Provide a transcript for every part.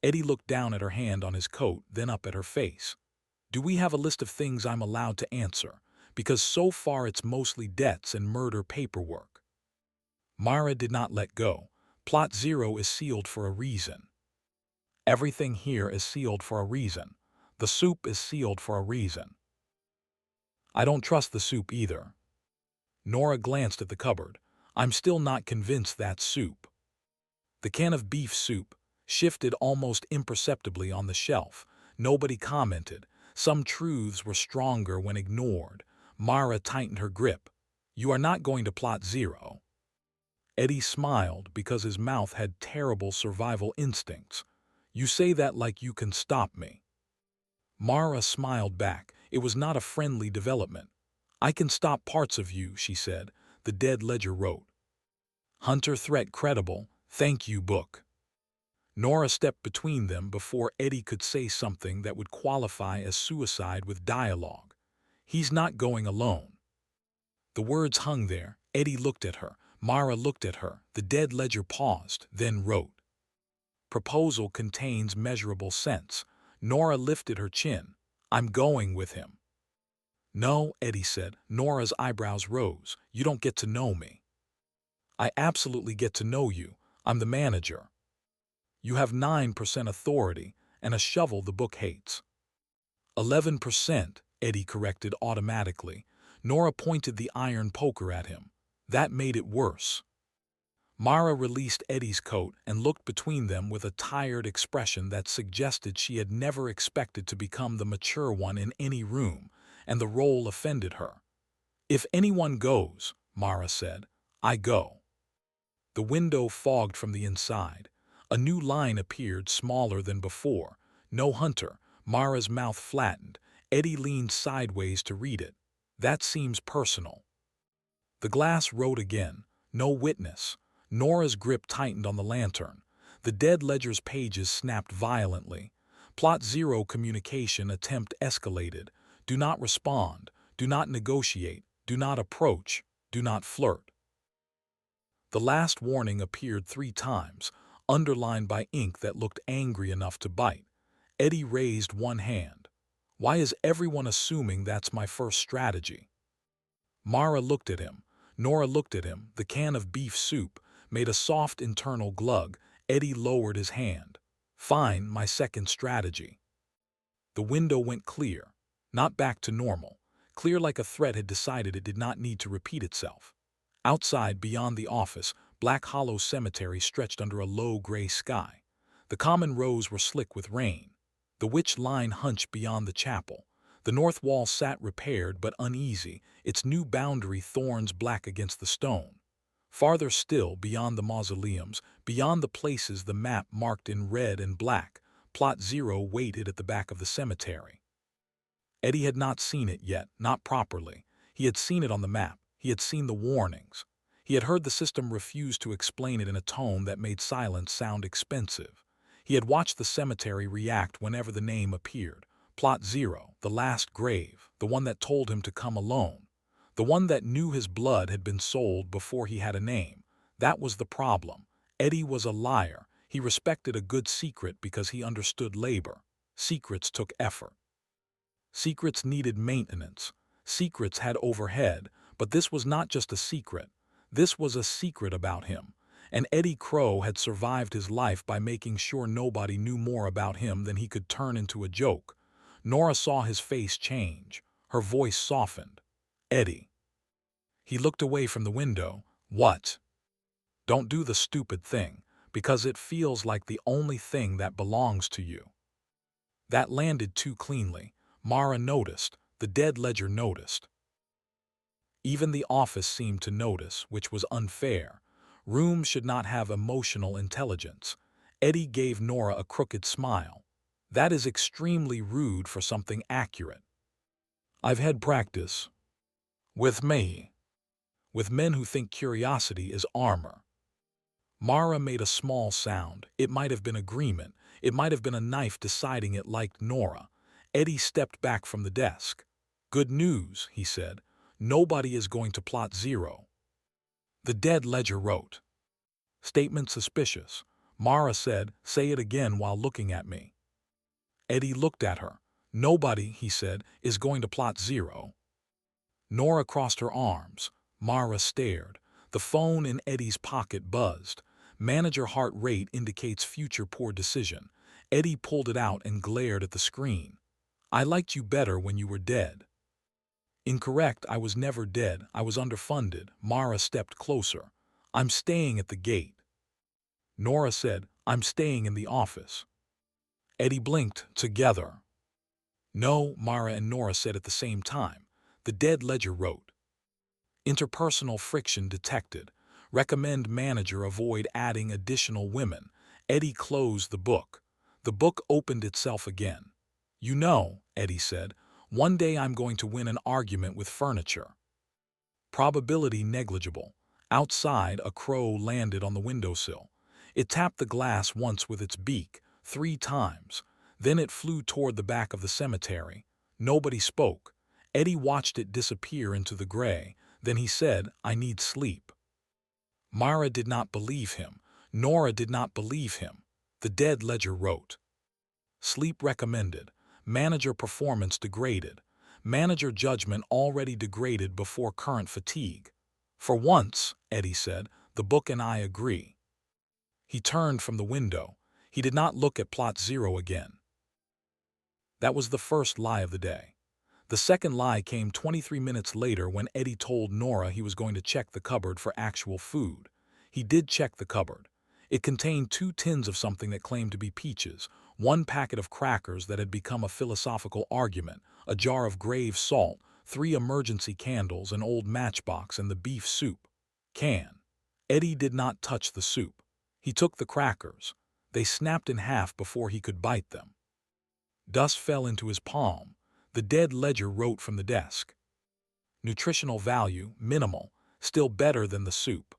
Eddie looked down at her hand on his coat, then up at her face. Do we have a list of things I'm allowed to answer? Because so far it's mostly debts and murder paperwork. Mara did not let go. Plot zero is sealed for a reason. Everything here is sealed for a reason. The soup is sealed for a reason. I don't trust the soup either. Nora glanced at the cupboard. I'm still not convinced that's soup. The can of beef soup shifted almost imperceptibly on the shelf. Nobody commented. Some truths were stronger when ignored. Mara tightened her grip. You are not going to plot zero. Eddie smiled because his mouth had terrible survival instincts. You say that like you can stop me. Mara smiled back. It was not a friendly development. I can stop parts of you, she said. The dead ledger wrote. Hunter threat credible. Thank you, book. Nora stepped between them before Eddie could say something that would qualify as suicide with dialogue. He's not going alone. The words hung there. Eddie looked at her. Mara looked at her. The dead ledger paused, then wrote. Proposal contains measurable sense. Nora lifted her chin. I'm going with him. No, Eddie said. Nora's eyebrows rose. You don't get to know me. I absolutely get to know you. I'm the manager. You have 9% authority and a shovel the book hates. 11%, Eddie corrected automatically. Nora pointed the iron poker at him. That made it worse. Mara released Eddie's coat and looked between them with a tired expression that suggested she had never expected to become the mature one in any room, and the role offended her. If anyone goes, Mara said, I go. The window fogged from the inside. A new line appeared, smaller than before. No hunter. Mara's mouth flattened. Eddie leaned sideways to read it. That seems personal. The glass wrote again. No witness. Nora's grip tightened on the lantern. The dead ledger's pages snapped violently. Plot zero communication attempt escalated. Do not respond. Do not negotiate. Do not approach. Do not flirt. The last warning appeared 3 times, underlined by ink that looked angry enough to bite. Eddie raised one hand. Why is everyone assuming that's my first strategy? Mara looked at him. Nora looked at him. The can of beef soup made a soft internal glug. Eddie lowered his hand. Fine, my second strategy. The window went clear, not back to normal. Clear like a threat had decided it did not need to repeat itself. Outside, beyond the office, Black Hollow Cemetery stretched under a low gray sky. The common rows were slick with rain. The witch line hunched beyond the chapel. The north wall sat repaired but uneasy, its new boundary thorns black against the stone. Farther still, beyond the mausoleums, beyond the places the map marked in red and black, Plot Zero waited at the back of the cemetery. Eddie had not seen it yet, not properly. He had seen it on the map. He had seen the warnings. He had heard the system refuse to explain it in a tone that made silence sound expensive. He had watched the cemetery react whenever the name appeared. Plot Zero, the last grave, the one that told him to come alone. The one that knew his blood had been sold before he had a name. That was the problem. Eddie was a liar. He respected a good secret because he understood labor. Secrets took effort. Secrets needed maintenance. Secrets had overhead, but this was not just a secret. This was a secret about him. And Eddie Crowe had survived his life by making sure nobody knew more about him than he could turn into a joke. Nora saw his face change. Her voice softened. Eddie. He looked away from the window. What? Don't do the stupid thing, because it feels like the only thing that belongs to you. That landed too cleanly. Mara noticed. The dead ledger noticed. Even the office seemed to notice, which was unfair. Rooms should not have emotional intelligence. Eddie gave Nora a crooked smile. That is extremely rude for something accurate. I've had practice. With me. With men who think curiosity is armor. Mara made a small sound. It might have been agreement. It might have been a knife deciding it liked Nora. Eddie stepped back from the desk. Good news, he said. Nobody is going to plot zero. The dead ledger wrote. Statement suspicious. Mara said, "Say it again while looking at me." Eddie looked at her. "Nobody," he said, "is going to plot zero." Nora crossed her arms. Mara stared. The phone in Eddie's pocket buzzed. Manager heart rate indicates future poor decision. Eddie pulled it out and glared at the screen. "I liked you better when you were dead." "Incorrect, I was never dead. I was underfunded." Mara stepped closer. "I'm staying at the gate." Nora said, "I'm staying in the office." Eddie blinked. "Together." "No," Mara and Nora said at the same time. The dead ledger wrote, "Interpersonal friction detected. Recommend manager avoid adding additional women." Eddie closed the book. The book opened itself again. "You know," Eddie said, "one day I'm going to win an argument with furniture." Probability negligible. Outside, a crow landed on the windowsill. It tapped the glass once with its beak, 3 times. Then it flew toward the back of the cemetery. Nobody spoke. Eddie watched it disappear into the gray. Then he said, "I need sleep." Mara did not believe him. Nora did not believe him. The dead ledger wrote, "Sleep recommended. Manager performance degraded. Manager judgment already degraded before current fatigue." "For once," Eddie said, "the book and I agree." He turned from the window. He did not look at plot zero again. That was the first lie of the day. The second lie came 23 minutes later when Eddie told Nora he was going to check the cupboard for actual food. He did check the cupboard. It contained 2 tins of something that claimed to be peaches, 1 packet of crackers that had become a philosophical argument, a jar of grave salt, 3 emergency candles, an old matchbox, and the beef soup can. Eddie did not touch the soup. He took the crackers. They snapped in half before he could bite them. Dust fell into his palm. The dead ledger wrote from the desk, "Nutritional value, minimal, still better than the soup."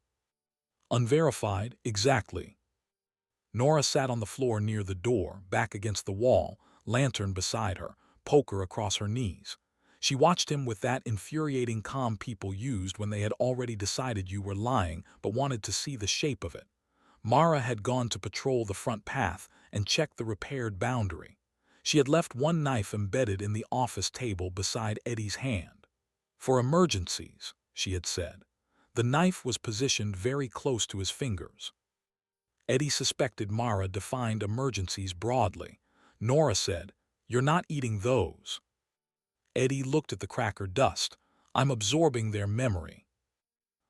Unverified, exactly. Nora sat on the floor near the door, back against the wall, lantern beside her, poker across her knees. She watched him with that infuriating calm people used when they had already decided you were lying but wanted to see the shape of it. Mara had gone to patrol the front path and check the repaired boundary. She had left 1 knife embedded in the office table beside Eddie's hand. "For emergencies," she had said. The knife was positioned very close to his fingers. Eddie suspected Mara defined emergencies broadly. Nora said, "You're not eating those." Eddie looked at the cracker dust. "I'm absorbing their memory.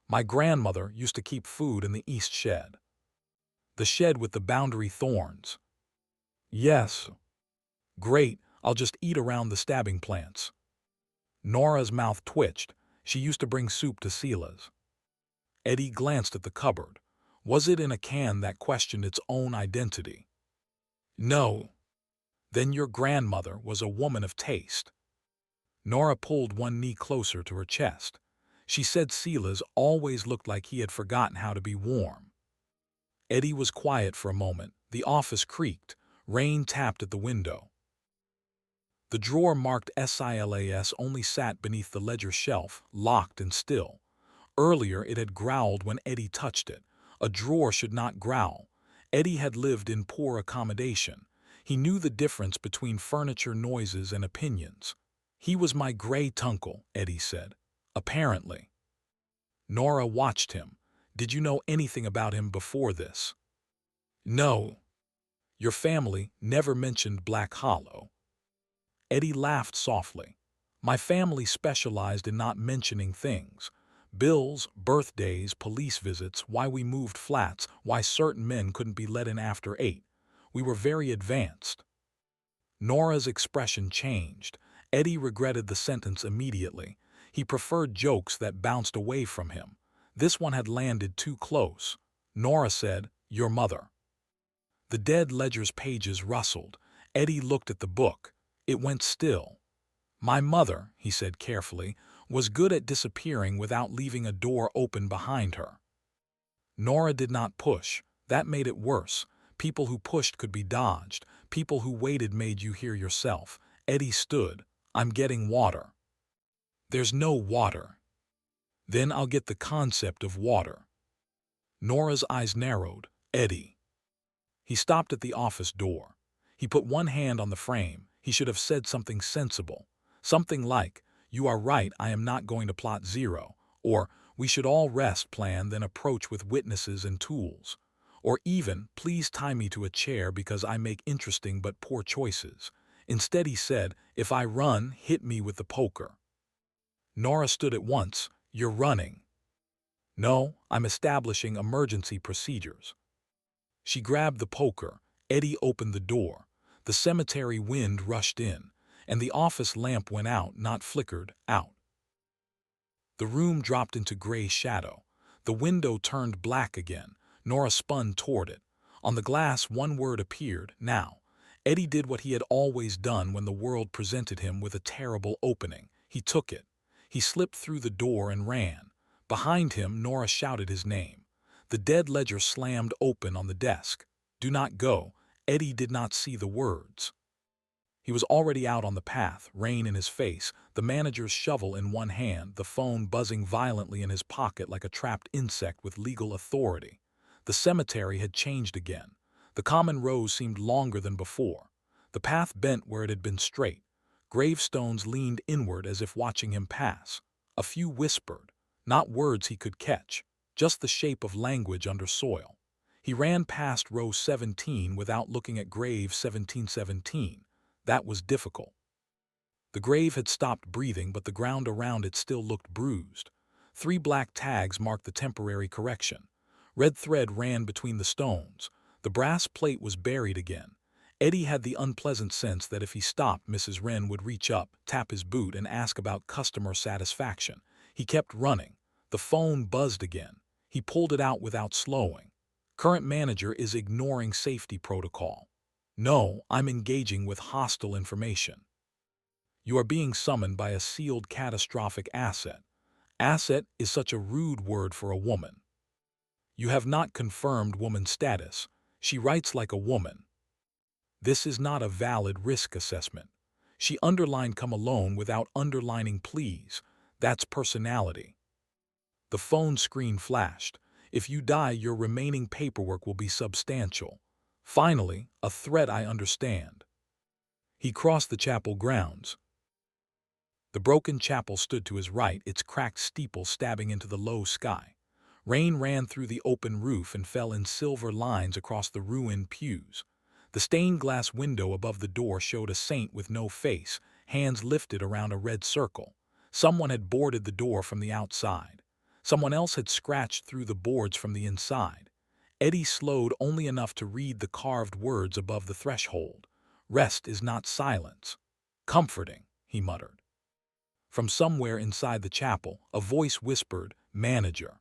My grandmother used to keep food in the east shed." "The shed with the boundary thorns." "Yes." "Great, I'll just eat around the stabbing plants." Nora's mouth twitched. She used to bring soup to Sela's. Eddie glanced at the cupboard. Was it in a can that questioned its own identity? "No." "Then your grandmother was a woman of taste." Nora pulled 1 knee closer to her chest. She said Sela's always looked like he had forgotten how to be warm. Eddie was quiet for a moment. The office creaked. Rain tapped at the window. The drawer marked SILAS only sat beneath the ledger shelf, locked and still. Earlier it had growled when Eddie touched it. A drawer should not growl. Eddie had lived in poor accommodation. He knew the difference between furniture noises and opinions. "He was my great uncle," Eddie said. "Apparently." Nora watched him. "Did you know anything about him before this?" "No." "Your family never mentioned Black Hollow." Eddie laughed softly. "My family specialized in not mentioning things. Bills, birthdays, police visits, why we moved flats, why certain men couldn't be let in after 8. We were very advanced." Nora's expression changed. Eddie regretted the sentence immediately. He preferred jokes that bounced away from him. This one had landed too close. Nora said, "Your mother." The dead ledger's pages rustled. Eddie looked at the book. It went still. "My mother," he said carefully, "was good at disappearing without leaving a door open behind her." Nora did not push. That made it worse. People who pushed could be dodged. People who waited made you hear yourself. Eddie stood. "I'm getting water." "There's no water." "Then I'll get the concept of water." Nora's eyes narrowed. "Eddie." He stopped at the office door. He put one hand on the frame. He should have said something sensible. Something like, "You are right, I am not going to plot zero," or "We should all rest plan then approach with witnesses and tools," or even, "Please tie me to a chair because I make interesting but poor choices." Instead he said, "If I run, hit me with the poker." Nora stood at once. "You're running." "No, I'm establishing emergency procedures." She grabbed the poker. Eddie opened the door. The cemetery wind rushed in, and the office lamp went out, not flickered, out. The room dropped into gray shadow. The window turned black again. Nora spun toward it. On the glass, one word appeared, "Now." Eddie did what he had always done when the world presented him with a terrible opening. He took it. He slipped through the door and ran. Behind him, Nora shouted his name. The dead ledger slammed open on the desk. "Do not go." Eddie did not see the words. He was already out on the path, rain in his face, the manager's shovel in one hand, the phone buzzing violently in his pocket like a trapped insect with legal authority. The cemetery had changed again. The common rows seemed longer than before. The path bent where it had been straight. Gravestones leaned inward as if watching him pass. A few whispered, not words he could catch, just the shape of language under soil. He ran past row 17 without looking at grave 1717. That was difficult. The grave had stopped breathing, but the ground around it still looked bruised. 3 black tags marked the temporary correction. Red thread ran between the stones. The brass plate was buried again. Eddie had the unpleasant sense that if he stopped, Mrs. Wren would reach up, tap his boot, and ask about customer satisfaction. He kept running. The phone buzzed again. He pulled it out without slowing. "Current manager is ignoring safety protocol." "No, I'm engaging with hostile information." "You are being summoned by a sealed catastrophic asset." "Asset is such a rude word for a woman." "You have not confirmed woman status. She writes like a woman." "This is not a valid risk assessment." She underlined "come alone" without underlining "please." That's personality. The phone screen flashed. "If you die, your remaining paperwork will be substantial." Finally, a threat I understand. He crossed the chapel grounds. The broken chapel stood to his right, its cracked steeple stabbing into the low sky. Rain ran through the open roof and fell in silver lines across the ruined pews. The stained glass window above the door showed a saint with no face, hands lifted around a red circle. Someone had boarded the door from the outside. Someone else had scratched through the boards from the inside. Eddie slowed only enough to read the carved words above the threshold. "Rest is not silence." "Comforting," he muttered. From somewhere inside the chapel, a voice whispered, "Manager."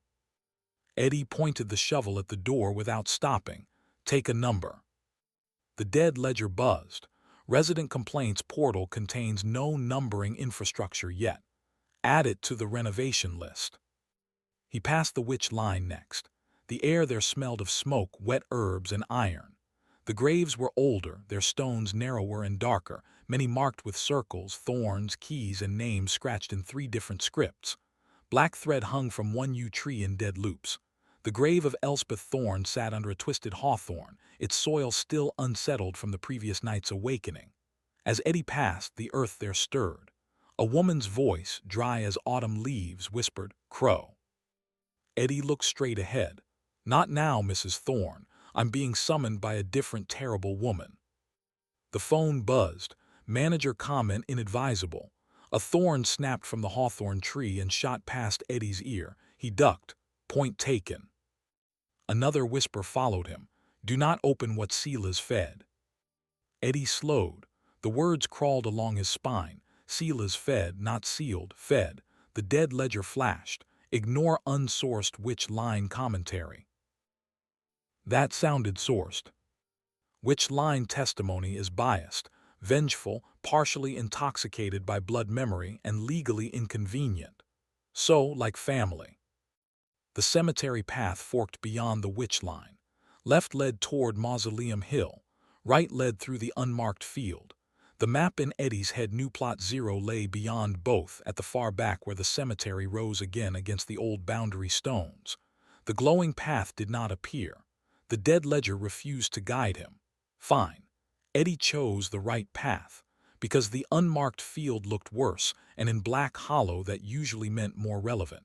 Eddie pointed the shovel at the door without stopping. "Take a number." The dead ledger buzzed. "Resident complaints portal contains no numbering infrastructure yet. Add it to the renovation list." He passed the witch line next. The air there smelled of smoke, wet herbs, and iron. The graves were older, their stones narrower and darker, many marked with circles, thorns, keys, and names scratched in 3 different scripts. Black thread hung from one yew tree in dead loops. The grave of Elspeth Thorne sat under a twisted hawthorn, its soil still unsettled from the previous night's awakening. As Eddie passed, the earth there stirred. A woman's voice, dry as autumn leaves, whispered, "Crowe." Eddie looked straight ahead. "Not now, Mrs. Thorne. I'm being summoned by a different terrible woman." The phone buzzed. Manager comment inadvisable. A thorn snapped from the hawthorn tree and shot past Eddie's ear. He ducked. Point taken. Another whisper followed him. "Do not open what seal is fed." Eddie slowed. The words crawled along his spine. Seal is fed, not sealed, fed. The dead ledger flashed. Ignore unsourced witch line commentary. That sounded sourced. Witch line testimony is biased, vengeful, partially intoxicated by blood memory, and legally inconvenient. So, like family. The cemetery path forked beyond the witch line. Left led toward Mausoleum Hill. Right led through the unmarked field. The map in Eddie's head knew plot 0 lay beyond both, at the far back where the cemetery rose again against the old boundary stones. The glowing path did not appear. The dead ledger refused to guide him. Fine. Eddie chose the right path, because the unmarked field looked worse, and in Black Hollow that usually meant more relevant.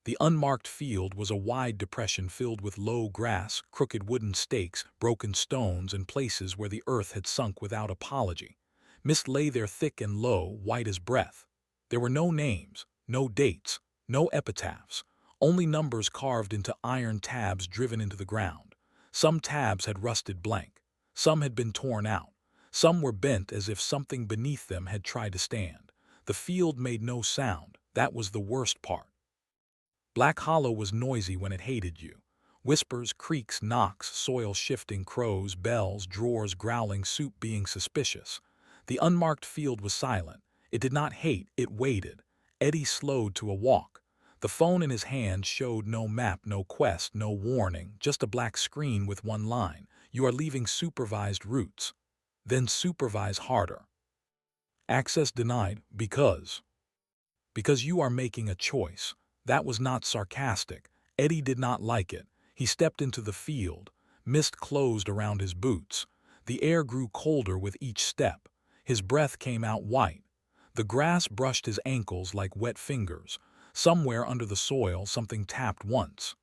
The unmarked field was a wide depression filled with low grass, crooked wooden stakes, broken stones, and places where the earth had sunk without apology. Mist lay there thick and low, white as breath. There were no names, no dates, no epitaphs, only numbers carved into iron tabs driven into the ground. Some tabs had rusted blank. Some had been torn out. Some were bent as if something beneath them had tried to stand. The field made no sound. That was the worst part. Black Hollow was noisy when it hated you. Whispers, creaks, knocks, soil shifting, crows, bells, drawers growling, soup being suspicious. The unmarked field was silent. It did not hate, it waited. Eddie slowed to a walk. The phone in his hand showed no map, no quest, no warning, just a black screen with one line. You are leaving supervised routes. Then supervise harder. Access denied because you are making a choice. That was not sarcastic. Eddie did not like it. He stepped into the field. Mist closed around his boots. The air grew colder with each step. His breath came out white. The grass brushed his ankles like wet fingers. Somewhere under the soil, something tapped once.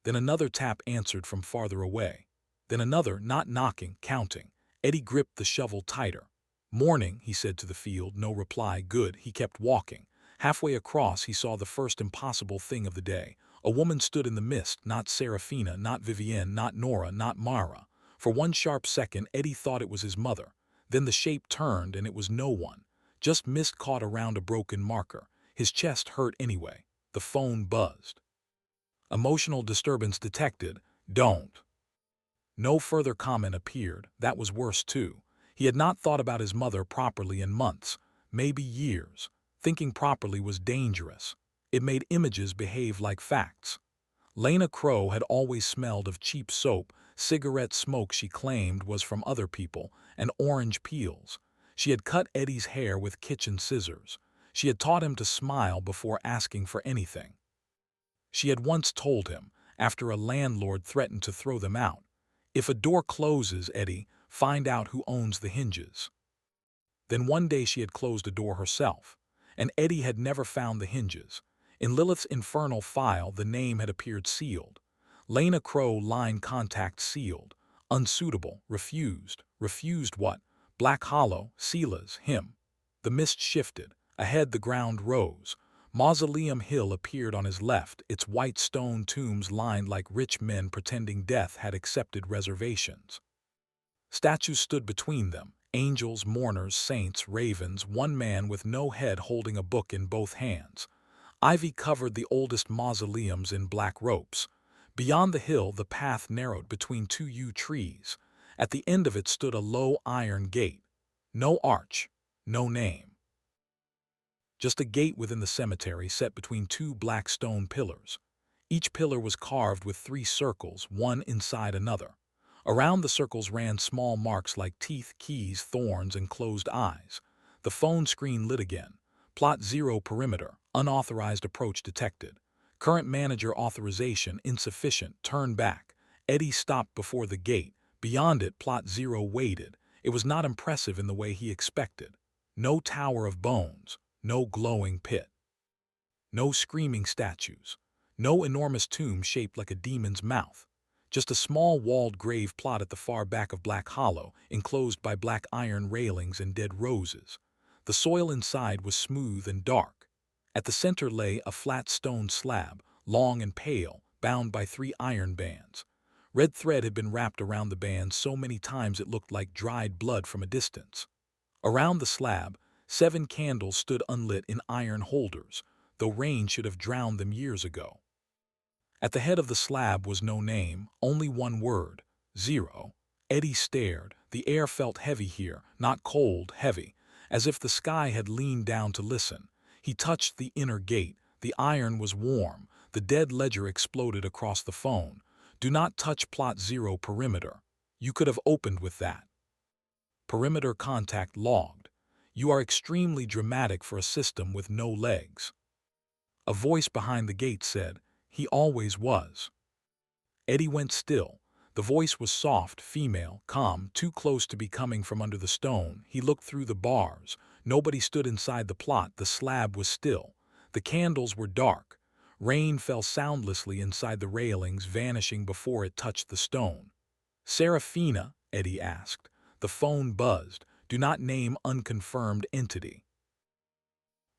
Then another tap answered from farther away. Then another, not knocking, counting. Eddie gripped the shovel tighter. Morning, he said to the field. No reply. Good. He kept walking. Halfway across, he saw the first impossible thing of the day. A woman stood in the mist, not Serafina, not Vivienne, not Nora, not Mara. For one sharp second, Eddie thought it was his mother. Then the shape turned, and it was no one. Just mist caught around a broken marker. His chest hurt anyway. The phone buzzed. Emotional disturbance detected. Don't. No further comment appeared. That was worse too. He had not thought about his mother properly in months, maybe years. Thinking properly was dangerous. It made images behave like facts. Lena Crowe had always smelled of cheap soap, cigarette smoke she claimed was from other people, and orange peels. She had cut Eddie's hair with kitchen scissors. She had taught him to smile before asking for anything. She had once told him, after a landlord threatened to throw them out, "If a door closes, Eddie, find out who owns the hinges." Then one day she had closed a door herself, and Eddie had never found the hinges. In Lilith's infernal file, the name had appeared sealed. Lena Crowe, line contact sealed. Unsuitable, refused. Refused what? Black Hollow, Sela's, him. The mist shifted. Ahead the ground rose. Mausoleum Hill appeared on his left, its white stone tombs lined like rich men pretending death had accepted reservations. Statues stood between them. Angels, mourners, saints, ravens, one man with no head holding a book in both hands. Ivy covered the oldest mausoleums in black ropes. Beyond the hill, the path narrowed between two yew trees. At the end of it stood a low iron gate. No arch, no name. Just a gate within the cemetery set between two black stone pillars. Each pillar was carved with 3 circles, one inside another. Around the circles ran small marks like teeth, keys, thorns, and closed eyes. The phone screen lit again. Plot 0 perimeter. Unauthorized approach detected. Current manager authorization insufficient. Turn back. Eddie stopped before the gate. Beyond it, Plot 0 waited. It was not impressive in the way he expected. No tower of bones. No glowing pit. No screaming statues. No enormous tomb shaped like a demon's mouth. Just a small walled grave plot at the far back of Black Hollow, enclosed by black iron railings and dead roses. The soil inside was smooth and dark. At the center lay a flat stone slab, long and pale, bound by 3 iron bands. Red thread had been wrapped around the bands so many times it looked like dried blood from a distance. Around the slab, 7 candles stood unlit in iron holders, though rain should have drowned them years ago. At the head of the slab was no name, only one word, 0. Eddie stared. The air felt heavy here, not cold, heavy, as if the sky had leaned down to listen. He touched the inner gate. The iron was warm. The dead ledger exploded across the phone. Do not touch Plot 0 perimeter. You could have opened with that. Perimeter contact logged. You are extremely dramatic for a system with no legs. A voice behind the gate said, "He always was." Eddie went still. The voice was soft, female, calm, too close to be coming from under the stone. He looked through the bars. Nobody stood inside the plot. The slab was still. The candles were dark. Rain fell soundlessly inside the railings, vanishing before it touched the stone. "Serafina?" Eddie asked. The phone buzzed. "Do not name unconfirmed entity."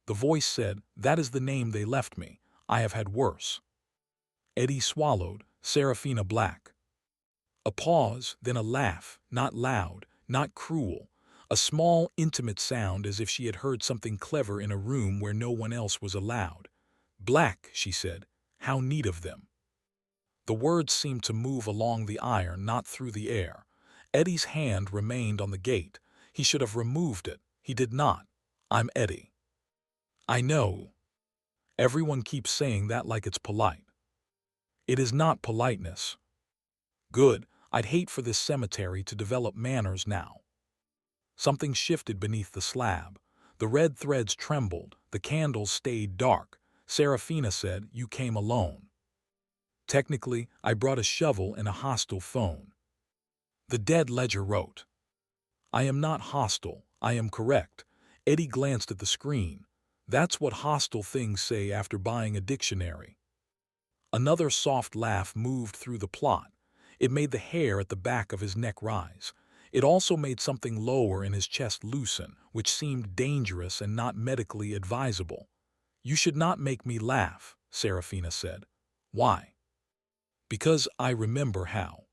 The voice said, "That is the name they left me. I have had worse." Eddie swallowed. "Serafina Black." A pause, then a laugh, not loud, not cruel. A small, intimate sound, as if she had heard something clever in a room where no one else was allowed. "Black," she said. "How neat of them." The words seemed to move along the iron, not through the air. Eddie's hand remained on the gate. He should have removed it. He did not. "I'm Eddie." "I know. Everyone keeps saying that like it's polite." "It is not politeness." "Good. I'd hate for this cemetery to develop manners now." Something shifted beneath the slab. The red threads trembled. The candles stayed dark. Serafina said, "You came alone." "Technically, I brought a shovel and a hostile phone." The dead ledger wrote. "I am not hostile. I am correct." Eddie glanced at the screen. "That's what hostile things say after buying a dictionary." Another soft laugh moved through the plot. It made the hair at the back of his neck rise. It also made something lower in his chest loosen, which seemed dangerous and not medically advisable. "You should not make me laugh," Serafina said. "Why?" "Because I remember how."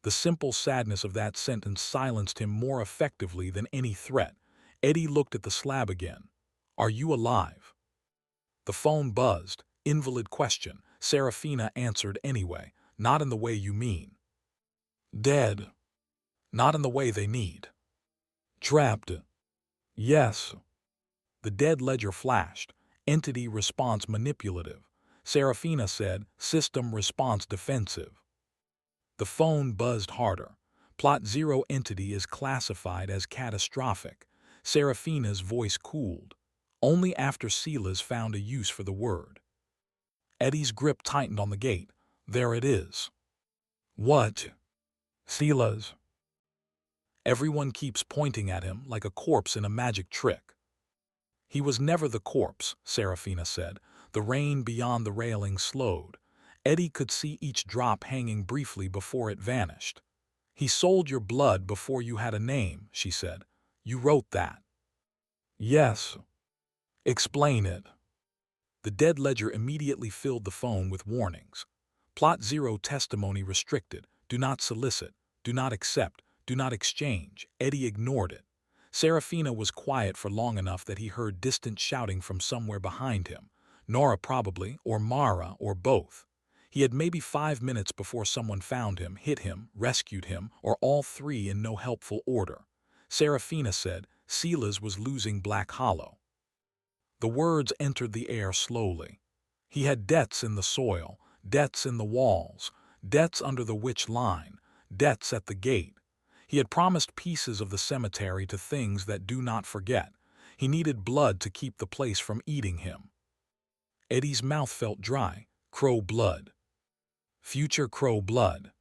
The simple sadness of that sentence silenced him more effectively than any threat. Eddie looked at the slab again. "Are you alive?" The phone buzzed. Invalid question. Serafina answered anyway. "Not in the way you mean." "Dead." "Not in the way they need." "Trapped." "Yes." The dead ledger flashed. Entity response manipulative. Serafina said, "System response defensive." The phone buzzed harder. "Plot 0 entity is classified as catastrophic." Serafina's voice cooled. "Only after Sila's found a use for the word." Eddie's grip tightened on the gate. "There it is." "What?" "Sila's." Everyone keeps pointing at him like a corpse in a magic trick. "He was never the corpse," Serafina said. The rain beyond the railing slowed. Eddie could see each drop hanging briefly before it vanished. "He sold your blood before you had a name," she said. "You wrote that." "Yes." "Explain it." The dead ledger immediately filled the phone with warnings. "Plot 0 testimony restricted. Do not solicit. Do not accept. Do not exchange." Eddie ignored it. Serafina was quiet for long enough that he heard distant shouting from somewhere behind him. Nora probably, or Mara, or both. He had maybe 5 minutes before someone found him, hit him, rescued him, or all three in no helpful order. Serafina said, "Sila's was losing Black Hollow." The words entered the air slowly. He had debts in the soil, debts in the walls, debts under the witch line, debts at the gate. He had promised pieces of the cemetery to things that do not forget. He needed blood to keep the place from eating him. Eddie's mouth felt dry. Crowe blood. Future Crowe blood.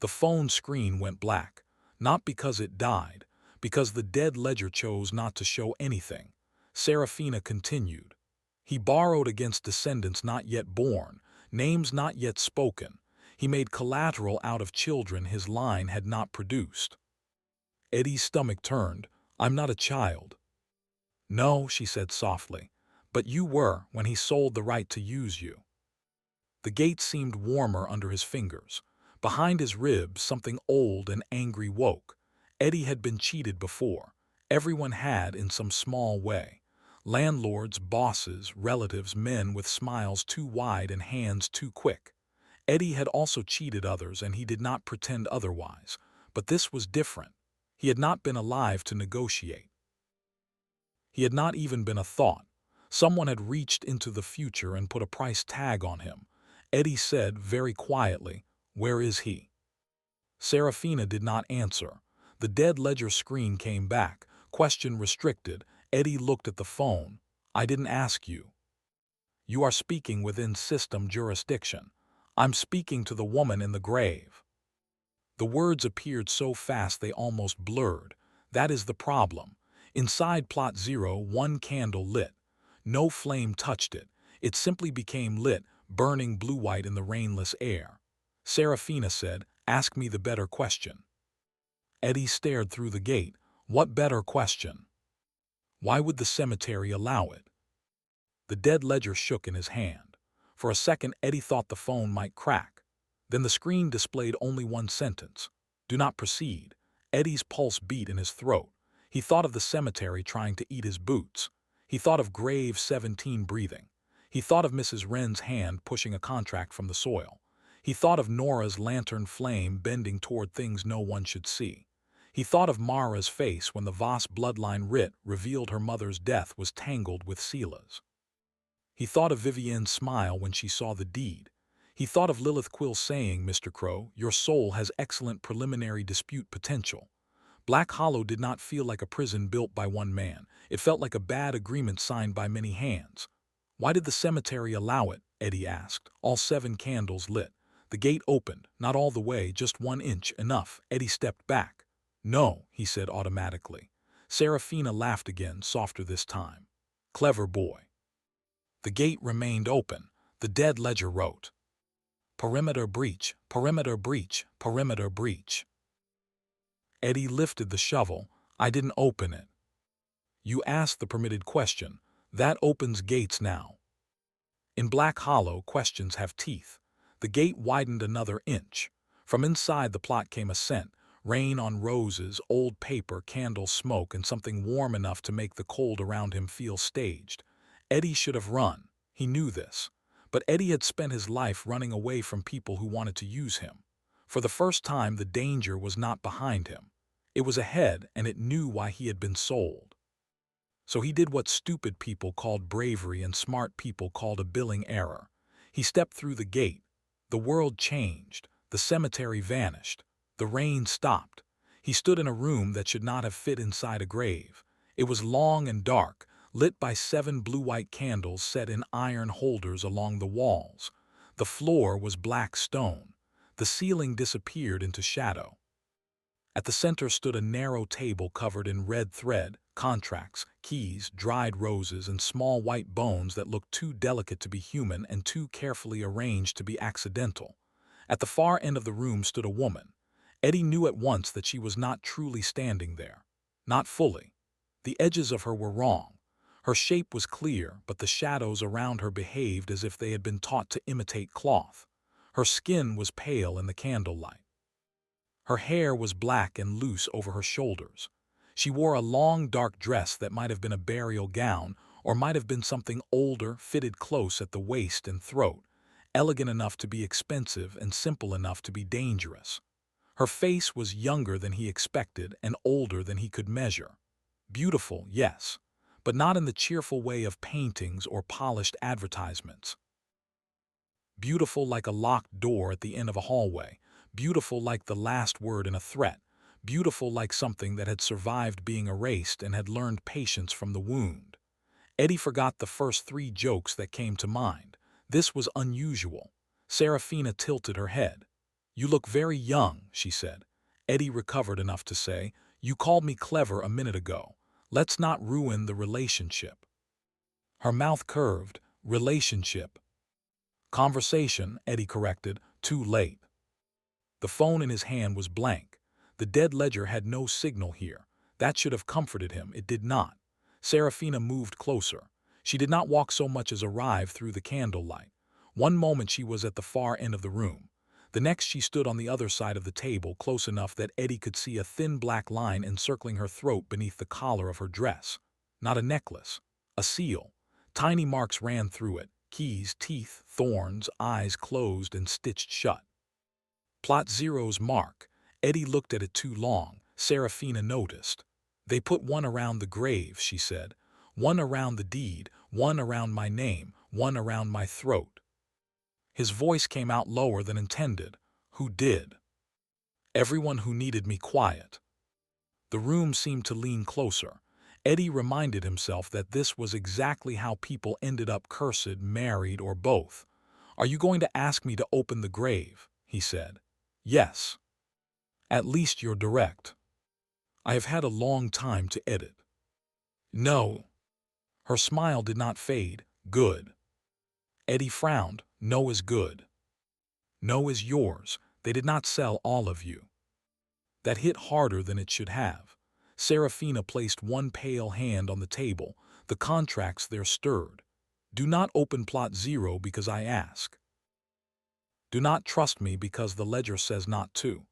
The phone screen went black. Not because it died, because the dead ledger chose not to show anything. Serafina continued. "He borrowed against descendants not yet born, names not yet spoken. He made collateral out of children his line had not produced." Eddie's stomach turned. "I'm not a child." "No," she said softly, "but you were when he sold the right to use you." The gate seemed warmer under his fingers. Behind his ribs, something old and angry woke. Eddie had been cheated before. Everyone had in some small way. Landlords, bosses, relatives, men with smiles too wide and hands too quick. Eddie had also cheated others, and he did not pretend otherwise. But this was different. He had not been alive to negotiate. He had not even been a thought. Someone had reached into the future and put a price tag on him. Eddie said very quietly, "Where is he?" Serafina did not answer. The dead ledger screen came back. Question restricted. Eddie looked at the phone. "I didn't ask you." "You are speaking within system jurisdiction." I'm speaking to the woman in the grave." The words appeared so fast they almost blurred. That is the problem. Inside plot 0, one candle lit. No flame touched it. It simply became lit, burning blue-white in the rainless air. Serafina said, "Ask me the better question." Eddie stared through the gate. What better question? Why would the cemetery allow it? The dead ledger shook in his hand. For a second, Eddie thought the phone might crack. Then the screen displayed only one sentence. "Do not proceed." Eddie's pulse beat in his throat. He thought of the cemetery trying to eat his boots. He thought of grave 17 breathing. He thought of Mrs. Wren's hand pushing a contract from the soil. He thought of Nora's lantern flame bending toward things no one should see. He thought of Mara's face when the Voss bloodline writ revealed her mother's death was tangled with Sela's. He thought of Vivienne's smile when she saw the deed. He thought of Lilith Quill saying, "Mr. Crowe, your soul has excellent preliminary dispute potential." Black Hollow did not feel like a prison built by one man. It felt like a bad agreement signed by many hands. "Why did the cemetery allow it?" Eddie asked. All 7 candles lit. The gate opened, not all the way, just 1 inch, enough. Eddie stepped back. "No," he said automatically. Serafina laughed again, softer this time. "Clever boy." The gate remained open. The dead ledger wrote, "Perimeter breach, perimeter breach, perimeter breach." Eddie lifted the shovel. "I didn't open it." "You asked the permitted question. That opens gates now." In Black Hollow, questions have teeth. The gate widened another inch. From inside the plot came a scent. Rain on roses, old paper, candle smoke, and something warm enough to make the cold around him feel staged. Eddie should have run. He knew this. But Eddie had spent his life running away from people who wanted to use him. For the first time, the danger was not behind him. It was ahead, and it knew why he had been sold. So he did what stupid people called bravery and smart people called a billing error. He stepped through the gate. The world changed. The cemetery vanished. The rain stopped. He stood in a room that should not have fit inside a grave. It was long and dark, lit by 7 blue-white candles set in iron holders along the walls. The floor was black stone. The ceiling disappeared into shadow. At the center stood a narrow table covered in red thread, contracts, keys, dried roses, and small white bones that looked too delicate to be human and too carefully arranged to be accidental. At the far end of the room stood a woman. Eddie knew at once that she was not truly standing there. Not fully. The edges of her were wrong. Her shape was clear, but the shadows around her behaved as if they had been taught to imitate cloth. Her skin was pale in the candlelight. Her hair was black and loose over her shoulders. She wore a long, dark dress that might have been a burial gown, or might have been something older, fitted close at the waist and throat, elegant enough to be expensive and simple enough to be dangerous. Her face was younger than he expected and older than he could measure. Beautiful, yes, but not in the cheerful way of paintings or polished advertisements. Beautiful like a locked door at the end of a hallway. Beautiful like the last word in a threat. Beautiful like something that had survived being erased and had learned patience from the wound. Eddie forgot the first 3 jokes that came to mind. This was unusual. Serafina tilted her head. "You look very young," she said. Eddie recovered enough to say, "You called me clever a minute ago. Let's not ruin the relationship." Her mouth curved. "Relationship." "Conversation," Eddie corrected. "Too late." The phone in his hand was blank. The dead ledger had no signal here. That should have comforted him. It did not. Serafina moved closer. She did not walk so much as arrive through the candlelight. One moment she was at the far end of the room. The next she stood on the other side of the table, close enough that Eddie could see a thin black line encircling her throat beneath the collar of her dress. Not a necklace. A seal. Tiny marks ran through it. Keys, teeth, thorns, eyes closed and stitched shut. Plot 0's mark. Eddie looked at it too long. Serafina noticed. "They put one around the grave," she said. "One around the deed, one around my name, one around my throat." His voice came out lower than intended. "Who did?" "Everyone who needed me quiet." The room seemed to lean closer. Eddie reminded himself that this was exactly how people ended up cursed, married, or both. Are you going to ask me to open the grave? He said. Yes. At least you're direct. I have had a long time to edit. No. Her smile did not fade. Good. Eddie frowned. No is good. No is yours. They did not sell all of you. That hit harder than it should have. Serafina placed one pale hand on the table. The contracts there stirred. Do not open plot 0 because I ask. Do not trust me because the ledger says not to.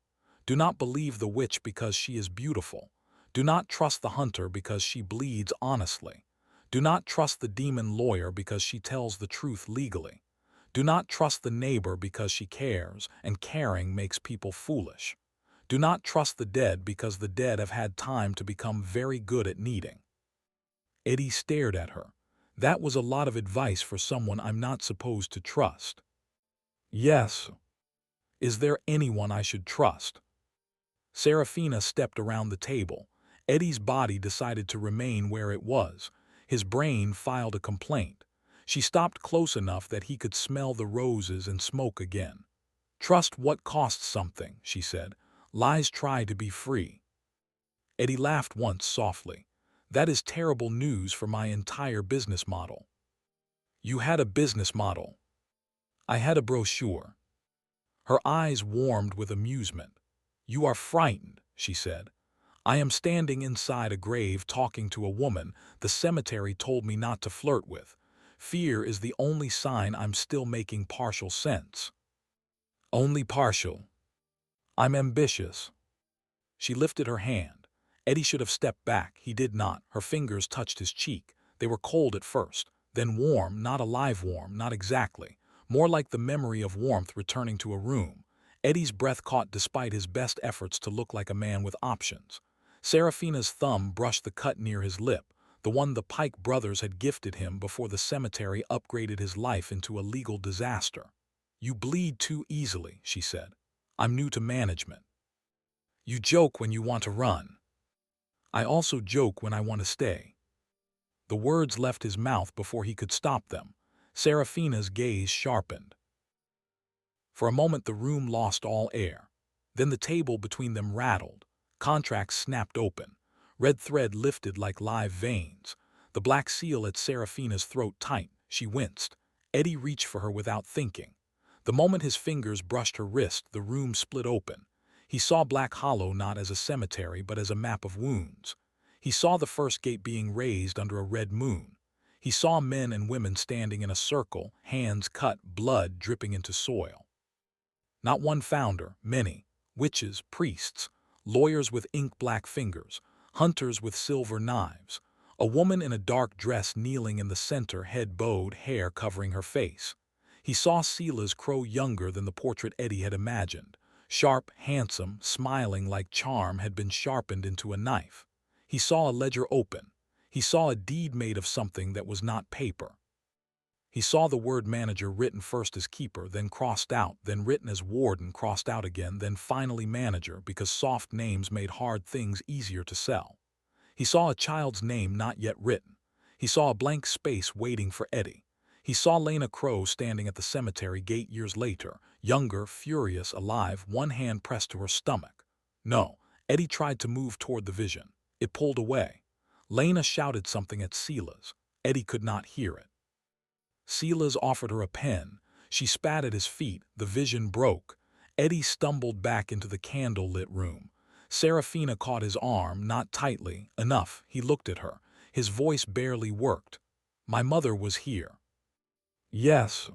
Do not believe the witch because she is beautiful. Do not trust the hunter because she bleeds honestly. Do not trust the demon lawyer because she tells the truth legally. Do not trust the neighbor because she cares, and caring makes people foolish. Do not trust the dead because the dead have had time to become very good at needing. Eddie stared at her. That was a lot of advice for someone I'm not supposed to trust. Yes. Is there anyone I should trust? Serafina stepped around the table. Eddie's body decided to remain where it was. His brain filed a complaint. She stopped close enough that he could smell the roses and smoke again. Trust what costs something, she said. Lies try to be free. Eddie laughed once softly. That is terrible news for my entire business model. You had a business model. I had a brochure. Her eyes warmed with amusement. You are frightened, she said. I am standing inside a grave talking to a woman the cemetery told me not to flirt with. Fear is the only sign I'm still making partial sense. Only partial. I'm ambitious. She lifted her hand. Eddie should have stepped back. He did not. Her fingers touched his cheek. They were cold at first, then warm, not alive warm, not exactly. More like the memory of warmth returning to a room. Eddie's breath caught despite his best efforts to look like a man with options. Serafina's thumb brushed the cut near his lip, the one the Pike brothers had gifted him before the cemetery upgraded his life into a legal disaster. You bleed too easily, she said. I'm new to management. You joke when you want to run. I also joke when I want to stay. The words left his mouth before he could stop them. Serafina's gaze sharpened. For a moment the room lost all air. Then the table between them rattled. Contracts snapped open. Red thread lifted like live veins. The black seal at Serafina's throat tight. She winced. Eddie reached for her without thinking. The moment his fingers brushed her wrist, the room split open. He saw Black Hollow not as a cemetery but as a map of wounds. He saw the first gate being raised under a red moon. He saw men and women standing in a circle, hands cut, blood dripping into soil. Not one founder, many. Witches, priests, lawyers with ink-black fingers, hunters with silver knives. A woman in a dark dress kneeling in the center, head bowed, hair covering her face. He saw Sela's Crowe younger than the portrait Eddie had imagined. Sharp, handsome, smiling like charm had been sharpened into a knife. He saw a ledger open. He saw a deed made of something that was not paper. He saw the word manager written first as keeper, then crossed out, then written as warden, crossed out again, then finally manager, because soft names made hard things easier to sell. He saw a child's name not yet written. He saw a blank space waiting for Eddie. He saw Lena Crowe standing at the cemetery gate years later, younger, furious, alive, one hand pressed to her stomach. No, Eddie tried to move toward the vision. It pulled away. Lena shouted something at Sela's. Eddie could not hear it. Sela's offered her a pen. She spat at his feet. The vision broke. Eddie stumbled back into the candle-lit room. Serafina caught his arm, not tightly, enough. He looked at her. His voice barely worked. My mother was here. Yes.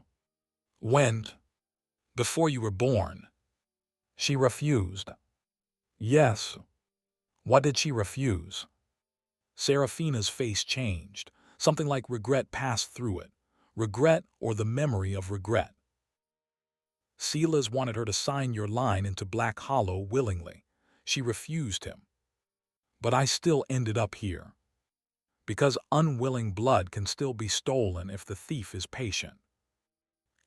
When? Before you were born. She refused. Yes. What did she refuse? Serafina's face changed. Something like regret passed through it. Regret or the memory of regret. Sela's wanted her to sign your line into Black Hollow willingly. She refused him. But I still ended up here. Because unwilling blood can still be stolen if the thief is patient.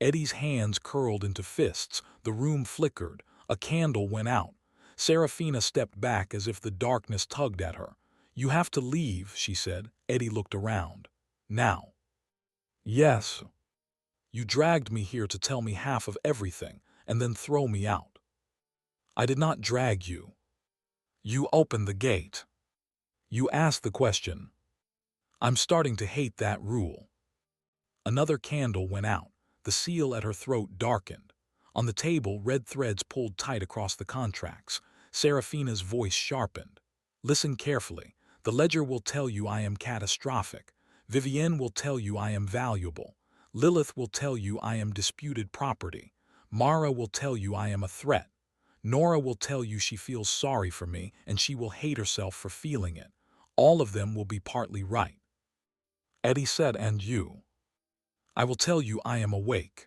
Eddie's hands curled into fists. The room flickered. A candle went out. Serafina stepped back as if the darkness tugged at her. You have to leave, she said. Eddie looked around. Now. Yes. You dragged me here to tell me half of everything and then throw me out. I did not drag you. You opened the gate. You asked the question. I'm starting to hate that rule. Another candle went out. The seal at her throat darkened. On the table, red threads pulled tight across the contracts. Seraphina's voice sharpened. Listen carefully. The ledger will tell you I am catastrophic. Vivienne will tell you I am valuable. Lilith will tell you I am disputed property. Mara will tell you I am a threat. Nora will tell you she feels sorry for me and she will hate herself for feeling it. All of them will be partly right. Eddie said, and you? I will tell you I am awake.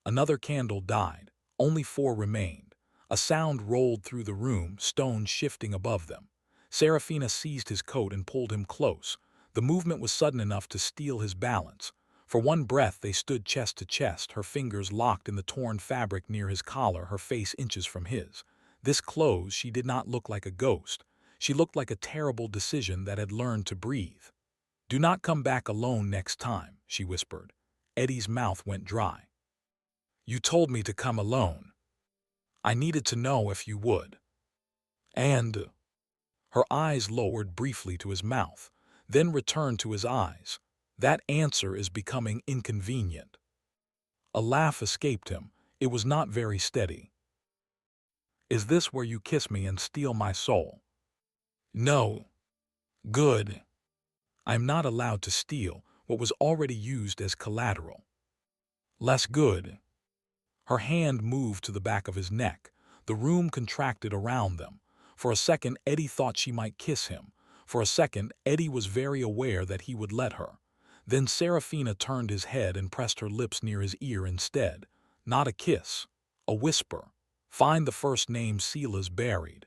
Another candle died. Only 4 remained. A sound rolled through the room, stones shifting above them. Seraphina seized his coat and pulled him close. The movement was sudden enough to steal his balance. For one breath they stood chest to chest, her fingers locked in the torn fabric near his collar, her face inches from his. This close, she did not look like a ghost. She looked like a terrible decision that had learned to breathe. Do not come back alone next time, she whispered. Eddie's mouth went dry. You told me to come alone. I needed to know if you would. And her eyes lowered briefly to his mouth, then returned to his eyes. That answer is becoming inconvenient. A laugh escaped him. It was not very steady. Is this where you kiss me and steal my soul? No. Good. I'm not allowed to steal what was already used as collateral. Less good. Her hand moved to the back of his neck. The room contracted around them. For a second, Eddie thought she might kiss him. For a second, Eddie was very aware that he would let her. Then Seraphina turned his head and pressed her lips near his ear instead. Not a kiss. A whisper. Find the first name Sela's buried.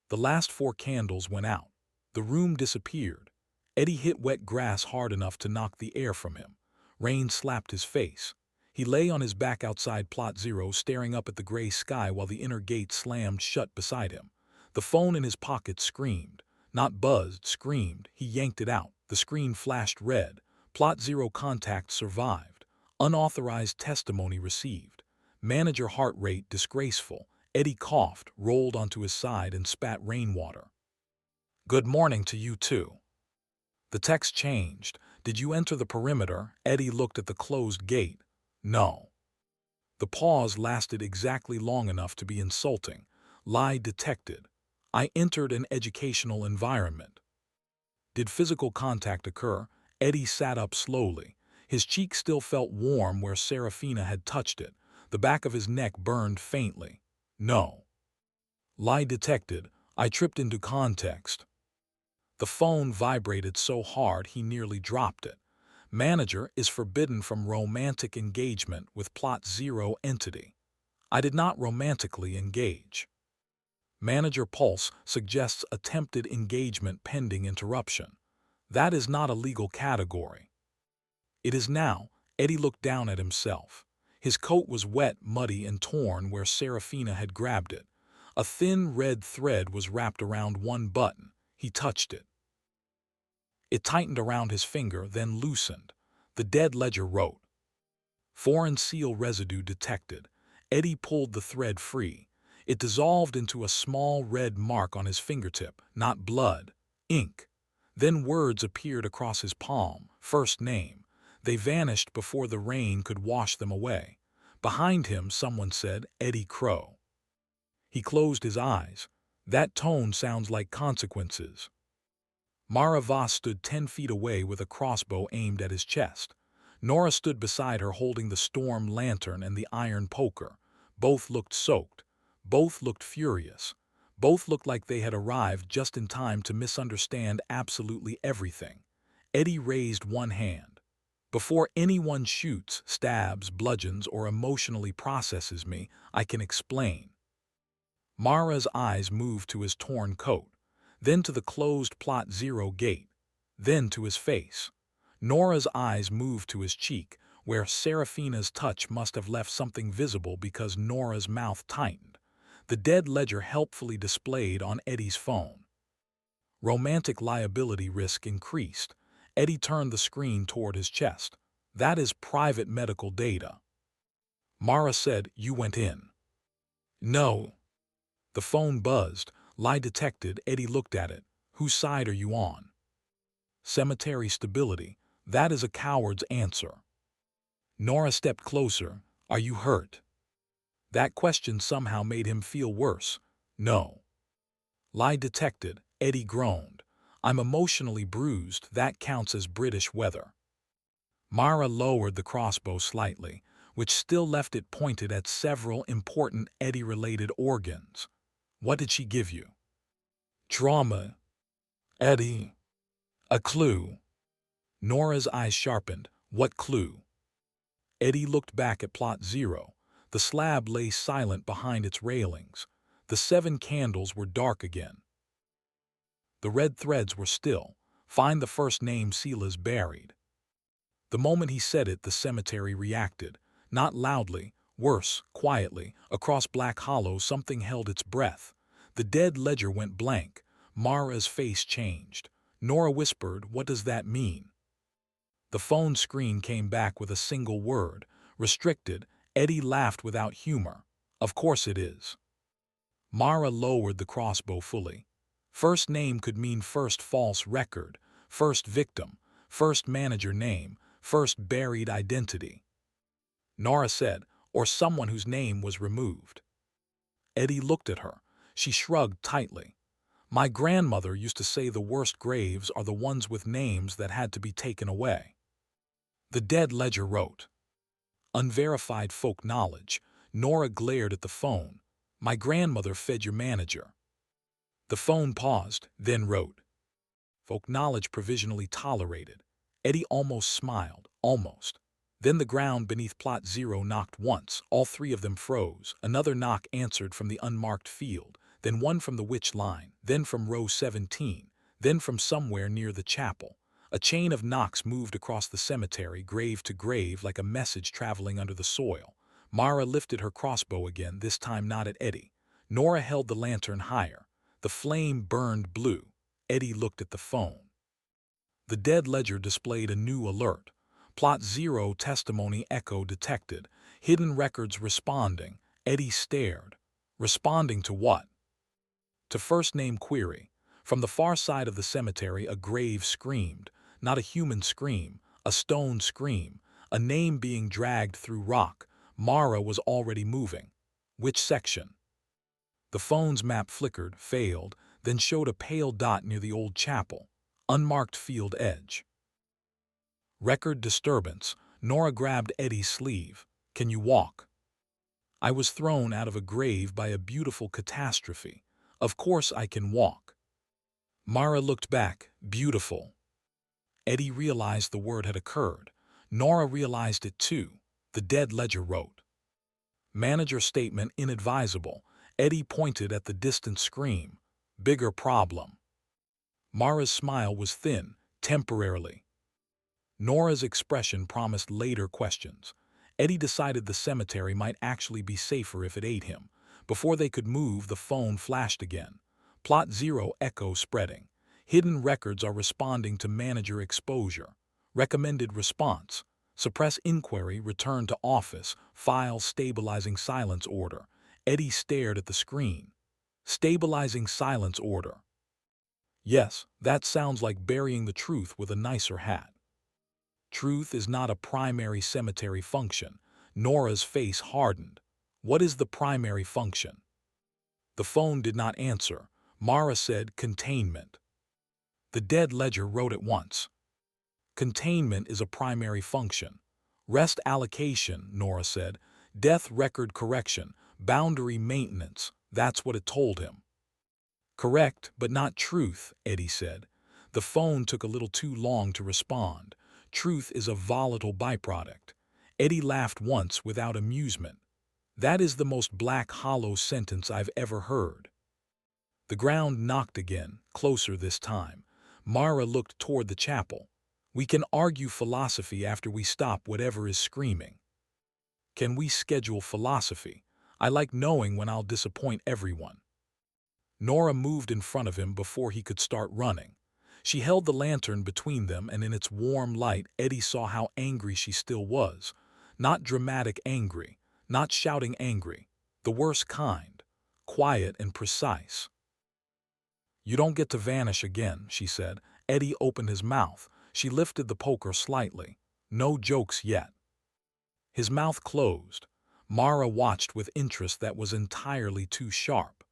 The last 4 candles went out. The room disappeared. Eddie hit wet grass hard enough to knock the air from him. Rain slapped his face. He lay on his back outside Plot Zero, staring up at the gray sky while the inner gate slammed shut beside him. The phone in his pocket screamed. Not buzzed, screamed. He yanked it out. The screen flashed red. Plot Zero contact survived. Unauthorized testimony received. Manager heart rate disgraceful. Eddie coughed, rolled onto his side, and spat rainwater. Good morning to you too. The text changed. Did you enter the perimeter? Eddie looked at the closed gate. No. The pause lasted exactly long enough to be insulting. Lie detected. I entered an educational environment. Did physical contact occur? Eddie sat up slowly. His cheek still felt warm where Seraphina had touched it. The back of his neck burned faintly. No. Lie detected. I tripped into context. The phone vibrated so hard he nearly dropped it. Manager is forbidden from romantic engagement with Plot Zero entity. I did not romantically engage. Manager pulse suggests attempted engagement pending interruption. That is not a legal category. It is now. Eddie looked down at himself. His coat was wet, muddy, and torn where Seraphina had grabbed it. A thin red thread was wrapped around one button. He touched it. It tightened around his finger, then loosened. The dead ledger wrote. Foreign seal residue detected. Eddie pulled the thread free. It dissolved into a small red mark on his fingertip, not blood, ink. Then words appeared across his palm, first name. They vanished before the rain could wash them away. Behind him, someone said, Eddie Crowe. He closed his eyes. That tone sounds like consequences. Mara Voss stood 10 feet away with a crossbow aimed at his chest. Nora stood beside her holding the storm lantern and the iron poker. Both looked soaked. Both looked furious. Both looked like they had arrived just in time to misunderstand absolutely everything. Eddie raised one hand. Before anyone shoots, stabs, bludgeons, or emotionally processes me, I can explain. Mara's eyes moved to his torn coat, then to the closed Plot Zero gate, then to his face. Nora's eyes moved to his cheek, where Seraphina's touch must have left something visible because Nora's mouth tightened. The dead ledger helpfully displayed on Eddie's phone. Romantic liability risk increased. Eddie turned the screen toward his chest. That is private medical data. Mara said, "You went in." "No." The phone buzzed. "Lie detected." Eddie looked at it. "Whose side are you on?" "Cemetery stability. That is a coward's answer." Nora stepped closer. "Are you hurt?" That question somehow made him feel worse. "No." "Lie detected." Eddie groaned. "I'm emotionally bruised. That counts as British weather." Mara lowered the crossbow slightly, which still left it pointed at several important Eddie-related organs. "What did she give you?" "Trauma." "Eddie." "A clue." Nora's eyes sharpened. "What clue?" Eddie looked back at plot 0. The slab lay silent behind its railings. The 7 candles were dark again. The red threads were still. "Find the first name Sela's buried." The moment he said it, the cemetery reacted. Not loudly, worse, quietly. Across Black Hollow, something held its breath. The dead ledger went blank. Mara's face changed. Nora whispered, "What does that mean?" The phone screen came back with a single word. "Restricted." Eddie laughed without humor. "Of course it is." Mara lowered the crossbow fully. First name could mean first false record, first victim, first manager name, first buried identity. Nora said, "Or someone whose name was removed." Eddie looked at her. She shrugged tightly. "My grandmother used to say the worst graves are the ones with names that had to be taken away." The dead ledger wrote, "Unverified folk knowledge." Nora glared at the phone. "My grandmother fed your manager." The phone paused, then wrote, "Folk knowledge provisionally tolerated." Eddie almost smiled, almost. Then the ground beneath plot 0 knocked once. All 3 of them froze. Another knock answered from the unmarked field, then one from the witch line, then from row 17, then from somewhere near the chapel. A chain of knocks moved across the cemetery, grave to grave, like a message traveling under the soil. Mara lifted her crossbow again, this time not at Eddie. Nora held the lantern higher. The flame burned blue. Eddie looked at the phone. The dead ledger displayed a new alert. Plot 0 testimony echo detected. Hidden records responding. Eddie stared. Responding to what? To first name query. From the far side of the cemetery, a grave screamed. Not a human scream, a stone scream. A name being dragged through rock. Mara was already moving. Which section? The phone's map flickered, failed, then showed a pale dot near the old chapel. Unmarked field edge. Record disturbance. Nora grabbed Eddie's sleeve. "Can you walk?" "I was thrown out of a grave by a beautiful catastrophe. Of course I can walk." Mara looked back. "Beautiful." Eddie realized the word had occurred. Nora realized it too. The dead ledger wrote, "Manager statement inadvisable." Eddie pointed at the distant scream. "Bigger problem." Mara's smile was thin, temporarily. Nora's expression promised later questions. Eddie decided the cemetery might actually be safer if it ate him. Before they could move, the phone flashed again. Plot 0 echo spreading. Hidden records are responding to manager exposure. Recommended response. Suppress inquiry, return to office, file stabilizing silence order. Eddie stared at the screen. Stabilizing silence order. Yes, that sounds like burying the truth with a nicer hat. Truth is not a primary cemetery function. Nora's face hardened. What is the primary function? The phone did not answer. Mara said, "Containment." The dead ledger wrote at once. "Containment is a primary function." "Rest allocation," Nora said. "Death record correction, boundary maintenance." That's what it told him. "Correct, but not truth," Eddie said. The phone took a little too long to respond. "Truth is a volatile byproduct." Eddie laughed once without amusement. "That is the most Black Hollow sentence I've ever heard." The ground knocked again, closer this time. Mara looked toward the chapel. "We can argue philosophy after we stop whatever is screaming." "Can we schedule philosophy? I like knowing when I'll disappoint everyone." Nora moved in front of him before he could start running. She held the lantern between them, and in its warm light Eddie saw how angry she still was. Not dramatic angry, not shouting angry, the worst kind, quiet and precise. "You don't get to vanish again," she said. Eddie opened his mouth. She lifted the poker slightly. "No jokes yet." His mouth closed. Mara watched with interest that was entirely too sharp.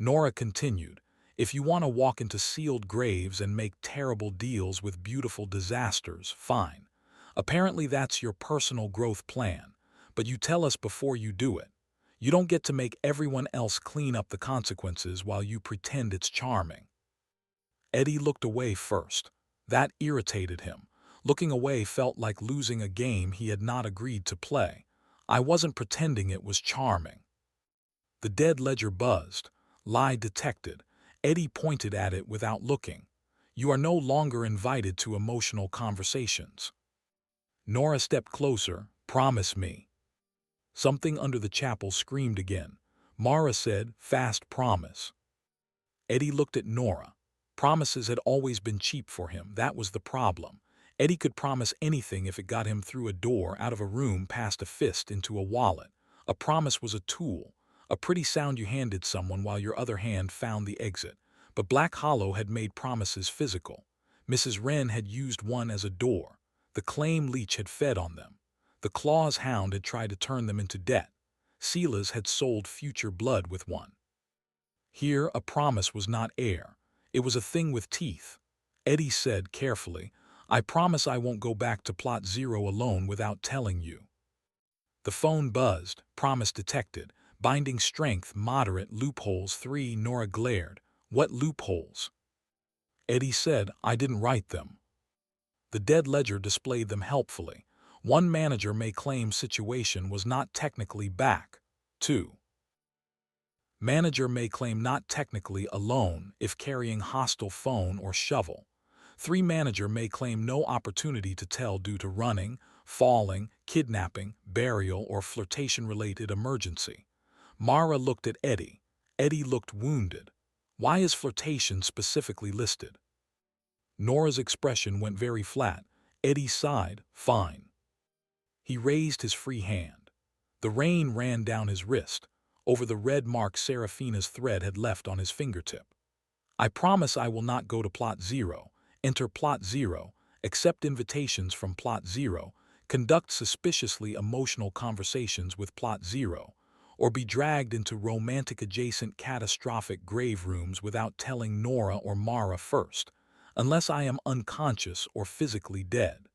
Nora continued, "If you want to walk into sealed graves and make terrible deals with beautiful disasters, fine. Apparently that's your personal growth plan. But you tell us before you do it. You don't get to make everyone else clean up the consequences while you pretend it's charming." Eddie looked away first. That irritated him. Looking away felt like losing a game he had not agreed to play. "I wasn't pretending it was charming." The dead ledger buzzed. Lie detected. Eddie pointed at it without looking. "You are no longer invited to emotional conversations." Nora stepped closer. "Promise me." Something under the chapel screamed again. Mara said, "Fast promise." Eddie looked at Nora. Promises had always been cheap for him. That was the problem. Eddie could promise anything if it got him through a door, out of a room, past a fist, into a wallet. A promise was a tool, a pretty sound you handed someone while your other hand found the exit. But Black Hollow had made promises physical. Mrs. Wren had used one as a door. The claim leech had fed on them. The Claw's hound had tried to turn them into debt. Sila's had sold future blood with one. Here, a promise was not air. It was a thing with teeth. Eddie said carefully, "I promise I won't go back to Plot Zero alone without telling you." The phone buzzed. Promise detected. Binding strength moderate. Loopholes 3. Nora glared. "What loopholes?" Eddie said, "I didn't write them." The dead ledger displayed them helpfully. One manager may claim situation was not technically back. 2. Manager may claim not technically alone if carrying hostile phone or shovel. 3. Manager may claim no opportunity to tell due to running, falling, kidnapping, burial, or flirtation-related emergency. Mara looked at Eddie. Eddie looked wounded. "Why is flirtation specifically listed?" Nora's expression went very flat. Eddie sighed. "Fine." He raised his free hand. The rain ran down his wrist, over the red mark Seraphina's thread had left on his fingertip. "I promise I will not go to Plot Zero, enter Plot Zero, accept invitations from Plot Zero, conduct suspiciously emotional conversations with Plot Zero, or be dragged into romantic-adjacent catastrophic grave rooms without telling Nora or Mara first, unless I am unconscious or physically dead."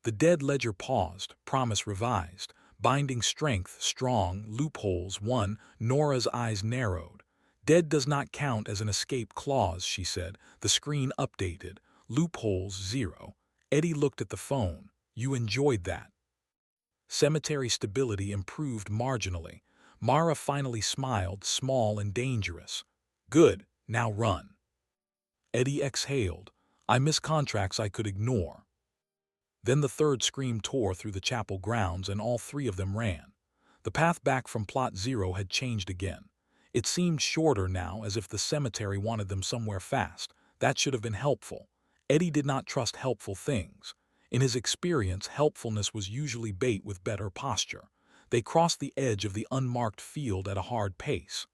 The dead ledger paused. Promise revised. Binding strength strong. Loopholes 1. Nora's eyes narrowed. "Dead does not count as an escape clause," she said. The screen updated. Loopholes 0. Eddie looked at the phone. "You enjoyed that." Cemetery stability improved marginally. Mara finally smiled, small and dangerous. "Good, now run." Eddie exhaled. "I miss contracts I could ignore." Then the third scream tore through the chapel grounds, and all three of them ran. The path back from Plot Zero had changed again. It seemed shorter now, as if the cemetery wanted them somewhere fast. That should have been helpful. Eddie did not trust helpful things. In his experience, helpfulness was usually bait with better posture. They crossed the edge of the unmarked field at a hard pace.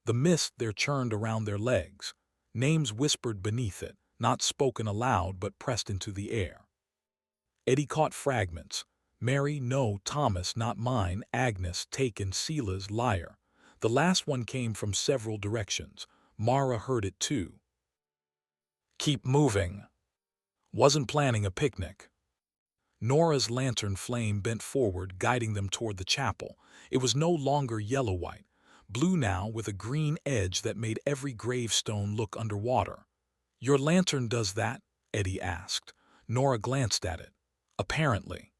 The mist there churned around their legs. Names whispered beneath it, not spoken aloud but pressed into the air. Eddie caught fragments. "Mary, no. Thomas, not mine. Agnes, taken. Sila's, liar." The last one came from several directions. Mara heard it too. "Keep moving." "Wasn't planning a picnic." Nora's lantern flame bent forward, guiding them toward the chapel. It was no longer yellow-white, blue now, with a green edge that made every gravestone look underwater. "Your lantern does that?" Eddie asked. Nora glanced at it. "Apparently."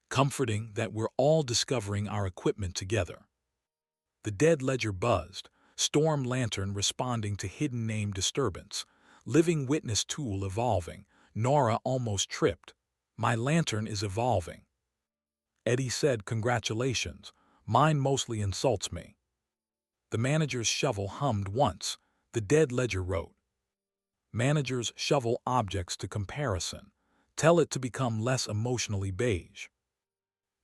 "Comforting that we're all discovering our equipment together." The dead ledger buzzed. Storm lantern responding to hidden name disturbance. Living witness tool evolving. Nora almost tripped. "My lantern is evolving." Eddie said, "Congratulations. Mine mostly insults me." The manager's shovel hummed once. The dead ledger wrote, Managers shovel objects to comparison. Tell it to become less emotionally beige.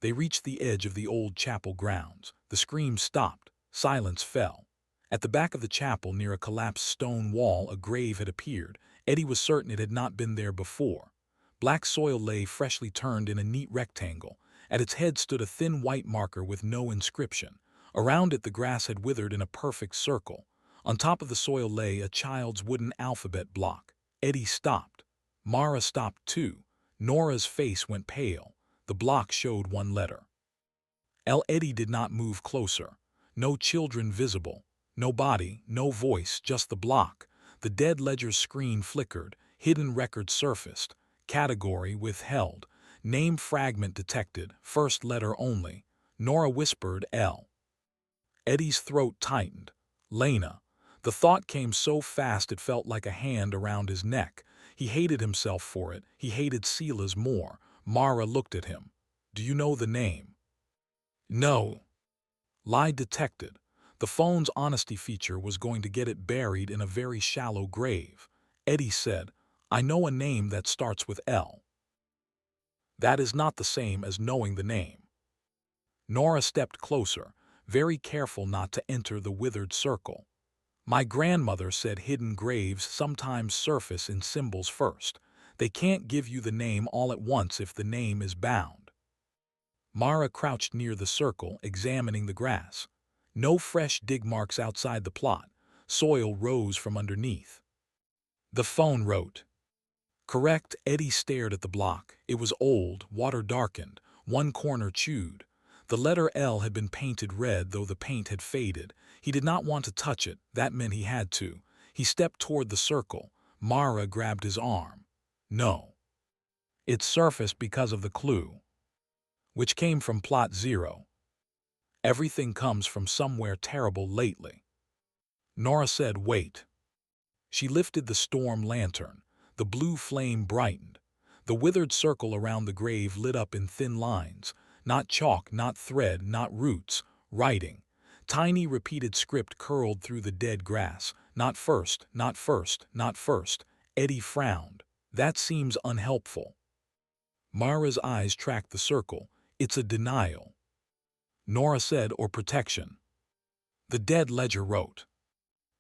They reached the edge of the old chapel grounds. The screams stopped. Silence fell. At the back of the chapel, near a collapsed stone wall, a grave had appeared. Eddie was certain it had not been there before. Black soil lay freshly turned in a neat rectangle. At its head stood a thin white marker with no inscription. Around it the grass had withered in a perfect circle. On top of the soil lay a child's wooden alphabet block. Eddie stopped. Mara stopped too. Nora's face went pale. The block showed one letter. L. Eddie did not move closer. No children visible. No body, no voice, just the block. The dead ledger's screen flickered. Hidden record surfaced. Category withheld. Name fragment detected. First letter only. Nora whispered L. Eddie's throat tightened. Lena. The thought came so fast it felt like a hand around his neck. He hated himself for it. He hated Sila's more. Mara looked at him. Do you know the name? No. Lie detected. The phone's honesty feature was going to get it buried in a very shallow grave. Eddie said, I know a name that starts with L. That is not the same as knowing the name. Nora stepped closer, very careful not to enter the withered circle. My grandmother said hidden graves sometimes surface in symbols first. They can't give you the name all at once if the name is bound. Mara crouched near the circle, examining the grass. No fresh dig marks outside the plot. Soil rose from underneath. The phone wrote. Correct. Eddie stared at the block. It was old, water-darkened, one corner chewed. The letter L had been painted red, though the paint had faded. He did not want to touch it. That meant he had to. He stepped toward the circle. Mara grabbed his arm. No. It surfaced because of the clue, which came from plot 0. Everything comes from somewhere terrible lately. Nora said, wait. She lifted the storm lantern. The blue flame brightened. The withered circle around the grave lit up in thin lines. Not chalk, not thread, not roots. Writing. Tiny repeated script curled through the dead grass. Not first, not first, not first. Eddie frowned. That seems unhelpful. Mara's eyes tracked the circle. It's a denial. Nora said, or protection. The dead ledger wrote.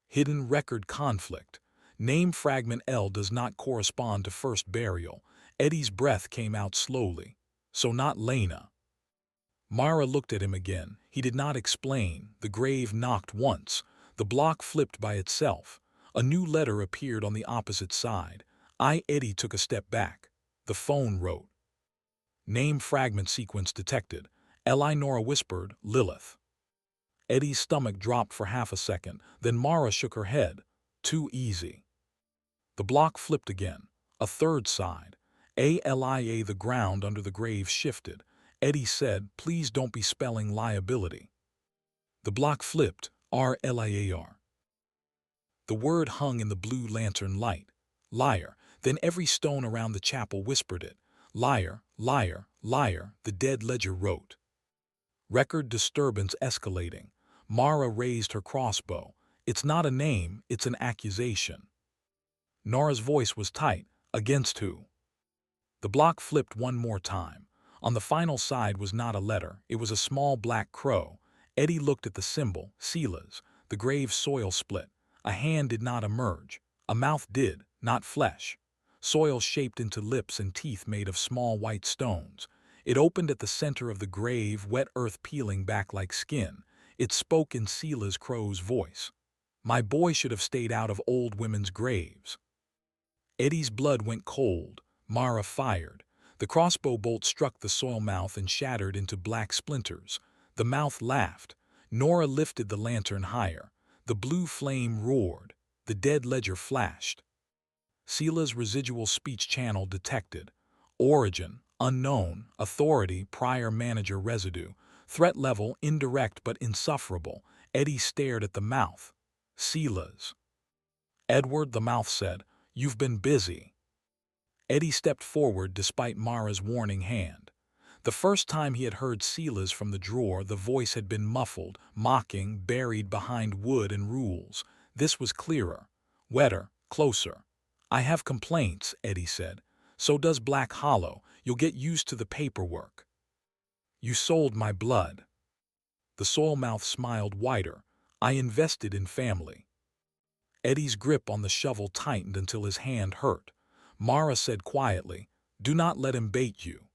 Hidden record conflict. Name fragment L does not correspond to first burial. Eddie's breath came out slowly. So not Lena. Mara looked at him again. He did not explain. The grave knocked once. The block flipped by itself. A new letter appeared on the opposite side. Eddie took a step back. The phone wrote. Name fragment sequence detected. Nora whispered, Lilith. Eddie's stomach dropped for half a second. Then Mara shook her head. Too easy. The block flipped again. A third side. ALIA. The ground under the grave shifted. Eddie said, please don't be spelling liability. The block flipped. RLIAR. The word hung in the blue lantern light. Liar. Then every stone around the chapel whispered it. Liar, liar, liar, the dead ledger wrote. Record disturbance escalating. Mara raised her crossbow. It's not a name, it's an accusation. Nora's voice was tight. Against who? The block flipped one more time. On the final side was not a letter, it was a small black crow. Eddie looked at the symbol, Sila's. The grave soil split. A hand did not emerge. A mouth did, not flesh. Soil shaped into lips and teeth made of small white stones. It opened at the center of the grave, wet earth peeling back like skin. It spoke in Sila's crow's voice. My boy should have stayed out of old women's graves. Eddie's blood went cold. Mara fired. The crossbow bolt struck the soil mouth and shattered into black splinters. The mouth laughed. Nora lifted the lantern higher. The blue flame roared. The dead ledger flashed. Sila's residual speech channel detected. Origin, unknown. Authority, prior manager residue. Threat level, indirect but insufferable. Eddie stared at the mouth. Sila's. Edward, the mouth said, you've been busy. Eddie stepped forward despite Mara's warning hand. The first time he had heard Sila's from the drawer, the voice had been muffled, mocking, buried behind wood and rules. This was clearer, wetter, closer. I have complaints, Eddie said. So does Black Hollow. You'll get used to the paperwork. You sold my blood. The soilmouth smiled wider. I invested in family. Eddie's grip on the shovel tightened until his hand hurt. Mara said quietly, do not let him bait you.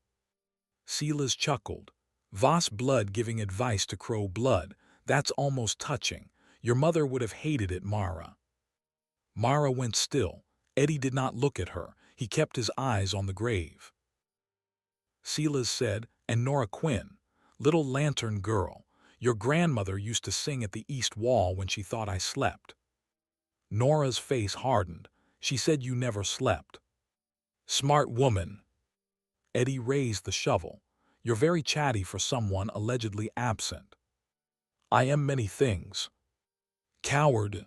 Silas chuckled. Voss blood giving advice to Crowe blood. That's almost touching. Your mother would have hated it, Mara. Mara went still. Eddie did not look at her. He kept his eyes on the grave. Silas said, and Nora Quinn, little lantern girl, your grandmother used to sing at the east wall when she thought I slept. Nora's face hardened. She said you never slept. Smart woman. Eddie raised the shovel. You're very chatty for someone allegedly absent. I am many things. Coward.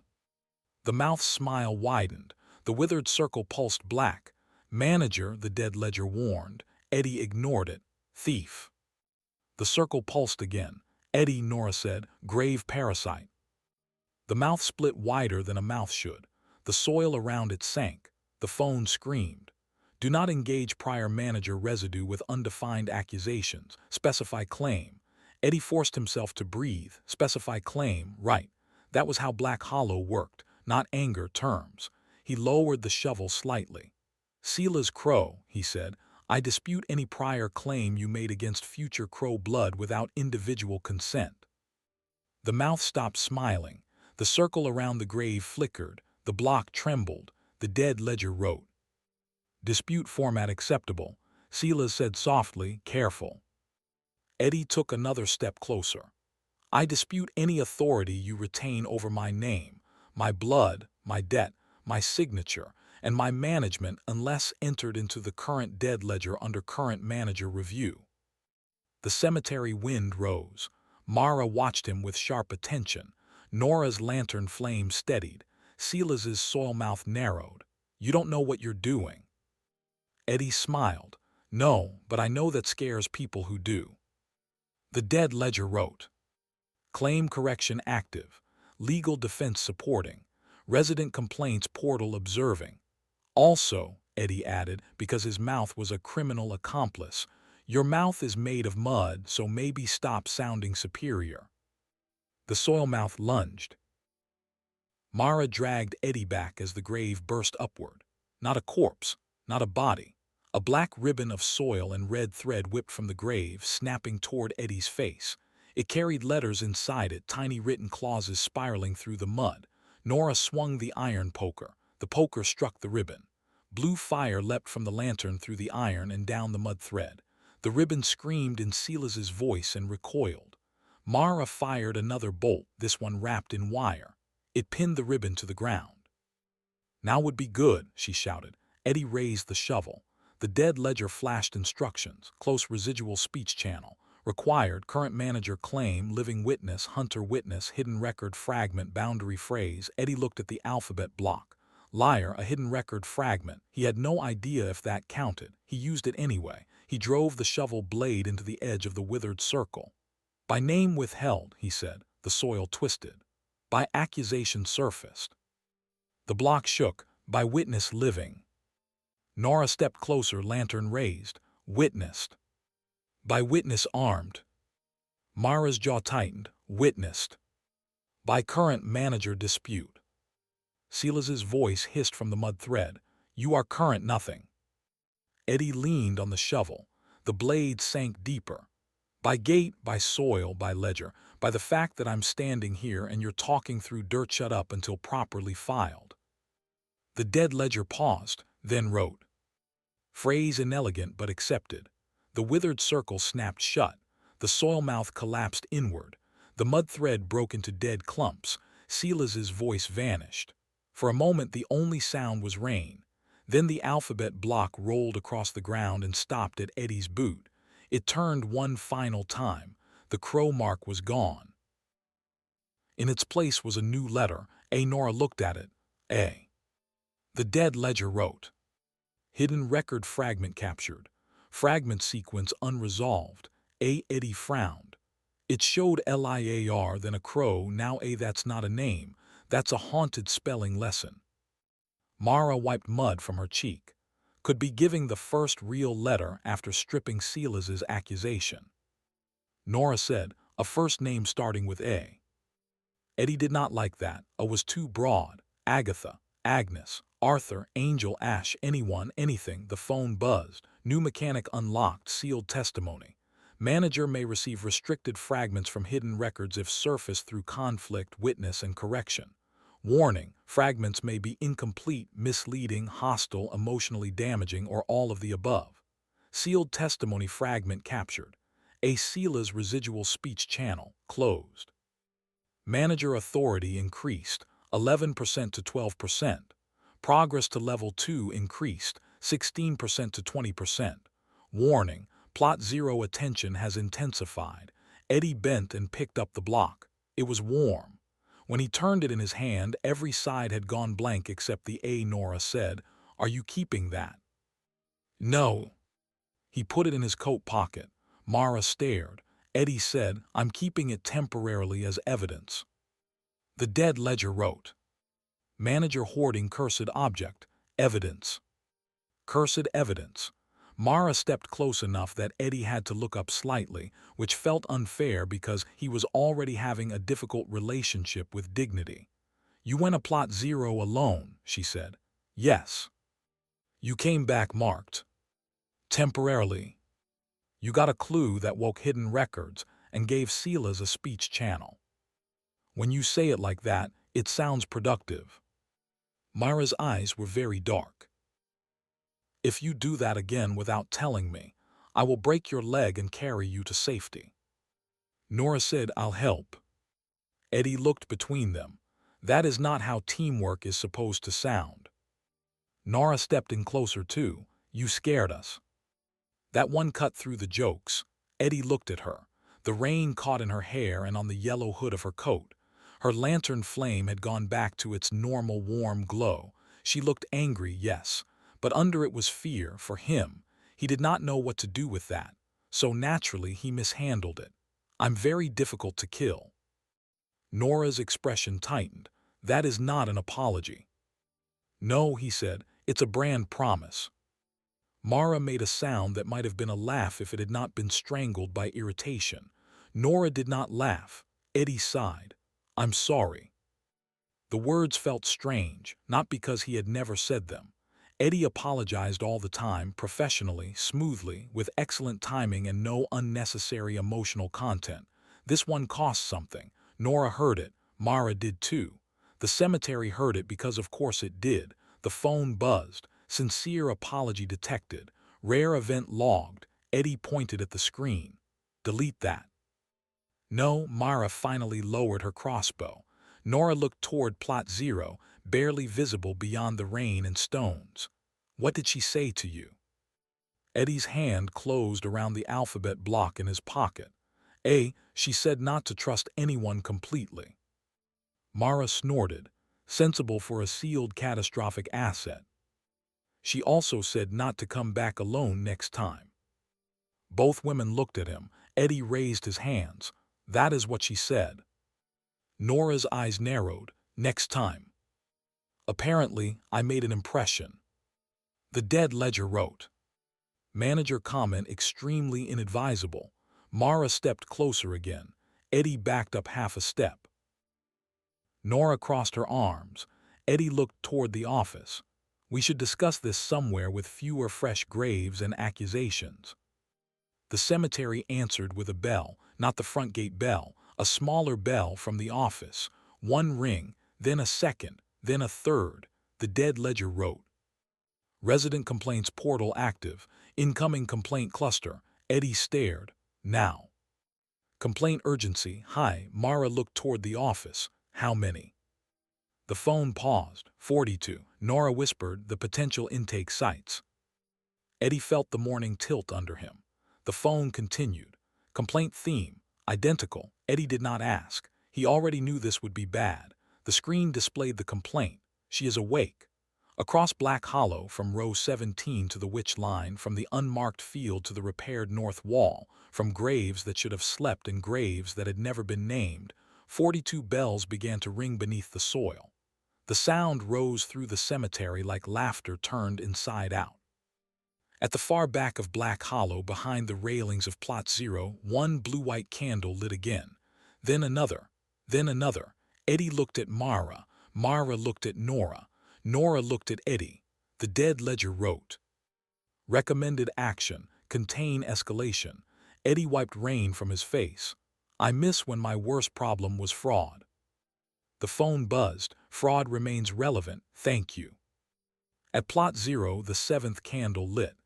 The mouth's smile widened. The withered circle pulsed black. Manager, the dead ledger warned. Eddie ignored it. Thief. The circle pulsed again. Eddie, Nora said, grave parasite. The mouth split wider than a mouth should. The soil around it sank. The phone screamed. Do not engage prior manager residue with undefined accusations. Specify claim. Eddie forced himself to breathe. Specify claim, right. That was how Black Hollow worked, not anger terms. He lowered the shovel slightly. Silas Crowe, he said, I dispute any prior claim you made against future Crowe blood without individual consent. The mouth stopped smiling. The circle around the grave flickered. The block trembled. The dead ledger wrote. Dispute format acceptable. Silas said softly, careful. Eddie took another step closer. I dispute any authority you retain over my name, my blood, my debt, my signature, and my management unless entered into the current dead ledger under current manager review. The cemetery wind rose. Mara watched him with sharp attention. Nora's lantern flame steadied. Silas's soil mouth narrowed. You don't know what you're doing. Eddie smiled. No, but I know that scares people who do. The dead ledger wrote. Claim correction active. Legal defense supporting. Resident complaints portal observing. Also, Eddie added, because his mouth was a criminal accomplice, your mouth is made of mud, so maybe stop sounding superior. The soil mouth lunged. Mara dragged Eddie back as the grave burst upward. Not a corpse, not a body. A black ribbon of soil and red thread whipped from the grave, snapping toward Eddie's face. It carried letters inside it, tiny written clauses spiraling through the mud. Nora swung the iron poker. The poker struck the ribbon. Blue fire leapt from the lantern through the iron and down the mud thread. The ribbon screamed in Silas's voice and recoiled. Mara fired another bolt, this one wrapped in wire. It pinned the ribbon to the ground. Now would be good, she shouted. Eddie raised the shovel. The dead ledger flashed instructions, close residual speech channel. Required, current manager claim, living witness, hunter witness, hidden record fragment, boundary phrase. Eddie looked at the alphabet block. Liar, a hidden record fragment. He had no idea if that counted. He used it anyway. He drove the shovel blade into the edge of the withered circle. By name withheld, he said. The soil twisted. By accusation surfaced. The block shook. By witness living. Nora stepped closer, lantern raised. Witnessed. By witness armed. Mara's jaw tightened. Witnessed. By current manager dispute. Silas's voice hissed from the mud thread. You are current nothing. Eddie leaned on the shovel. The blade sank deeper. By gate, by soil, by ledger, by the fact that I'm standing here and you're talking through dirt, shut up until properly filed. The dead ledger paused, then wrote. Phrase inelegant but accepted. The withered circle snapped shut. The soil mouth collapsed inward. The mud thread broke into dead clumps. Silas's voice vanished. For a moment the only sound was rain. Then the alphabet block rolled across the ground and stopped at Eddie's boot. It turned one final time. The Crowe mark was gone. In its place was a new letter. Nora looked at it. A. The dead ledger wrote. Hidden record fragment captured. Fragment sequence unresolved. Eddie frowned. It showed LIAR, then a Crowe, now that's not a name. That's a haunted spelling lesson. Mara wiped mud from her cheek. Could be giving the first real letter after stripping Silas's accusation. Nora said, a first name starting with A. Eddie did not like that. A was too broad. Agatha, Agnes, Arthur, Angel, Ash, anyone, anything. The phone buzzed. New mechanic unlocked. Sealed testimony. Manager may receive restricted fragments from hidden records if surfaced through conflict, witness, and correction. Warning, fragments may be incomplete, misleading, hostile, emotionally damaging, or all of the above. Sealed testimony fragment captured. A Sila's residual speech channel, closed. Manager authority increased, 11% to 12%. Progress to level 2 increased, 16% to 20%. Warning, plot 0 attention has intensified. Eddie bent and picked up the block. It was warm. When he turned it in his hand, every side had gone blank except the A. Nora said, "Are you keeping that?" "No." He put it in his coat pocket. Mara stared. Eddie said, "I'm keeping it temporarily as evidence." The dead ledger wrote, "Manager hoarding cursed object, evidence." Cursed evidence. Mara stepped close enough that Eddie had to look up slightly, which felt unfair because he was already having a difficult relationship with dignity. "You went to plot 0 alone," she said. "Yes." "You came back marked. Temporarily." "You got a clue that woke hidden records and gave Silas a speech channel." "When you say it like that, it sounds productive." Mara's eyes were very dark. "If you do that again without telling me, I will break your leg and carry you to safety." Nora said, "I'll help." Eddie looked between them. "That is not how teamwork is supposed to sound." Nora stepped in closer too. "You scared us." That one cut through the jokes. Eddie looked at her. The rain caught in her hair and on the yellow hood of her coat. Her lantern flame had gone back to its normal warm glow. She looked angry, yes, but under it was fear for him. He did not know what to do with that, so naturally he mishandled it. "I'm very difficult to kill." Nora's expression tightened. "That is not an apology." "No," he said, "it's a brand promise." Mara made a sound that might have been a laugh if it had not been strangled by irritation. Nora did not laugh. Eddie sighed. "I'm sorry." The words felt strange, not because he had never said them. Eddie apologized all the time, professionally, smoothly, with excellent timing and no unnecessary emotional content. This one cost something. Nora heard it. Mara did too. The cemetery heard it because of course it did. The phone buzzed. Sincere apology detected. Rare event logged. Eddie pointed at the screen. "Delete that." "No." Mara finally lowered her crossbow. Nora looked toward plot 0, barely visible beyond the rain and stones. "What did she say to you?" Eddie's hand closed around the alphabet block in his pocket. She said not to trust anyone completely." Mara snorted. Sensible for a sealed catastrophic asset. "She also said not to come back alone next time." Both women looked at him. Eddie raised his hands. "That is what she said." Nora's eyes narrowed. "Next time." "Apparently, I made an impression." The dead ledger wrote. Manager comment extremely inadvisable. Mara stepped closer again. Eddie backed up half a step. Nora crossed her arms. Eddie looked toward the office. "We should discuss this somewhere with fewer fresh graves and accusations." The cemetery answered with a bell, not the front gate bell, a smaller bell from the office. One ring, then a second, then a third. The dead ledger wrote. Resident complaints portal active. Incoming complaint cluster. Eddie stared. Now. Complaint urgency. Hi. Mara looked toward the office. How many? The phone paused. 42. Nora whispered the potential intake sites. Eddie felt the morning tilt under him. The phone continued. Complaint theme. Identical. Eddie did not ask. He already knew this would be bad. The screen displayed the complaint. She is awake. Across Black Hollow, from row 17 to the witch line, from the unmarked field to the repaired north wall, from graves that should have slept and graves that had never been named, 42 bells began to ring beneath the soil. The sound rose through the cemetery like laughter turned inside out. At the far back of Black Hollow, behind the railings of Plot Zero, one blue-white candle lit again. Then another. Then another. Eddie looked at Mara. Mara looked at Nora. Nora looked at Eddie. The dead ledger wrote, "Recommended action. Contain escalation." Eddie wiped rain from his face. "I miss when my worst problem was fraud." The phone buzzed. "Fraud remains relevant. Thank you." At Plot Zero, the seventh candle lit,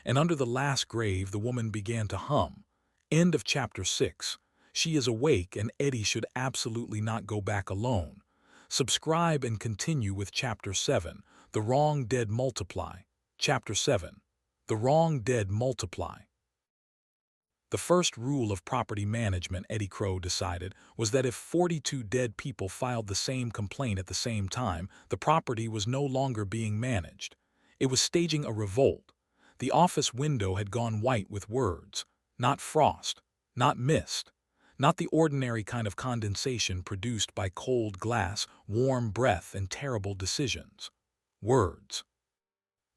and under the last grave the woman began to hum. End of Chapter 6. She is awake, and Eddie should absolutely not go back alone. Subscribe and continue with Chapter 7, The Wrong Dead Multiply. Chapter 7. The Wrong Dead Multiply. The first rule of property management, Eddie Crowe decided, was that if 42 dead people filed the same complaint at the same time, the property was no longer being managed. It was staging a revolt. The office window had gone white with words. Not frost, not mist, not the ordinary kind of condensation produced by cold glass, warm breath, and terrible decisions. Words.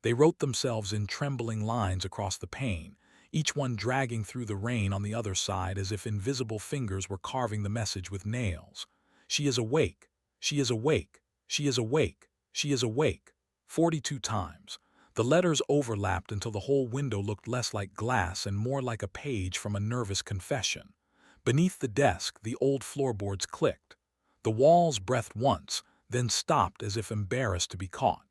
They wrote themselves in trembling lines across the pane, each one dragging through the rain on the other side as if invisible fingers were carving the message with nails. She is awake. She is awake. She is awake. She is awake. 42 times. The letters overlapped until the whole window looked less like glass and more like a page from a nervous confession. Beneath the desk, the old floorboards clicked. The walls breathed once, then stopped as if embarrassed to be caught.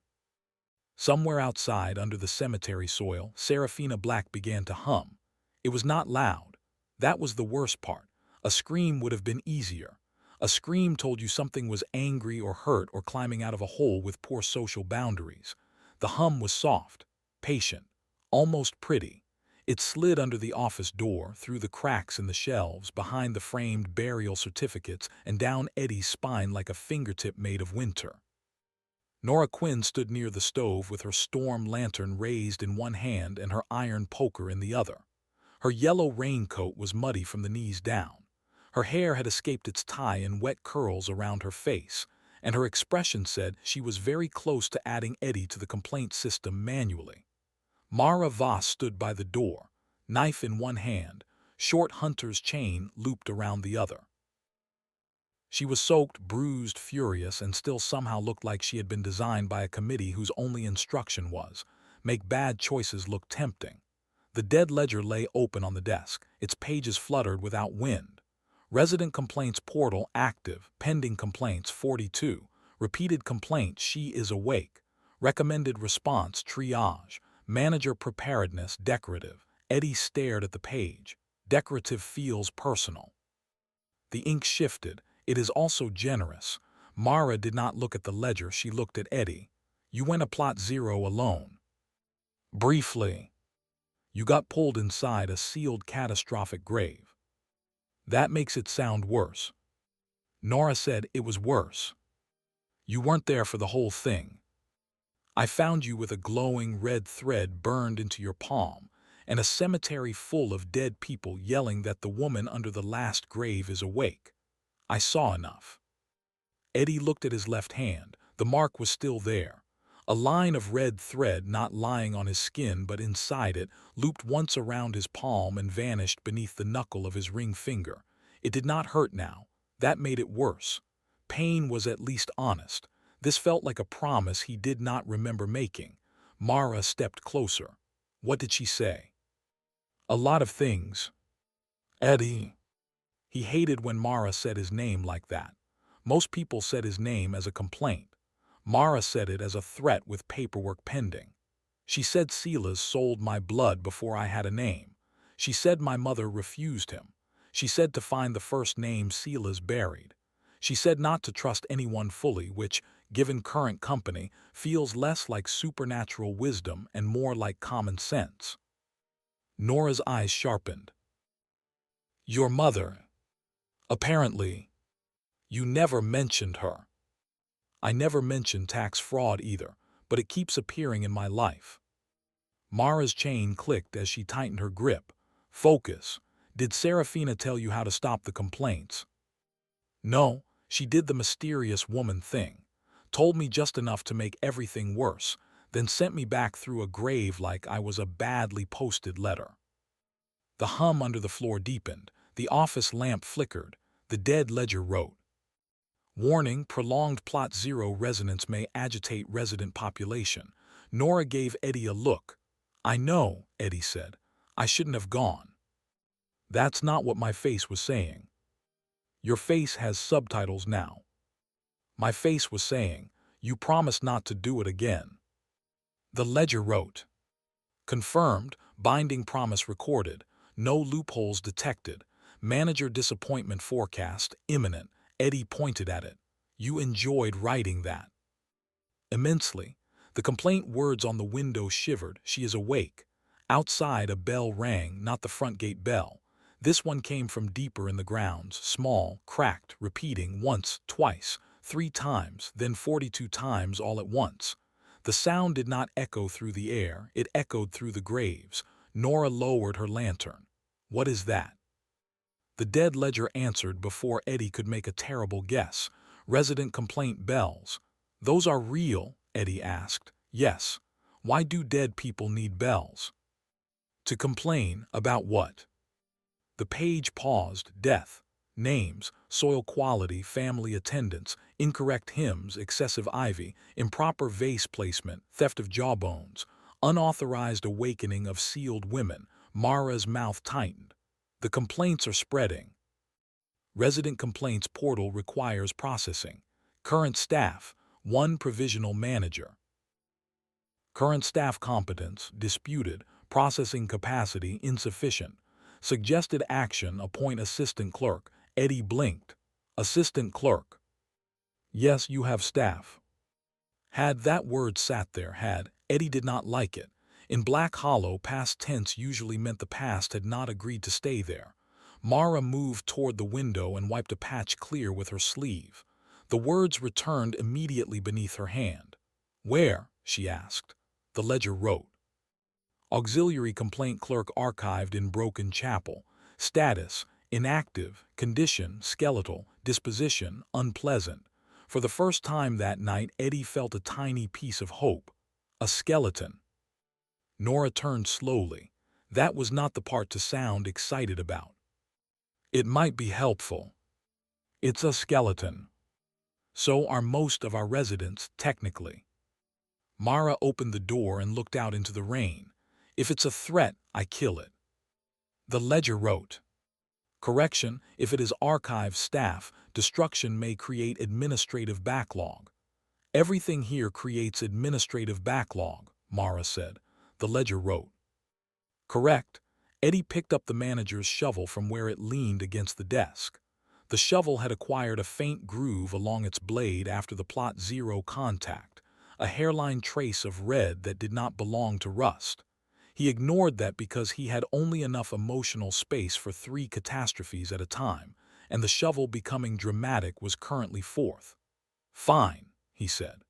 Somewhere outside, under the cemetery soil, Serafina Black began to hum. It was not loud. That was the worst part. A scream would have been easier. A scream told you something was angry or hurt or climbing out of a hole with poor social boundaries. The hum was soft, patient, almost pretty. It slid under the office door, through the cracks in the shelves, behind the framed burial certificates, and down Eddie's spine like a fingertip made of winter. Nora Quinn stood near the stove with her storm lantern raised in one hand and her iron poker in the other. Her yellow raincoat was muddy from the knees down. Her hair had escaped its tie in wet curls around her face, and her expression said she was very close to adding Eddie to the complaint system manually. Mara Voss stood by the door, knife in one hand, short hunter's chain looped around the other. She was soaked, bruised, furious, and still somehow looked like she had been designed by a committee whose only instruction was, make bad choices look tempting. The dead ledger lay open on the desk, its pages fluttered without wind. Resident complaints portal active, pending complaints 42, repeated complaint she is awake, recommended response triage, manager preparedness decorative. Eddie stared at the page. Decorative feels personal. The ink shifted. It is also generous. Mara did not look at the ledger, she looked at Eddie. You went to Plot Zero alone. Briefly. You got pulled inside a sealed catastrophic grave. That makes it sound worse. Nora said it was worse. You weren't there for the whole thing. I found you with a glowing red thread burned into your palm, and a cemetery full of dead people yelling that the woman under the last grave is awake. I saw enough. Eddie looked at his left hand. The mark was still there. A line of red thread not lying on his skin but inside it, looped once around his palm and vanished beneath the knuckle of his ring finger. It did not hurt now. That made it worse. Pain was at least honest. This felt like a promise he did not remember making. Mara stepped closer. What did she say? A lot of things. Eddie. He hated when Mara said his name like that. Most people said his name as a complaint. Mara said it as a threat with paperwork pending. She said Silas sold my blood before I had a name. She said my mother refused him. She said to find the first name Silas buried. She said not to trust anyone fully, which, given current company, feels less like supernatural wisdom and more like common sense. Nora's eyes sharpened. Your mother. Apparently, you never mentioned her. I never mentioned tax fraud either, but it keeps appearing in my life. Mara's chain clicked as she tightened her grip. Focus. Did Serafina tell you how to stop the complaints? No, she did the mysterious woman thing. told me just enough to make everything worse, then sent me back through a grave like I was a badly posted letter. The hum under the floor deepened. The office lamp flickered. The dead ledger wrote, "Warning, prolonged plot zero resonance may agitate resident population." Nora gave Eddie a look. "I know," Eddie said. "I shouldn't have gone." "That's not what my face was saying." "Your face has subtitles now." My face was saying, "You promised not to do it again." The ledger wrote, "Confirmed, binding promise recorded, no loopholes detected, manager disappointment forecast, imminent." Eddie pointed at it. "You enjoyed writing that." "Immensely." The complaint words on the window shivered. "She is awake." Outside a bell rang, not the front gate bell. This one came from deeper in the grounds, small, cracked, repeating once, twice, 3 times, then 42 times all at once. The sound did not echo through the air, it echoed through the graves. Nora lowered her lantern. "What is that?" The dead ledger answered before Eddie could make a terrible guess. "Resident complaint bells." "Those are real?" Eddie asked. "Yes." "Why do dead people need bells?" "To complain about what?" The page paused. "Death, names, soil quality, family attendance, incorrect hymns, excessive ivy, improper vase placement, theft of jawbones, unauthorized awakening of sealed women." Mara's mouth tightened. "The complaints are spreading." Resident complaints portal requires processing. Current staff, 1 provisional manager. Current staff competence, disputed. Processing capacity, insufficient. Suggested action, appoint assistant clerk. Eddie blinked. Assistant clerk. "Yes, you have staff." Had that word sat there, Eddie did not like it. In Black Hollow, past tense usually meant the past had not agreed to stay there. Mara moved toward the window and wiped a patch clear with her sleeve. The words returned immediately beneath her hand. "Where?" she asked. The ledger wrote, "Auxiliary complaint clerk archived in Broken Chapel. Status, inactive. Condition, skeletal. Disposition, unpleasant." For the first time that night, Eddie felt a tiny piece of hope. A skeleton. Nora turned slowly. That was not the part to sound excited about. "It might be helpful." "It's a skeleton." "So are most of our residents, technically." Mara opened the door and looked out into the rain. "If it's a threat, I kill it." The ledger wrote, "Correction, if it is archive staff, destruction may create administrative backlog." "Everything here creates administrative backlog," Mara said. The ledger wrote, "Correct." Eddie picked up the manager's shovel from where it leaned against the desk. The shovel had acquired a faint groove along its blade after the plot zero contact, a hairline trace of red that did not belong to rust. He ignored that because he had only enough emotional space for 3 catastrophes at a time, and the shovel becoming dramatic was currently 4th. "Fine," he said.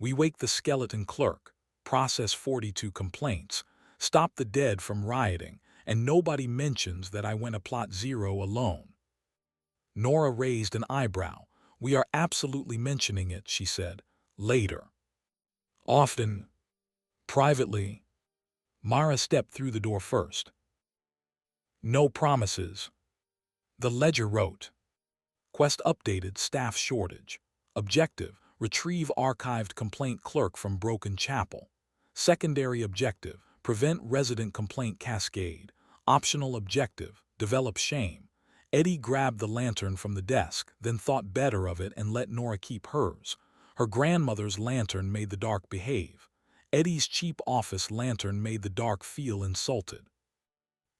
"We wake the skeleton clerk, process 42 complaints, stop the dead from rioting, and nobody mentions that I went a plot zero alone." Nora raised an eyebrow. "We are absolutely mentioning it," she said. "Later." "Often." "Privately." Mara stepped through the door first. "No promises." The ledger wrote, "Quest updated, staff shortage. Objective, retrieve archived complaint clerk from Broken Chapel. Secondary objective, prevent resident complaint cascade. Optional objective, develop shame." Eddie grabbed the lantern from the desk, then thought better of it and let Nora keep hers. Her grandmother's lantern made the dark behave. Eddie's cheap office lantern made the dark feel insulted.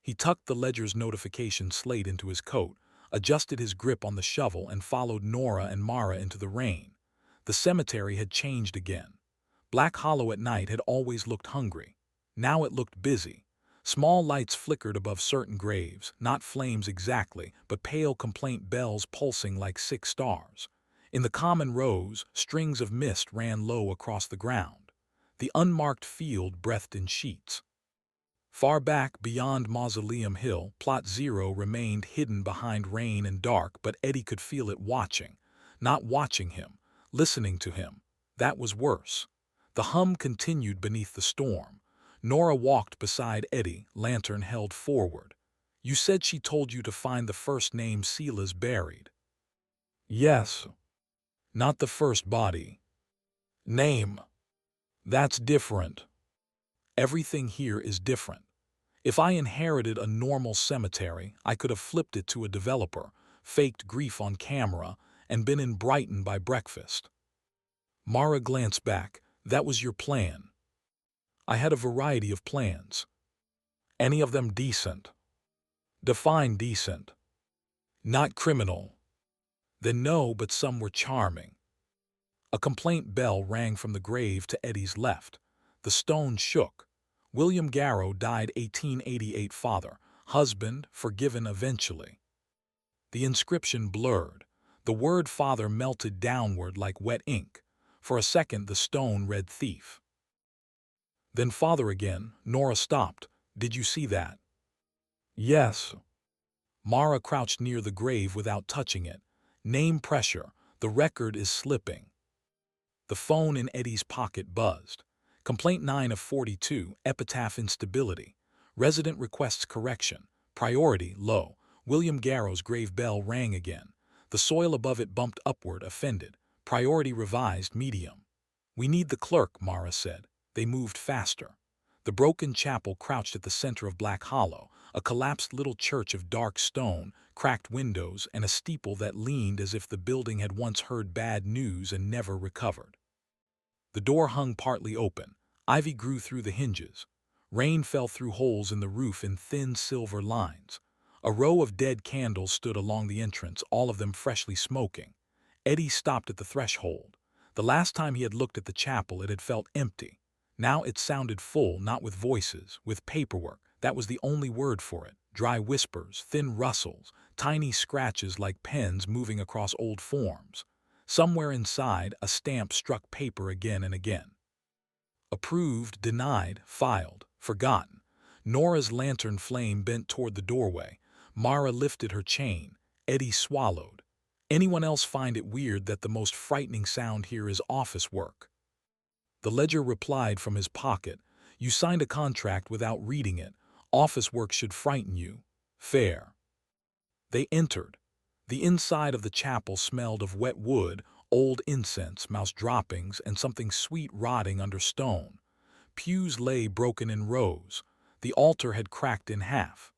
He tucked the ledger's notification slate into his coat, adjusted his grip on the shovel, and followed Nora and Mara into the rain. The cemetery had changed again. Black Hollow at night had always looked hungry. Now it looked busy. Small lights flickered above certain graves, not flames exactly, but pale complaint bells pulsing like 6 stars. In the common rows, strings of mist ran low across the ground. The unmarked field breathed in sheets. Far back beyond Mausoleum Hill, Plot Zero remained hidden behind rain and dark, but Eddie could feel it watching. Not watching him, listening to him. That was worse. The hum continued beneath the storm. Nora walked beside Eddie, lantern held forward. You said she told you to find the first name Sela's buried. Yes. Not the first body. Name. That's different. Everything here is different. If I inherited a normal cemetery, I could have flipped it to a developer, faked grief on camera, and been in Brighton by breakfast. Mara glanced back. That was your plan. I had a variety of plans. Any of them decent? Define decent. Not criminal. Then no, but some were charming. A complaint bell rang from the grave to Eddie's left. The stone shook. William Garrow died 1888 father, husband, forgiven eventually. The inscription blurred. The word father melted downward like wet ink. For a second the stone read thief. Then father again. Nora stopped. Did you see that? Yes. Mara crouched near the grave without touching it. Name pressure. The record is slipping. The phone in Eddie's pocket buzzed. Complaint 9 of 42, epitaph instability. Resident requests correction. Priority low. William Garrow's grave bell rang again. The soil above it bumped upward, offended. Priority revised, medium. We need the clerk, Mara said. They moved faster. The broken chapel crouched at the center of Black Hollow, a collapsed little church of dark stone, cracked windows, and a steeple that leaned as if the building had once heard bad news and never recovered. The door hung partly open. Ivy grew through the hinges. Rain fell through holes in the roof in thin silver lines. A row of dead candles stood along the entrance, all of them freshly smoking. Eddie stopped at the threshold. The last time he had looked at the chapel, it had felt empty. Now it sounded full, not with voices, with paperwork. That was the only word for it. Dry whispers, thin rustles, tiny scratches like pens moving across old forms. Somewhere inside, a stamp struck paper again and again. Approved, denied, filed, forgotten. Nora's lantern flame bent toward the doorway. Mara lifted her chain. Eddie swallowed. Anyone else find it weird that the most frightening sound here is office work? The ledger replied from his pocket. You signed a contract without reading it. Office work should frighten you. Fair. They entered. The inside of the chapel smelled of wet wood, old incense, mouse droppings, and something sweet rotting under stone. Pews lay broken in rows. The altar had cracked in half.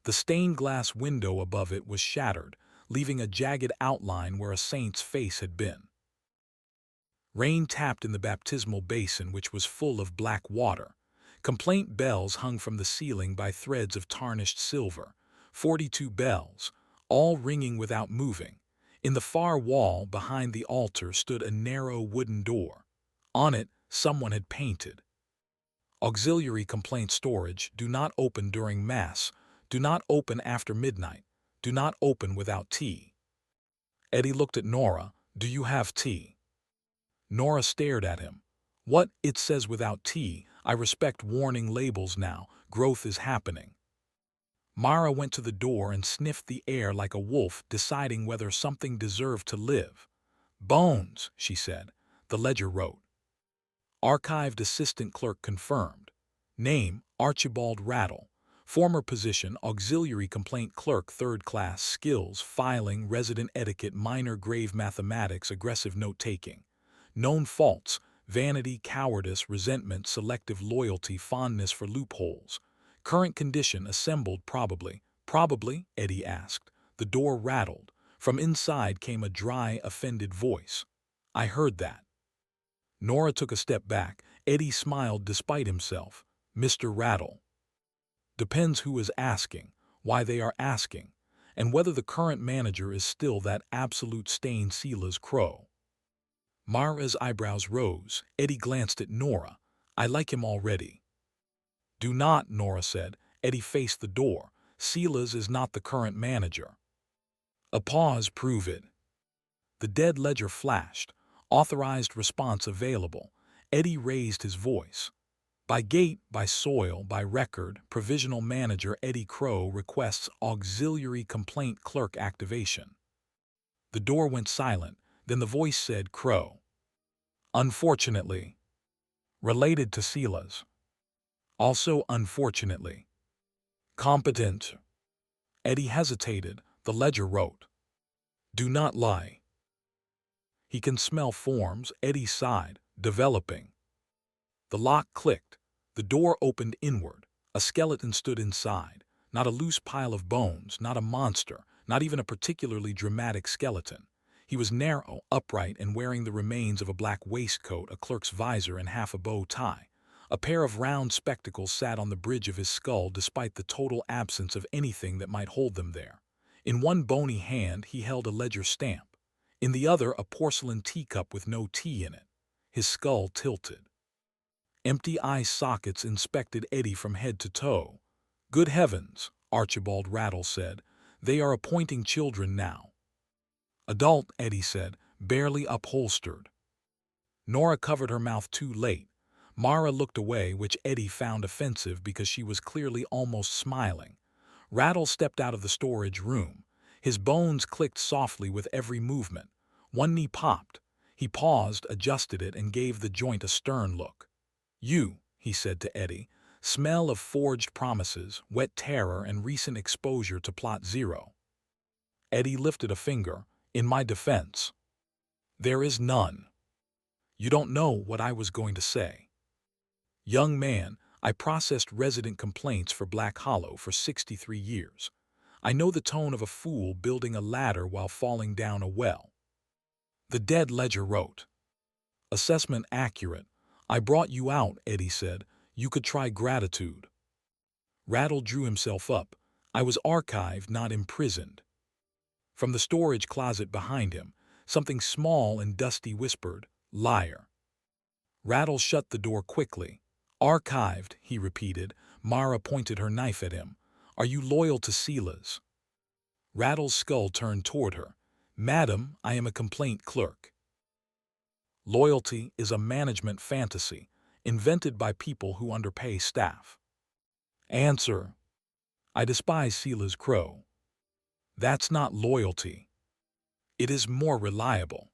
The stained glass window above it was shattered, leaving a jagged outline where a saint's face had been. Rain tapped in the baptismal basin, which was full of black water. Complaint bells hung from the ceiling by threads of tarnished silver. 42 bells, all ringing without moving. In the far wall behind the altar stood a narrow wooden door. On it, someone had painted. Auxiliary complaint storage, do not open during Mass, do not open after midnight, do not open without tea. Eddie looked at Nora. Do you have tea? Nora stared at him. What? It says without tea. I respect warning labels now. Growth is happening. Mara went to the door and sniffed the air like a wolf, deciding whether something deserved to live. Bones, she said. The ledger wrote. Archived assistant clerk confirmed. Name, Archibald Rattle. Former position, auxiliary complaint clerk, third class. Skills, filing, resident etiquette, minor grave mathematics, aggressive note-taking. Known faults, vanity, cowardice, resentment, selective loyalty, fondness for loopholes. Current condition, assembled probably. Probably? Eddie asked. The door rattled. From inside came a dry, offended voice. I heard that. Nora took a step back. Eddie smiled despite himself. Mr. Rattle. Depends who is asking, why they are asking, and whether the current manager is still that absolute stain Sela's Crowe. Mara's eyebrows rose. Eddie glanced at Nora. I like him already. Do not, Nora said. Eddie faced the door. Sela's is not the current manager. A pause, prove it. The dead ledger flashed. Authorized response available. Eddie raised his voice. By gate, by soil, by record, provisional manager Eddie Crowe requests auxiliary complaint clerk activation. The door went silent. Then the voice said, Crowe. Unfortunately. Related to Sila's. Also unfortunately. Competent. Eddie hesitated. The ledger wrote. Do not lie. He can smell forms, Eddie sighed, developing. The lock clicked. The door opened inward. A skeleton stood inside. Not a loose pile of bones, not a monster, not even a particularly dramatic skeleton. He was narrow, upright, and wearing the remains of a black waistcoat, a clerk's visor, and half a bow tie. A pair of round spectacles sat on the bridge of his skull despite the total absence of anything that might hold them there. In one bony hand he held a ledger stamp. In the other a porcelain teacup with no tea in it. His skull tilted. Empty eye sockets inspected Eddie from head to toe. Good heavens, Archibald Rattle said. They are appointing children now. Adult, Eddie said, barely upholstered. Nora covered her mouth too late. Mara looked away, which Eddie found offensive because she was clearly almost smiling. Rattle stepped out of the storage room. His bones clicked softly with every movement. One knee popped. He paused, adjusted it, and gave the joint a stern look. You, he said to Eddie, smell of forged promises, wet terror, and recent exposure to Plot Zero. Eddie lifted a finger. In my defense, there is none. You don't know what I was going to say. Young man, I processed resident complaints for Black Hollow for 63 years. I know the tone of a fool building a ladder while falling down a well. The dead ledger wrote. Assessment accurate. I brought you out, Eddie said. You could try gratitude. Rattle drew himself up. I was archived, not imprisoned. From the storage closet behind him, something small and dusty whispered, liar. Rattle shut the door quickly. Archived, he repeated. Mara pointed her knife at him. Are you loyal to Sila's? Rattle's skull turned toward her. Madam, I am a complaint clerk. Loyalty is a management fantasy, invented by people who underpay staff. Answer. I despise Sila's Crowe. That's not loyalty. It is more reliable.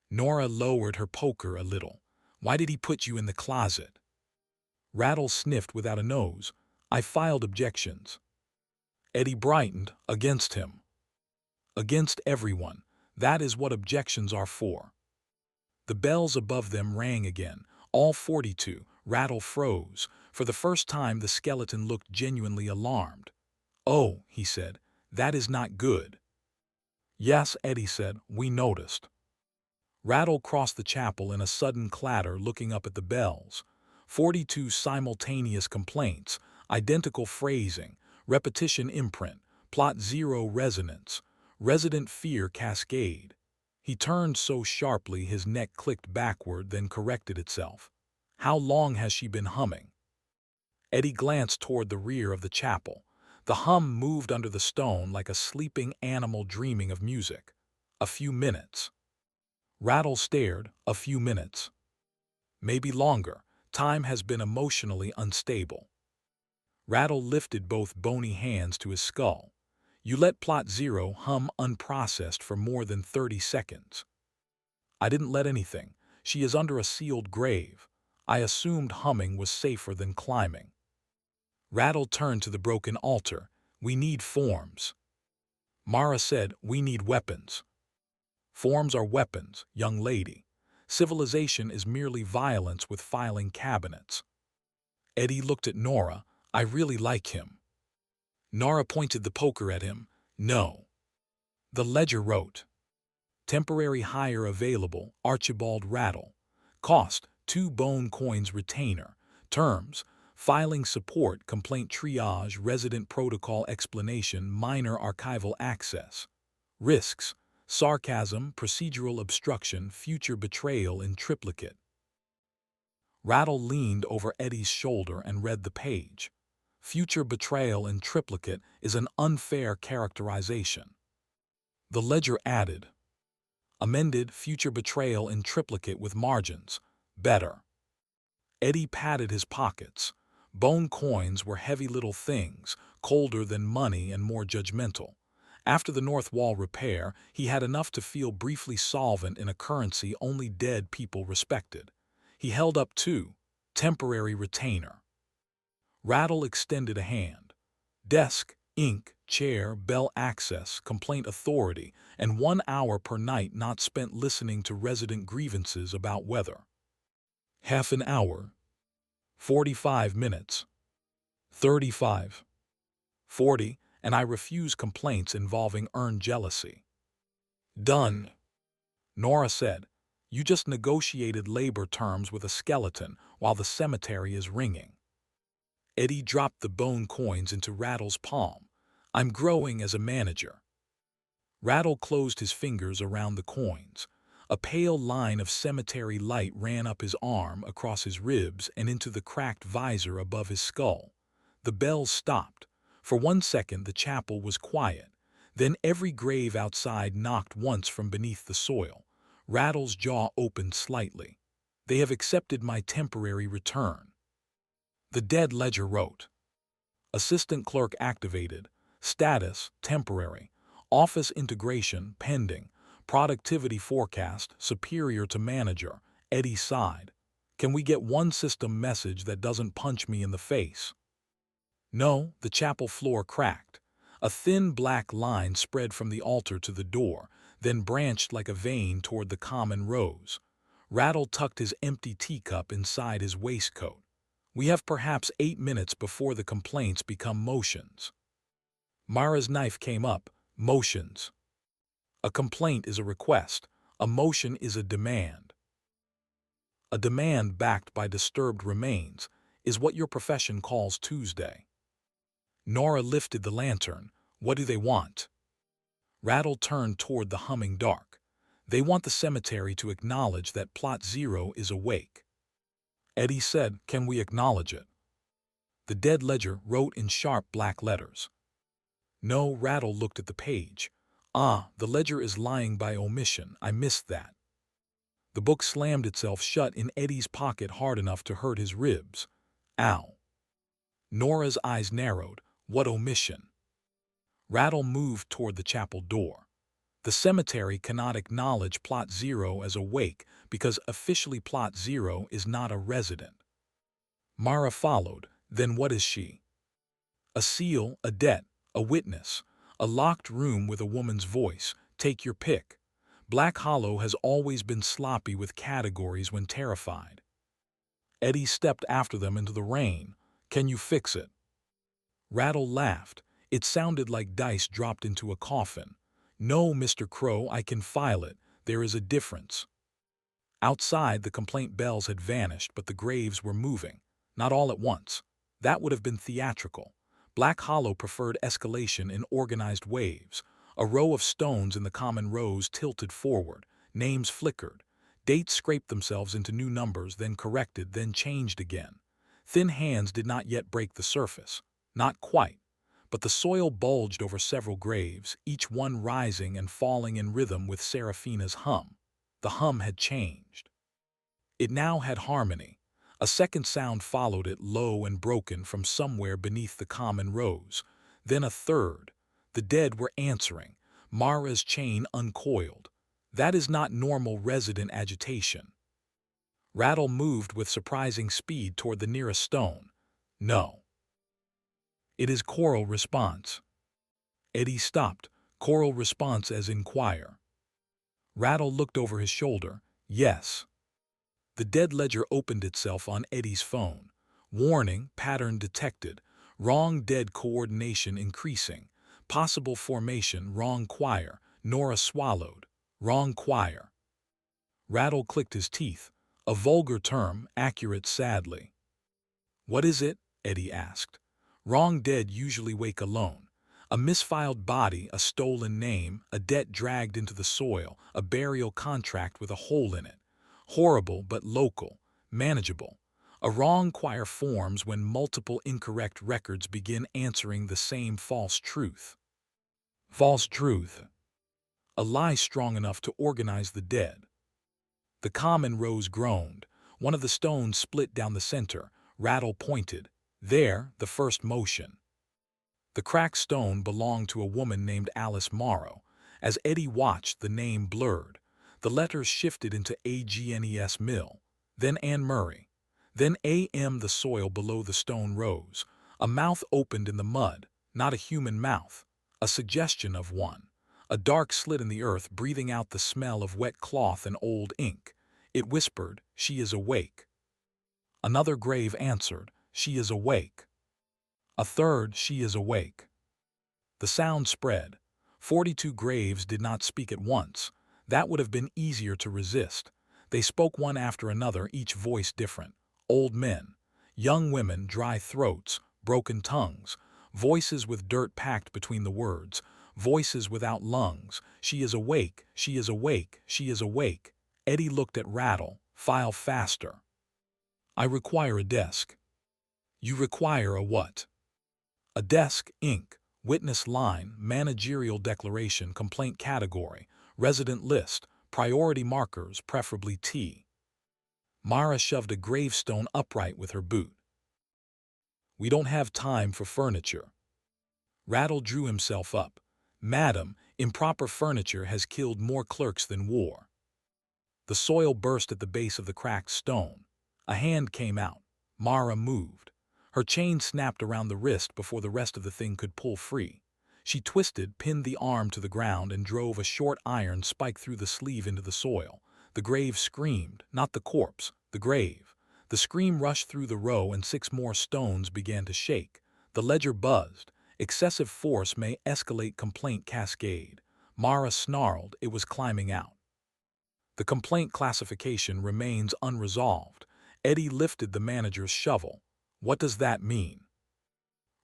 Nora lowered her poker a little. Why did he put you in the closet? Rattle sniffed without a nose. I filed objections. Eddie brightened. Against him. Against everyone. That is what objections are for. The bells above them rang again. All 42. Rattle froze. For the first time the skeleton looked genuinely alarmed. Oh, he said, that is not good. Yes, Eddie said, we noticed. Rattle crossed the chapel in a sudden clatter, looking up at the bells. 42 simultaneous complaints, identical phrasing, repetition imprint, Plot Zero resonance, resident fear cascade. He turned so sharply his neck clicked backward, then corrected itself. How long has she been humming? Eddie glanced toward the rear of the chapel. The hum moved under the stone like a sleeping animal dreaming of music. A few minutes. Rattle stared. A few minutes. Maybe longer. Time has been emotionally unstable. Rattle lifted both bony hands to his skull. You let Plot Zero hum unprocessed for more than 30 seconds. I didn't let anything. She is under a sealed grave. I assumed humming was safer than climbing. Rattle turned to the broken altar. We need forms. Mara said, we need weapons. Forms are weapons, young lady. Civilization is merely violence with filing cabinets. Eddie looked at Nora. I really like him. Nora pointed the poker at him. No. The ledger wrote. Temporary hire available, Archibald Rattle. Cost, 2 bone coins retainer. Terms, filing support, complaint triage, resident protocol explanation, minor archival access. Risks, sarcasm, procedural obstruction, future betrayal in triplicate. Rattle leaned over Eddie's shoulder and read the page. Future betrayal in triplicate is an unfair characterization. The ledger added. Amended future betrayal in triplicate with margins. Better. Eddie patted his pockets. Bone coins were heavy little things, colder than money and more judgmental. After the north wall repair, he had enough to feel briefly solvent in a currency only dead people respected. He held up two, temporary retainer. Rattle extended a hand. Desk, ink, chair, bell access, complaint authority, and 1 hour per night not spent listening to resident grievances about weather. Half an hour. 45 minutes. 35. 40, and I refuse complaints involving earned jealousy. Done. Nora said, you just negotiated labor terms with a skeleton while the cemetery is ringing. Eddie dropped the bone coins into Rattle's palm. I'm growing as a manager. Rattle closed his fingers around the coins. A pale line of cemetery light ran up his arm, across his ribs, and into the cracked visor above his skull. The bells stopped. For 1 second the chapel was quiet. Then every grave outside knocked once from beneath the soil. Rattle's jaw opened slightly. They have accepted my temporary return. The dead ledger wrote. Assistant clerk activated. Status, temporary. Office integration, pending. Productivity forecast, superior to manager. Eddie sighed. Can we get one system message that doesn't punch me in the face? No, the chapel floor cracked. A thin black line spread from the altar to the door, then branched like a vein toward the common rose. Rattle tucked his empty teacup inside his waistcoat. We have perhaps 8 minutes before the complaints become motions. Mara's knife came up. Motions. A complaint is a request. A motion is a demand. A demand backed by disturbed remains is what your profession calls Tuesday. Nora lifted the lantern. What do they want? Rattle turned toward the humming dark. They want the cemetery to acknowledge that Plot Zero is awake. Eddie said, can we acknowledge it? The dead ledger wrote in sharp black letters. No, Rattle looked at the page. Ah, the ledger is lying by omission. I missed that. The book slammed itself shut in Eddie's pocket hard enough to hurt his ribs. Ow. Nora's eyes narrowed. What omission? Rattle moved toward the chapel door. The cemetery cannot acknowledge Plot Zero as awake because officially Plot Zero is not a resident. Mara followed. Then what is she? A seal, a debt, a witness, a locked room with a woman's voice. Take your pick. Black Hollow has always been sloppy with categories when terrified. Eddie stepped after them into the rain. Can you fix it? Rattle laughed. It sounded like dice dropped into a coffin. No, Mr. Crowe, I can file it. There is a difference. Outside, the complaint bells had vanished, but the graves were moving. Not all at once. That would have been theatrical. Black Hollow preferred escalation in organized waves. A row of stones in the common rows tilted forward. Names flickered. Dates scraped themselves into new numbers, then corrected, then changed again. Thin hands did not yet break the surface. Not quite. But the soil bulged over several graves, each one rising and falling in rhythm with Seraphina's hum. The hum had changed. It now had harmony. A second sound followed it, low and broken from somewhere beneath the common rose. Then a third. The dead were answering. Mara's chain uncoiled. That is not normal resident agitation. Rattle moved with surprising speed toward the nearest stone. No. It is choral response. Eddie stopped. Choral response as inquire. Rattle looked over his shoulder. Yes. The dead ledger opened itself on Eddie's phone. Warning, pattern detected. Wrong dead coordination increasing. Possible formation, wrong choir. Nora swallowed. Wrong choir. Rattle clicked his teeth. A vulgar term, accurate sadly. What is it? Eddie asked. Wrong dead usually wake alone. A misfiled body, a stolen name, a debt dragged into the soil, a burial contract with a hole in it. Horrible but local, manageable. A wrong choir forms when multiple incorrect records begin answering the same false truth. False truth. A lie strong enough to organize the dead. The common rose groaned. One of the stones split down the center. Rattle pointed. There, the first motion. The cracked stone belonged to a woman named Alice Morrow. As Eddie watched, the name blurred. The letters shifted into Agnes Mill, then Anne Murray, then A.M. The soil below the stone rose. A mouth opened in the mud, not a human mouth, a suggestion of one. A dark slit in the earth, breathing out the smell of wet cloth and old ink. It whispered, "She is awake." Another grave answered, "She is awake." A third, "She is awake." The sound spread. 42 graves did not speak at once. That would have been easier to resist. They spoke one after another, each voice different. Old men, young women, dry throats, broken tongues, voices with dirt packed between the words, voices without lungs. "She is awake, she is awake, she is awake." Eddie looked at Rattle. "File faster." "I require a desk." "You require a what?" "A desk, ink, witness line, managerial declaration, complaint category, resident list, priority markers, preferably T." Mara shoved a gravestone upright with her boot. "We don't have time for furniture." Rattle drew himself up. "Madam, improper furniture has killed more clerks than war." The soil burst at the base of the cracked stone. A hand came out. Mara moved. Her chain snapped around the wrist before the rest of the thing could pull free. She twisted, pinned the arm to the ground, and drove a short iron spike through the sleeve into the soil. The grave screamed, not the corpse, the grave. The scream rushed through the row, and 6 more stones began to shake. The ledger buzzed. Excessive force may escalate complaint cascade. Mara snarled. It was climbing out. The complaint classification remains unresolved. Eddie lifted the manager's shovel. "What does that mean?"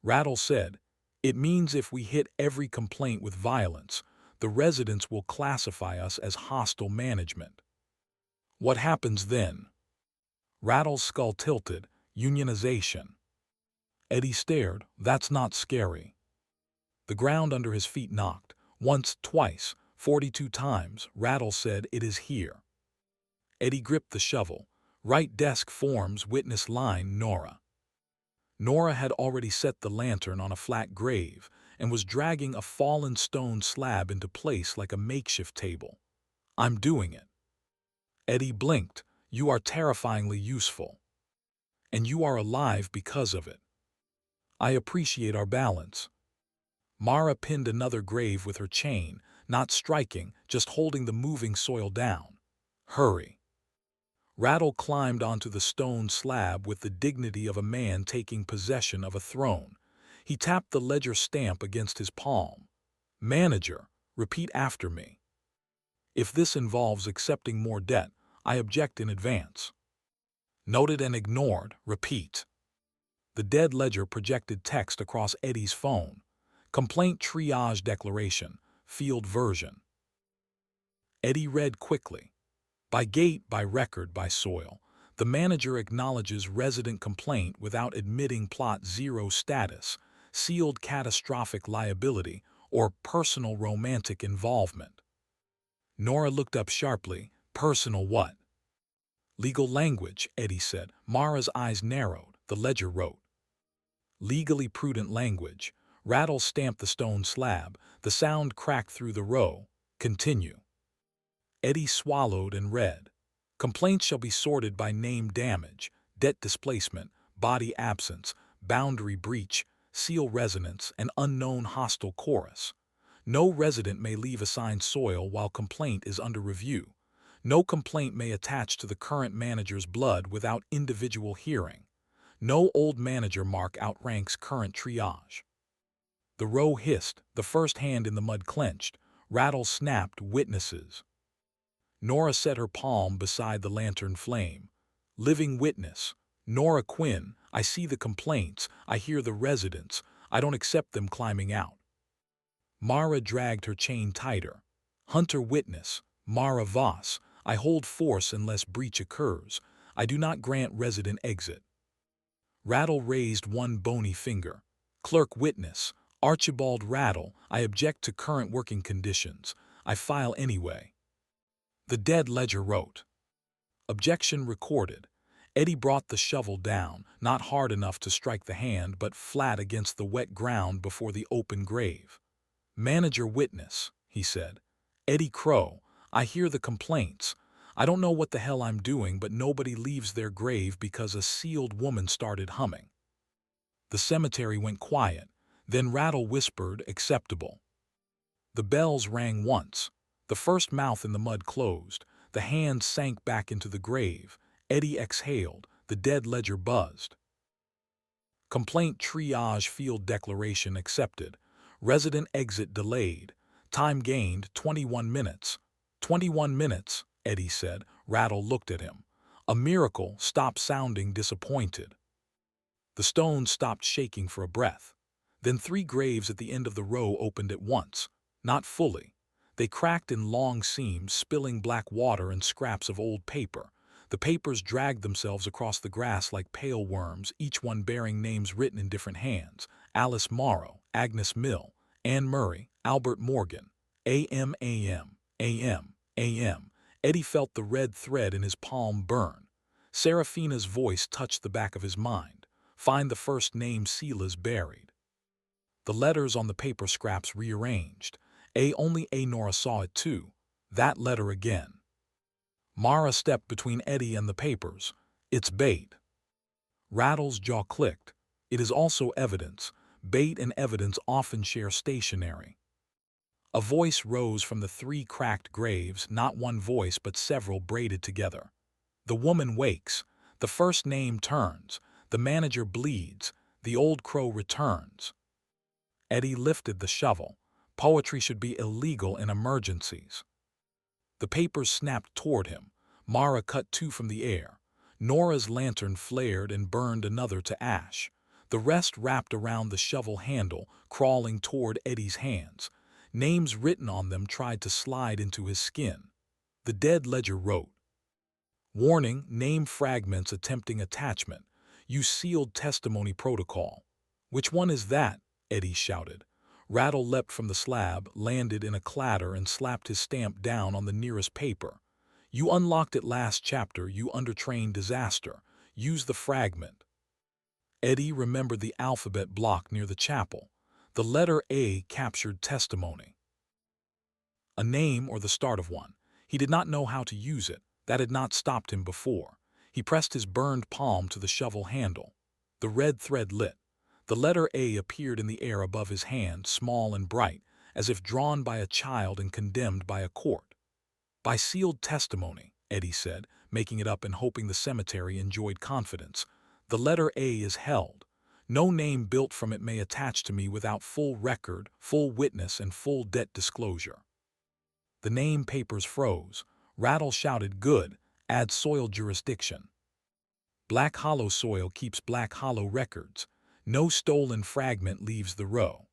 Rattle said, "It means if we hit every complaint with violence, the residents will classify us as hostile management." "What happens then?" Rattle's skull tilted. "Unionization." Eddie stared. "That's not scary." The ground under his feet knocked. Once, twice, 42 times. Rattle said, "It is here." Eddie gripped the shovel. "Right desk forms, witness line, Nora." Nora had already set the lantern on a flat grave and was dragging a fallen stone slab into place like a makeshift table. "I'm doing it." Eddie blinked. "You are terrifyingly useful. And you are alive because of it." "I appreciate our balance." Mara pinned another grave with her chain, not striking, just holding the moving soil down. "Hurry." Rattle climbed onto the stone slab with the dignity of a man taking possession of a throne. He tapped the ledger stamp against his palm. "Manager, repeat after me. If this involves accepting more debt, I object in advance." "Noted and ignored. Repeat." The dead ledger projected text across Eddie's phone. "Complaint triage declaration, field version." Eddie read quickly. "By gate, by record, by soil, the manager acknowledges resident complaint without admitting plot 0 status, sealed catastrophic liability, or personal romantic involvement." Nora looked up sharply. "Personal what?" "Legal language," Eddie said. Mara's eyes narrowed. The ledger wrote. "Legally prudent language." Rattle stamped the stone slab. The sound cracked through the row. "Continue." Eddie swallowed and read. "Complaints shall be sorted by name damage, debt displacement, body absence, boundary breach, seal resonance, and unknown hostile chorus. No resident may leave assigned soil while complaint is under review. No complaint may attach to the current manager's blood without individual hearing. No old manager mark outranks current triage." The row hissed. The first hand in the mud clenched. Rattle snapped. "Witnesses." Nora set her palm beside the lantern flame. "Living witness. Nora Quinn. I see the complaints. I hear the residents. I don't accept them climbing out." Mara dragged her chain tighter. "Hunter witness. Mara Voss. I hold force unless breach occurs. I do not grant resident exit." Rattle raised one bony finger. "Clerk witness. Archibald Rattle. I object to current working conditions. I file anyway." The dead ledger wrote. "Objection recorded." Eddie brought the shovel down, not hard enough to strike the hand, but flat against the wet ground before the open grave. "Manager witness," he said. "Eddie Crowe, I hear the complaints. I don't know what the hell I'm doing, but nobody leaves their grave because a sealed woman started humming." The cemetery went quiet. Then Rattle whispered, "Acceptable." The bells rang once. The first mouth in the mud closed. The hand sank back into the grave. Eddie exhaled. The dead ledger buzzed. Complaint triage field declaration accepted. Resident exit delayed. Time gained 21 minutes. 21 minutes, Eddie said. Rattle looked at him. A miracle. Stopped sounding disappointed. The stones stopped shaking for a breath. Then 3 graves at the end of the row opened at once. Not fully. They cracked in long seams, spilling black water and scraps of old paper. The papers dragged themselves across the grass like pale worms, each one bearing names written in different hands. Alice Morrow, Agnes Mill, Anne Murray, Albert Morgan. A.M. A.M. A.M. A.M. Eddie felt the red thread in his palm burn. Seraphina's voice touched the back of his mind. Find the first name Sela's buried. The letters on the paper scraps rearranged. Only Nora saw it too. That letter again. Mara stepped between Eddie and the papers. "It's bait." Rattle's jaw clicked. "It is also evidence. Bait and evidence often share stationery." A voice rose from the 3 cracked graves, not one voice but several braided together. The woman wakes. The first name turns. The manager bleeds. The old crow returns. Eddie lifted the shovel. Poetry should be illegal in emergencies. The papers snapped toward him. Mara cut 2 from the air. Nora's lantern flared and burned another to ash. The rest wrapped around the shovel handle, crawling toward Eddie's hands. Names written on them tried to slide into his skin. The dead ledger wrote, "Warning, name fragments attempting attachment. Use sealed testimony protocol." "Which one is that?" Eddie shouted. Rattle leapt from the slab, landed in a clatter, and slapped his stamp down on the nearest paper. "You unlocked it last chapter, you undertrained disaster. Use the fragment." Eddie remembered the alphabet block near the chapel. The letter A captured testimony. A name or the start of one. He did not know how to use it. That had not stopped him before. He pressed his burned palm to the shovel handle. The red thread lit. The letter A appeared in the air above his hand, small and bright, as if drawn by a child and condemned by a court. "By sealed testimony," Eddie said, making it up and hoping the cemetery enjoyed confidence. "The letter A is held. No name built from it may attach to me without full record, full witness, and full debt disclosure." The name papers froze. Rattle shouted, "Good, add soil jurisdiction." Black Hollow soil keeps Black Hollow records. No stolen fragment leaves the row.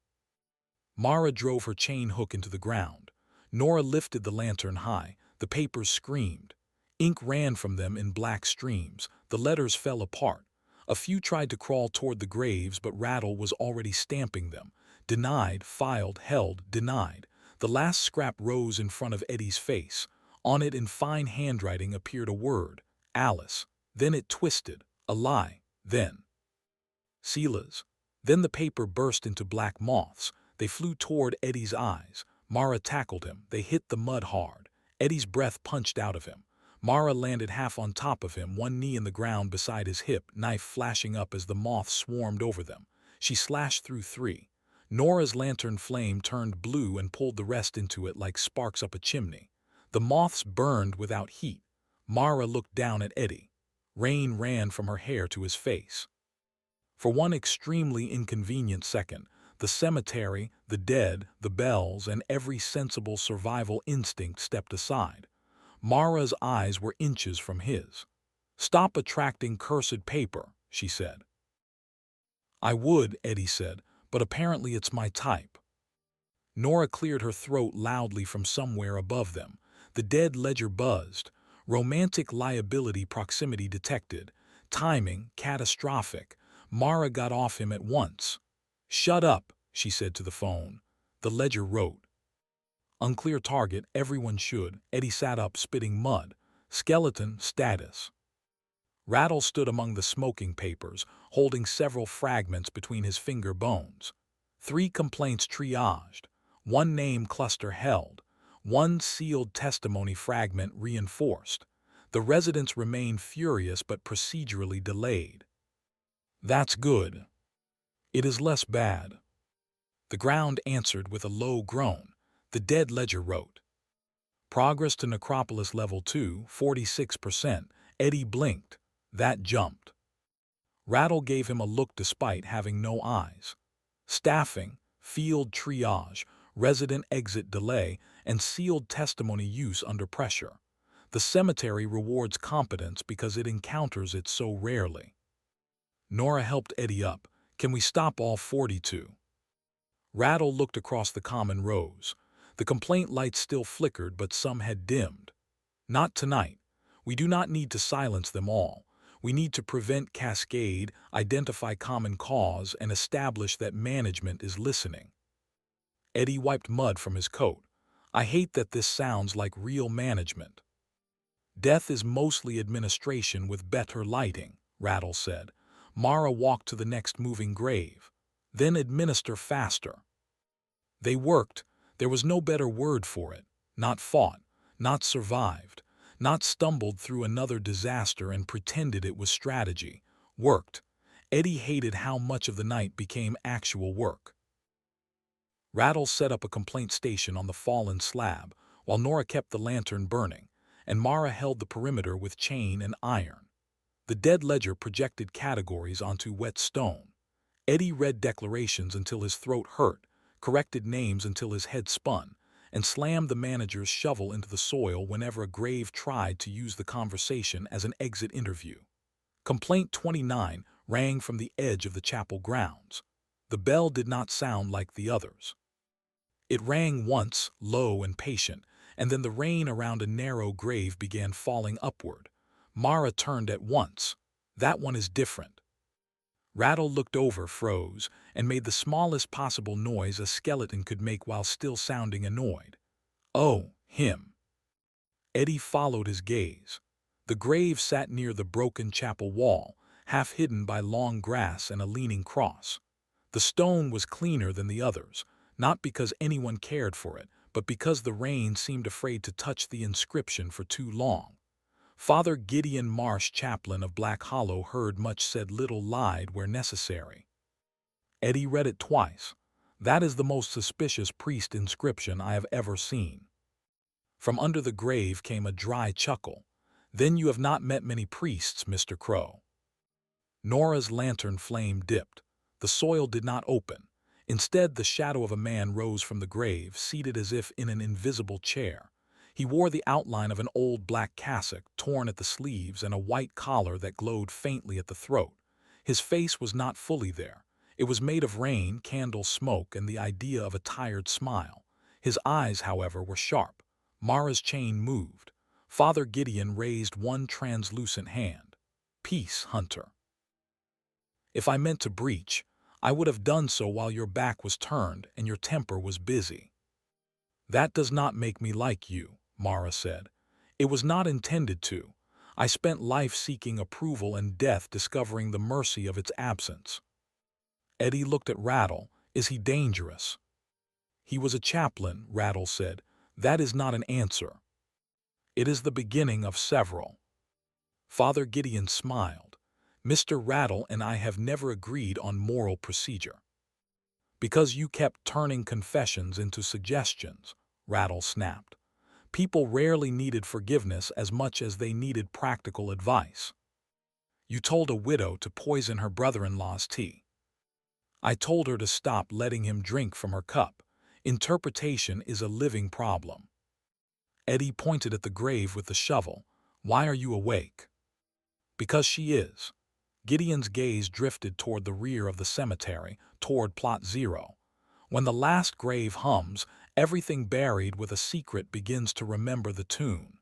Mara drove her chain hook into the ground. Nora lifted the lantern high. The papers screamed. Ink ran from them in black streams. The letters fell apart. A few tried to crawl toward the graves, but Rattle was already stamping them. Denied, filed, held, denied. The last scrap rose in front of Eddie's face. On it in fine handwriting appeared a word, Alice. Then it twisted, a lie, then Sela's. Then the paper burst into black moths. They flew toward Eddie's eyes. Mara tackled him. They hit the mud hard. Eddie's breath punched out of him. Mara landed half on top of him, one knee in the ground beside his hip, knife flashing up as the moths swarmed over them. She slashed through 3. Nora's lantern flame turned blue and pulled the rest into it like sparks up a chimney. The moths burned without heat. Mara looked down at Eddie. Rain ran from her hair to his face. For one extremely inconvenient second, the cemetery, the dead, the bells, and every sensible survival instinct stepped aside. Mara's eyes were inches from his. "Stop attracting cursed paper," she said. "I would," Eddie said, "but apparently it's my type." Nora cleared her throat loudly from somewhere above them. The dead ledger buzzed. Romantic liability proximity detected. Timing catastrophic. Mara got off him at once. "Shut up," she said to the phone. The ledger wrote. Unclear target, everyone should. Eddie sat up, spitting mud. Skeleton, status. Rattle stood among the smoking papers, holding several fragments between his finger bones. 3 complaints triaged, 1 name cluster held, 1 sealed testimony fragment reinforced. The residents remained furious but procedurally delayed. That's good. It is less bad. The ground answered with a low groan. The dead ledger wrote. Progress to Necropolis Level 2, 46%. Eddie blinked. That jumped. Rattle gave him a look despite having no eyes. Staffing, field triage, resident exit delay, and sealed testimony use under pressure. The cemetery rewards competence because it encounters it so rarely. Nora helped Eddie up. Can we stop all 42? Rattle looked across the common rows. The complaint lights still flickered, but some had dimmed. Not tonight. We do not need to silence them all. We need to prevent cascade, identify common cause, and establish that management is listening. Eddie wiped mud from his coat. I hate that this sounds like real management. Death is mostly administration with better lighting, Rattle said. Mara walked to the next moving grave. Then administer faster. They worked. There was no better word for it. Not fought, not survived, not stumbled through another disaster and pretended it was strategy. Worked. Eddie hated how much of the night became actual work. Rattle set up a complaint station on the fallen slab, while Nora kept the lantern burning, and Mara held the perimeter with chain and iron. The dead ledger projected categories onto wet stone. Eddie read declarations until his throat hurt, corrected names until his head spun, and slammed the manager's shovel into the soil whenever a grave tried to use the conversation as an exit interview. Complaint 29 rang from the edge of the chapel grounds. The bell did not sound like the others. It rang once, low and patient, and then the rain around a narrow grave began falling upward. Mara turned at once. That one is different. Rattle looked over, froze, and made the smallest possible noise a skeleton could make while still sounding annoyed. Oh, him. Eddie followed his gaze. The grave sat near the broken chapel wall, half hidden by long grass and a leaning cross. The stone was cleaner than the others, not because anyone cared for it, but because the rain seemed afraid to touch the inscription for too long. Father Gideon Marsh, chaplain of Black Hollow, heard much, said little, lied where necessary. Eddie read it twice. That is the most suspicious priest inscription I have ever seen. From under the grave came a dry chuckle. Then you have not met many priests, Mr. Crowe. Nora's lantern flame dipped. The soil did not open. Instead, the shadow of a man rose from the grave, seated as if in an invisible chair. He wore the outline of an old black cassock, torn at the sleeves, and a white collar that glowed faintly at the throat. His face was not fully there. It was made of rain, candle smoke, and the idea of a tired smile. His eyes, however, were sharp. Mara's chain moved. Father Gideon raised one translucent hand. Peace, Hunter. If I meant to breach, I would have done so while your back was turned and your temper was busy. That does not make me like you, Mara said. It was not intended to. I spent life seeking approval and death discovering the mercy of its absence. Eddie looked at Rattle. Is he dangerous? He was a chaplain, Rattle said. That is not an answer. It is the beginning of several. Father Gideon smiled. Mr. Rattle and I have never agreed on moral procedure. Because you kept turning confessions into suggestions, Rattle snapped. People rarely needed forgiveness as much as they needed practical advice. You told a widow to poison her brother-in-law's tea. I told her to stop letting him drink from her cup. Interpretation is a living problem. Eddie pointed at the grave with the shovel. Why are you awake? Because she is. Gideon's gaze drifted toward the rear of the cemetery, toward Plot Zero. When the last grave hums, everything buried with a secret begins to remember the tune.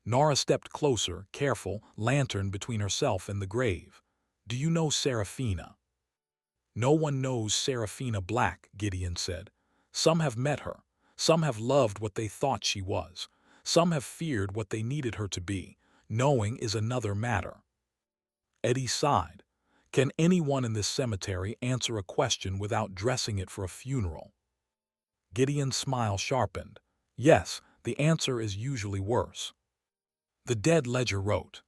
Nora stepped closer, careful, lantern between herself and the grave. Do you know Seraphina? No one knows Seraphina Black, Gideon said. Some have met her. Some have loved what they thought she was. Some have feared what they needed her to be. Knowing is another matter. Eddie sighed. Can anyone in this cemetery answer a question without dressing it for a funeral? Gideon's smile sharpened. Yes, the answer is usually worse. The dead ledger wrote.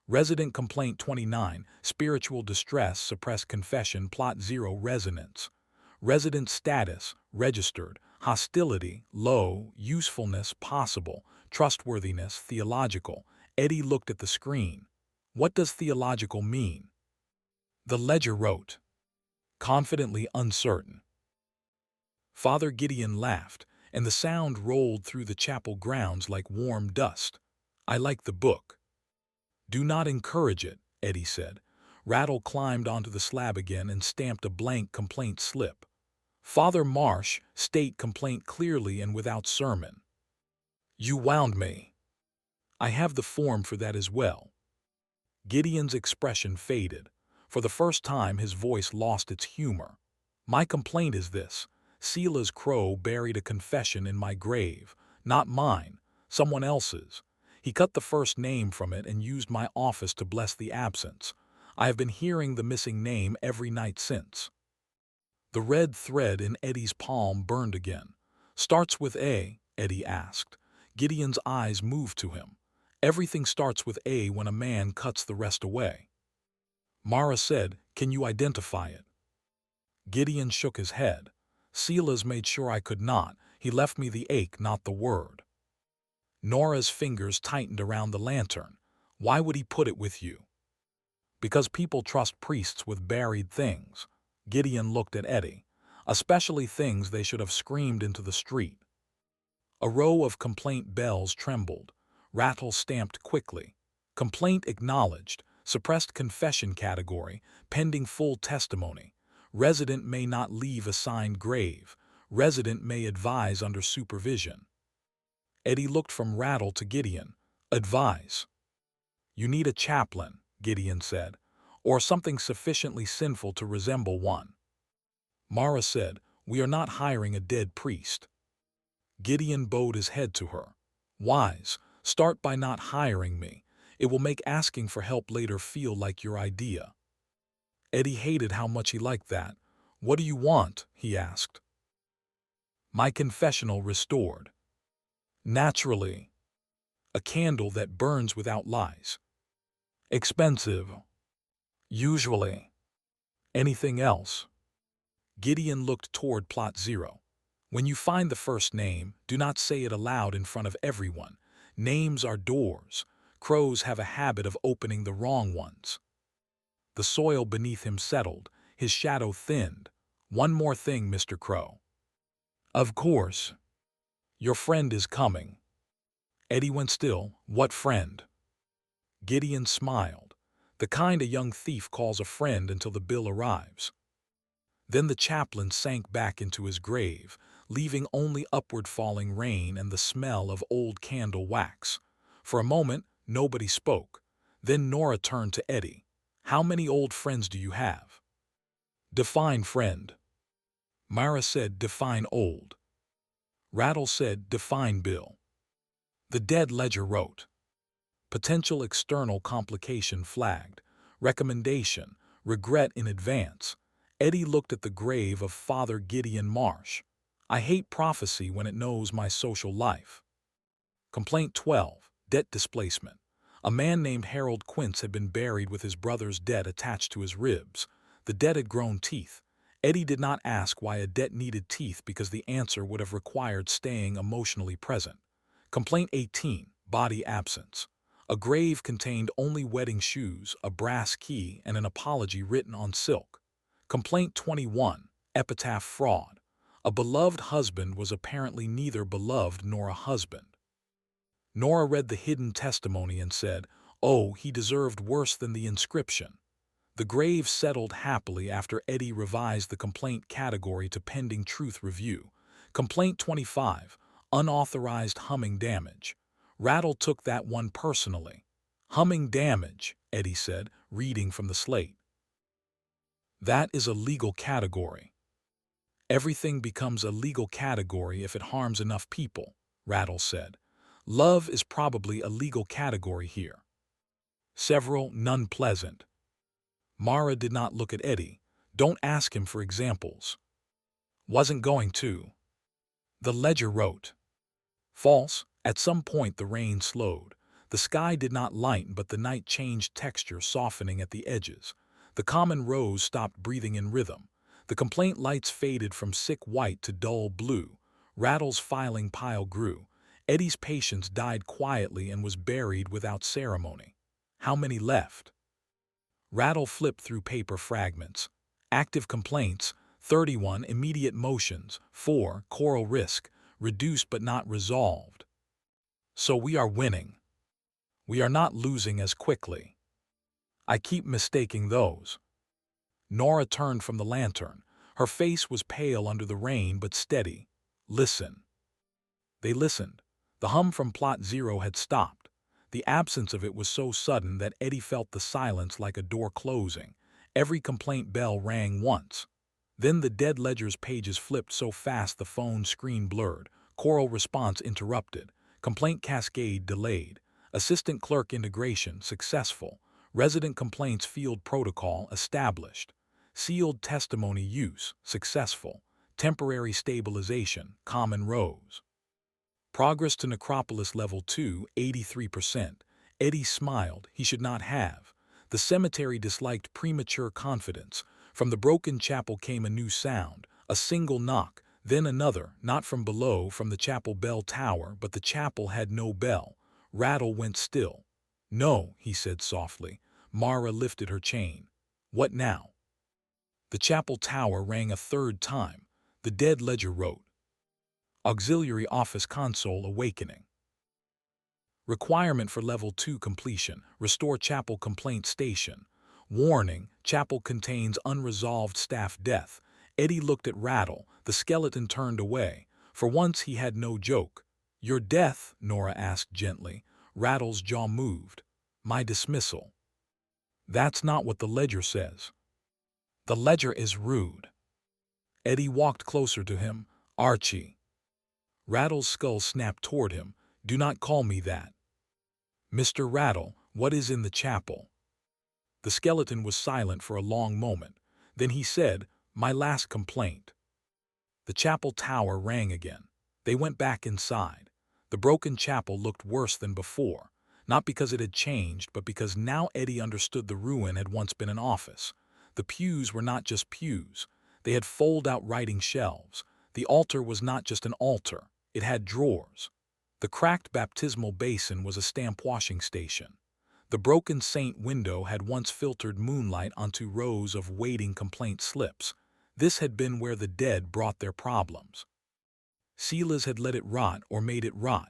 Resident Complaint 29, Spiritual Distress, Suppressed Confession, Plot 0, Resonance. Resident Status, Registered. Hostility, Low. Usefulness, Possible. Trustworthiness, Theological. Eddie looked at the screen. What does theological mean? The ledger wrote. Confidently uncertain. Father Gideon laughed, and the sound rolled through the chapel grounds like warm dust. I like the book. Do not encourage it, Eddie said. Rattle climbed onto the slab again and stamped a blank complaint slip. Father Marsh, state complaint clearly and without sermon. You wound me. I have the form for that as well. Gideon's expression faded. For the first time his voice lost its humor. My complaint is this. Sela's Crowe buried a confession in my grave, not mine, someone else's. He cut the first name from it and used my office to bless the absence. I have been hearing the missing name every night since. The red thread in Eddie's palm burned again. Starts with A, Eddie asked. Gideon's eyes moved to him. Everything starts with A when a man cuts the rest away. Mara said, Can you identify it? Gideon shook his head. Sela's made sure I could not. He left me the ache, not the word. Nora's fingers tightened around the lantern. Why would he put it with you? Because people trust priests with buried things. Gideon looked at Eddie. Especially things they should have screamed into the street. A row of complaint bells trembled. Rattle stamped quickly. Complaint acknowledged. Suppressed confession category. Pending full testimony. Resident may not leave assigned grave. Resident may advise under supervision. Eddie looked from Rattle to Gideon. Advise. You need a chaplain, Gideon said, or something sufficiently sinful to resemble one. Mara said, We are not hiring a dead priest. Gideon bowed his head to her. Wise, start by not hiring me. It will make asking for help later feel like your idea. Eddie hated how much he liked that. What do you want? He asked. My confessional restored. Naturally. A candle that burns without lies. Expensive. Usually. Anything else? Gideon looked toward plot 0. When you find the first name, do not say it aloud in front of everyone. Names are doors. Crows have a habit of opening the wrong ones. The soil beneath him settled. His shadow thinned. One more thing, Mr. Crowe. Of course. Your friend is coming. Eddie went still. What friend? Gideon smiled. The kind a young thief calls a friend until the bill arrives. Then the chaplain sank back into his grave, leaving only upward-falling rain and the smell of old candle wax. For a moment, nobody spoke. Then Nora turned to Eddie. How many old friends do you have? Define friend. Mara said, define old. Rattle said, define bill. The dead ledger wrote. Potential external complication flagged. Recommendation. Regret in advance. Eddie looked at the grave of Father Gideon Marsh. I hate prophecy when it knows my social life. Complaint 12. Debt displacement. A man named Harold Quince had been buried with his brother's debt attached to his ribs. The debt had grown teeth. Eddie did not ask why a debt needed teeth because the answer would have required staying emotionally present. Complaint 18. Body absence. A grave contained only wedding shoes, a brass key, and an apology written on silk. Complaint 21. Epitaph fraud. A beloved husband was apparently neither beloved nor a husband. Nora read the hidden testimony and said, Oh, he deserved worse than the inscription. The grave settled happily after Eddie revised the complaint category to pending truth review. Complaint 25. Unauthorized humming damage. Rattle took that one personally. Humming damage, Eddie said, reading from the slate. That is a legal category. Everything becomes a legal category if it harms enough people, Rattle said. Love is probably a legal category here. Several, none pleasant. Mara did not look at Eddie. Don't ask him for examples. Wasn't going to. The ledger wrote. False. At some point the rain slowed. The sky did not lighten, but the night changed texture, softening at the edges. The common rose stopped breathing in rhythm. The complaint lights faded from sick white to dull blue. Rattle's filing pile grew. Eddie's patience died quietly and was buried without ceremony. How many left? Rattle flipped through paper fragments. Active complaints, 31. Immediate motions, 4. Choral risk, reduced but not resolved. So we are winning. We are not losing as quickly. I keep mistaking those. Nora turned from the lantern. Her face was pale under the rain but steady. Listen. They listened. The hum from Plot Zero had stopped. The absence of it was so sudden that Eddie felt the silence like a door closing. Every complaint bell rang once. Then the dead ledger's pages flipped so fast the phone screen blurred. Choral response interrupted. Complaint cascade delayed. Assistant clerk integration successful. Resident complaints field protocol established. Sealed testimony use successful. Temporary stabilization common rose. Progress to Necropolis Level 2, 83%. Eddie smiled. He should not have. The cemetery disliked premature confidence. From the broken chapel came a new sound, a single knock, then another, not from below, from the chapel bell tower, but the chapel had no bell. Rattle went still. No, he said softly. Mara lifted her chain. What now? The chapel tower rang a third time. The dead ledger wrote. Auxiliary Office Console awakening. Requirement for Level 2 completion. Restore Chapel Complaint Station. Warning, chapel contains unresolved staff death. Eddie looked at Rattle. The skeleton turned away. For once he had no joke. Your death? Nora asked gently. Rattle's jaw moved. My dismissal. That's not what the ledger says. The ledger is rude. Eddie walked closer to him. Archie. Rattle's skull snapped toward him. Do not call me that. Mr. Rattle, what is in the chapel? The skeleton was silent for a long moment. Then he said, my last complaint. The chapel tower rang again. They went back inside. The broken chapel looked worse than before, not because it had changed, but because now Eddie understood the ruin had once been an office. The pews were not just pews. They had fold-out writing shelves. The altar was not just an altar. It had drawers. The cracked baptismal basin was a stamp washing station. The broken saint window had once filtered moonlight onto rows of waiting complaint slips. This had been where the dead brought their problems. Silas had let it rot or made it rot.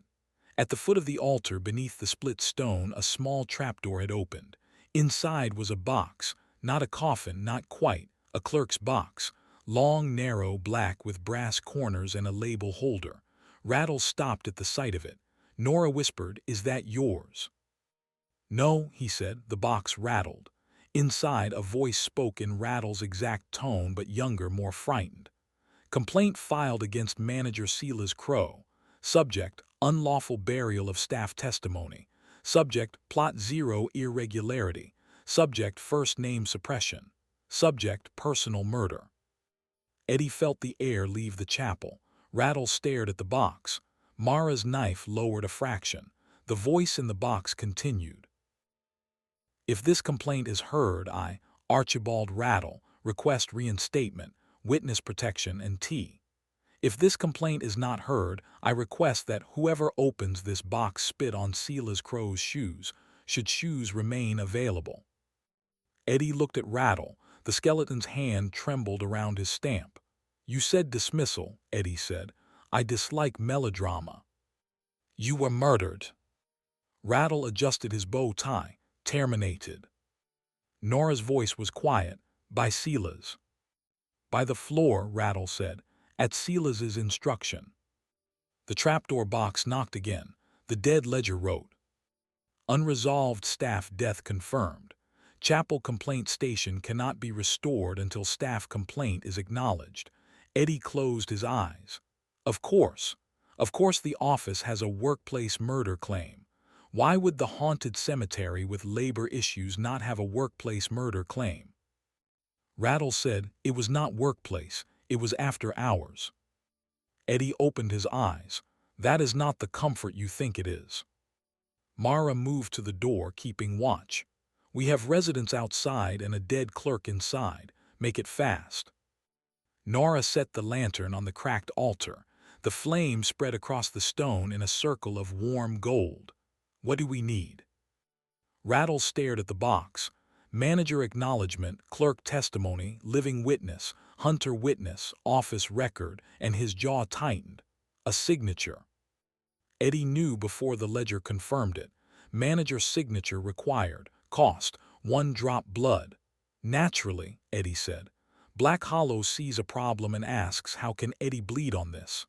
At the foot of the altar beneath the split stone, a small trapdoor had opened. Inside was a box, not a coffin, not quite, a clerk's box. Long, narrow, black with brass corners and a label holder. Rattle stopped at the sight of it. Nora whispered, is that yours? No, he said. The box rattled. Inside, a voice spoke in Rattle's exact tone, but younger, more frightened. Complaint filed against manager Silas Crowe. Subject, unlawful burial of staff testimony. Subject, Plot Zero irregularity. Subject, first name suppression. Subject, personal murder. Eddie felt the air leave the chapel. Rattle stared at the box. Mara's knife lowered a fraction. The voice in the box continued. If this complaint is heard, I, Archibald Rattle, request reinstatement, witness protection, and T. If this complaint is not heard, I request that whoever opens this box spit on Silas Crowe's shoes, should shoes remain available. Eddie looked at Rattle. The skeleton's hand trembled around his stamp. You said dismissal, Eddie said. I dislike melodrama. You were murdered. Rattle adjusted his bow tie. Terminated. Nora's voice was quiet. By Silas. By the floor, Rattle said, at Silas's instruction. The trapdoor box knocked again. The dead ledger wrote. Unresolved staff death confirmed. Chapel complaint station cannot be restored until staff complaint is acknowledged. Eddie closed his eyes. Of course the office has a workplace murder claim. Why would the haunted cemetery with labor issues not have a workplace murder claim? Rattle said, "It was not workplace, it was after hours." Eddie opened his eyes. "That is not the comfort you think it is." Mara moved to the door, keeping watch. "We have residents outside and a dead clerk inside. Make it fast." Nora set the lantern on the cracked altar. The flame spread across the stone in a circle of warm gold. "What do we need?" Rattle stared at the box. Manager acknowledgement, clerk testimony, living witness, hunter witness, office record, and his jaw tightened. A signature. Eddie knew before the ledger confirmed it. Manager signature required. Cost, 1 drop blood. "Naturally," Eddie said. Black Hollow sees a problem and asks, "How can Eddie bleed on this?"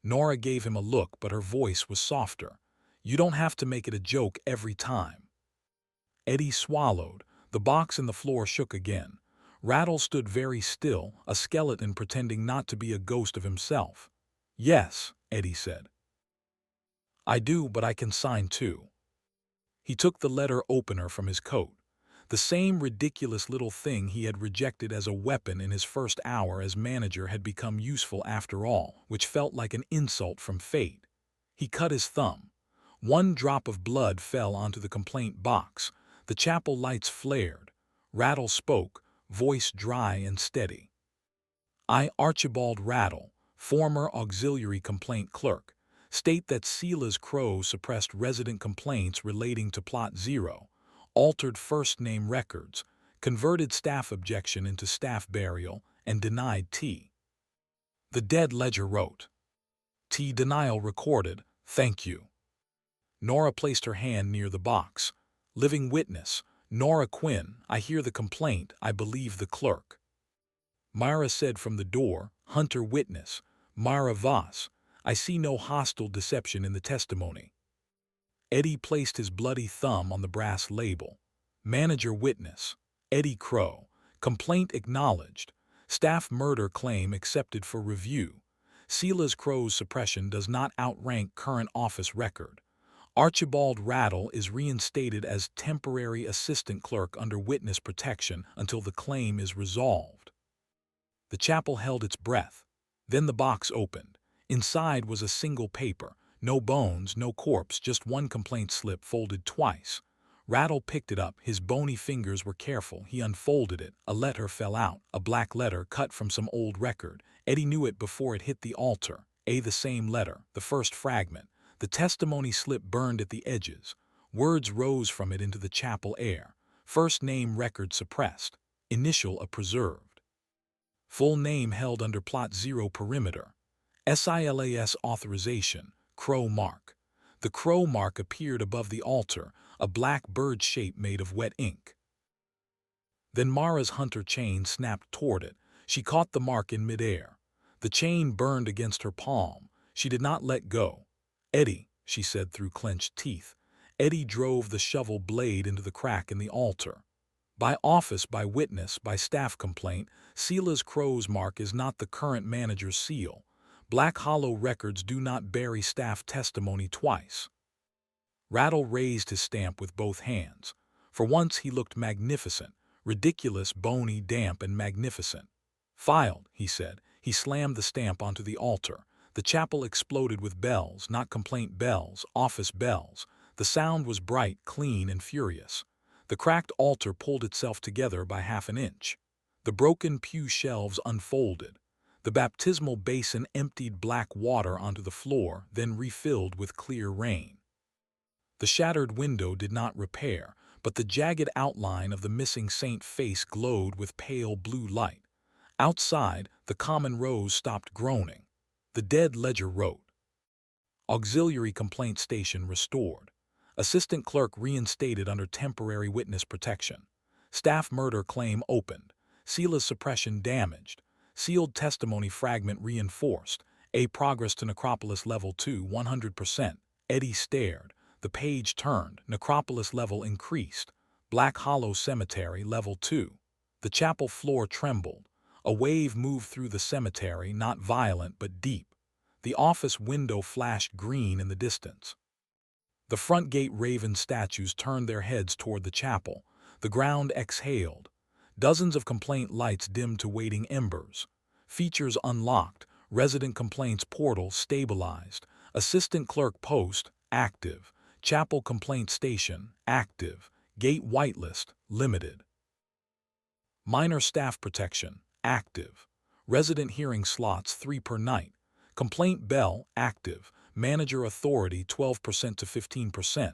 Nora gave him a look, but her voice was softer. "You don't have to make it a joke every time." Eddie swallowed. The box in the floor shook again. Rattle stood very still, a skeleton pretending not to be a ghost of himself. "Yes," Eddie said. "I do, but I can sign too." He took the letter opener from his coat. The same ridiculous little thing he had rejected as a weapon in his first hour as manager had become useful after all, which felt like an insult from fate. He cut his thumb. 1 drop of blood fell onto the complaint box. The chapel lights flared. Rattle spoke, voice dry and steady. "I, Archibald Rattle, former auxiliary complaint clerk, state that Sela's Crowe suppressed resident complaints relating to Plot Zero, altered first-name records, converted staff objection into staff burial, and denied T." The dead ledger wrote. "T denial recorded, thank you." Nora placed her hand near the box. "Living witness, Nora Quinn, I hear the complaint, I believe the clerk." Myra said from the door, "Hunter witness, Myra Voss, I see no hostile deception in the testimony." Eddie placed his bloody thumb on the brass label. "Manager witness, Eddie Crowe, complaint acknowledged, staff murder claim accepted for review. Sela's Crowe's suppression does not outrank current office record. Archibald Rattle is reinstated as temporary assistant clerk under witness protection until the claim is resolved." The chapel held its breath. Then the box opened. Inside was a single paper. No bones, no corpse, just one complaint slip folded twice. Rattle picked it up. His bony fingers were careful. He unfolded it. A letter fell out, a black letter cut from some old record. Eddie knew it before it hit the altar. The same letter, the first fragment. The testimony slip burned at the edges. Words rose from it into the chapel air. First name record suppressed. Initial preserved. Full name held under Plot Zero perimeter. SILAS authorization, Crowe mark. The Crowe mark appeared above the altar, a black bird shape made of wet ink. Then Mara's hunter chain snapped toward it. She caught the mark in midair. The chain burned against her palm. She did not let go. "Eddie," she said through clenched teeth. Eddie drove the shovel blade into the crack in the altar. "By office, by witness, by staff complaint, Sela's Crowe's mark is not the current manager's seal. Black Hollow records do not bury staff testimony twice." Rattle raised his stamp with both hands. For once he looked magnificent, ridiculous, bony, damp, and magnificent. "Filed," he said. He slammed the stamp onto the altar. The chapel exploded with bells, not complaint bells, office bells. The sound was bright, clean, and furious. The cracked altar pulled itself together by half an inch. The broken pew shelves unfolded. The baptismal basin emptied black water onto the floor, then refilled with clear rain. The shattered window did not repair, but the jagged outline of the missing saint face glowed with pale blue light. Outside, the common rose stopped groaning. The dead ledger wrote. Auxiliary complaint station restored. Assistant clerk reinstated under temporary witness protection. Staff murder claim opened. Sela's suppression damaged. Sealed testimony fragment reinforced. Progress to Necropolis Level 2 100%. Eddie stared. The page turned. Necropolis level increased. Black Hollow Cemetery Level 2. The chapel floor trembled. A wave moved through the cemetery, not violent but deep. The office window flashed green in the distance. The front gate raven statues turned their heads toward the chapel. The ground exhaled. Dozens of complaint lights dimmed to waiting embers. Features unlocked. Resident complaints portal stabilized. Assistant clerk post active. Chapel complaint station active. Gate whitelist limited. Minor staff protection active. Resident hearing slots 3 per night. Complaint bell active. Manager authority 12% to 15%.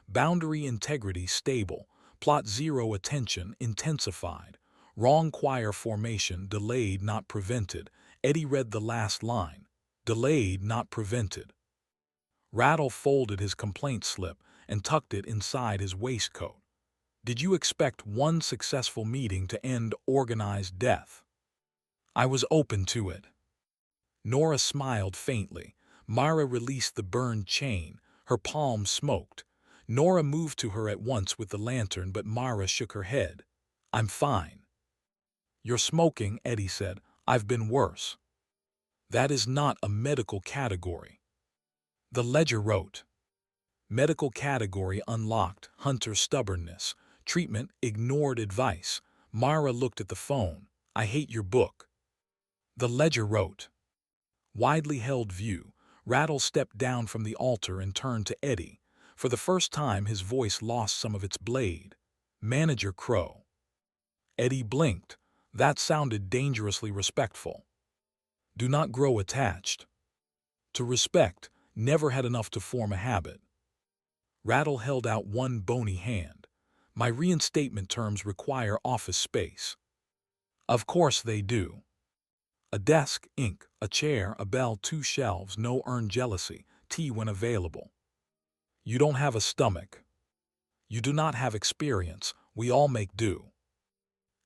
Boundary integrity stable. Plot zero attention intensified. Wrong choir formation delayed not prevented. Eddie read the last line. Delayed not prevented. Rattle folded his complaint slip and tucked it inside his waistcoat. Did you expect one successful meeting to end organized death? I was open to it. Nora smiled faintly. Myra released the burned chain. Her palm smoked. Nora moved to her at once with the lantern, but Myra shook her head. I'm fine. You're smoking, Eddie said. I've been worse. That is not a medical category. The ledger wrote. Medical category unlocked. Hunter stubbornness. Treatment ignored advice. Myra looked at the phone. I hate your book. The ledger wrote. Widely held view. Rattle stepped down from the altar and turned to Eddie. For the first time his voice lost some of its blade. Manager Crowe. Eddie blinked. That sounded dangerously respectful. Do not grow attached. To respect, never had enough to form a habit. Rattle held out one bony hand. My reinstatement terms require office space. Of course they do. A desk, ink, a chair, a bell, 2 shelves, no earned jealousy, tea when available. You don't have a stomach. You do not have experience. We all make do.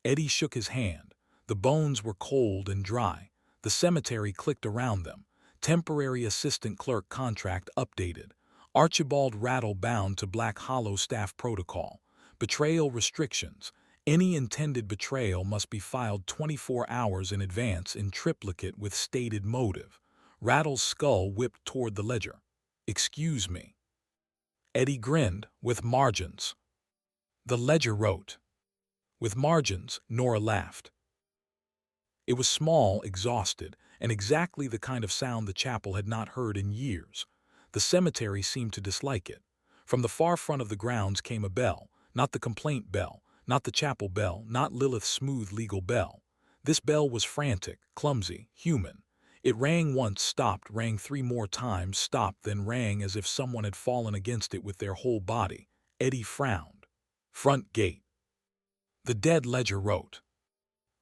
Eddie shook his hand. The bones were cold and dry. The cemetery clicked around them. Temporary assistant clerk contract updated. Archibald Rattle bound to Black Hollow staff protocol. Betrayal restrictions. Any intended betrayal must be filed 24 hours in advance in triplicate with stated motive. Rattle's skull whipped toward the ledger. Excuse me. Eddie grinned, with margins. The ledger wrote. With margins, Nora laughed. It was small, exhausted, and exactly the kind of sound the chapel had not heard in years. The cemetery seemed to dislike it. From the far front of the grounds came a bell, not the complaint bell, not the chapel bell, not Lilith's smooth legal bell. This bell was frantic, clumsy, human. It rang once, stopped, rang 3 more times, stopped, then rang as if someone had fallen against it with their whole body. Eddie frowned. Front gate. The dead ledger wrote.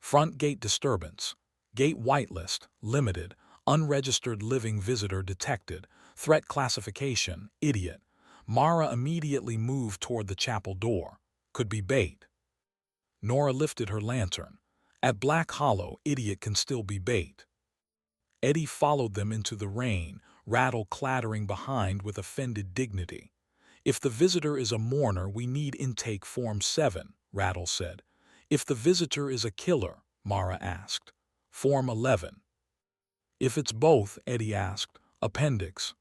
Front gate disturbance. Gate whitelist, limited, unregistered living visitor detected, threat classification, idiot. Mara immediately moved toward the chapel door. Could be bait. Nora lifted her lantern. At Black Hollow, idiot can still be bait. Eddie followed them into the rain, Rattle clattering behind with offended dignity. If the visitor is a mourner, we need intake form 7, Rattle said. If the visitor is a killer, Mara asked. Form 11. If it's both, Eddie asked. Appendix.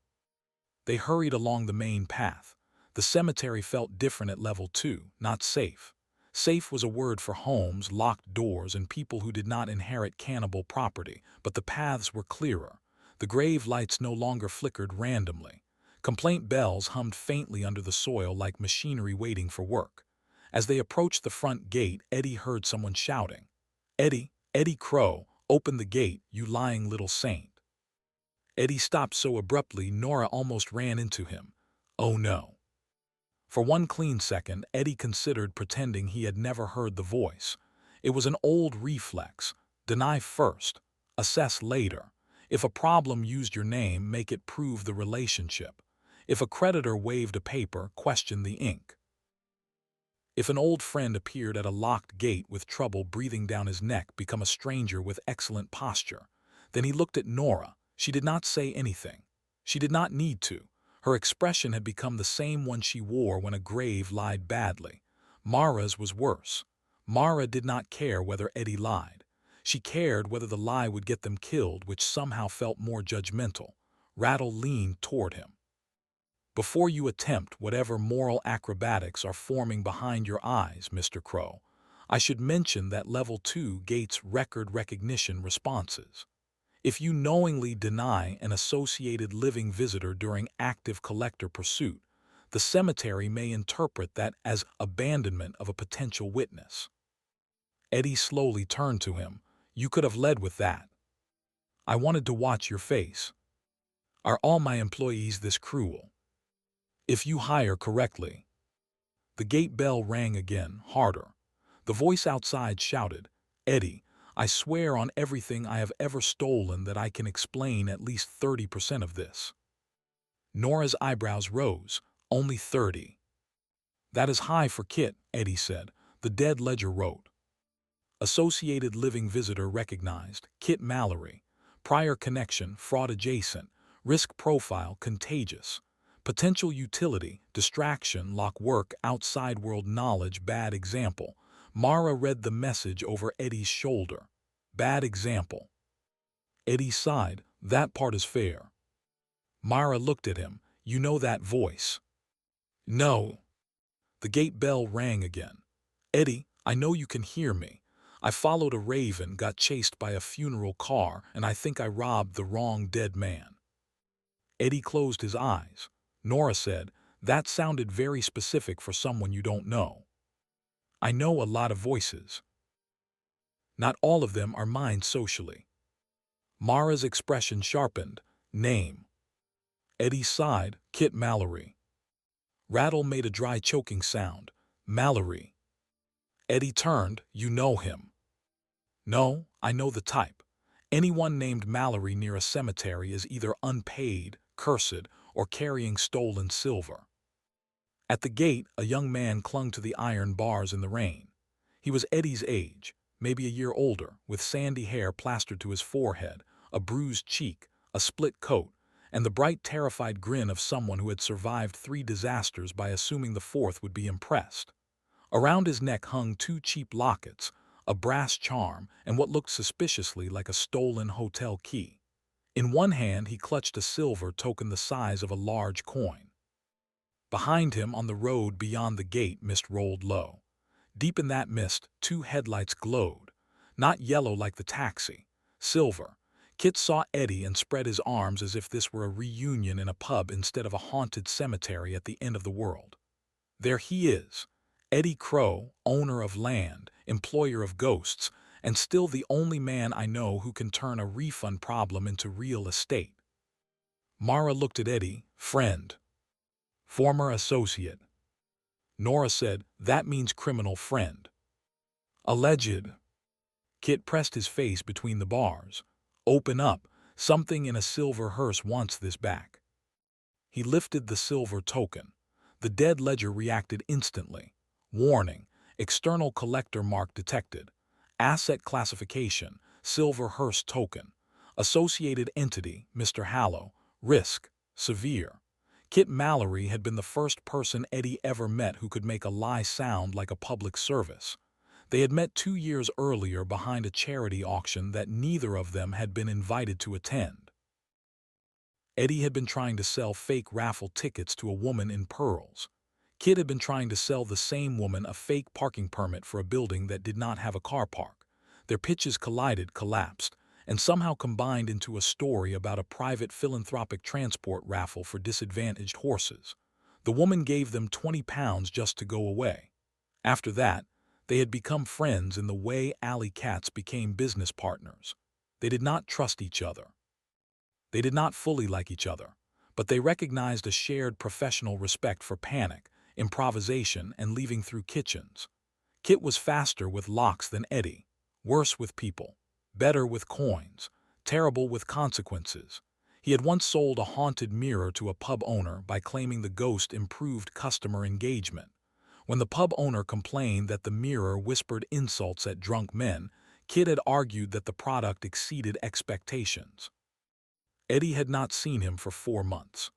They hurried along the main path. The cemetery felt different at level 2, not safe. Safe was a word for homes, locked doors, and people who did not inherit cannibal property, but the paths were clearer. The grave lights no longer flickered randomly. Complaint bells hummed faintly under the soil like machinery waiting for work. As they approached the front gate, Eddie heard someone shouting. Eddie Crowe, open the gate, you lying little saint. Eddie stopped so abruptly Nora almost ran into him. Oh no. For one clean second, Eddie considered pretending he had never heard the voice. It was an old reflex. Deny first. Assess later. If a problem used your name, make it prove the relationship. If a creditor waved a paper, question the ink. If an old friend appeared at a locked gate with trouble breathing down his neck, become a stranger with excellent posture. Then he looked at Nora. She did not say anything. She did not need to. Her expression had become the same one she wore when a grave lied badly. Mara's was worse. Mara did not care whether Eddie lied. She cared whether the lie would get them killed, which somehow felt more judgmental. Rattle leaned toward him. Before you attempt whatever moral acrobatics are forming behind your eyes, Mr. Crowe, I should mention that Level 2 gates record recognition responses. If you knowingly deny an associated living visitor during active collector pursuit, the cemetery may interpret that as abandonment of a potential witness. Eddie slowly turned to him. You could have led with that. I wanted to watch your face. Are all my employees this cruel? If you hire correctly. The gate bell rang again, harder. The voice outside shouted, Eddie, I swear on everything I have ever stolen that I can explain at least 30% of this. Nora's eyebrows rose. Only 30. That is high for Kit, Eddie said. The dead ledger wrote. Associated living visitor recognized, Kit Mallory. Prior connection, fraud adjacent. Risk profile, contagious. Potential utility, distraction, lock work, outside world knowledge, bad example. Mara read the message over Eddie's shoulder. Bad example. Eddie sighed. That part is fair. Mara looked at him. You know that voice? No. The gate bell rang again. Eddie, I know you can hear me. I followed a raven, got chased by a funeral car, and I think I robbed the wrong dead man. Eddie closed his eyes. Nora said, that sounded very specific for someone you don't know. I know a lot of voices. Not all of them are mine socially. Mara's expression sharpened. Name. Eddie sighed. Kit Mallory. Rattle made a dry choking sound. Mallory. Eddie turned. You know him. No, I know the type. Anyone named Mallory near a cemetery is either unpaid, cursed, or carrying stolen silver. At the gate, a young man clung to the iron bars in the rain. He was Eddie's age, maybe a year older, with sandy hair plastered to his forehead, a bruised cheek, a split coat, and the bright, terrified grin of someone who had survived 3 disasters by assuming the 4th would be impressed. Around his neck hung 2 cheap lockets, a brass charm, and what looked suspiciously like a stolen hotel key. In one hand, he clutched a silver token the size of a large coin. Behind him, on the road beyond the gate, mist rolled low. Deep in that mist, 2 headlights glowed. Not yellow like the taxi, silver. Kit saw Eddie and spread his arms as if this were a reunion in a pub instead of a haunted cemetery at the end of the world. There he is, Eddie Crowe, owner of land, employer of ghosts, and still the only man I know who can turn a refund problem into real estate. Mara looked at Eddie. Friend. Former associate. Nora said, that means criminal friend. Alleged. Kit pressed his face between the bars. Open up. Something in a silver hearse wants this back. He lifted the silver token. The dead ledger reacted instantly. Warning. External collector mark detected. Asset classification. Silver hearse token. Associated entity. Mr. Hallow. Risk. Severe. Kit Mallory had been the first person Eddie ever met who could make a lie sound like a public service. They had met 2 years earlier behind a charity auction that neither of them had been invited to attend. Eddie had been trying to sell fake raffle tickets to a woman in pearls. Kit had been trying to sell the same woman a fake parking permit for a building that did not have a car park. Their pitches collided, collapsed, and somehow combined into a story about a private philanthropic transport raffle for disadvantaged horses. The woman gave them £20 just to go away. After that, they had become friends in the way alley cats became business partners. They did not trust each other. They did not fully like each other, but they recognized a shared professional respect for panic, improvisation, and leaving through kitchens. Kit was faster with locks than Eddie, worse with people, better with coins, terrible with consequences. He had once sold a haunted mirror to a pub owner by claiming the ghost improved customer engagement. When the pub owner complained that the mirror whispered insults at drunk men, Kit had argued that the product exceeded expectations. Eddie had not seen him for 4 months.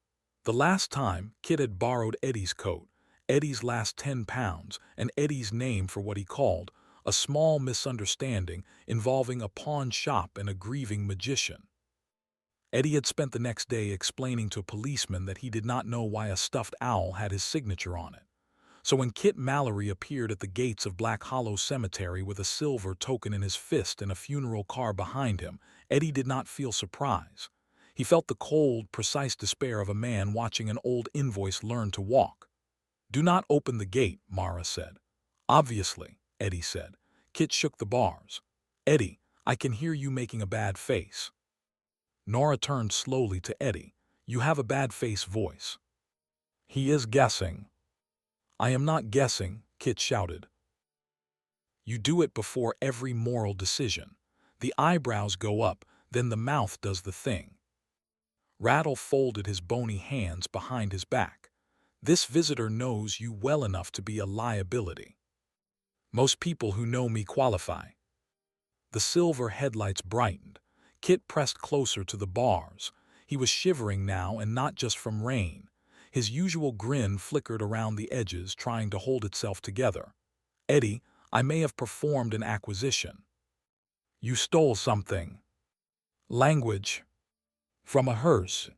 The last time, Kit had borrowed Eddie's coat, Eddie's last £10, and Eddie's name for what he called a small misunderstanding involving a pawn shop and a grieving magician. Eddie had spent the next day explaining to a policeman that he did not know why a stuffed owl had his signature on it. So when Kit Mallory appeared at the gates of Black Hollow Cemetery with a silver token in his fist and a funeral car behind him, Eddie did not feel surprise. He felt the cold, precise despair of a man watching an old invoice learn to walk. "Do not open the gate," Mara said. "Obviously," Eddie said. Kit shook the bars. "Eddie, I can hear you making a bad face." Nora turned slowly to Eddie. "You have a bad face voice." "He is guessing." "I am not guessing," Kit shouted. "You do it before every moral decision. The eyebrows go up, then the mouth does the thing." Rattle folded his bony hands behind his back. "This visitor knows you well enough to be a liability." "Most people who know me qualify." The silver headlights brightened. Kit pressed closer to the bars. He was shivering now, and not just from rain. His usual grin flickered around the edges, trying to hold itself together. "Eddie, I may have performed an acquisition." "You stole something." "Language." "From a hearse."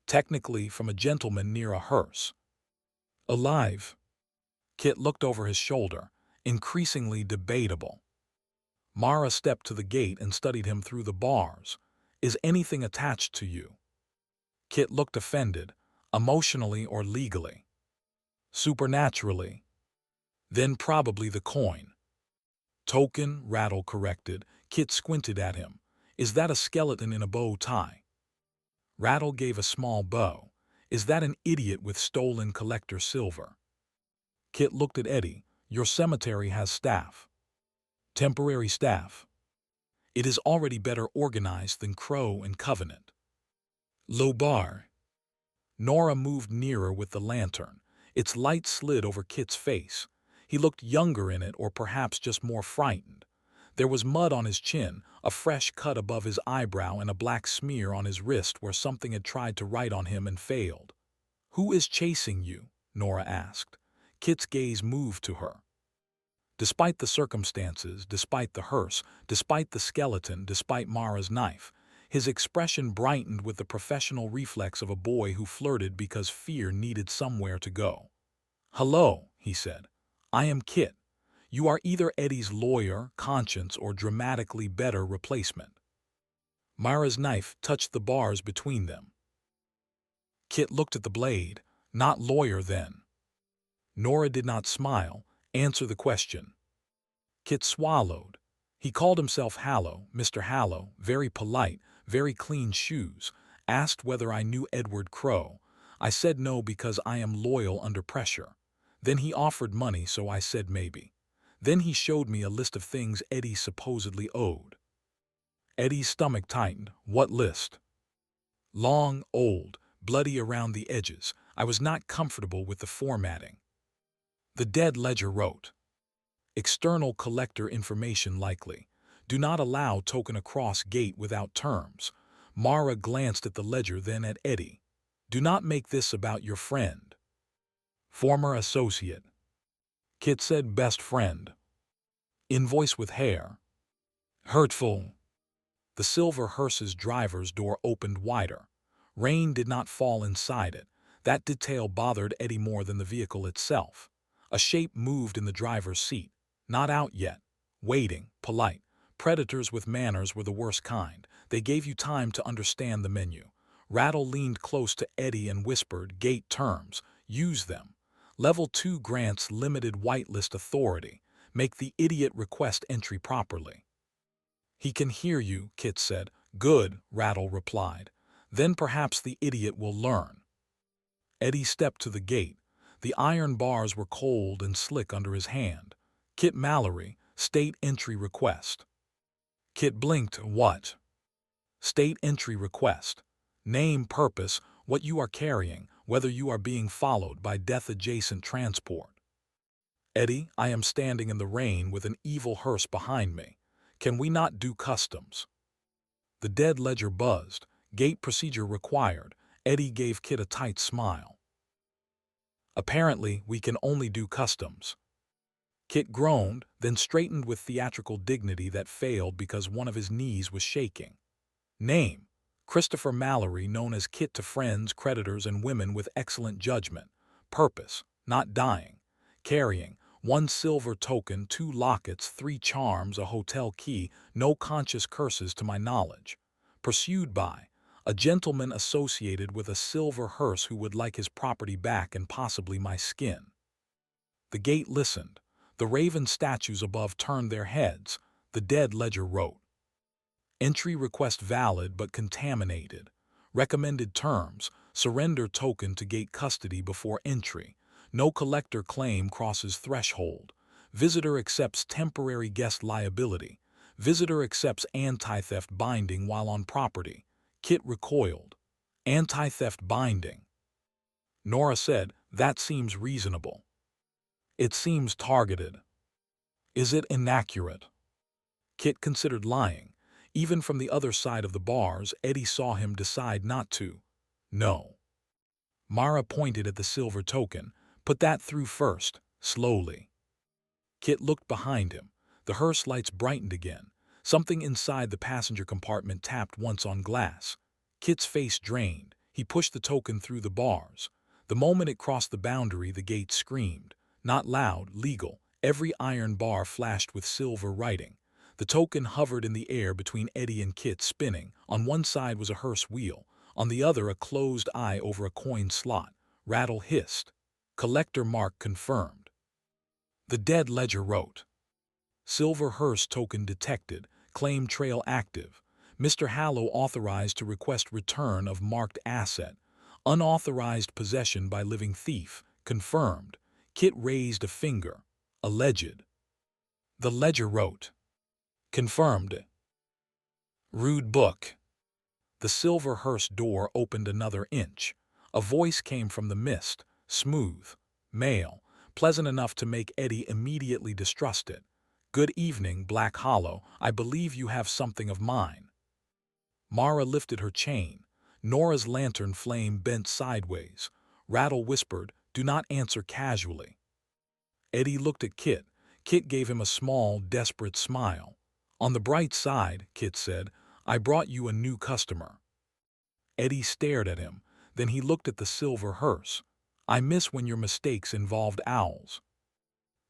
"Technically from a gentleman near a hearse." "Alive." Kit looked over his shoulder. Increasingly debatable. Mara stepped to the gate and studied him through the bars. "Is anything attached to you?" Kit looked offended. "Emotionally or legally?" "Supernaturally." "Then probably the coin." "Token," Rattle corrected. Kit squinted at him. "Is that a skeleton in a bow tie?" Rattle gave a small bow. "Is that an idiot with stolen collector silver?" Kit looked at Eddie. "Your cemetery has staff." "Temporary staff." "It is already better organized than Crowe and Covenant." "Low bar." Nora moved nearer with the lantern. Its light slid over Kit's face. He looked younger in it, or perhaps just more frightened. There was mud on his chin, a fresh cut above his eyebrow, and a black smear on his wrist where something had tried to write on him and failed. "Who is chasing you?" Nora asked. Kit's gaze moved to her. Despite the circumstances, despite the hearse, despite the skeleton, despite Mara's knife, his expression brightened with the professional reflex of a boy who flirted because fear needed somewhere to go. "Hello," he said. "I am Kit. You are either Eddie's lawyer, conscience, or dramatically better replacement." Mara's knife touched the bars between them. Kit looked at the blade. "Not lawyer, then." Nora did not smile. "Answer the question." Kit swallowed. He called himself Hallow, Mr. Hallow, very polite, very clean shoes. Asked whether I knew Edward Crowe. I said no because I am loyal under pressure. Then he offered money, so I said maybe. Then he showed me a list of things Eddie supposedly owed. Eddie's stomach tightened. "What list?" "Long, old, bloody around the edges. I was not comfortable with the formatting." The dead ledger wrote, "External collector information likely. Do not allow token across gate without terms." Mara glanced at the ledger, then at Eddie. "Do not make this about your friend." "Former associate." Kit said best friend. "Invoice with hair." "Hurtful." The silver hearse's driver's door opened wider. Rain did not fall inside it. That detail bothered Eddie more than the vehicle itself. A shape moved in the driver's seat. Not out yet. Waiting, polite. Predators with manners were the worst kind. They gave you time to understand the menu. Rattle leaned close to Eddie and whispered, "Gate terms. Use them. Level 2 grants limited whitelist authority. Make the idiot request entry properly." "He can hear you," Kit said. "Good," Rattle replied. "Then perhaps the idiot will learn." Eddie stepped to the gate. The iron bars were cold and slick under his hand. "Kit Mallory, state entry request." Kit blinked. "What?" "State entry request. Name, purpose, what you are carrying, whether you are being followed by death-adjacent transport." "Eddie, I am standing in the rain with an evil hearse behind me. Can we not do customs?" The dead ledger buzzed. "Gate procedure required." Eddie gave Kit a tight smile. "Apparently, we can only do customs." Kit groaned, then straightened with theatrical dignity that failed because one of his knees was shaking. "Name: Christopher Mallory, known as Kit to friends, creditors, and women with excellent judgment. Purpose: not dying. carrying 1 silver token, 2 lockets, 3 charms, a hotel key, no conscious curses to my knowledge. Pursued by a gentleman associated with a silver hearse who would like his property back and possibly my skin. The gate listened. The raven statues above turned their heads. The dead ledger wrote, "Entry request valid but contaminated. Recommended terms, surrender token to gate custody before entry. No collector claim crosses threshold. Visitor accepts temporary guest liability. Visitor accepts anti-theft binding while on property." Kit recoiled. Anti-theft binding. Nora said, "That seems reasonable." "It seems targeted." "Is it inaccurate?" Kit considered lying. Even from the other side of the bars, Eddie saw him decide not to. "No." Mara pointed at the silver token. "Put that through first, slowly." Kit looked behind him. The hearse lights brightened again. Something inside the passenger compartment tapped once on glass. Kit's face drained. He pushed the token through the bars. The moment it crossed the boundary, the gate screamed. Not loud, legal. Every iron bar flashed with silver writing. The token hovered in the air between Eddie and Kit, spinning. On one side was a hearse wheel. On the other, a closed eye over a coin slot. Rattle hissed. Collector mark confirmed. The dead ledger wrote, "Silver hearse token detected. Claim trail active. Mr. Hallow authorized to request return of marked asset. Unauthorized possession by living thief. Confirmed." Kit raised a finger. Alleged. The ledger wrote, "Confirmed." Rude book. The silver hearse door opened another inch. A voice came from the mist, smooth, male, pleasant enough to make Eddie immediately distrust it. "Good evening, Black Hollow. I believe you have something of mine." Mara lifted her chain. Nora's lantern flame bent sideways. Rattle whispered, "Do not answer casually." Eddie looked at Kit. Kit gave him a small, desperate smile. "On the bright side," Kit said, "I brought you a new customer." Eddie stared at him. Then he looked at the silver hearse. "I miss when your mistakes involved owls."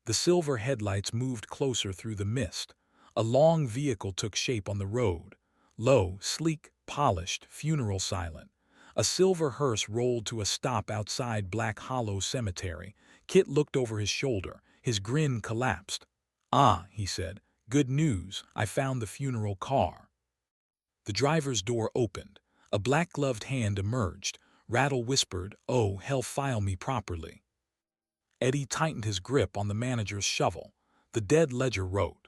The silver headlights moved closer through the mist. A long vehicle took shape on the road. Low, sleek, polished, funeral silent. A silver hearse rolled to a stop outside Black Hollow Cemetery. Kit looked over his shoulder. His grin collapsed. "Ah," he said, "good news. I found the funeral car." The driver's door opened. A black-gloved hand emerged. Rattle whispered, "Oh, hell, file me properly." Eddie tightened his grip on the manager's shovel. The dead ledger wrote,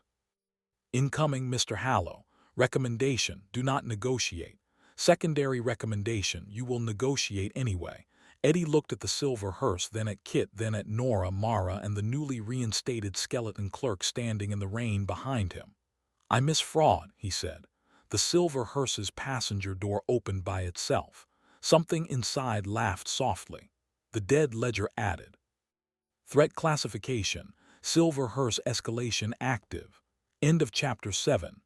"Incoming, Mr. Hallow. Recommendation, do not negotiate. Secondary recommendation, you will negotiate anyway." Eddie looked at the silver hearse, then at Kit, then at Nora, Mara, and the newly reinstated skeleton clerk standing in the rain behind him. "I miss fraud," he said. The silver hearse's passenger door opened by itself. Something inside laughed softly. The dead ledger added, "Threat classification, silver hearse escalation active." End of Chapter 7.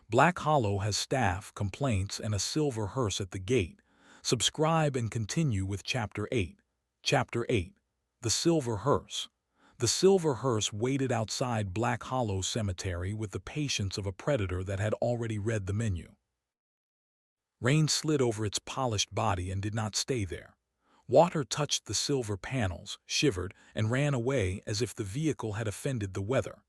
Black Hollow has staff, complaints, and a silver hearse at the gate. Subscribe and continue with Chapter 8. Chapter 8. The Silver Hearse. The silver hearse waited outside Black Hollow Cemetery with the patience of a predator that had already read the menu. Rain slid over its polished body and did not stay there. Water touched the silver panels, shivered, and ran away as if the vehicle had offended the weather.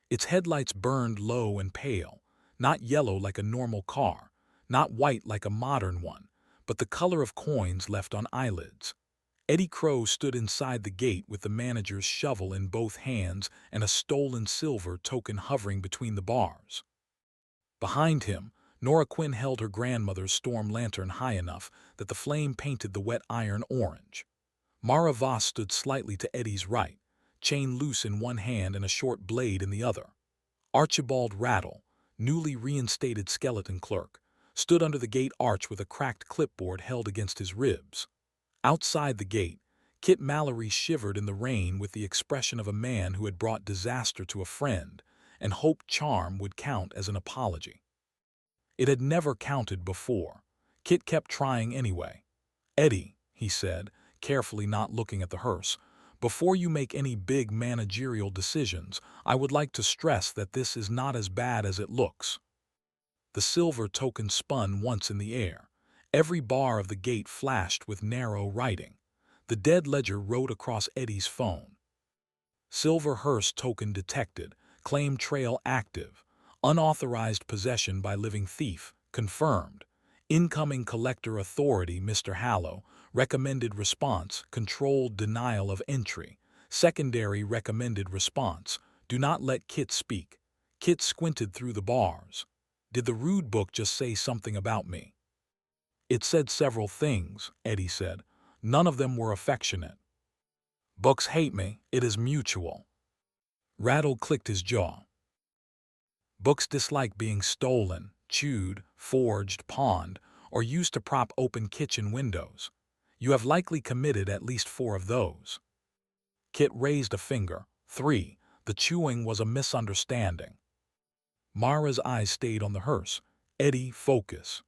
Its headlights burned low and pale, not yellow like a normal car, not white like a modern one, but the color of coins left on eyelids. Eddie Crowe stood inside the gate with the manager's shovel in both hands and a stolen silver token hovering between the bars. Behind him, Nora Quinn held her grandmother's storm lantern high enough that the flame painted the wet iron orange. Mara Voss stood slightly to Eddie's right, chain loose in one hand and a short blade in the other. Archibald Rattle, newly reinstated skeleton clerk, stood under the gate arch with a cracked clipboard held against his ribs. Outside the gate, Kit Mallory shivered in the rain with the expression of a man who had brought disaster to a friend and hoped charm would count as an apology. It had never counted before. Kit kept trying anyway. "Eddie," he said, carefully not looking at the hearse, Before you make any big managerial decisions, I would like to stress that this is not as bad as it looks. The silver token spun once in the air. Every bar of the gate flashed with narrow writing. The dead ledger wrote across Eddie's phone. Silver hearse token detected. Claim trail active. Unauthorized possession by living thief confirmed. Incoming collector authority Mr. Hallow. Recommended response controlled denial of entry. Secondary recommended response. Do not let Kit speak. Kit squinted through the bars. Did the rude book just say something about me? It said several things, Eddie said. None of them were affectionate. Books hate me, it is mutual. Rattle clicked his jaw. Books dislike being stolen, chewed, forged, pawned, or used to prop open kitchen windows. You have likely committed at least 4 of those. Kit raised a finger. 3. The chewing was a misunderstanding. Mara's eyes stayed on the hearse. Eddie, focus.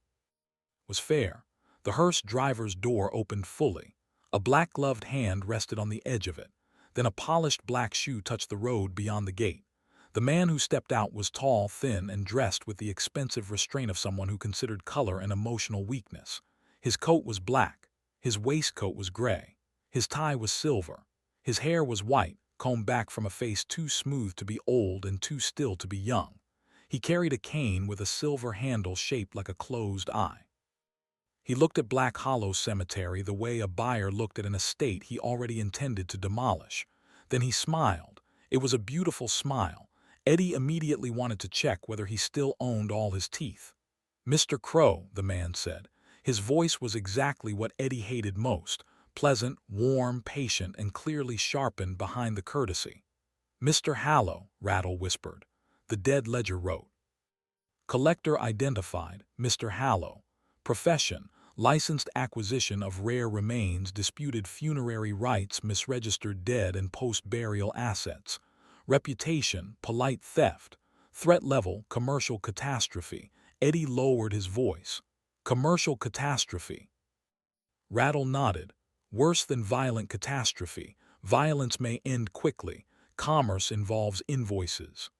Was fair. The hearse driver's door opened fully. A black-gloved hand rested on the edge of it. Then a polished black shoe touched the road beyond the gate. The man who stepped out was tall, thin, and dressed with the expensive restraint of someone who considered color an emotional weakness. His coat was black. His waistcoat was gray. His tie was silver. His hair was white, combed back from a face too smooth to be old and too still to be young. He carried a cane with a silver handle shaped like a closed eye. He looked at Black Hollow Cemetery the way a buyer looked at an estate he already intended to demolish. Then he smiled. It was a beautiful smile. Eddie immediately wanted to check whether he still owned all his teeth. "Mr. Crowe," the man said. His voice was exactly what Eddie hated most, pleasant, warm, patient, and clearly sharpened behind the courtesy. "Mr. Hallow," Rattle whispered. The dead ledger wrote. Collector identified, Mr. Hallow. Profession, licensed acquisition of rare remains, disputed funerary rites, misregistered dead and post-burial assets. Reputation, polite theft. Threat level, commercial catastrophe. Eddie lowered his voice. Commercial catastrophe. Rattle nodded. Worse than violent catastrophe. Violence may end quickly. Commerce involves invoices.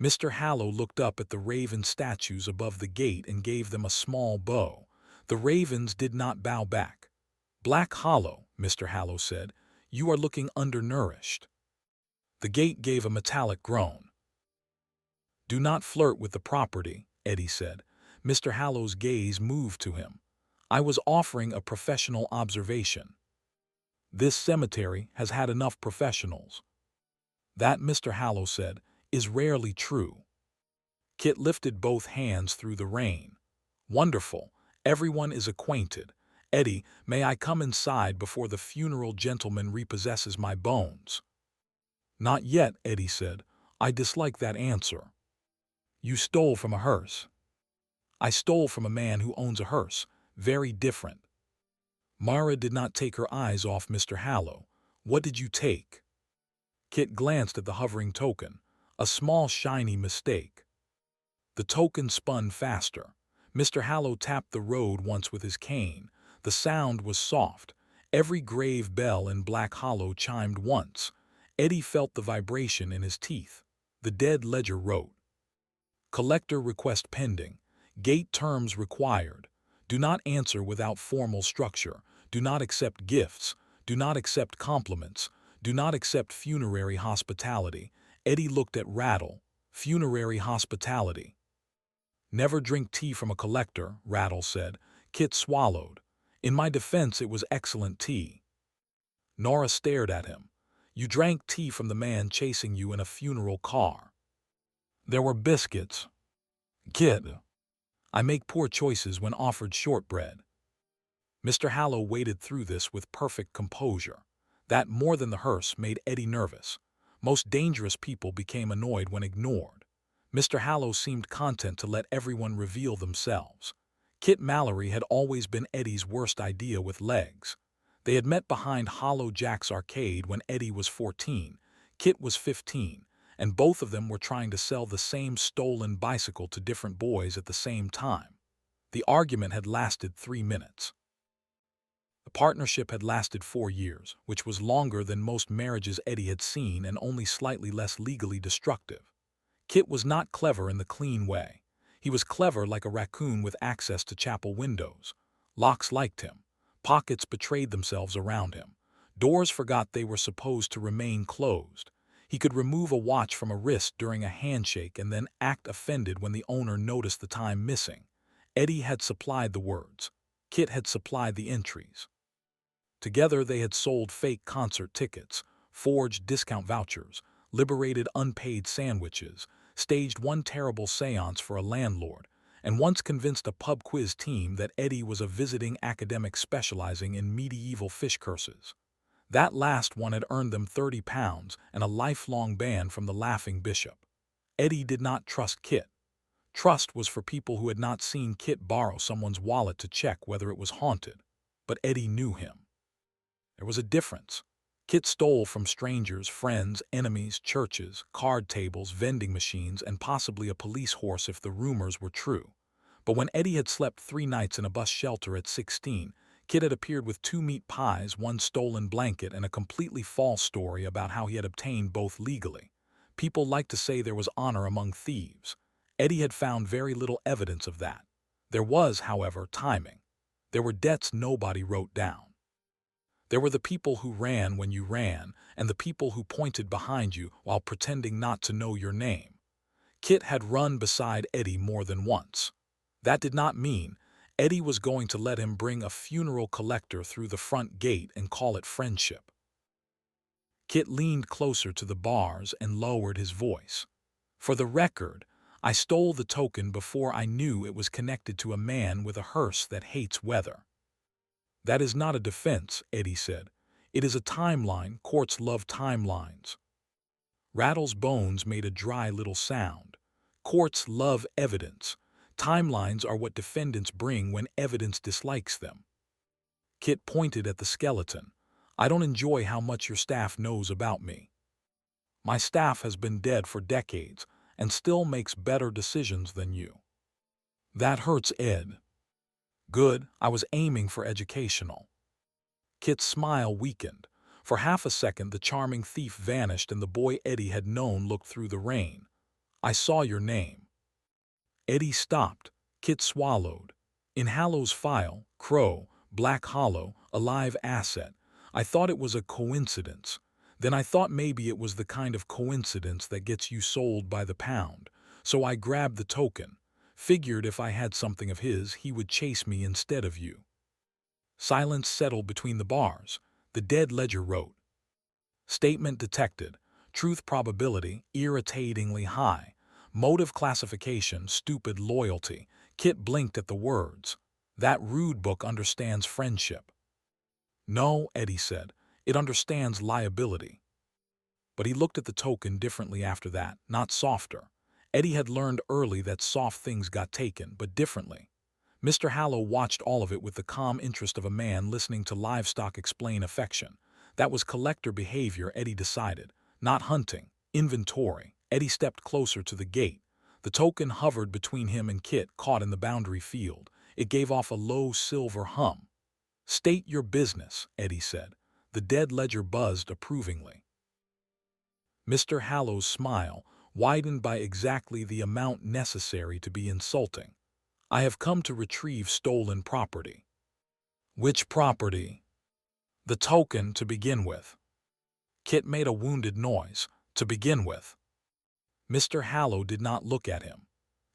Mr. Hallow looked up at the raven statues above the gate and gave them a small bow. The ravens did not bow back. "Black Hollow," Mr. Hallow said, "you are looking undernourished." The gate gave a metallic groan. "Do not flirt with the property," Eddie said. Mr. Hallow's gaze moved to him. "I was offering a professional observation. This cemetery has had enough professionals." "That," Mr. Hallow said, "is rarely true." Kit lifted both hands through the rain. "Wonderful. Everyone is acquainted. Eddie, may I come inside before the funeral gentleman repossesses my bones?" "Not yet," Eddie said. "I dislike that answer." "You stole from a hearse." "I stole from a man who owns a hearse. Very different." Mara did not take her eyes off Mr. Hallow. "What did you take?" Kit glanced at the hovering token. A small shiny mistake. The token spun faster. Mr. Hallow tapped the road once with his cane. The sound was soft. Every grave bell in Black Hollow chimed once. Eddie felt the vibration in his teeth. The dead ledger wrote. Collector request pending. Gate terms required. Do not answer without formal structure. Do not accept gifts. Do not accept compliments. Do not accept funerary hospitality. Eddie looked at Rattle. Funerary hospitality. Never drink tea from a collector, Rattle said. Kit swallowed. In my defense, it was excellent tea. Nora stared at him. You drank tea from the man chasing you in a funeral car. There were biscuits. Kid. I make poor choices when offered shortbread. Mr. Hallow waded through this with perfect composure. That, more than the hearse, made Eddie nervous. Most dangerous people became annoyed when ignored. Mr. Hallow seemed content to let everyone reveal themselves. Kit Mallory had always been Eddie's worst idea with legs. They had met behind Hollow Jack's arcade when Eddie was 14, Kit was 15, and both of them were trying to sell the same stolen bicycle to different boys at the same time. The argument had lasted 3 minutes. The partnership had lasted 4 years, which was longer than most marriages Eddie had seen and only slightly less legally destructive. Kit was not clever in the clean way. He was clever like a raccoon with access to chapel windows. Locks liked him. Pockets betrayed themselves around him. Doors forgot they were supposed to remain closed. He could remove a watch from a wrist during a handshake and then act offended when the owner noticed the time missing. Eddie had supplied the words. Kit had supplied the entries. Together they had sold fake concert tickets, forged discount vouchers, liberated unpaid sandwiches, staged one terrible seance for a landlord, and once convinced a pub quiz team that Eddie was a visiting academic specializing in medieval fish curses. That last one had earned them £30 and a lifelong ban from the Laughing Bishop. Eddie did not trust Kit. Trust was for people who had not seen Kit borrow someone's wallet to check whether it was haunted. But Eddie knew him. There was a difference. Kit stole from strangers, friends, enemies, churches, card tables, vending machines, and possibly a police horse if the rumors were true. But when Eddie had slept 3 nights in a bus shelter at 16, Kit had appeared with 2 meat pies, 1 stolen blanket, and a completely false story about how he had obtained both legally. People liked to say there was honor among thieves. Eddie had found very little evidence of that. There was, however, timing. There were debts nobody wrote down. There were the people who ran when you ran, and the people who pointed behind you while pretending not to know your name. Kit had run beside Eddie more than once. That did not mean Eddie was going to let him bring a funeral collector through the front gate and call it friendship. Kit leaned closer to the bars and lowered his voice. For the record, I stole the token before I knew it was connected to a man with a hearse that hates weather. That is not a defense, Eddie said. It is a timeline. Courts love timelines. Rattle's bones made a dry little sound. Courts love evidence. Timelines are what defendants bring when evidence dislikes them. Kit pointed at the skeleton. I don't enjoy how much your staff knows about me. My staff has been dead for decades and still makes better decisions than you. That hurts, Ed. Good, I was aiming for educational. Kit's smile weakened. For half a second the charming thief vanished and the boy Eddie had known looked through the rain. I saw your name. Eddie stopped. Kit swallowed. In Hallow's file, Crowe, Black Hollow, a live asset. I thought it was a coincidence. Then I thought maybe it was the kind of coincidence that gets you sold by the pound. So I grabbed the token. Figured if I had something of his, he would chase me instead of you. Silence settled between the bars. The dead ledger wrote. Statement detected. Truth probability, irritatingly high. Motive classification, stupid loyalty. Kit blinked at the words. That rude book understands friendship. No, Eddie said. It understands liability. But he looked at the token differently after that, not softer. Eddie had learned early that soft things got taken, but differently. Mr. Hallow watched all of it with the calm interest of a man listening to livestock explain affection. That was collector behavior, Eddie decided. Not hunting. Inventory. Eddie stepped closer to the gate. The token hovered between him and Kit, caught in the boundary field. It gave off a low silver hum. State your business, Eddie said. The dead ledger buzzed approvingly. Mr. Hallow's smile widened by exactly the amount necessary to be insulting. I have come to retrieve stolen property. Which property? The token to begin with. Kit made a wounded noise. To begin with. Mr. Hallow did not look at him.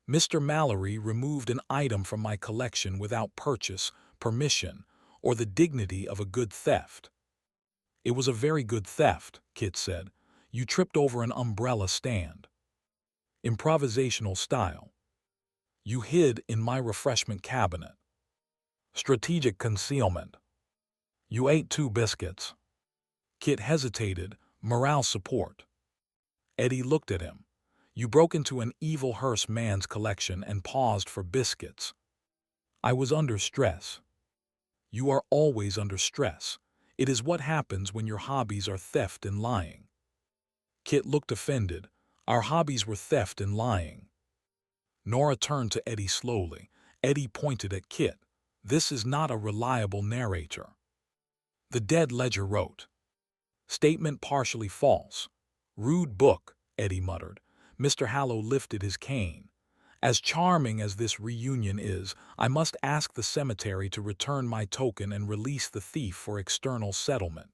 Mr. Mallory removed an item from my collection without purchase, permission, or the dignity of a good theft. It was a very good theft, Kit said. You tripped over an umbrella stand. Improvisational style. You hid in my refreshment cabinet. Strategic concealment. You ate 2 biscuits. Kit hesitated. Morale support. Eddie looked at him. You broke into an evil hearse man's collection and paused for biscuits. I was under stress. You are always under stress. It is what happens when your hobbies are theft and lying. Kit looked offended. Our hobbies were theft and lying. Nora turned to Eddie slowly. Eddie pointed at Kit. This is not a reliable narrator. The dead ledger wrote. Statement partially false. Rude book, Eddie muttered. Mr. Hallow lifted his cane. As charming as this reunion is, I must ask the cemetery to return my token and release the thief for external settlement.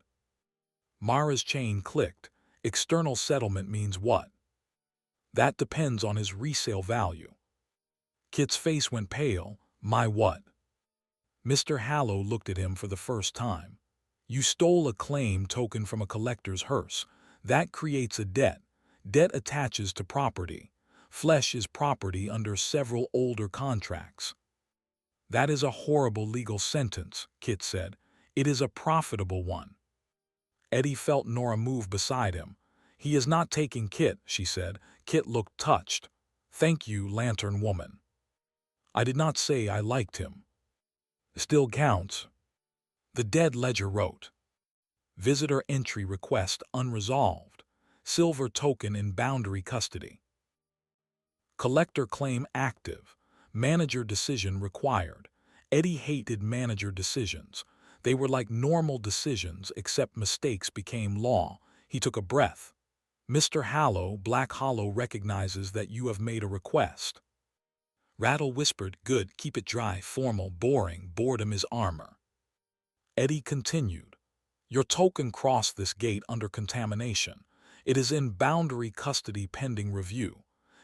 Mara's chain clicked. External settlement means what? That depends on his resale value. Kit's face went pale. My what? Mr. Hallow looked at him for the first time. You stole a claim token from a collector's hearse. That creates a debt. Debt attaches to property. Flesh is property under several older contracts. That is a horrible legal sentence, Kit said. It is a profitable one. Eddie felt Nora move beside him. He is not taking Kit, she said. Kit looked touched. Thank you, Lantern Woman. I did not say I liked him. Still counts. The dead ledger wrote. Visitor entry request unresolved. Silver token in boundary custody. Collector claim active. Manager decision required. Eddie hated manager decisions. They were like normal decisions, except mistakes became law. He took a breath. Mr. Hallow, Black Hollow recognizes that you have made a request. Rattle whispered, good, keep it dry, formal, boring, boredom is armor. Eddie continued. Your token crossed this gate under contamination. It is in boundary custody pending review.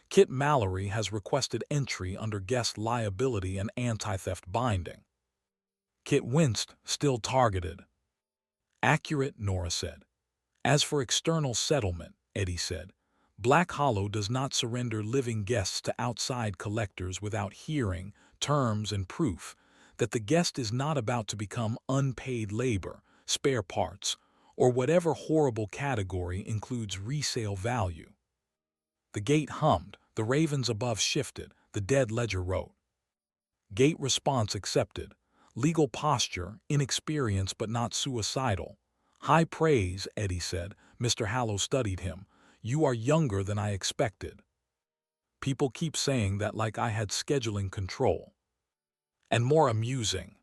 Kit Mallory has requested entry under guest liability and anti-theft binding. Kit winced, still targeted. Accurate, Nora said. As for external settlement, Eddie said, Black Hollow does not surrender living guests to outside collectors without hearing, terms, and proof that the guest is not about to become unpaid labor, spare parts, or whatever horrible category includes resale value. The gate hummed, the ravens above shifted, the dead ledger wrote. Gate response accepted. Legal posture, inexperience but not suicidal. High praise, Eddie said. Mr. Hallow studied him. You are younger than I expected. People keep saying that like I had scheduling control. And more amusing.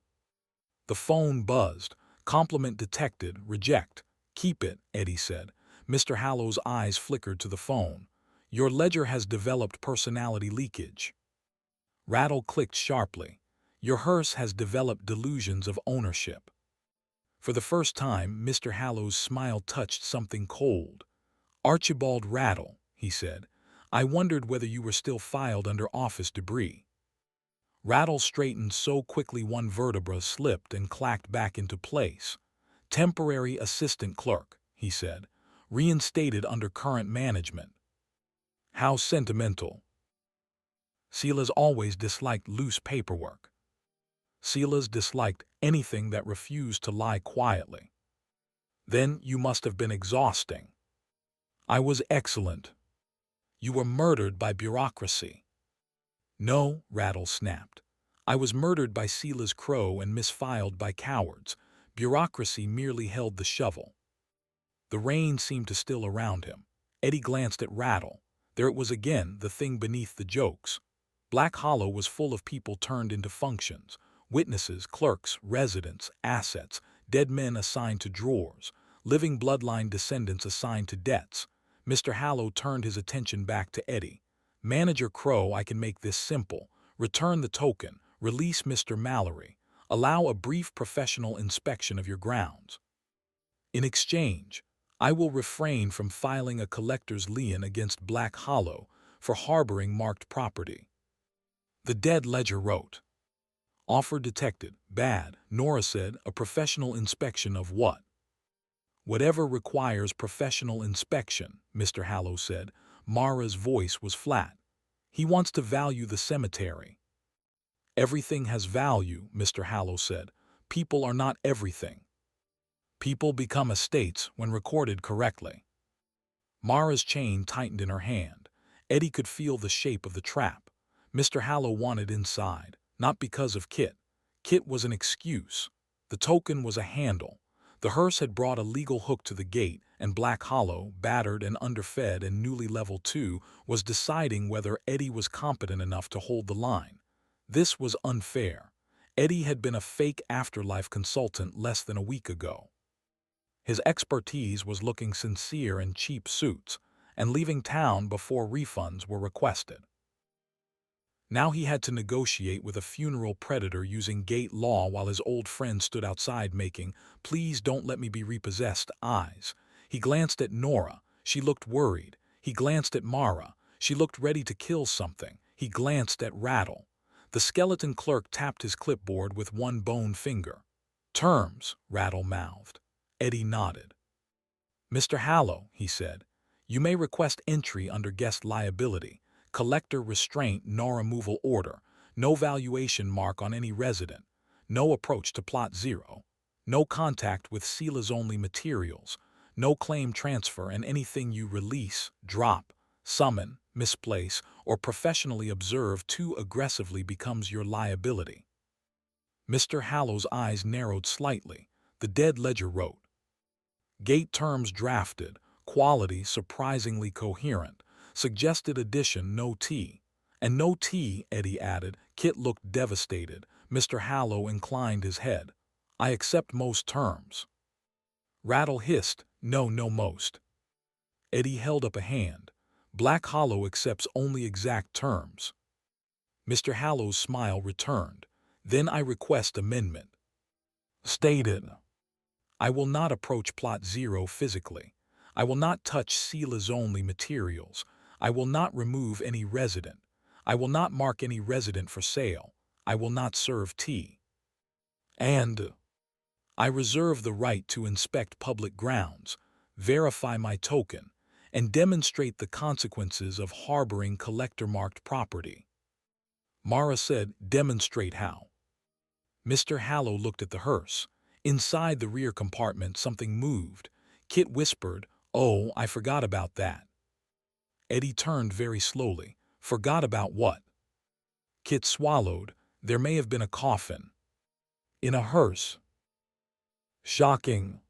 The phone buzzed. Compliment detected. Reject. Keep it, Eddie said. Mr. Hallow's eyes flickered to the phone. Your ledger has developed personality leakage. Rattle clicked sharply. Your hearse has developed delusions of ownership. For the first time, Mr. Hallow's smile touched something cold. Archibald Rattle, he said, I wondered whether you were still filed under office debris. Rattle straightened so quickly one vertebra slipped and clacked back into place. Temporary assistant clerk, he said, reinstated under current management. How sentimental. Silas always disliked loose paperwork. Silas disliked anything that refused to lie quietly. Then you must have been exhausting. I was excellent. You were murdered by bureaucracy. No, Rattle snapped. I was murdered by Silas Crowe and misfiled by cowards. Bureaucracy merely held the shovel. The rain seemed to still around him. Eddie glanced at Rattle. There it was again, the thing beneath the jokes. Black Hollow was full of people turned into functions. Witnesses, clerks, residents, assets, dead men assigned to drawers, living bloodline descendants assigned to debts. Mr. Hallow turned his attention back to Eddie. Manager Crowe, I can make this simple. Return the token, release Mr. Mallory, allow a brief professional inspection of your grounds. In exchange, I will refrain from filing a collector's lien against Black Hollow for harboring marked property. The dead ledger wrote. Offer detected. Bad, Nora said. A professional inspection of what? Whatever requires professional inspection, Mr. Hallow said. Mara's voice was flat. He wants to value the cemetery. Everything has value, Mr. Hallow said. People are not everything. People become estates when recorded correctly. Mara's chain tightened in her hand. Eddie could feel the shape of the trap. Mr. Hallow wanted inside, not because of Kit. Kit was an excuse. The token was a handle. The hearse had brought a legal hook to the gate, and Black Hollow, battered and underfed and newly level 2, was deciding whether Eddie was competent enough to hold the line. This was unfair. Eddie had been a fake afterlife consultant less than a week ago. His expertise was looking sincere in cheap suits and leaving town before refunds were requested. Now he had to negotiate with a funeral predator using gate law while his old friend stood outside making, "Please don't let me be repossessed" eyes. He glanced at Nora. She looked worried. He glanced at Mara. She looked ready to kill something. He glanced at Rattle. The skeleton clerk tapped his clipboard with one bone finger. "Terms," Rattle mouthed. Eddie nodded. "Mr. Hallow," he said, "you may request entry under guest liability. Collector restraint, no removal order, no valuation mark on any resident, no approach to plot 0, no contact with sealers-only materials, no claim transfer, and anything you release, drop, summon, misplace, or professionally observe too aggressively becomes your liability." Mr. Hallow's eyes narrowed slightly. The dead ledger wrote. Gate terms drafted, quality surprisingly coherent. Suggested addition, no tea. "And no tea," Eddie added. Kit looked devastated. Mr. Hallow inclined his head. "I accept most terms." Rattle hissed, "No, no most." Eddie held up a hand. "Black Hollow accepts only exact terms." Mr. Hallow's smile returned. "Then I request amendment." Stated. "I will not approach plot 0 physically. I will not touch sealers-only materials. I will not remove any resident. I will not mark any resident for sale. I will not serve tea. And I reserve the right to inspect public grounds, verify my token, and demonstrate the consequences of harboring collector-marked property." Mara said, "Demonstrate how?" Mr. Hallow looked at the hearse. Inside the rear compartment something moved. Kit whispered, "Oh, I forgot about that." Eddie turned very slowly. "Forgot about what?" Kit swallowed. "There may have been a coffin." "In a hearse." "Shocking.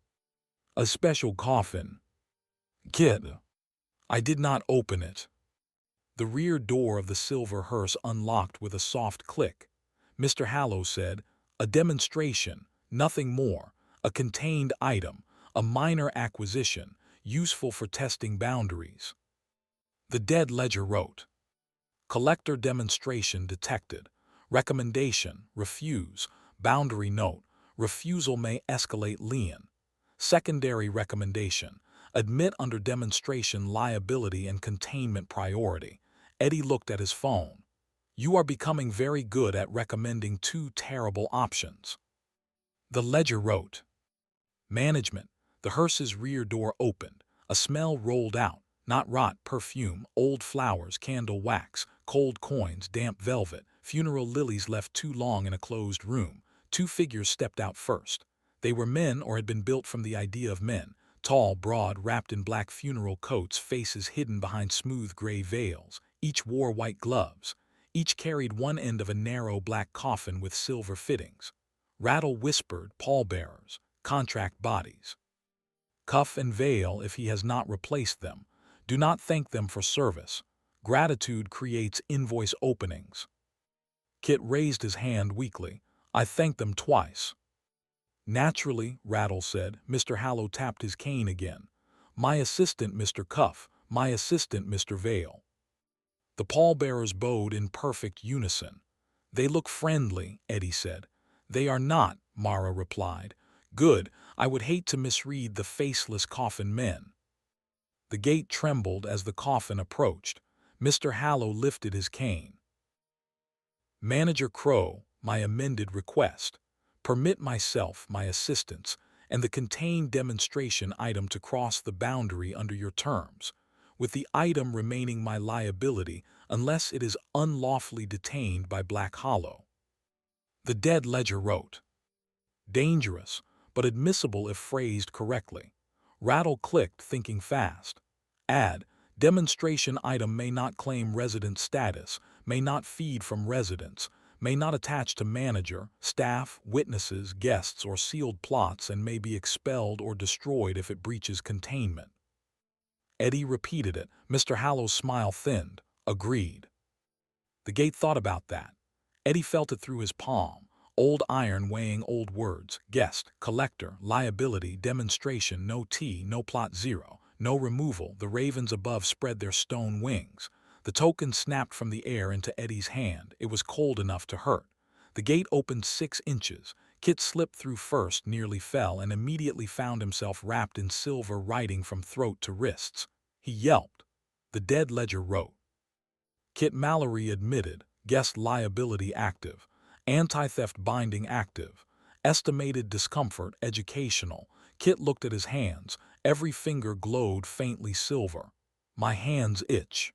A special coffin." "Kit." "I did not open it." The rear door of the silver hearse unlocked with a soft click. Mr. Hallow said, "A demonstration, nothing more. A contained item, a minor acquisition, useful for testing boundaries." The dead ledger wrote. Collector demonstration detected. Recommendation, refuse. Boundary note, refusal may escalate lien. Secondary recommendation, admit under demonstration liability and containment priority. Eddie looked at his phone. "You are becoming very good at recommending two terrible options." The ledger wrote. Management. The hearse's rear door opened. A smell rolled out. Not rot, perfume, old flowers, candle wax, cold coins, damp velvet, funeral lilies left too long in a closed room. Two figures stepped out first. They were men or had been built from the idea of men. Tall, broad, wrapped in black funeral coats, faces hidden behind smooth gray veils. Each wore white gloves. Each carried one end of a narrow black coffin with silver fittings. Rattle whispered, "Pallbearers, contract bodies. Cuff and veil if he has not replaced them. Do not thank them for service. Gratitude creates invoice openings." Kit raised his hand weakly. "I thanked them twice." "Naturally," Rattle said. Mr. Hallow tapped his cane again. "My assistant, Mr. Cuff. My assistant, Mr. Veil." The pallbearers bowed in perfect unison. "They look friendly," Eddie said. "They are not," Mara replied. "Good. I would hate to misread the faceless coffin men." The gate trembled as the coffin approached. Mr. Hallow lifted his cane. "Manager Crowe, my amended request. Permit myself, my assistants, and the contained demonstration item to cross the boundary under your terms, with the item remaining my liability unless it is unlawfully detained by Black Hollow." The dead ledger wrote. Dangerous, but admissible if phrased correctly. Rattle clicked, thinking fast. Add, demonstration item may not claim resident status, may not feed from residents, may not attach to manager, staff, witnesses, guests, or sealed plots, and may be expelled or destroyed if it breaches containment. Eddie repeated it. Mr. Hallow's smile thinned. Agreed. The gate thought about that. Eddie felt it through his palm. Old iron weighing old words, guest, collector, liability, demonstration, no tea, no plot zero, no removal. The ravens above spread their stone wings. The token snapped from the air into Eddie's hand. It was cold enough to hurt. The gate opened 6 inches. Kit slipped through first, nearly fell, and immediately found himself wrapped in silver writing from throat to wrists. He yelped. The dead ledger wrote. Kit Mallory admitted, guest liability active, anti-theft binding active, estimated discomfort educational. Kit looked at his hands. Every finger glowed faintly silver. My hands itch.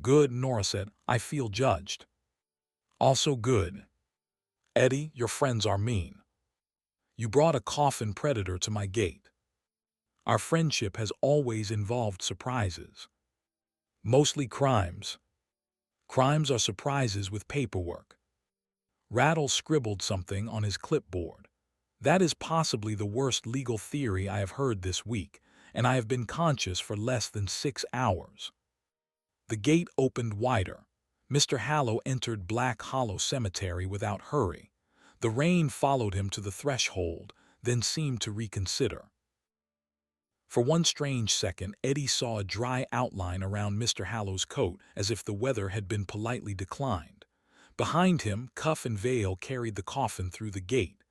Good, Nora said. I feel judged. Also good. Eddie, your friends are mean. You brought a coffin predator to my gate. Our friendship has always involved surprises. Mostly crimes. Crimes are surprises with paperwork. Rattle scribbled something on his clipboard. That is possibly the worst legal theory I have heard this week, and I have been conscious for less than 6 hours. The gate opened wider. Mr. Hallow entered Black Hollow Cemetery without hurry. The rain followed him to the threshold, then seemed to reconsider. For one strange second, Eddie saw a dry outline around Mr. Hallow's coat, as if the weather had been politely declined. Behind him, Cuff and Vale carried the coffin through the gate.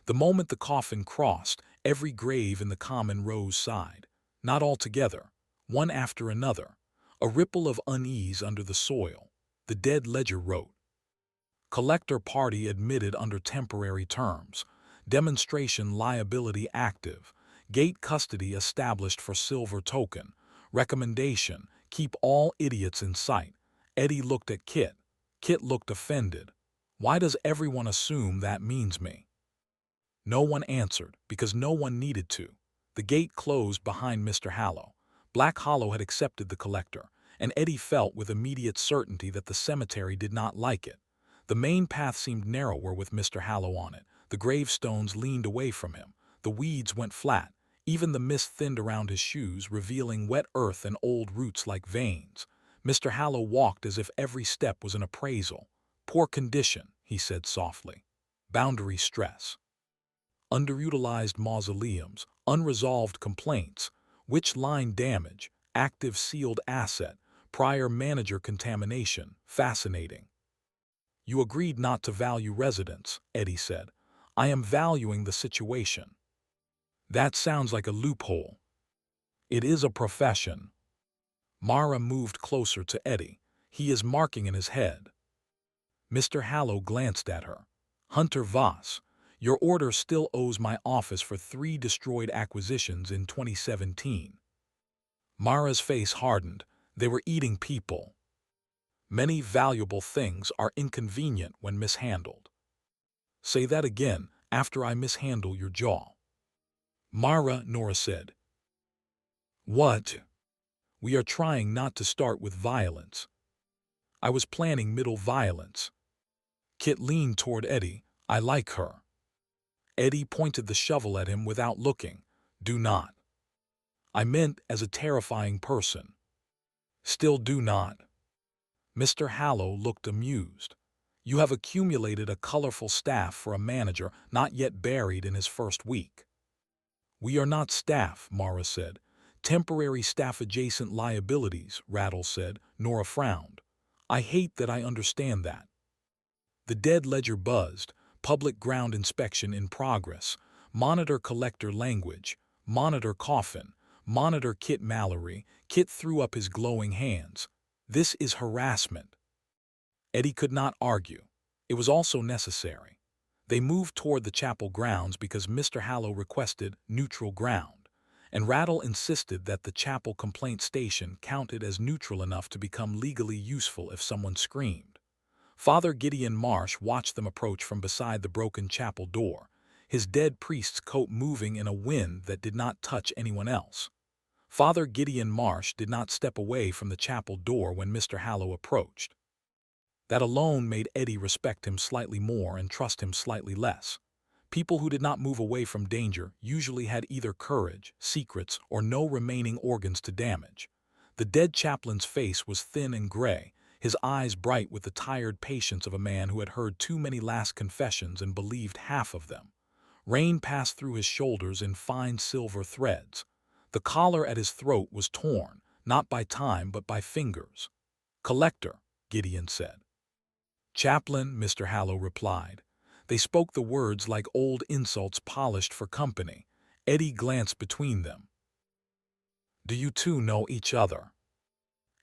The moment the coffin crossed, every grave in the common rose sighed. Not all together, one after another. A ripple of unease under the soil. The dead ledger wrote. Collector party admitted under temporary terms. Demonstration liability active. Gate custody established for silver token. Recommendation, keep all idiots in sight. Eddie looked at Kit. Kit looked offended. Why does everyone assume that means me? No one answered, because no one needed to. The gate closed behind Mr. Hallow. Black Hollow had accepted the collector, and Eddie felt with immediate certainty that the cemetery did not like it. The main path seemed narrower with Mr. Hallow on it. The gravestones leaned away from him. The weeds went flat. Even the mist thinned around his shoes, revealing wet earth and old roots like veins. Mr. Hallow walked as if every step was an appraisal. Poor condition, he said softly. Boundary stress. Underutilized mausoleums, unresolved complaints, witch line damage, active sealed asset, prior manager contamination. Fascinating. You agreed not to value residents, Eddie said. I am valuing the situation. That sounds like a loophole. It is a profession. Mara moved closer to Eddie. He is marking in his head. Mr. Hallow glanced at her. Hunter Voss, your order still owes my office for 3 destroyed acquisitions in 2017. Mara's face hardened. They were eating people. Many valuable things are inconvenient when mishandled. Say that again after I mishandle your jaw. Mara, Nora said. What? We are trying not to start with violence. I was planning middle violence. Kit leaned toward Eddie. I like her. Eddie pointed the shovel at him without looking. Do not. I meant as a terrifying person. Still do not. Mr. Hallow looked amused. You have accumulated a colorful staff for a manager not yet buried in his first week. We are not staff, Mara said. Temporary staff-adjacent liabilities, Rattle said. Nora frowned. I hate that I understand that. The dead ledger buzzed. Public ground inspection in progress. Monitor collector language. Monitor coffin. Monitor Kit Mallory. Kit threw up his glowing hands. This is harassment. Eddie could not argue. It was also necessary. They moved toward the chapel grounds because Mr. Hallow requested neutral ground, and Rattle insisted that the chapel complaint station counted as neutral enough to become legally useful if someone screamed. Father Gideon Marsh watched them approach from beside the broken chapel door, his dead priest's coat moving in a wind that did not touch anyone else. Father Gideon Marsh did not step away from the chapel door when Mr. Hallow approached. That alone made Eddie respect him slightly more and trust him slightly less. People who did not move away from danger usually had either courage, secrets, or no remaining organs to damage. The dead chaplain's face was thin and gray. his eyes bright with the tired patience of a man who had heard too many last confessions and believed half of them. Rain passed through his shoulders in fine silver threads. The collar at his throat was torn, not by time but by fingers. "Collector," Gideon said. "Chaplain," Mr. Hallow replied. They spoke the words like old insults polished for company. Eddie glanced between them. "Do you two know each other?"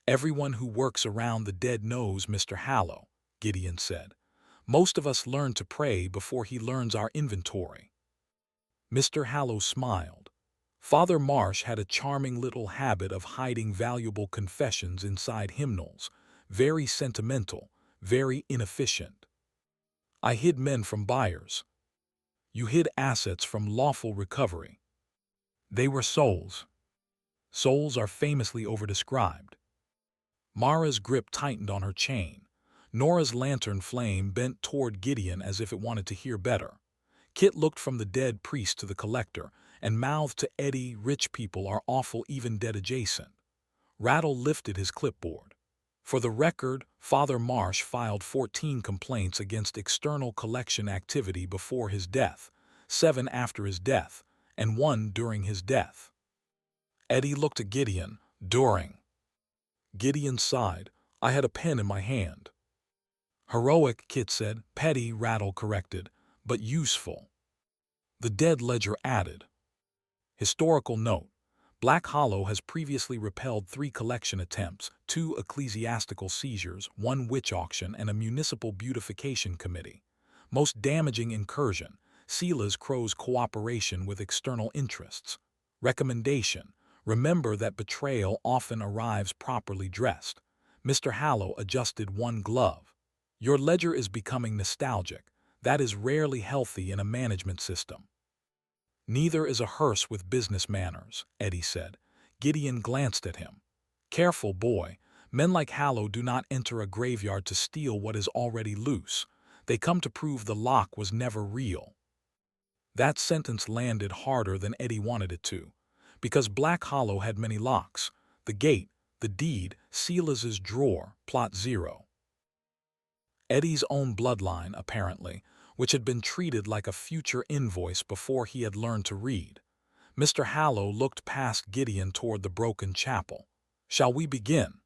"Everyone who works around the dead knows Mr. Hallow," Gideon said. "Most of us learn to pray before he learns our inventory." Mr. Hallow smiled. Father Marsh had a charming little habit of hiding valuable confessions inside hymnals, very sentimental, very inefficient. "I hid men from buyers. You hid assets from lawful recovery. They were souls. Souls are famously overdescribed." Mara's grip tightened on her chain. Nora's lantern flame bent toward Gideon as if it wanted to hear better. Kit looked from the dead priest to the collector and mouthed to Eddie, "Rich people are awful, even dead adjacent." Rattle lifted his clipboard. "For the record, Father Marsh filed 14 complaints against external collection activity before his death, 7 after his death, and 1 during his death." Eddie looked at Gideon. "During." Gideon sighed. "I had a pen in my hand." "Heroic," Kit said. "Petty," Rattle corrected, "but useful." The dead ledger added. Historical note: Black Hollow has previously repelled 3 collection attempts, 2 ecclesiastical seizures, 1 witch auction, and a municipal beautification committee. Most damaging incursion: Crowe's cooperation with external interests. Recommendation: remember that betrayal often arrives properly dressed. Mr. Hallow adjusted one glove. "Your ledger is becoming nostalgic. That is rarely healthy in a management system." "Neither is a hearse with business manners," Eddie said. Gideon glanced at him. "Careful, boy. Men like Hallow do not enter a graveyard to steal what is already loose. They come to prove the lock was never real." That sentence landed harder than Eddie wanted it to, because Black Hollow had many locks: the gate, the deed, Silas's drawer, plot 0. Eddie's own bloodline, apparently, which had been treated like a future invoice before he had learned to read. Mr. Hallow looked past Gideon toward the broken chapel. "Shall we begin?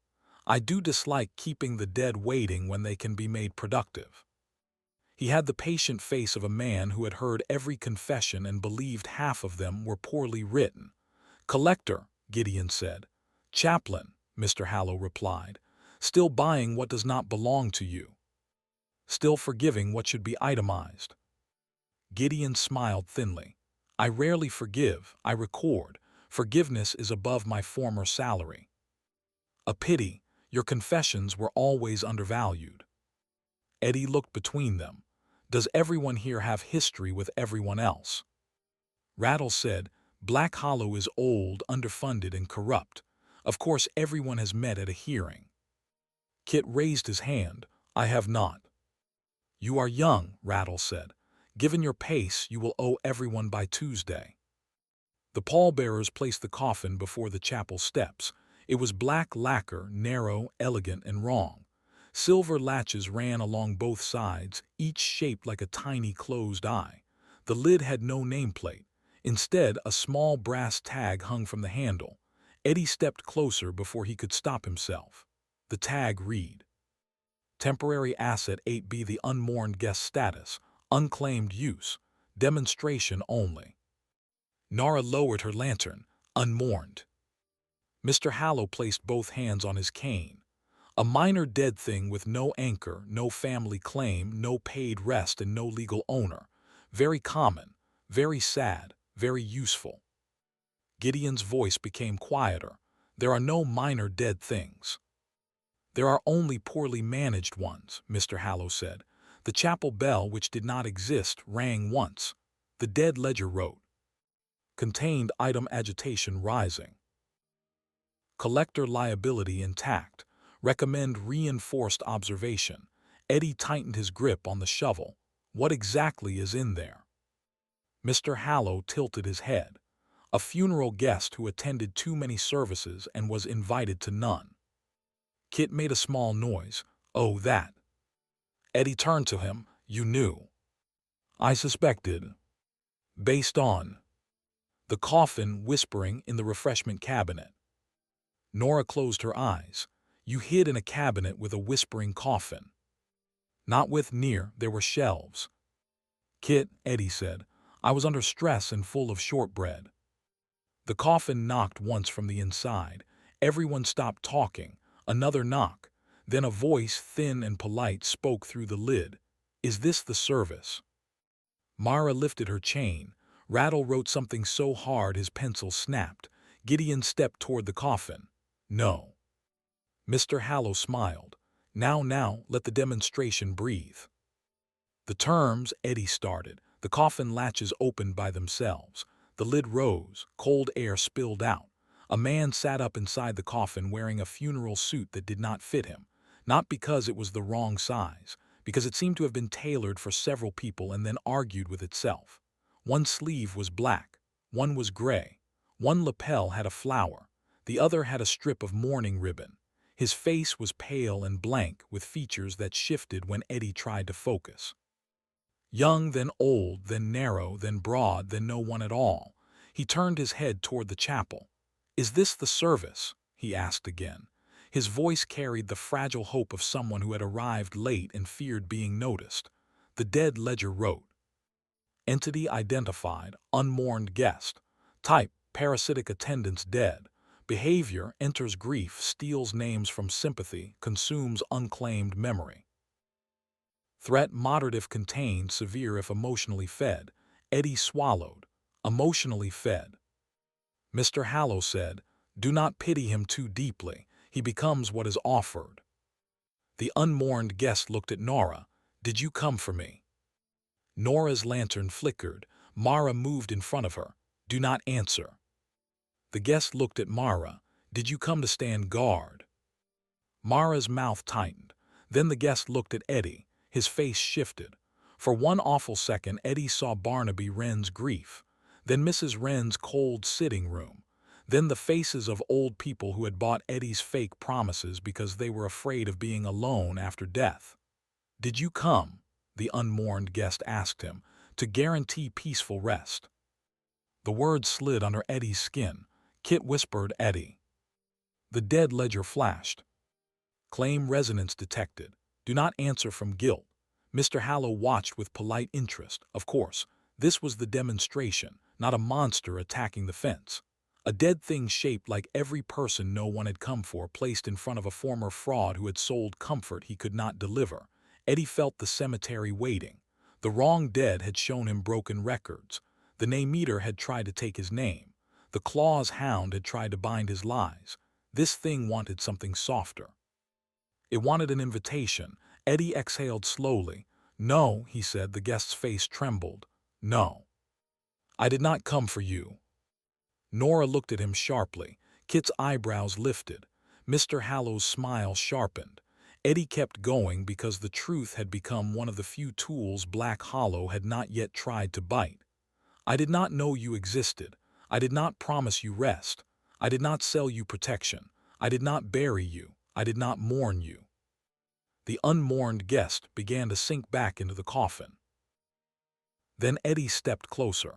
I do dislike keeping the dead waiting when they can be made productive." He had the patient face of a man who had heard every confession and believed half of them were poorly written. "Collector," Gideon said. "Chaplain," Mr. Hallow replied. "Still buying what does not belong to you. Still forgiving what should be itemized." Gideon smiled thinly. "I rarely forgive, I record. Forgiveness is above my former salary." "A pity. Your confessions were always undervalued." Eddie looked between them. "Does everyone here have history with everyone else?" Rattle said, "Black Hollow is old, underfunded, and corrupt. Of course everyone has met at a hearing." Kit raised his hand. "I have not." "You are young," Rattle said. "Given your pace, you will owe everyone by Tuesday." The pallbearers placed the coffin before the chapel steps. It was black lacquer, narrow, elegant, and wrong. Silver latches ran along both sides, each shaped like a tiny closed eye. The lid had no nameplate. Instead, a small brass tag hung from the handle. Eddie stepped closer before he could stop himself. The tag read: "Temporary asset 8B, the unmourned guest status, unclaimed use, demonstration only." Nora lowered her lantern. "Unmourned." Mr. Hallow placed both hands on his cane. "A minor dead thing with no anchor, no family claim, no paid rest, and no legal owner. Very common, very sad, very useful." Gideon's voice became quieter. "There are no minor dead things." "There are only poorly managed ones," Mr. Hallow said. "The chapel bell, which did not exist, rang once." The dead ledger wrote: "Contained item agitation rising. Collector liability intact. Recommend reinforced observation." Eddie tightened his grip on the shovel. "What exactly is in there?" Mr. Hallow tilted his head. "A funeral guest who attended too many services and was invited to none." Kit made a small noise. Oh, that. Eddie turned to him. You knew. I suspected. Based on. The coffin whispering in the refreshment cabinet. Nora closed her eyes. You hid in a cabinet with a whispering coffin. Not with near, there were shelves. Kit, Eddie said, I was under stress and full of shortbread. The coffin knocked once from the inside. Everyone stopped talking. Another knock. Then a voice, thin and polite, spoke through the lid. Is this the service? Mara lifted her chain. Rattle wrote something so hard his pencil snapped. Gideon stepped toward the coffin. No. Mr. Hallow smiled. Now, let the demonstration breathe. The terms, Eddie started. The coffin latches opened by themselves. The lid rose. Cold air spilled out. A man sat up inside the coffin wearing a funeral suit that did not fit him. Not because it was the wrong size, because it seemed to have been tailored for several people and then argued with itself. One sleeve was black. One was gray. One lapel had a flower. The other had a strip of mourning ribbon. His face was pale and blank with features that shifted when Eddie tried to focus. Young, then old, then narrow, then broad, then no one at all. He turned his head toward the chapel. Is this the service? He asked again. His voice carried the fragile hope of someone who had arrived late and feared being noticed. The dead ledger wrote. Entity identified, unmourned guest. Type, parasitic attendance dead. Behavior, enters grief, steals names from sympathy, consumes unclaimed memory. Threat, moderate if contained, severe if emotionally fed. Eddie swallowed. Emotionally fed. Mr. Hallow said, do not pity him too deeply. He becomes what is offered. The unmourned guest looked at Nora. Did you come for me? Nora's lantern flickered. Mara moved in front of her. Do not answer. The guest looked at Mara. Did you come to stand guard? Mara's mouth tightened. Then the guest looked at Eddie. His face shifted. For one awful second, Eddie saw Barnaby Wren's grief. Then Mrs. Wren's cold sitting room. Then the faces of old people who had bought Eddie's fake promises because they were afraid of being alone after death. Did you come, the unmourned guest asked him, to guarantee peaceful rest? The words slid under Eddie's skin. Kit whispered, Eddie. The dead ledger flashed. Claim resonance detected. Do not answer from guilt. Mr. Hallow watched with polite interest. Of course, this was the demonstration, not a monster attacking the fence. A dead thing shaped like every person no one had come for, placed in front of a former fraud who had sold comfort he could not deliver. Eddie felt the cemetery waiting. The wrong dead had shown him broken records. The name-eater had tried to take his name. The claw's hound had tried to bind his lies. This thing wanted something softer. It wanted an invitation. Eddie exhaled slowly. No, he said, the guest's face trembled. No. I did not come for you. Nora looked at him sharply. Kit's eyebrows lifted. Mr. Hallow's smile sharpened. Eddie kept going because the truth had become one of the few tools Black Hollow had not yet tried to bite. I did not know you existed. I did not promise you rest. I did not sell you protection. I did not bury you. I did not mourn you. The unmourned guest began to sink back into the coffin. Then Eddie stepped closer.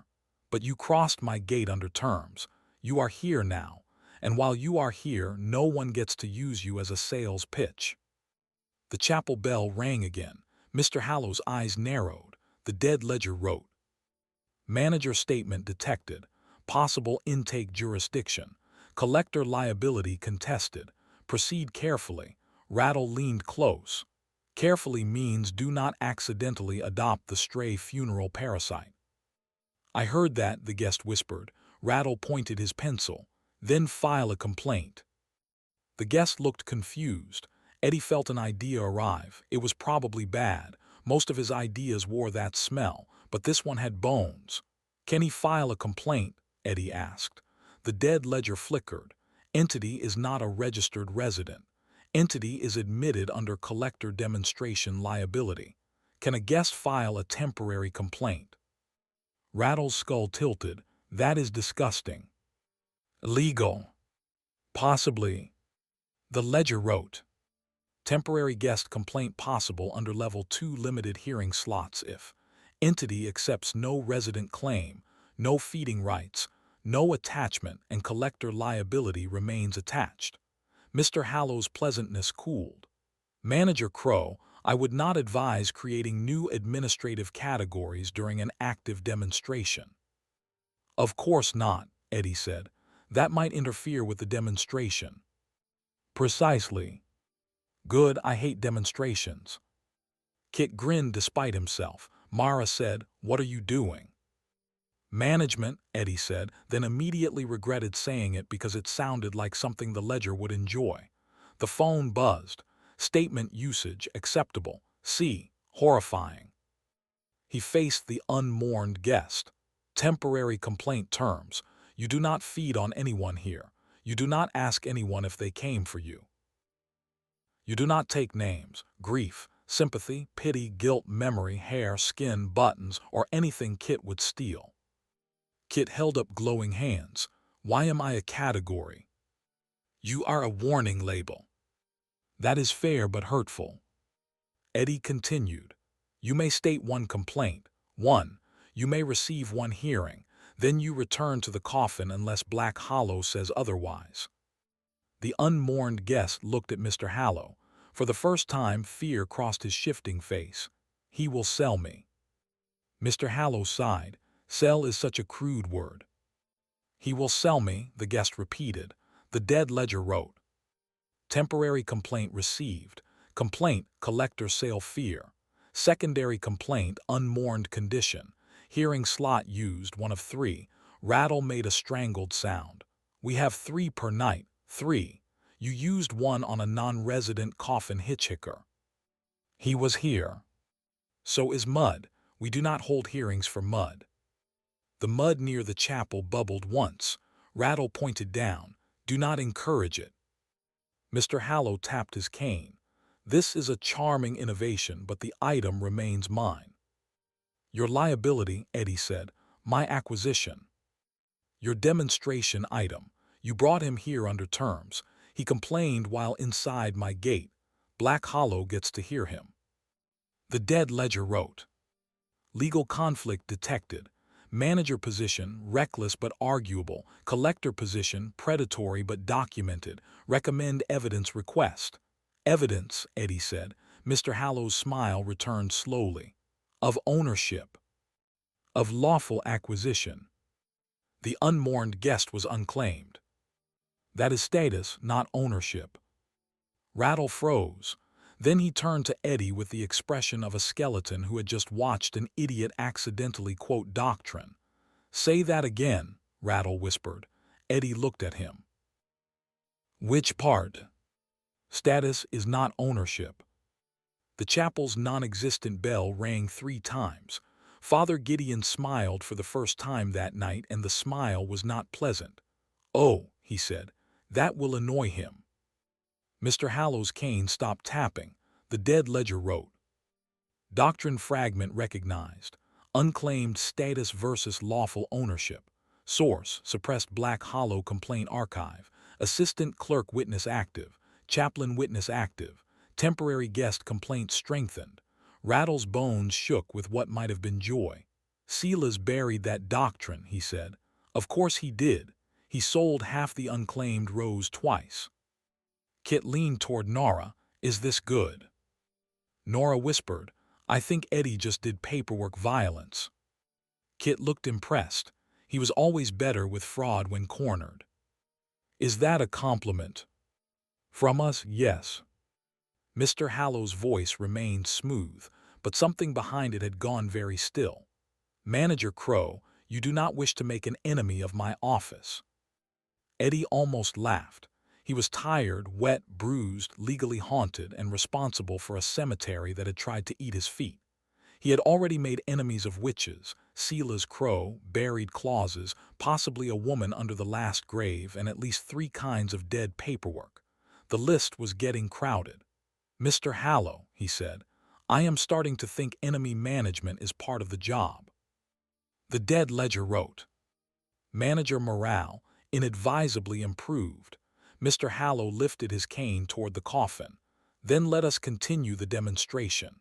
But you crossed my gate under terms. You are here now. And while you are here, no one gets to use you as a sales pitch. The chapel bell rang again. Mr. Hallow's eyes narrowed. The dead ledger wrote. Manager statement detected. Possible intake jurisdiction. Collector liability contested. Proceed carefully. Rattle leaned close. Carefully means do not accidentally adopt the stray funeral parasite. I heard that, the guest whispered. Rattle pointed his pencil. Then file a complaint. The guest looked confused. Eddie felt an idea arrive. It was probably bad. Most of his ideas wore that smell, but this one had bones. Can he file a complaint? Eddie asked. The dead ledger flickered. Entity is not a registered resident. Entity is admitted under collector demonstration liability. Can a guest file a temporary complaint? Rattle's skull tilted. That is disgusting. Illegal. Possibly. The ledger wrote. Temporary guest complaint possible under Level 2 limited hearing slots if entity accepts no resident claim, no feeding rights, no attachment, and collector liability remains attached. Mr. Hallow's pleasantness cooled. Manager Crowe, I would not advise creating new administrative categories during an active demonstration. Of course not, Eddie said. That might interfere with the demonstration. Precisely. Good, I hate demonstrations. Kit grinned despite himself. Mara said, "What are you doing?" Management, Eddie said, then immediately regretted saying it because it sounded like something the ledger would enjoy. The phone buzzed. Statement usage acceptable. C. Horrifying. He faced the unmourned guest. Temporary complaint terms. You do not feed on anyone here. You do not ask anyone if they came for you. You do not take names, grief, sympathy, pity, guilt, memory, hair, skin, buttons, or anything Kit would steal. Kit held up glowing hands. Why am I a category? You are a warning label. That is fair but hurtful. Eddie continued. You may state one complaint. 1. You may receive one hearing. Then you return to the coffin unless Black Hollow says otherwise. The unmourned guest looked at Mr. Hallow. For the first time, fear crossed his shifting face. He will sell me. Mr. Hallow sighed. Sell is such a crude word. He will sell me, the guest repeated. The dead ledger wrote. Temporary complaint received. Complaint, collector sale fear. Secondary complaint, unmourned condition. Hearing slot used, one of 3. Rattle made a strangled sound. We have 3 per night. 3. You used one on a non-resident coffin hitchhiker. He was here. So is Mud. We do not hold hearings for Mud. The mud near the chapel bubbled once. Rattle pointed down. Do not encourage it. Mr. Hallow tapped his cane. This is a charming innovation, but the item remains mine. Your liability, Eddie said. My acquisition. Your demonstration item. You brought him here under terms. He complained while inside my gate. Black Hollow gets to hear him. The dead ledger wrote. Legal conflict detected. Manager position, reckless but arguable. Collector position, predatory but documented. Recommend evidence request. Evidence, Eddie said. Mr. Hallow's smile returned slowly. Of ownership. Of lawful acquisition. The unmourned guest was unclaimed. That is status, not ownership. Rattle froze. Then he turned to Eddie with the expression of a skeleton who had just watched an idiot accidentally quote doctrine. Say that again, Rattle whispered. Eddie looked at him. Which part? Status is not ownership. The chapel's non-existent bell rang 3 times. Father Gideon smiled for the first time that night, and the smile was not pleasant. Oh, he said, that will annoy him. Mr. Hallow's cane stopped tapping. The dead ledger wrote. Doctrine fragment recognized. Unclaimed status versus lawful ownership. Source, suppressed Black Hollow complaint archive. Assistant clerk witness active. Chaplain witness active. Temporary guest complaint strengthened. Rattle's bones shook with what might have been joy. Silas buried that doctrine, he said. Of course he did. He sold half the unclaimed rows twice. Kit leaned toward Nora. Is this good? Nora whispered, I think Eddie just did paperwork violence. Kit looked impressed. He was always better with fraud when cornered. Is that a compliment? From us, yes. Mr. Hallow's voice remained smooth, but something behind it had gone very still. Manager Crowe, you do not wish to make an enemy of my office. Eddie almost laughed. He was tired, wet, bruised, legally haunted, and responsible for a cemetery that had tried to eat his feet. He had already made enemies of witches, Silas Crowe, buried clauses, possibly a woman under the last grave, and at least 3 kinds of dead paperwork. The list was getting crowded. Mr. Hallow, he said, I am starting to think enemy management is part of the job. The dead ledger wrote. Manager morale inadvisably improved. Mr. Hallow lifted his cane toward the coffin. Then let us continue the demonstration.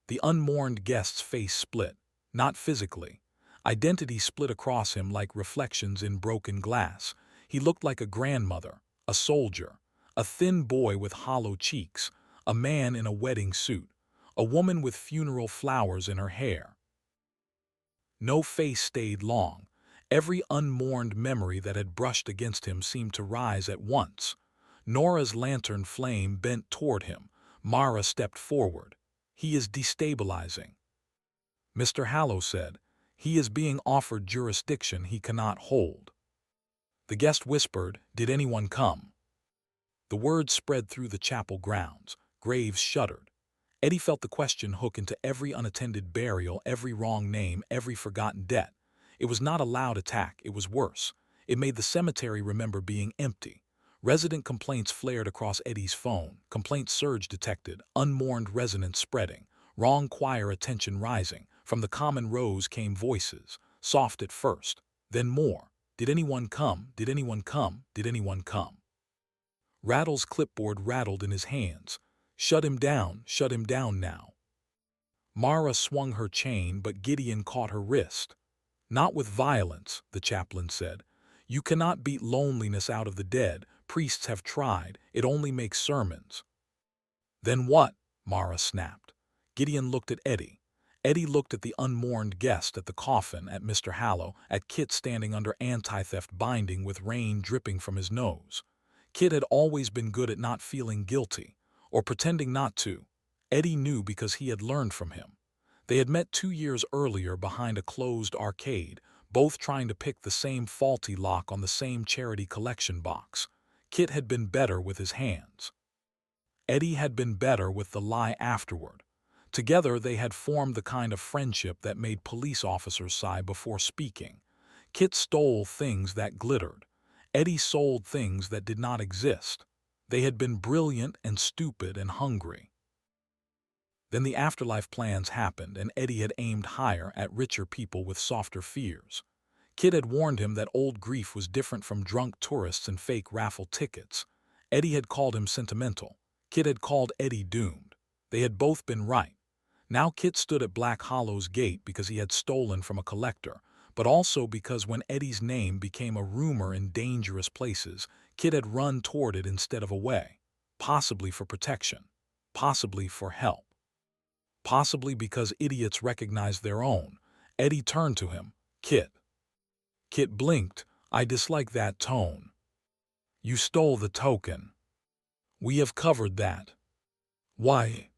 The unmourned guest's face split, not physically. Identity split across him like reflections in broken glass. He looked like a grandmother, a soldier, a thin boy with hollow cheeks, a man in a wedding suit, a woman with funeral flowers in her hair. No face stayed long. Every unmourned memory that had brushed against him seemed to rise at once. Nora's lantern flame bent toward him. Mara stepped forward. He is destabilizing. Mr. Hallow said, he is being offered jurisdiction he cannot hold. The guest whispered, did anyone come? The words spread through the chapel grounds. Graves shuddered. Eddie felt the question hook into every unattended burial, every wrong name, every forgotten debt. It was not a loud attack, it was worse. It made the cemetery remember being empty. Resident complaints flared across Eddie's phone. Complaint surge detected, unmourned resonance spreading, wrong choir attention rising. From the common rows came voices, soft at first, then more. Did anyone come? Did anyone come? Did anyone come? Rattle's clipboard rattled in his hands. Shut him down now. Mara swung her chain, but Gideon caught her wrist. Not with violence, the chaplain said. You cannot beat loneliness out of the dead. Priests have tried. It only makes sermons. Then what? Mara snapped. Gideon looked at Eddie. Eddie looked at the unmourned guest, at the coffin, at Mr. Hallow, at Kit standing under anti-theft binding with rain dripping from his nose. Kit had always been good at not feeling guilty, or pretending not to. Eddie knew because he had learned from him. They had met 2 years earlier behind a closed arcade, both trying to pick the same faulty lock on the same charity collection box. Kit had been better with his hands. Eddie had been better with the lie afterward. Together they had formed the kind of friendship that made police officers sigh before speaking. Kit stole things that glittered. Eddie sold things that did not exist. They had been brilliant and stupid and hungry. Then the afterlife plans happened, and Eddie had aimed higher at richer people with softer fears. Kit had warned him that old grief was different from drunk tourists and fake raffle tickets. Eddie had called him sentimental. Kit had called Eddie doomed. They had both been right. Now Kit stood at Black Hollow's gate because he had stolen from a collector, but also because when Eddie's name became a rumor in dangerous places, Kit had run toward it instead of away, possibly for protection, possibly for help. Possibly because idiots recognized their own. Eddie turned to him. Kit. Kit blinked. I dislike that tone. You stole the token. We have covered that. Why?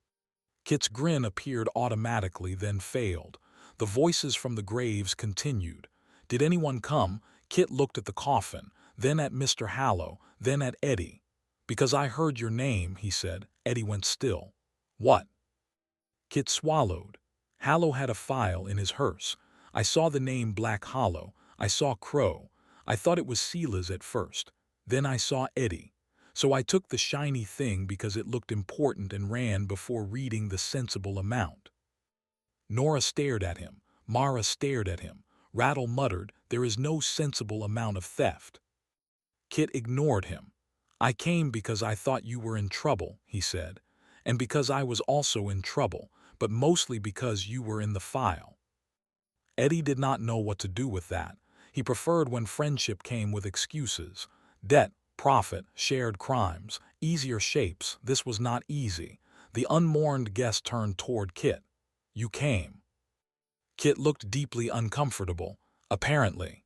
Kit's grin appeared automatically, then failed. The voices from the graves continued. Did anyone come? Kit looked at the coffin, then at Mr. Hallow, then at Eddie. Because I heard your name, he said. Eddie went still. What? Kit swallowed. Hallow had a file in his hearse. I saw the name Black Hollow. I saw Crowe. I thought it was Sela's at first. Then I saw Eddie. So I took the shiny thing because it looked important and ran before reading the sensible amount. Nora stared at him. Mara stared at him. Rattle muttered, there is no sensible amount of theft. Kit ignored him. I came because I thought you were in trouble, he said, and because I was also in trouble, but mostly because you were in the file. Eddie did not know what to do with that. He preferred when friendship came with excuses. Debt, profit, shared crimes, easier shapes. This was not easy. The unmourned guest turned toward Kit. You came. Kit looked deeply uncomfortable, apparently.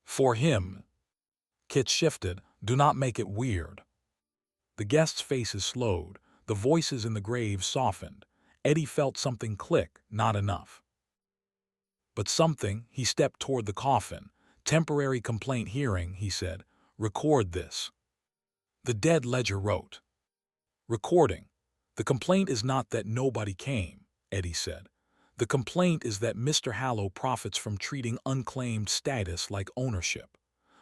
For him. Kit shifted. Do not make it weird. The guest's faces slowed. The voices in the grave softened. Eddie felt something click, not enough. But something. He stepped toward the coffin. Temporary complaint hearing, he said. Record this. The dead ledger wrote. Recording. The complaint is not that nobody came, Eddie said. The complaint is that Mr. Hallow profits from treating unclaimed status like ownership.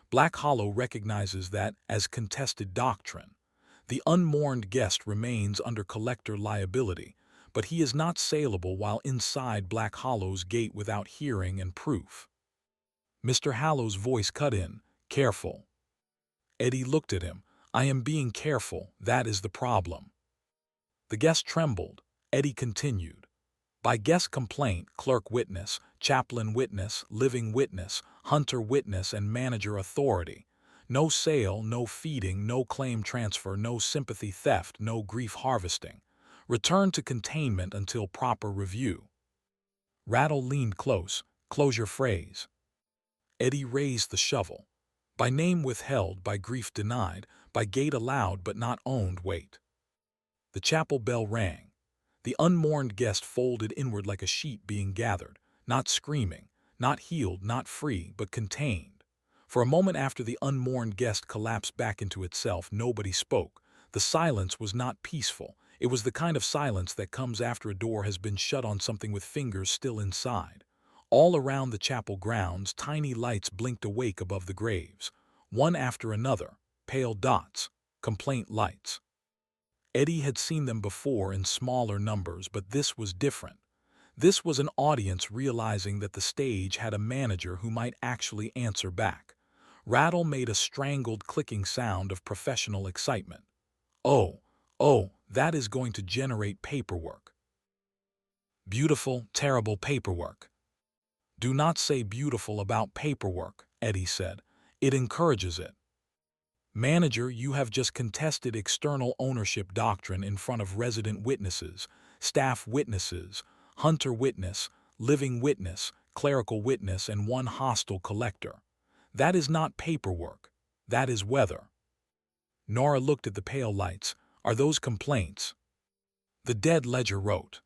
Black Hollow recognizes that as contested doctrine. The unmourned guest remains under collector liability, but he is not saleable while inside Black Hollow's gate without hearing and proof. Mr. Hallow's voice cut in. Careful. Eddie looked at him. I am being careful, that is the problem. The guest trembled. Eddie continued. By guest complaint, clerk witness, chaplain witness, living witness, hunter witness, and manager authority. No sale, no feeding, no claim transfer, no sympathy theft, no grief harvesting. Return to containment until proper review. Rattle leaned close. Close your phrase. Eddie raised the shovel. By name withheld, by grief denied, by gate allowed but not owned, wait. The chapel bell rang. The unmourned guest folded inward like a sheet being gathered, not screaming, not healed, not free, but contained. For a moment after the unmourned guest collapsed back into itself, nobody spoke. The silence was not peaceful. It was the kind of silence that comes after a door has been shut on something with fingers still inside. All around the chapel grounds, tiny lights blinked awake above the graves. One after another, pale dots, complaint lights. Eddie had seen them before in smaller numbers, but this was different. This was an audience realizing that the stage had a manager who might actually answer back. Rattle made a strangled clicking sound of professional excitement. Oh, that is going to generate paperwork. Beautiful, terrible paperwork. Do not say beautiful about paperwork, Eddie said. It encourages it. Manager, you have just contested external ownership doctrine in front of resident witnesses, staff witnesses, hunter witness, living witness, clerical witness, and one hostile collector. That is not paperwork. That is weather. Nora looked at the pale lights. Are those complaints? The dead ledger wrote.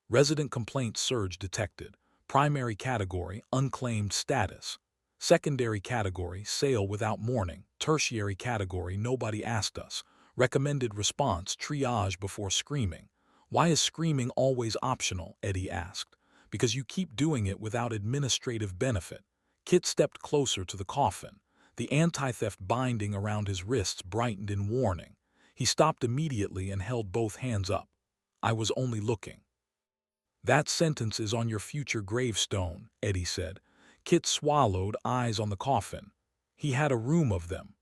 Resident complaint surge detected. Primary category, unclaimed status. Secondary category, sale without mourning. Tertiary category, nobody asked us. Recommended response, triage before screaming. Why is screaming always optional? Eddie asked. Because you keep doing it without administrative benefit. Kit stepped closer to the coffin. The anti-theft binding around his wrists brightened in warning. He stopped immediately and held both hands up. I was only looking. That sentence is on your future gravestone, Eddie said. Kit swallowed, eyes on the coffin. He had a room of them.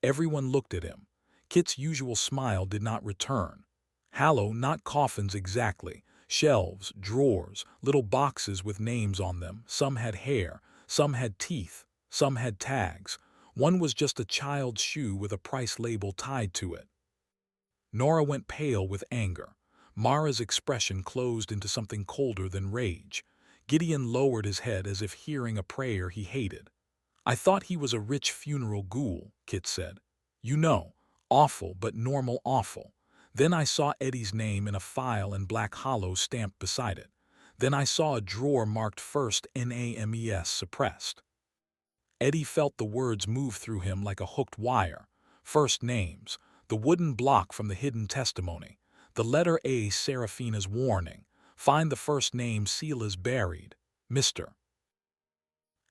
Everyone looked at him. Kit's usual smile did not return. Hollow, not coffins exactly. Shelves, drawers, little boxes with names on them. Some had hair, some had teeth, some had tags. One was just a child's shoe with a price label tied to it. Nora went pale with anger. Mara's expression closed into something colder than rage. Gideon lowered his head as if hearing a prayer he hated. I thought he was a rich funeral ghoul, Kit said. You know, awful but normal awful. Then I saw Eddie's name in a file and Black Hollow stamped beside it. Then I saw a drawer marked first NAMES suppressed. Eddie felt the words move through him like a hooked wire. First names, the wooden block from the hidden testimony. The letter A, Seraphina's warning. Find the first name, Sela's buried. Mr.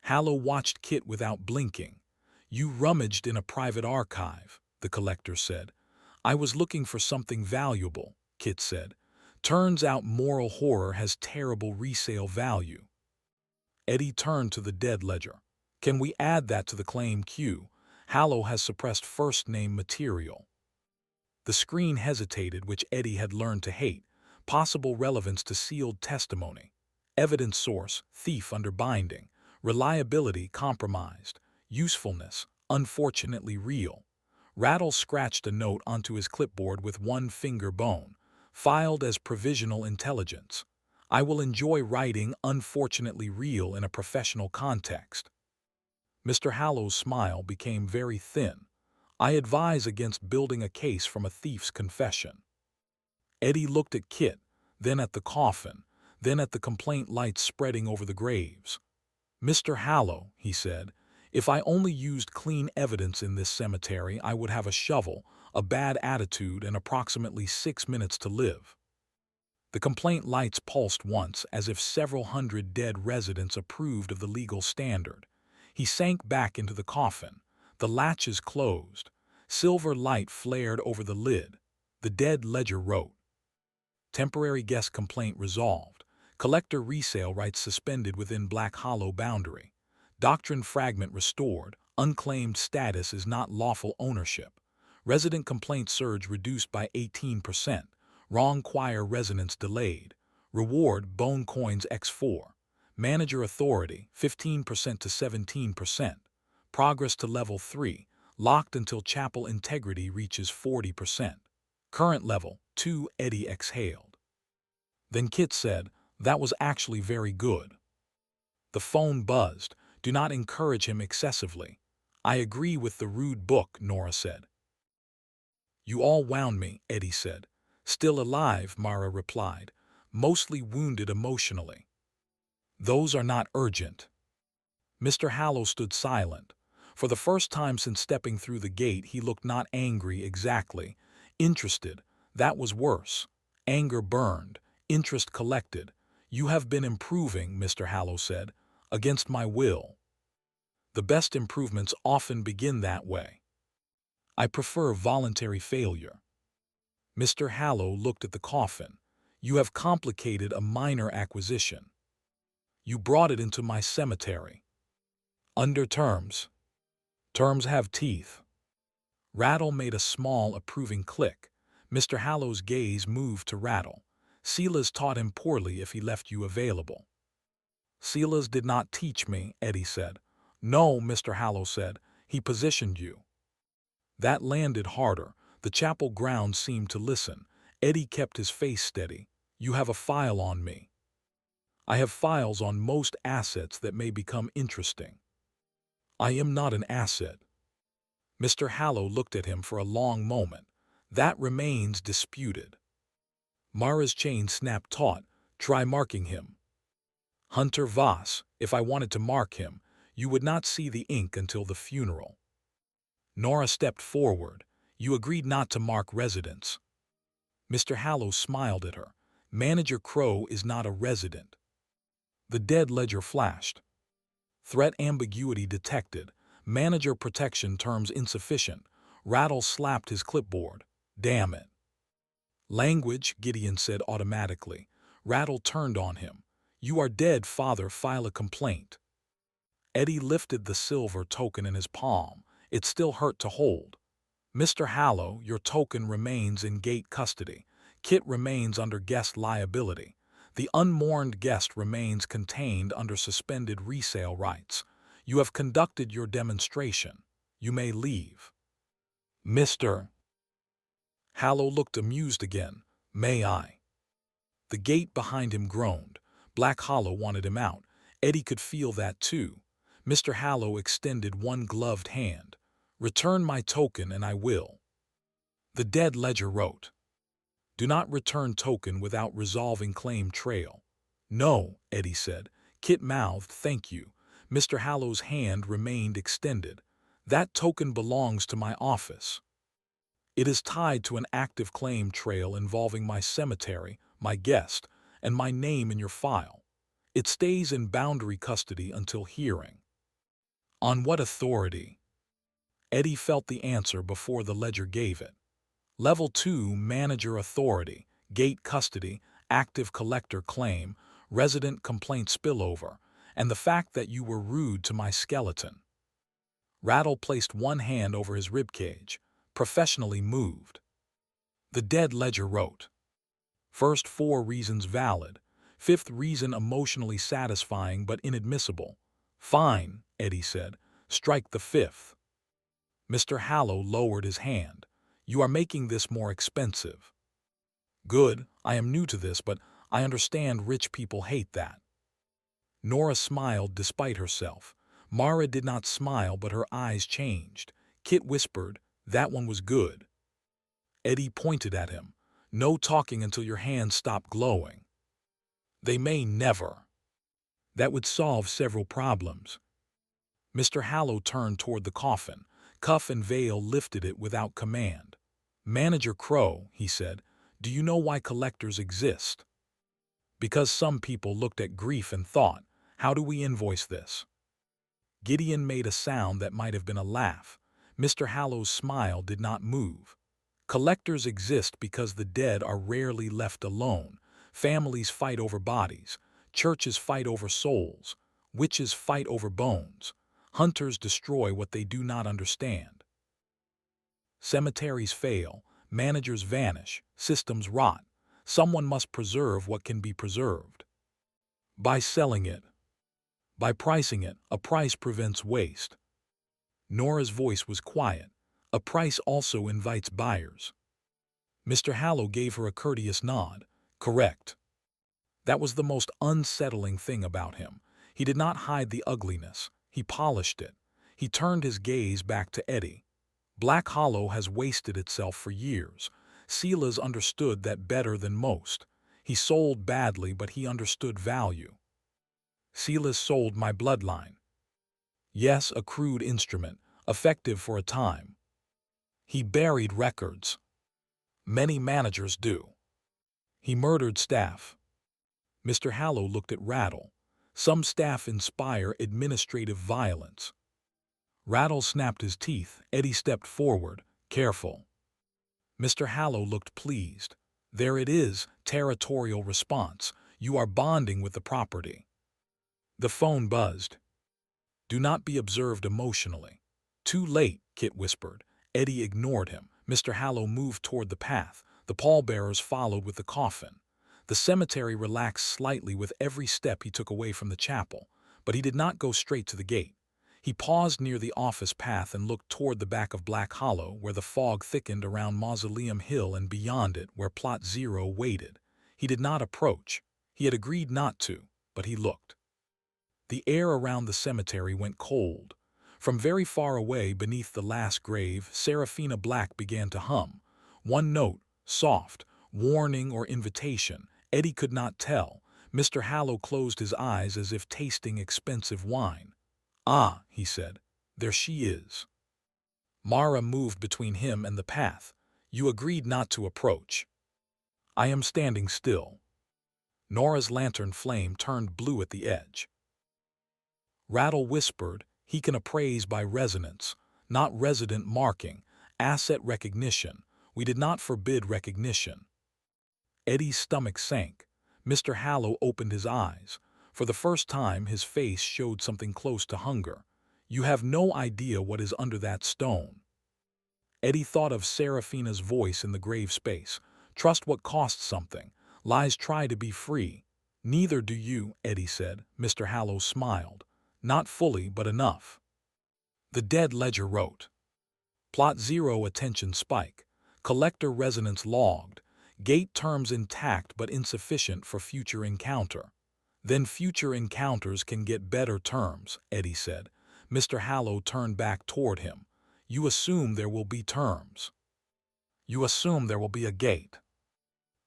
Hollow watched Kit without blinking. You rummaged in a private archive, the collector said. I was looking for something valuable, Kit said. Turns out moral horror has terrible resale value. Eddie turned to the dead ledger. Can we add that to the claim queue? Hollow has suppressed first name material. The screen hesitated, which Eddie had learned to hate. Possible relevance to sealed testimony. Evidence source, thief under binding. Reliability compromised. Usefulness, unfortunately real. Rattle scratched a note onto his clipboard with one finger bone. Filed as provisional intelligence. I will enjoy writing unfortunately real in a professional context. Mr. Hollow's smile became very thin. I advise against building a case from a thief's confession. Eddie looked at Kit, then at the coffin, then at the complaint lights spreading over the graves. Mr. Hollow, he said, if I only used clean evidence in this cemetery, I would have a shovel, a bad attitude, and approximately 6 minutes to live. The complaint lights pulsed once, as if several hundred dead residents approved of the legal standard. He sank back into the coffin. The latches closed. Silver light flared over the lid. The dead ledger wrote. Temporary guest complaint resolved. Collector resale rights suspended within Black Hollow boundary. Doctrine fragment restored. Unclaimed status is not lawful ownership. Resident complaint surge reduced by 18%. Wrong choir resonance delayed. Reward bone coins x4. Manager authority 15% to 17%. Progress to level 3. Locked until chapel integrity reaches 40%. Current level 2. Eddie exhaled. Then Kit said, "That was actually very good." The phone buzzed. "Do not encourage him excessively." "I agree with the rude book," Nora said. "You all wound me," Eddie said. "Still alive," Mara replied, "mostly wounded emotionally." "Those are not urgent." Mr. Hallow stood silent. For the first time since stepping through the gate, he looked not angry exactly. Interested. That was worse. Anger burned. Interest collected. "You have been improving," Mr. Hallow said, "against my will." "The best improvements often begin that way." "I prefer voluntary failure." Mr. Hallow looked at the coffin. "You have complicated a minor acquisition. You brought it into my cemetery. Under terms. Terms have teeth." Rattle made a small, approving click. Mr. Hallow's gaze moved to Rattle. "Silas taught him poorly if he left you available." "Silas did not teach me," Eddie said. "No," Mr. Hallow said. "He positioned you." That landed harder. The chapel grounds seemed to listen. Eddie kept his face steady. "You have a file on me." "I have files on most assets that may become interesting." "I am not an asset." Mr. Hallow looked at him for a long moment. "That remains disputed." Mara's chain snapped taut. "Try marking him." "Hunter Voss, if I wanted to mark him, you would not see the ink until the funeral." Nora stepped forward. "You agreed not to mark residents." Mr. Hallow smiled at her. "Manager Crowe is not a resident." The dead ledger flashed. Threat ambiguity detected. Manager protection terms insufficient. Rattle slapped his clipboard. "Damn it." "Language," Gideon said automatically. Rattle turned on him. "You are dead, father. File a complaint." Eddie lifted the silver token in his palm. It still hurt to hold. "Mr. Hallow, your token remains in gate custody. Kit remains under guest liability. The unmourned guest remains contained under suspended resale rights. You have conducted your demonstration. You may leave." "Mr. Hallow looked amused again. "May I?" The gate behind him groaned. Black Hollow wanted him out. Eddie could feel that too. Mr. Hallow extended one gloved hand. "Return my token and I will." The dead ledger wrote, "Do not return token without resolving claim trail." "No," Eddie said. Kit mouthed, "Thank you." Mr. Hallow's hand remained extended. "That token belongs to my office. It is tied to an active claim trail involving my cemetery, my guest, and my name in your file. It stays in boundary custody until hearing." "On what authority?" Eddie felt the answer before the ledger gave it. Level 2 Manager Authority, Gate Custody, Active Collector Claim, Resident Complaint Spillover, and the fact that you were rude to my skeleton. Rattle placed one hand over his ribcage, professionally moved. The dead ledger wrote, "First 4 reasons valid, 5th reason emotionally satisfying but inadmissible." "Fine," Eddie said. "Strike the 5th." Mr. Hallow lowered his hand. "You are making this more expensive." "Good. I am new to this, but I understand rich people hate that." Nora smiled despite herself. Mara did not smile, but her eyes changed. Kit whispered, "That one was good." Eddie pointed at him. "No talking until your hands stop glowing." "They may never." "That would solve several problems." Mr. Hallow turned toward the coffin. Cuff and Vale lifted it without command. "Manager Crowe," he said, "do you know why collectors exist?" "Because some people looked at grief and thought, how do we invoice this?" Gideon made a sound that might have been a laugh. Mr. Hallow's smile did not move. "Collectors exist because the dead are rarely left alone. Families fight over bodies. Churches fight over souls. Witches fight over bones. Hunters destroy what they do not understand." Cemeteries fail, managers vanish, systems rot. Someone must preserve what can be preserved. By selling it. By pricing it, a price prevents waste. Nora's voice was quiet. A price also invites buyers. Mr. Hallow gave her a courteous nod. Correct. That was the most unsettling thing about him. He did not hide the ugliness. He polished it. He turned his gaze back to Eddie. Black Hollow has wasted itself for years. Silas understood that better than most. He sold badly, but he understood value. Silas sold my bloodline. Yes, a crude instrument, effective for a time. He buried records. Many managers do. He murdered staff. Mr. Hallow looked at Rattle. Some staff inspire administrative violence. Rattle snapped his teeth. Eddie stepped forward. Careful. Mr. Hallow looked pleased. There it is, territorial response. You are bonding with the property. The phone buzzed. Do not be observed emotionally. Too late, Kit whispered. Eddie ignored him. Mr. Hallow moved toward the path. The pallbearers followed with the coffin. The cemetery relaxed slightly with every step he took away from the chapel, but he did not go straight to the gate. He paused near the office path and looked toward the back of Black Hollow, where the fog thickened around Mausoleum Hill and beyond it, where Plot Zero waited. He did not approach. He had agreed not to, but he looked. The air around the cemetery went cold. From very far away beneath the last grave, Seraphina Black began to hum. One note, soft, warning or invitation. Eddie could not tell. Mr. Hallow closed his eyes as if tasting expensive wine. Ah, he said, there she is. Mara moved between him and the path. You agreed not to approach. I am standing still. Nora's lantern flame turned blue at the edge. Rattle whispered, he can appraise by resonance, not resident marking, asset recognition. We did not forbid recognition. Eddie's stomach sank. Mr. Hallow opened his eyes. For the first time, his face showed something close to hunger. You have no idea what is under that stone. Eddie thought of Seraphina's voice in the grave space. Trust what costs something. Lies try to be free. Neither do you, Eddie said. Mr. Hallow smiled. Not fully, but enough. The dead ledger wrote. Plot Zero attention spike. Collector resonance logged. Gate terms intact but insufficient for future encounter. Then future encounters can get better terms, Eddie said. Mr. Hallow turned back toward him. You assume there will be terms. You assume there will be a gate.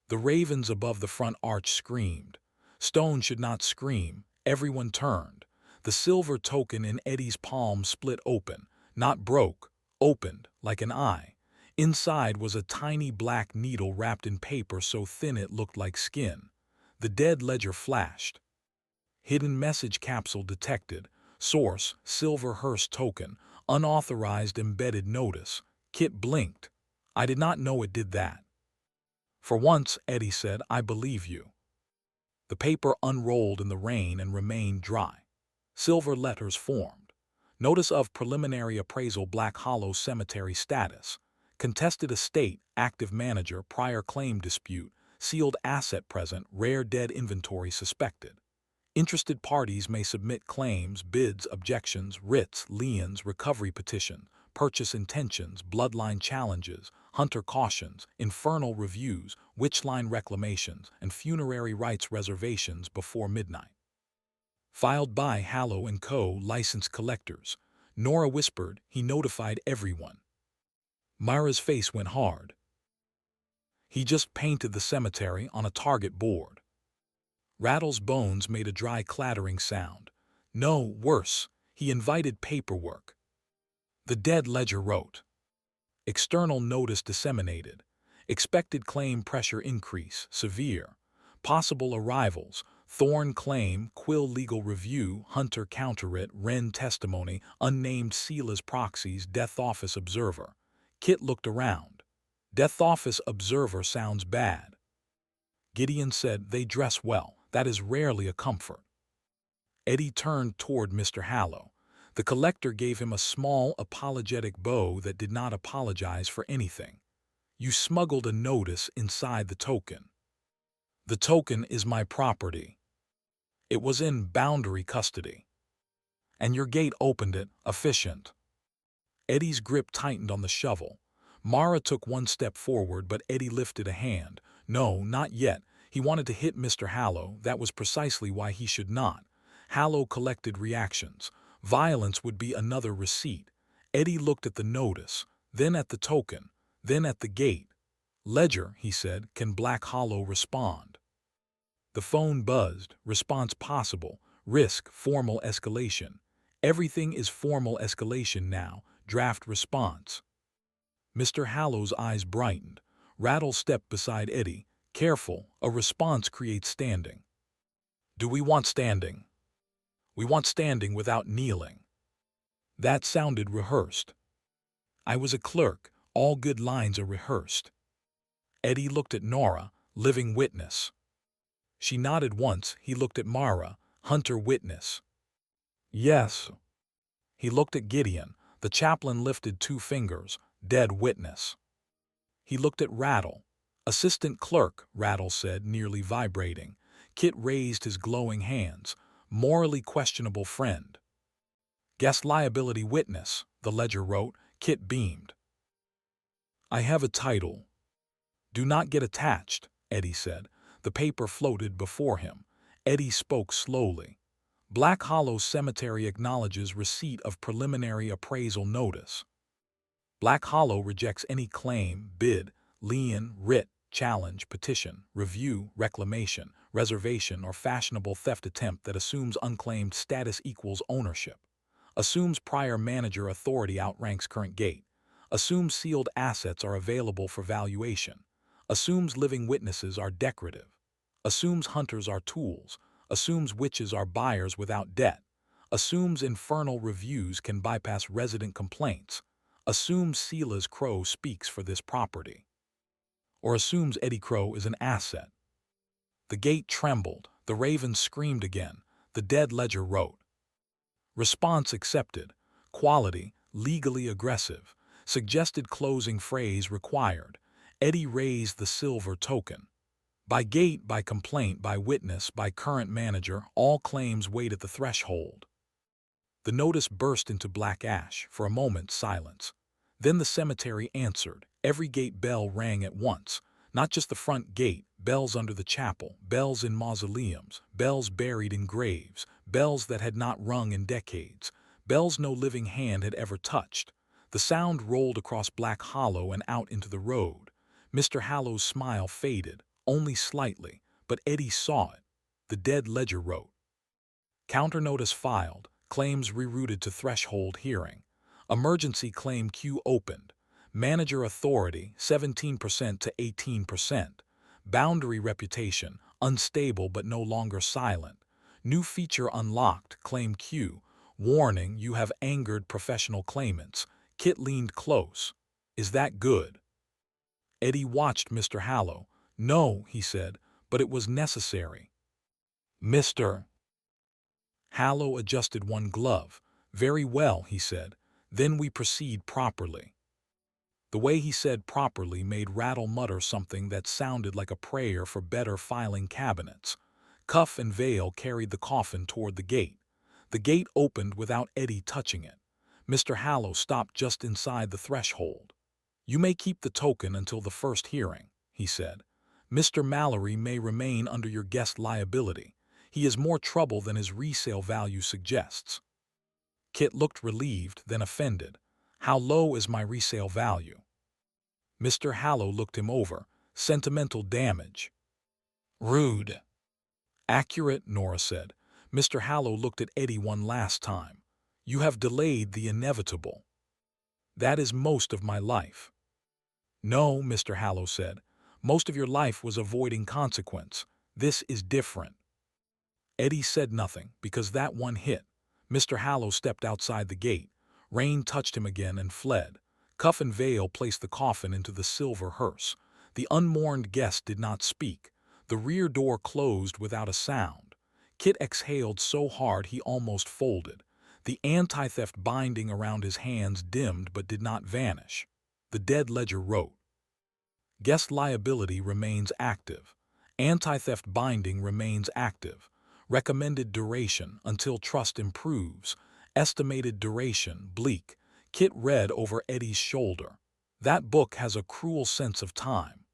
The ravens above the front arch screamed. Stone should not scream. Everyone turned. The silver token in Eddie's palm split open, not broke, opened like an eye. Inside was a tiny black needle wrapped in paper so thin it looked like skin. The dead ledger flashed. Hidden message capsule detected. Source, Silver Hearst token. Unauthorized embedded notice. Kit blinked. I did not know it did that. For once, Eddie said, I believe you. The paper unrolled in the rain and remained dry. Silver letters formed. Notice of preliminary appraisal Black Hollow Cemetery status. Contested estate, active manager, prior claim dispute, sealed asset present, rare dead inventory suspected. Interested parties may submit claims, bids, objections, writs, liens, recovery petition, purchase intentions, bloodline challenges, hunter cautions, infernal reviews, witchline reclamations, and funerary rights reservations before midnight. Filed by Hallow & Co., licensed collectors. Nora whispered, he notified everyone. Myra's face went hard. He just painted the cemetery on a target board. Rattle's bones made a dry clattering sound. No, worse, he invited paperwork. The dead ledger wrote. External notice disseminated. Expected claim pressure increase, severe. Possible arrivals. Thorn claim, Quill legal review, Hunter counterwrit, Wren testimony, unnamed Silas proxies, Death Office observer. Kit looked around. Death Office observer sounds bad. Gideon said, they dress well. That is rarely a comfort. Eddie turned toward Mr. Hallow. The collector gave him a small, apologetic bow that did not apologize for anything. You smuggled a notice inside the token. The token is my property. It was in boundary custody. And your gate opened it, efficient. Eddie's grip tightened on the shovel. Mara took one step forward, but Eddie lifted a hand. No, not yet. He wanted to hit Mr. Hallow. That was precisely why he should not. Hallow collected reactions. Violence would be another receipt. Eddie looked at the notice, then at the token, then at the gate. Ledger, he said, can Black Hollow respond? The phone buzzed. Response possible. Risk, formal escalation. Everything is formal escalation now. Draft response. Mr. Hallow's eyes brightened. Rattle stepped beside Eddie. Careful, a response creates standing. Do we want standing? We want standing without kneeling. That sounded rehearsed. I was a clerk. All good lines are rehearsed. Eddie looked at Nora, living witness. She nodded once. He looked at Mara, hunter witness. Yes. He looked at Gideon. The chaplain lifted 2 fingers, dead witness. He looked at Rattle. Assistant clerk, Rattle said, nearly vibrating. Kit raised his glowing hands. Morally questionable friend. Guest liability witness, the ledger wrote. Kit beamed. I have a title. Do not get attached, Eddie said. The paper floated before him. Eddie spoke slowly. Black Hollow Cemetery acknowledges receipt of preliminary appraisal notice. Black Hollow rejects any claim, bid, lien, writ, challenge, petition, review, reclamation, reservation, or fashionable theft attempt that assumes unclaimed status equals ownership. Assumes prior manager authority outranks current gate. Assumes sealed assets are available for valuation. Assumes living witnesses are decorative. Assumes hunters are tools. Assumes witches are buyers without debt. Assumes infernal reviews can bypass resident complaints. Assumes Sela's Crowe speaks for this property. Or assumes Eddie Crowe is an asset. The gate trembled. The raven screamed again. The dead ledger wrote. Response accepted. Quality, legally aggressive. Suggested closing phrase required. Eddie raised the silver token. By gate, by complaint, by witness, by current manager, all claims wait at the threshold. The notice burst into black ash. For a moment, silence. Then the cemetery answered. Every gate bell rang at once. Not just the front gate, bells under the chapel, bells in mausoleums, bells buried in graves, bells that had not rung in decades, bells no living hand had ever touched. The sound rolled across Black Hollow and out into the road. Mr. Hallow's smile faded, only slightly, but Eddie saw it. The dead ledger wrote. Counter notice filed, claims rerouted to threshold hearing. Emergency claim queue opened. Manager authority, 17% to 18%. Boundary reputation, unstable but no longer silent. New feature unlocked, claim queue. Warning, you have angered professional claimants. Kit leaned close. Is that good? Eddie watched Mr. Hallow. No, he said, but it was necessary. Mr. Hallow adjusted one glove. Very well, he said. Then we proceed properly. The way he said properly made Rattle mutter something that sounded like a prayer for better filing cabinets. Cuff and Vale carried the coffin toward the gate. The gate opened without Eddie touching it. Mr. Hallow stopped just inside the threshold. You may keep the token until the first hearing, he said. Mr. Mallory may remain under your guest liability. He is more trouble than his resale value suggests. Kit looked relieved, then offended. How low is my resale value? Mr. Hallow looked him over. Sentimental damage. Rude. Accurate, Nora said. Mr. Hallow looked at Eddie one last time. You have delayed the inevitable. That is most of my life. No, Mr. Hallow said. Most of your life was avoiding consequence. This is different. Eddie said nothing, because that one hit. Mr. Hallow stepped outside the gate. Rain touched him again and fled. Cuff and Vale placed the coffin into the silver hearse. The unmourned guest did not speak. The rear door closed without a sound. Kit exhaled so hard he almost folded. The anti-theft binding around his hands dimmed but did not vanish. The dead ledger wrote, "Guest liability remains active. Anti-theft binding remains active. Recommended duration until trust improves. Estimated duration bleak." Kit read over Eddie's shoulder. "That book has a cruel sense of time."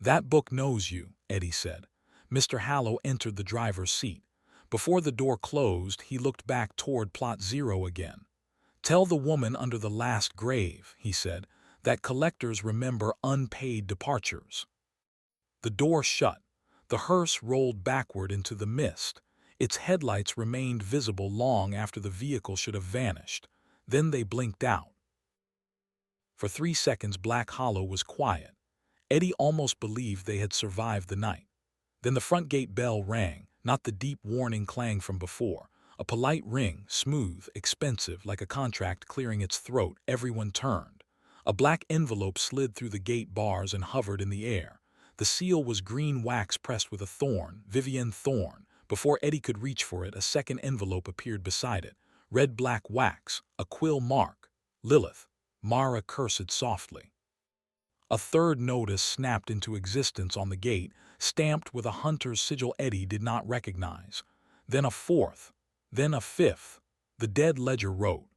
"That book knows you," Eddie said. Mr. Hallow entered the driver's seat. Before the door closed, he looked back toward Plot Zero again. "Tell the woman under the last grave," he said, "that collectors remember unpaid departures." The door shut. The hearse rolled backward into the mist. Its headlights remained visible long after the vehicle should have vanished. Then they blinked out. For 3 seconds Black Hollow was quiet. Eddie almost believed they had survived the night. Then the front gate bell rang, not the deep warning clang from before. A polite ring, smooth, expensive, like a contract clearing its throat. Everyone turned. A black envelope slid through the gate bars and hovered in the air. The seal was green wax pressed with a thorn, Vivienne Thorn. Before Eddie could reach for it, a second envelope appeared beside it. Red-black wax, a quill mark. Lilith. Mara cursed softly. A third notice snapped into existence on the gate, stamped with a hunter's sigil Eddie did not recognize. Then a fourth. Then a fifth. The dead ledger wrote,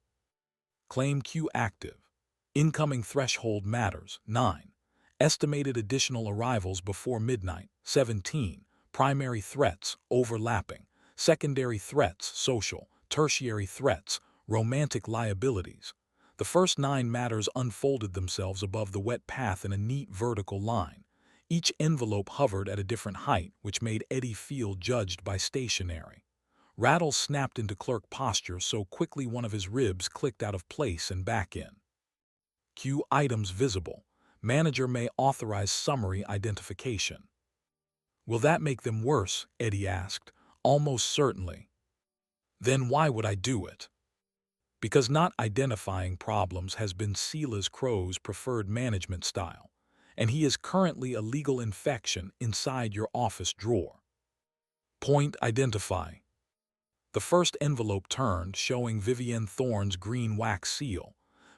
"Claim queue active. Incoming threshold matters, 9. Estimated additional arrivals before midnight, 17. Primary threats, overlapping. Secondary threats, social. Tertiary threats, romantic liabilities." The first 9 matters unfolded themselves above the wet path in a neat vertical line. Each envelope hovered at a different height, which made Eddie feel judged by stationery. Rattles snapped into clerk posture so quickly one of his ribs clicked out of place and back in. Queue items visible. Manager may authorize summary identification. "Will that make them worse?" Eddie asked. "Almost certainly." "Then why would I do it?" "Because not identifying problems has been Crowe's preferred management style, and he is currently a legal infection inside your office drawer." Point identify. The first envelope turned, showing Vivienne Thorne's green wax seal.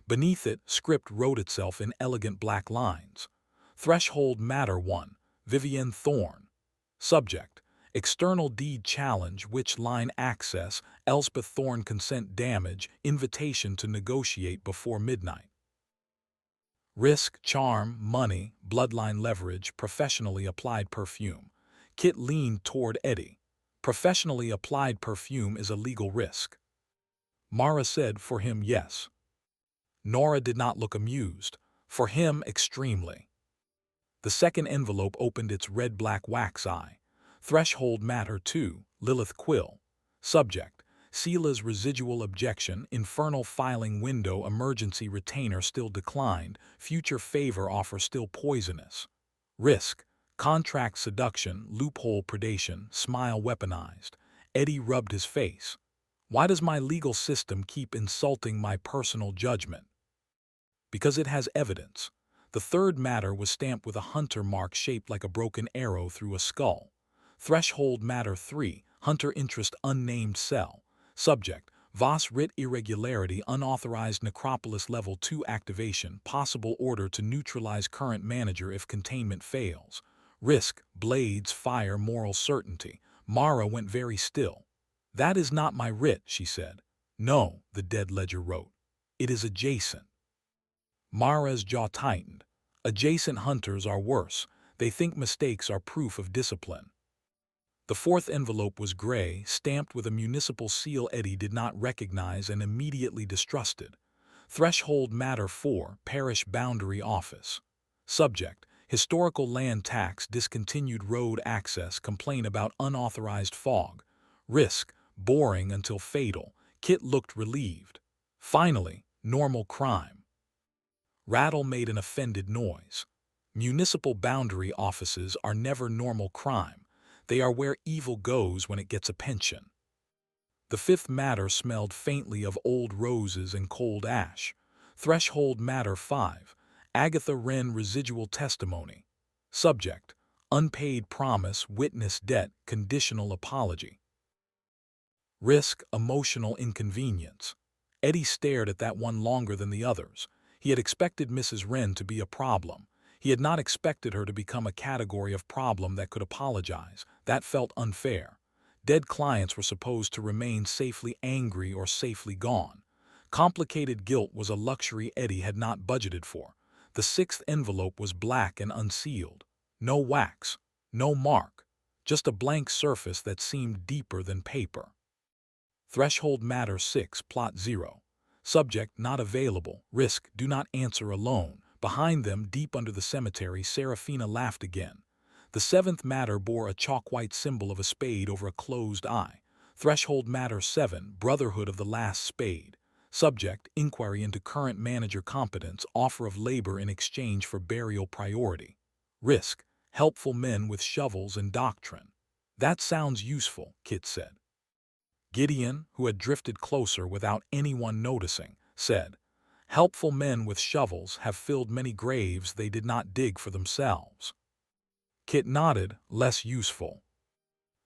Beneath it, script wrote itself in elegant black lines. Threshold matter 1, Vivienne Thorne. Subject, external deed challenge, which line access, Elspeth Thorne consent damage, invitation to negotiate before midnight. Risk, charm, money, bloodline leverage, professionally applied perfume. Kit leaned toward Eddie. Professionally applied perfume is a legal risk. Mara said for him, yes. Nora did not look amused. For him, extremely. The second envelope opened its red-black wax eye. Threshold matter 2, Lilith Quill. Subject, Sela's residual objection, infernal filing window, emergency retainer still declined, future favor offer still poisonous. Risk, contract seduction, loophole predation, smile weaponized. Eddie rubbed his face. Why does my legal system keep insulting my personal judgment? Because it has evidence. The third matter was stamped with a hunter mark shaped like a broken arrow through a skull. Threshold matter 3, hunter interest unnamed cell. Subject, Voss writ irregularity, unauthorized necropolis level 2 activation, possible order to neutralize current manager if containment fails. Risk, blades, fire, moral certainty. Mara went very still. "That is not my writ," she said. "No," the dead ledger wrote. "It is adjacent." Mara's jaw tightened. Adjacent hunters are worse. They think mistakes are proof of discipline. The fourth envelope was gray, stamped with a municipal seal Eddie did not recognize and immediately distrusted. Threshold matter 4, Parish Boundary Office. Subject, historical land tax, discontinued road access, complain about unauthorized fog. Risk, boring until fatal. Kit looked relieved. Finally, normal crime. Rattle made an offended noise. Municipal boundary offices are never normal crime. They are where evil goes when it gets a pension. The fifth matter smelled faintly of old roses and cold ash. Threshold matter 5, Agatha Wren residual testimony. Subject, unpaid promise, witness debt, conditional apology. Risk, emotional inconvenience. Eddie stared at that one longer than the others. He had expected Mrs. Wren to be a problem. He had not expected her to become a category of problem that could apologize. That felt unfair. Dead clients were supposed to remain safely angry or safely gone. Complicated guilt was a luxury Eddie had not budgeted for. The sixth envelope was black and unsealed. No wax, no mark, just a blank surface that seemed deeper than paper. Threshold matter 6, plot 0. Subject not available. Risk do not answer alone. Behind them, deep under the cemetery, Serafina laughed again. The seventh matter bore a chalk-white symbol of a spade over a closed eye. Threshold matter 7, Brotherhood of the Last Spade. Subject, inquiry into current manager competence, offer of labor in exchange for burial priority. Risk, helpful men with shovels and doctrine. That sounds useful, Kit said. Gideon, who had drifted closer without anyone noticing, said, "Helpful men with shovels have filled many graves they did not dig for themselves." Kit nodded, less useful.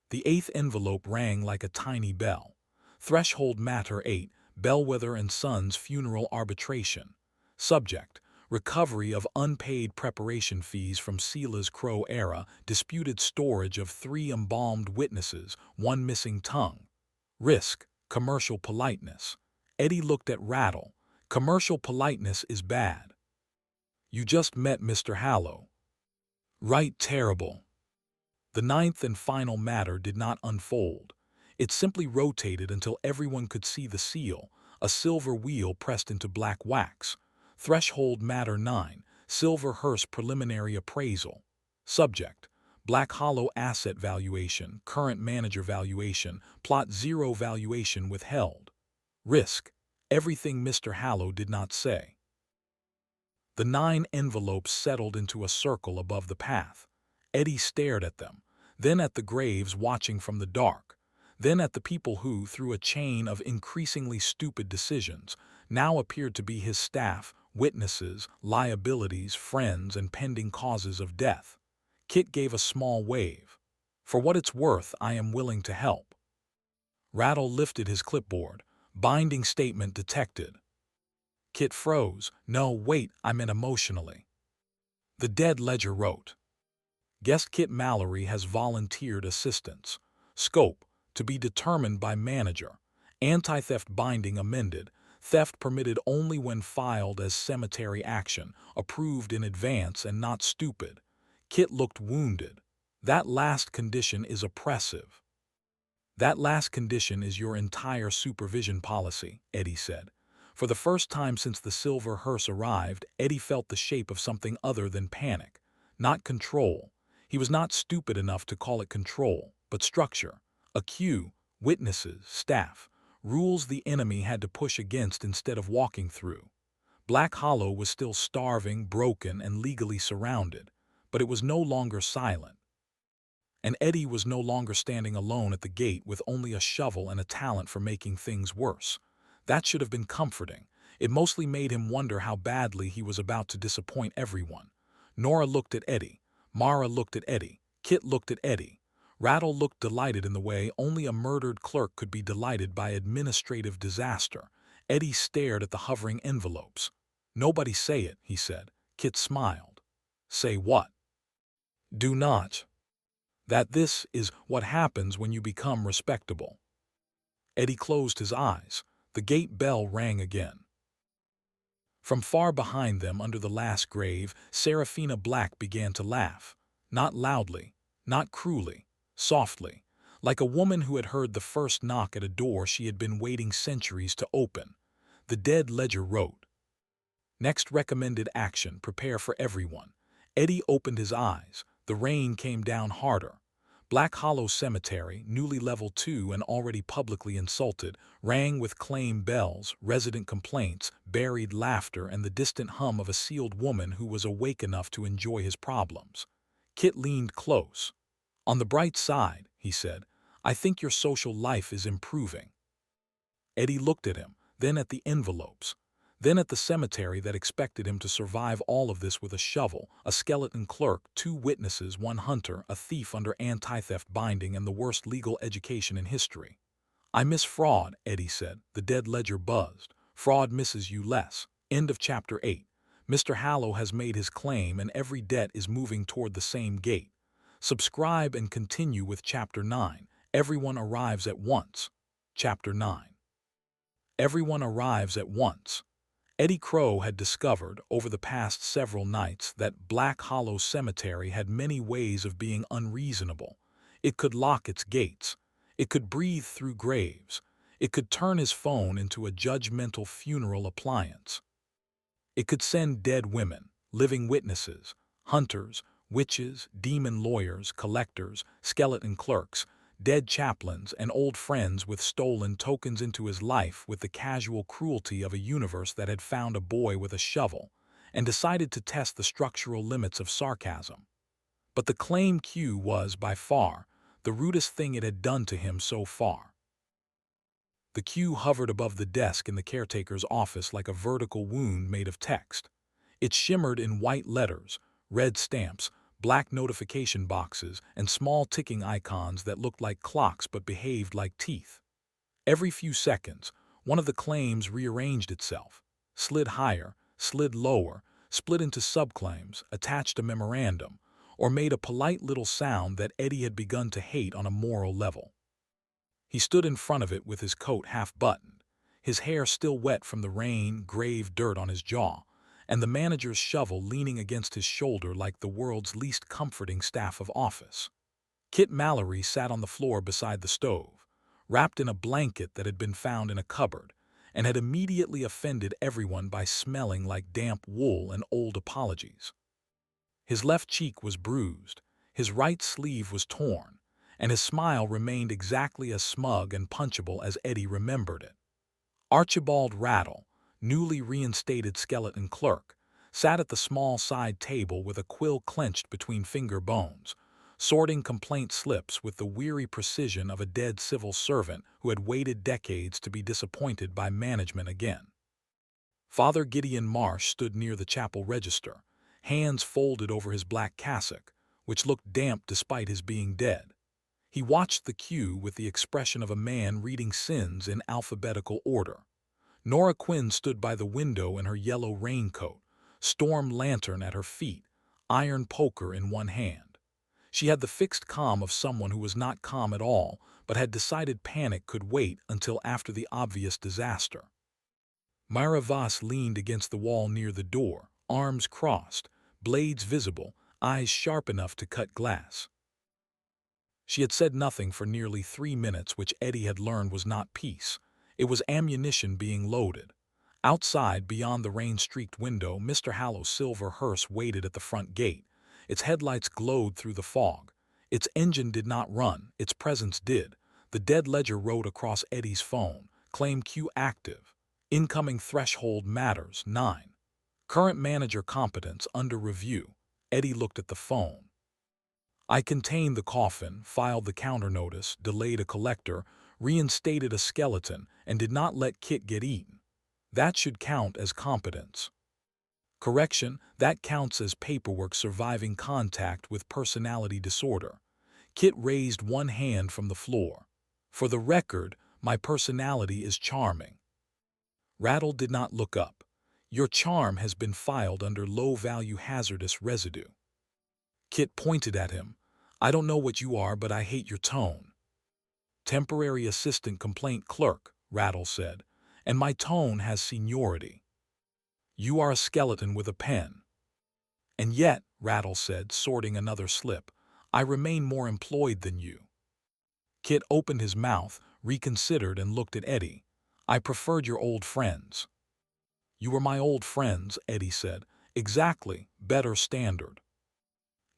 The eighth envelope rang like a tiny bell. Threshold matter 8, Bellwether and Sons funeral arbitration. Subject, recovery of unpaid preparation fees from Sela's Crowe era, disputed storage of 3 embalmed witnesses, 1 missing tongue. Risk, commercial politeness. Eddie looked at Rattle. Commercial politeness is bad. You just met Mr. Hallow. Right, terrible. The ninth and final matter did not unfold. It simply rotated until everyone could see the seal, a silver wheel pressed into black wax. Threshold matter 9, Silver Hearse preliminary appraisal. Subject, Black Hollow asset valuation, current manager valuation, plot 0 valuation withheld. Risk, everything Mr. Hallow did not say. The 9 envelopes settled into a circle above the path. Eddie stared at them, then at the graves watching from the dark, then at the people who, through a chain of increasingly stupid decisions, now appeared to be his staff, witnesses, liabilities, friends, and pending causes of death. Kit gave a small wave. For what it's worth, I am willing to help. Rattle lifted his clipboard. Binding statement detected. Kit froze. No, wait, I meant emotionally. The dead ledger wrote, Guest Kit Mallory has volunteered assistance. Scope, to be determined by manager. Anti-theft binding amended. Theft permitted only when filed as cemetery action, approved in advance and not stupid. Kit looked wounded. That last condition is oppressive. That last condition is your entire supervision policy, Eddie said. For the first time since the silver hearse arrived, Eddie felt the shape of something other than panic. Not control. He was not stupid enough to call it control, but structure. A queue, witnesses, staff, rules the enemy had to push against instead of walking through. Black Hollow was still starving, broken, and legally surrounded, but it was no longer silent. And Eddie was no longer standing alone at the gate with only a shovel and a talent for making things worse. That should have been comforting. It mostly made him wonder how badly he was about to disappoint everyone. Nora looked at Eddie. Mara looked at Eddie. Kit looked at Eddie. Rattle looked delighted in the way only a murdered clerk could be delighted by administrative disaster. Eddie stared at the hovering envelopes. Nobody say it, he said. Kit smiled. Say what? Do not. That this is what happens when you become respectable. Eddie closed his eyes. The gate bell rang again. From far behind them, under the last grave, Serafina Black began to laugh. Not loudly, not cruelly, softly, like a woman who had heard the first knock at a door she had been waiting centuries to open. The dead ledger wrote, Next recommended action, prepare for everyone. Eddie opened his eyes. The rain came down harder. Black Hollow Cemetery, newly level 2 and already publicly insulted, rang with claim bells, resident complaints, buried laughter, and the distant hum of a sealed woman who was awake enough to enjoy his problems. Kit leaned close. On the bright side, he said, I think your social life is improving. Eddie looked at him, then at the envelopes. Then at the cemetery that expected him to survive all of this with a shovel, a skeleton clerk, 2 witnesses, 1 hunter, a thief under anti-theft binding, and the worst legal education in history. I miss fraud, Eddie said. The dead ledger buzzed. Fraud misses you less. End of chapter 8. Mr. Hallow has made his claim and every debt is moving toward the same gate. Subscribe and continue with chapter 9. Everyone arrives at once. Chapter 9. Everyone arrives at once. Eddie Crowe had discovered, over the past several nights, that Black Hollow Cemetery had many ways of being unreasonable. It could lock its gates. It could breathe through graves. It could turn his phone into a judgmental funeral appliance. It could send dead women, living witnesses, hunters, witches, demon lawyers, collectors, skeleton clerks, dead chaplains, and old friends with stolen tokens into his life with the casual cruelty of a universe that had found a boy with a shovel and decided to test the structural limits of sarcasm. But the claim Q was, by far, the rudest thing it had done to him so far. The Q hovered above the desk in the caretaker's office like a vertical wound made of text. It shimmered in white letters, red stamps, black notification boxes, and small ticking icons that looked like clocks but behaved like teeth. Every few seconds, one of the claims rearranged itself, slid higher, slid lower, split into subclaims, attached a memorandum, or made a polite little sound that Eddie had begun to hate on a moral level. He stood in front of it with his coat half-buttoned, his hair still wet from the rain, grave dirt on his jaw, and the manager's shovel leaning against his shoulder like the world's least comforting staff of office. Kit Mallory sat on the floor beside the stove, wrapped in a blanket that had been found in a cupboard, and had immediately offended everyone by smelling like damp wool and old apologies. His left cheek was bruised, his right sleeve was torn, and his smile remained exactly as smug and punchable as Eddie remembered it. Archibald Rattle, newly reinstated skeleton clerk, sat at the small side table with a quill clenched between finger bones, sorting complaint slips with the weary precision of a dead civil servant who had waited decades to be disappointed by management again. Father Gideon Marsh stood near the chapel register, hands folded over his black cassock, which looked damp despite his being dead. He watched the queue with the expression of a man reading sins in alphabetical order. Nora Quinn stood by the window in her yellow raincoat, storm lantern at her feet, iron poker in one hand. She had the fixed calm of someone who was not calm at all, but had decided panic could wait until after the obvious disaster. Myra Voss leaned against the wall near the door, arms crossed, blades visible, eyes sharp enough to cut glass. She had said nothing for nearly 3 minutes, which Eddie had learned was not peace. It was ammunition being loaded. Outside, beyond the rain-streaked window, Mr. Hallow's silver hearse waited at the front gate. Its headlights glowed through the fog. Its engine did not run, its presence did. The dead ledger wrote across Eddie's phone, claim Q active. Incoming threshold matters, 9. Current manager competence under review. Eddie looked at the phone. I contained the coffin, filed the counter notice, delayed a collector, reinstated a skeleton, and did not let Kit get eaten. That should count as competence. Correction, that counts as paperwork surviving contact with personality disorder. Kit raised one hand from the floor. For the record, my personality is charming. Rattle did not look up. Your charm has been filed under low-value hazardous residue. Kit pointed at him. I don't know what you are, but I hate your tone. Temporary assistant complaint clerk, Rattle said, and my tone has seniority. You are a skeleton with a pen. And yet, Rattle said, sorting another slip, I remain more employed than you. Kit opened his mouth, reconsidered, and looked at Eddie. I preferred your old friends. You were my old friends, Eddie said. Exactly, better standard.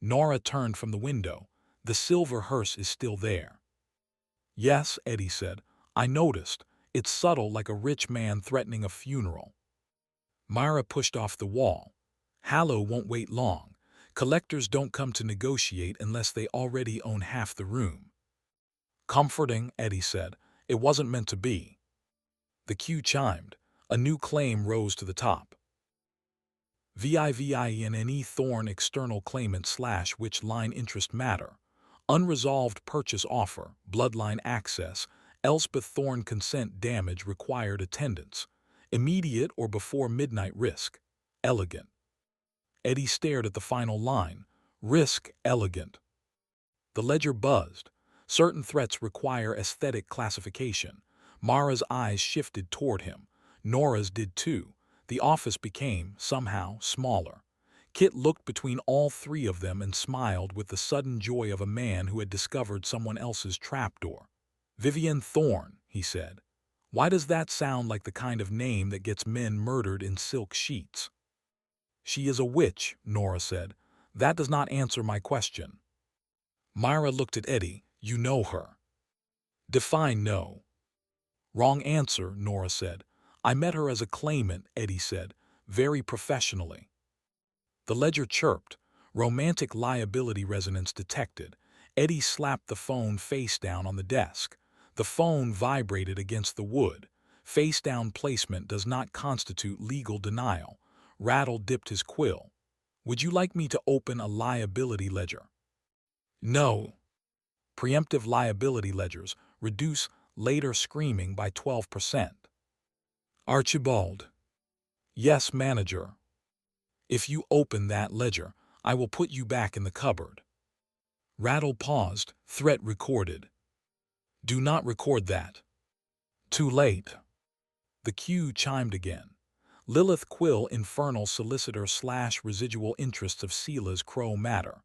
Nora turned from the window. The silver hearse is still there. Yes, Eddie said. I noticed. It's subtle, like a rich man threatening a funeral. Myra pushed off the wall. Hallow won't wait long. Collectors don't come to negotiate unless they already own half the room. Comforting, Eddie said. It wasn't meant to be. The cue chimed. A new claim rose to the top. VIVINNE Thorn external claimant / which line interest matter. Unresolved purchase offer, bloodline access, Elspeth Thorne consent damage required attendance. Immediate or before midnight risk. Elegant. Eddie stared at the final line. Risk elegant. The ledger buzzed. Certain threats require aesthetic classification. Mara's eyes shifted toward him. Nora's did too. The office became, somehow, smaller. Kit looked between all three of them and smiled with the sudden joy of a man who had discovered someone else's trapdoor. Vivienne Thorne, he said. Why does that sound like the kind of name that gets men murdered in silk sheets? She is a witch, Nora said. That does not answer my question. Myra looked at Eddie. You know her. Define know. Wrong answer, Nora said. I met her as a claimant, Eddie said, very professionally. The ledger chirped. Romantic liability resonance detected. Eddie slapped the phone face down on the desk. The phone vibrated against the wood. Face-down placement does not constitute legal denial. Rattle dipped his quill. Would you like me to open a liability ledger? No. Preemptive liability ledgers reduce later screaming by 12%. Archibald. Yes, manager. If you open that ledger, I will put you back in the cupboard. Rattle paused, threat recorded. Do not record that. Too late. The cue chimed again. Lilith Quill, infernal solicitor / residual interests of Sela's Crowe matter.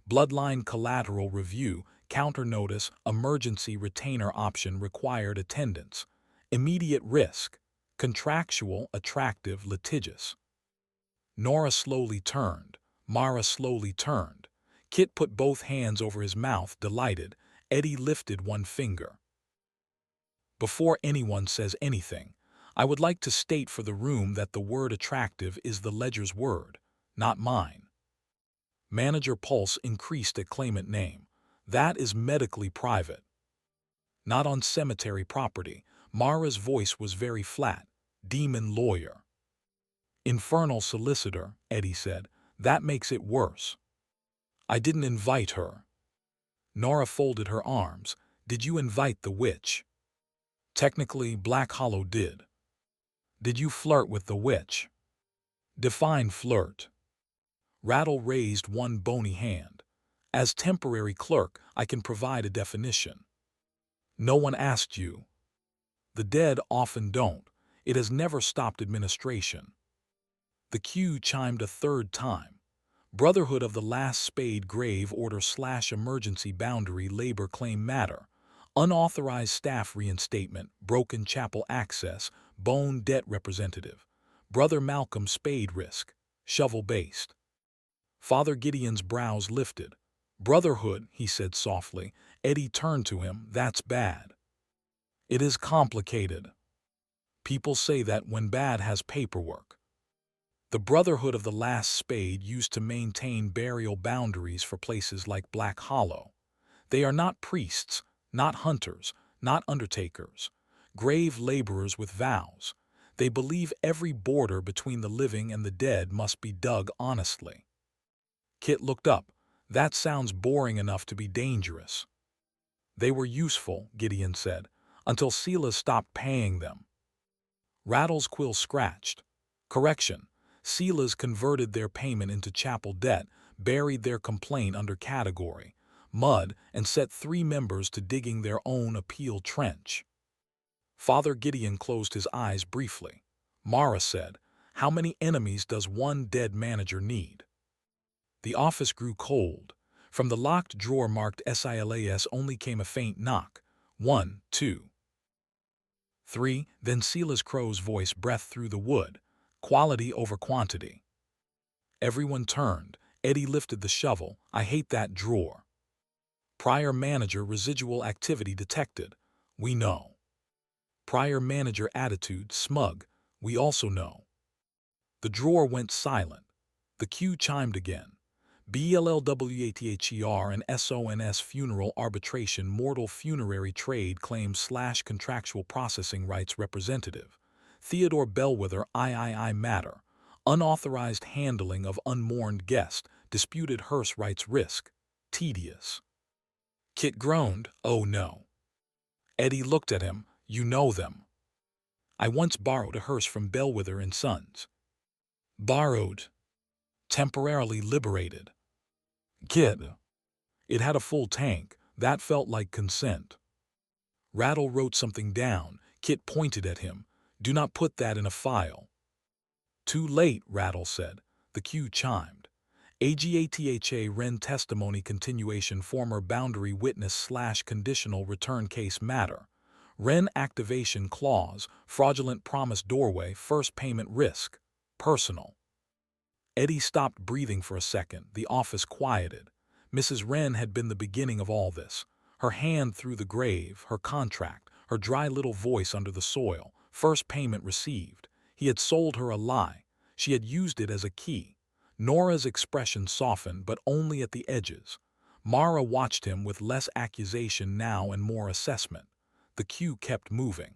Bloodline collateral review, counter notice, emergency retainer option required attendance. Immediate risk. Contractual, attractive, litigious. Nora slowly turned. Mara slowly turned. Kit put both hands over his mouth, delighted. Eddie lifted one finger. Before anyone says anything, I would like to state for the room that the word attractive is the ledger's word, not mine. Manager pulse increased at claimant name. That is medically private. Not on cemetery property. Mara's voice was very flat. Demon lawyer. Infernal solicitor, Eddie said. That makes it worse. I didn't invite her. Nora folded her arms. Did you invite the witch? Technically, Black Hollow did. Did you flirt with the witch? Define flirt. Rattle raised one bony hand. As temporary clerk, I can provide a definition. No one asked you. The dead often don't. It has never stopped administration. The cue chimed a third time. Brotherhood of the Last Spade Grave Order / Emergency Boundary Labor Claim Matter. Unauthorized staff reinstatement, broken chapel access, bone debt representative. Brother Malcolm Spade risk, shovel-based. Father Gideon's brows lifted. Brotherhood, he said softly. Eddie turned to him. That's bad. It is complicated. People say that when bad has paperwork. The Brotherhood of the Last Spade used to maintain burial boundaries for places like Black Hollow. They are not priests, not hunters, not undertakers. Grave laborers with vows. They believe every border between the living and the dead must be dug honestly. Kit looked up. That sounds boring enough to be dangerous. They were useful, Gideon said, until Sela stopped paying them. Rattle's quill scratched. Correction. Sela's converted their payment into chapel debt, buried their complaint under category mud, and set 3 members to digging their own appeal trench. Father Gideon closed his eyes briefly. Mara said, how many enemies does one dead manager need? The office grew cold. From the locked drawer marked SILAS only came a faint knock. 1, 2, 3, then Sela's Crowe's voice breathed through the wood. Quality over quantity. Everyone turned. Eddie lifted the shovel. I hate that drawer. Prior manager residual activity detected. We know. Prior manager attitude smug. We also know. The drawer went silent. The cue chimed again. BLLWATHER and SONS funeral arbitration mortal funerary trade claims / contractual processing rights representative. Theodore Bellwether III matter. Unauthorized handling of unmourned guest. Disputed hearse rights risk. Tedious. Kit groaned. Oh no. Eddie looked at him. You know them. I once borrowed a hearse from Bellwether and Sons. Borrowed. Temporarily liberated. Kid. It had a full tank. That felt like consent. Rattle wrote something down. Kit pointed at him. Do not put that in a file. Too late, Rattle said. The cue chimed. AGATHA Ren testimony continuation former boundary witness / conditional return case matter. Ren activation clause, fraudulent promise doorway, first payment risk. Personal. Eddie stopped breathing for a second. The office quieted. Mrs. Wren had been the beginning of all this. Her hand through the grave, her contract, her dry little voice under the soil, first payment received. He had sold her a lie. She had used it as a key. Nora's expression softened, but only at the edges. Mara watched him with less accusation now and more assessment. The queue kept moving.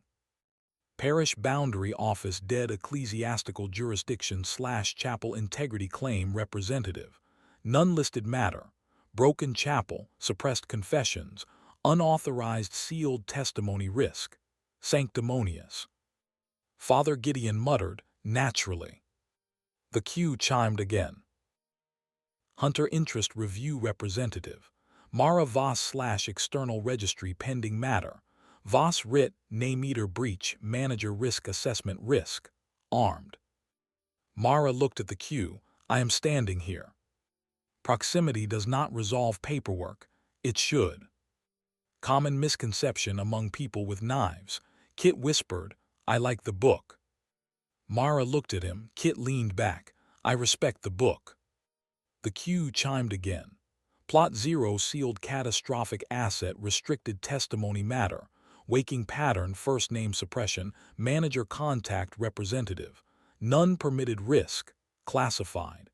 Parish Boundary Office Dead Ecclesiastical Jurisdiction / Chapel Integrity Claim Representative. None listed matter. Broken chapel, suppressed confessions, unauthorized sealed testimony risk. Sanctimonious. Father Gideon muttered, naturally. The cue chimed again. Hunter Interest Review Representative. Mara Voss / External Registry Pending Matter. Voss Writ, Naymeter Breach, Manager Risk Assessment Risk. Armed. Mara looked at the cue. I am standing here. Proximity does not resolve paperwork. It should. Common misconception among people with knives. Kit whispered, I like the book. Mara looked at him. Kit leaned back. I respect the book. The cue chimed again. Plot 0 sealed catastrophic asset restricted testimony matter. Waking pattern first name suppression, manager contact representative. None permitted risk, classified.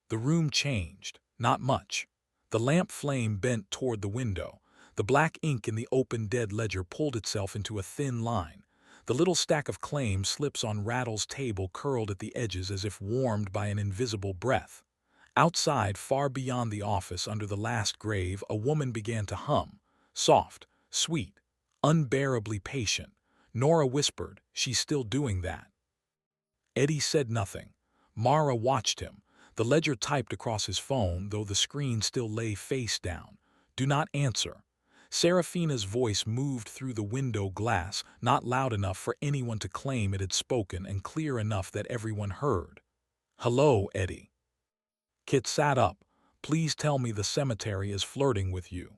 The room changed, not much. The lamp flame bent toward the window. The black ink in the open dead ledger pulled itself into a thin line. The little stack of claims slips on Rattle's table curled at the edges as if warmed by an invisible breath. Outside, far beyond the office under the last grave, a woman began to hum. Soft, sweet, unbearably patient. Nora whispered, she's still doing that. Eddie said nothing. Mara watched him. The ledger typed across his phone, though the screen still lay face down. Do not answer. Seraphina's voice moved through the window glass, not loud enough for anyone to claim it had spoken and clear enough that everyone heard. Hello, Eddie. Kit sat up. Please tell me the cemetery is flirting with you.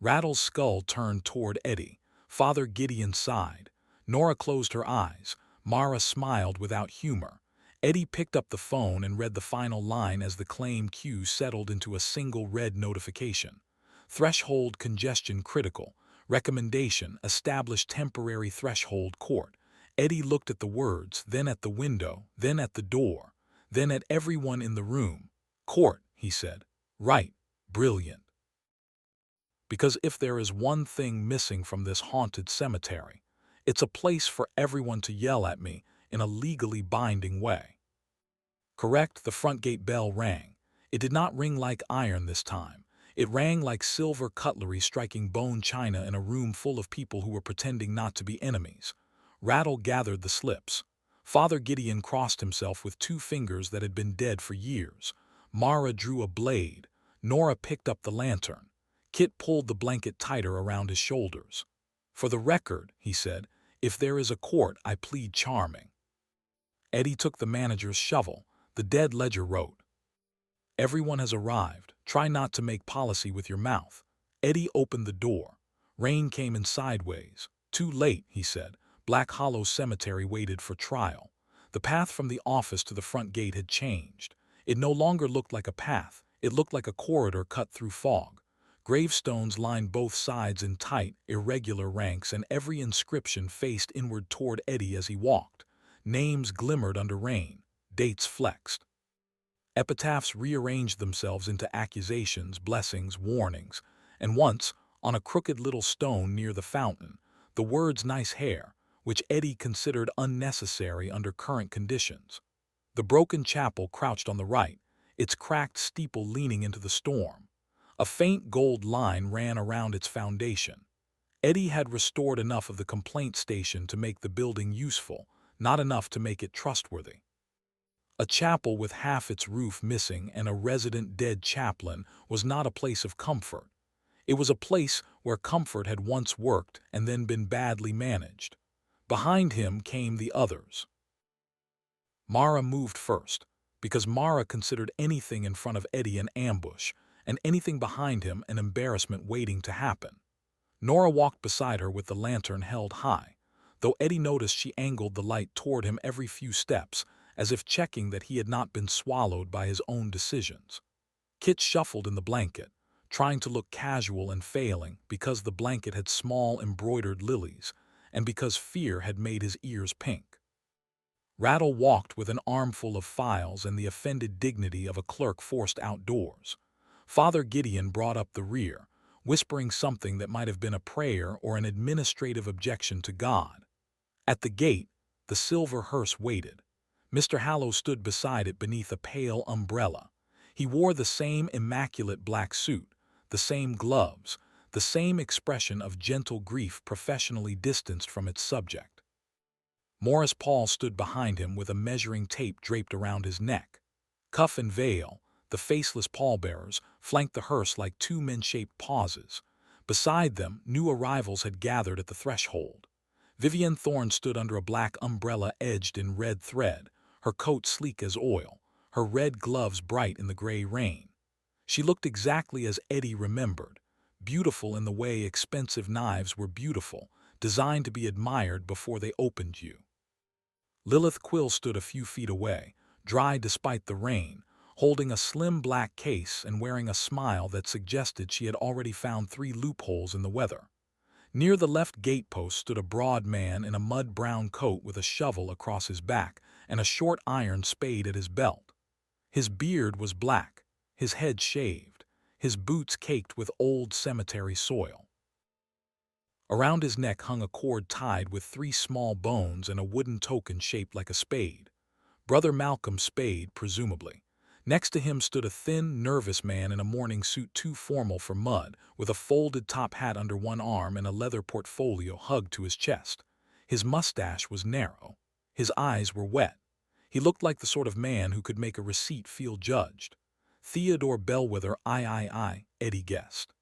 Rattle's skull turned toward Eddie. Father Gideon sighed. Nora closed her eyes. Mara smiled without humor. Eddie picked up the phone and read the final line as the claim queue settled into a single red notification. Threshold congestion critical. Recommendation, establish temporary threshold court. Eddie looked at the words, then at the window, then at the door, then at everyone in the room. Court, he said. Right. Brilliant. Because if there is one thing missing from this haunted cemetery, it's a place for everyone to yell at me in a legally binding way. Correct, the front gate bell rang. It did not ring like iron this time. It rang like silver cutlery striking bone china in a room full of people who were pretending not to be enemies. Rattle gathered the slips. Father Gideon crossed himself with 2 fingers that had been dead for years. Mara drew a blade. Nora picked up the lantern. Kit pulled the blanket tighter around his shoulders. For the record, he said, if there is a court, I plead charming. Eddie took the manager's shovel. The dead ledger wrote, everyone has arrived. Try not to make policy with your mouth. Eddie opened the door. Rain came in sideways. Too late, he said. Black Hollow Cemetery waited for trial. The path from the office to the front gate had changed. It no longer looked like a path. It looked like a corridor cut through fog. Gravestones lined both sides in tight, irregular ranks, and every inscription faced inward toward Eddie as he walked. Names glimmered under rain. Dates flexed. Epitaphs rearranged themselves into accusations, blessings, warnings, and once, on a crooked little stone near the fountain, the words nice hair, which Eddie considered unnecessary under current conditions. The broken chapel crouched on the right, its cracked steeple leaning into the storm. A faint gold line ran around its foundation. Eddie had restored enough of the complaint station to make the building useful, not enough to make it trustworthy. A chapel with half its roof missing and a resident dead chaplain was not a place of comfort. It was a place where comfort had once worked and then been badly managed. Behind him came the others. Mara moved first, because Mara considered anything in front of Eddie an ambush, and anything behind him an embarrassment waiting to happen. Nora walked beside her with the lantern held high, though Eddie noticed she angled the light toward him every few steps, as if checking that he had not been swallowed by his own decisions. Kit shuffled in the blanket, trying to look casual and failing because the blanket had small embroidered lilies, and because fear had made his ears pink. Rattle walked with an armful of files and the offended dignity of a clerk forced outdoors. Father Gideon brought up the rear, whispering something that might have been a prayer or an administrative objection to God. At the gate, the silver hearse waited. Mr. Hallow stood beside it beneath a pale umbrella. He wore the same immaculate black suit, the same gloves, the same expression of gentle grief professionally distanced from its subject. Morris Paul stood behind him with a measuring tape draped around his neck. Cuff and Vale, the faceless pallbearers, flanked the hearse like two men-shaped pauses. Beside them, new arrivals had gathered at the threshold. Vivian Thorne stood under a black umbrella edged in red thread, her coat sleek as oil, her red gloves bright in the gray rain. She looked exactly as Eddie remembered, beautiful in the way expensive knives were beautiful, designed to be admired before they opened you. Lilith Quill stood a few feet away, dry despite the rain, holding a slim black case and wearing a smile that suggested she had already found 3 loopholes in the weather. Near the left gatepost stood a broad man in a mud-brown coat with a shovel across his back and a short iron spade at his belt. His beard was black, his head shaved, his boots caked with old cemetery soil. Around his neck hung a cord tied with 3 small bones and a wooden token shaped like a spade. Brother Malcolm Spade, presumably. Next to him stood a thin, nervous man in a morning suit too formal for mud, with a folded top hat under one arm and a leather portfolio hugged to his chest. His mustache was narrow. His eyes were wet. He looked like the sort of man who could make a receipt feel judged. Theodore Bellwether, Eddie guessed.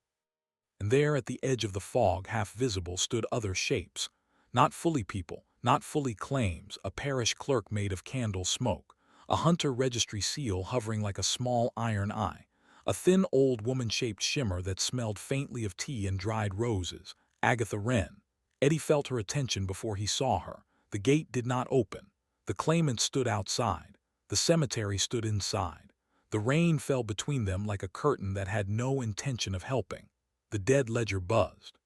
And there at the edge of the fog, half visible, stood other shapes. Not fully people, not fully claims, a parish clerk made of candle smoke, a hunter registry seal hovering like a small iron eye, a thin old woman-shaped shimmer that smelled faintly of tea and dried roses, Agatha Wren. Eddie felt her attention before he saw her. The gate did not open. The claimant stood outside. The cemetery stood inside. The rain fell between them like a curtain that had no intention of helping. The dead ledger buzzed.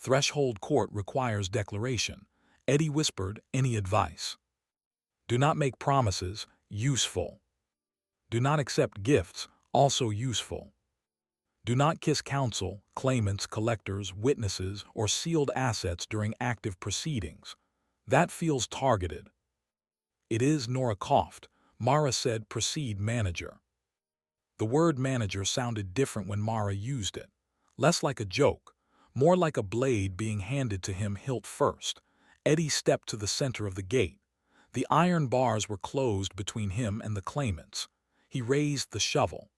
Threshold court requires declaration. Eddie whispered, any advice? Do not make promises, useful. Do not accept gifts, also useful. Do not kiss counsel, claimants, collectors, witnesses, or sealed assets during active proceedings. That feels targeted. It is, Nora coughed. Mara said, proceed, manager. The word manager sounded different when Mara used it. Less like a joke, more like a blade being handed to him hilt first. Eddie stepped to the center of the gate. The iron bars were closed between him and the claimants. He raised the shovel.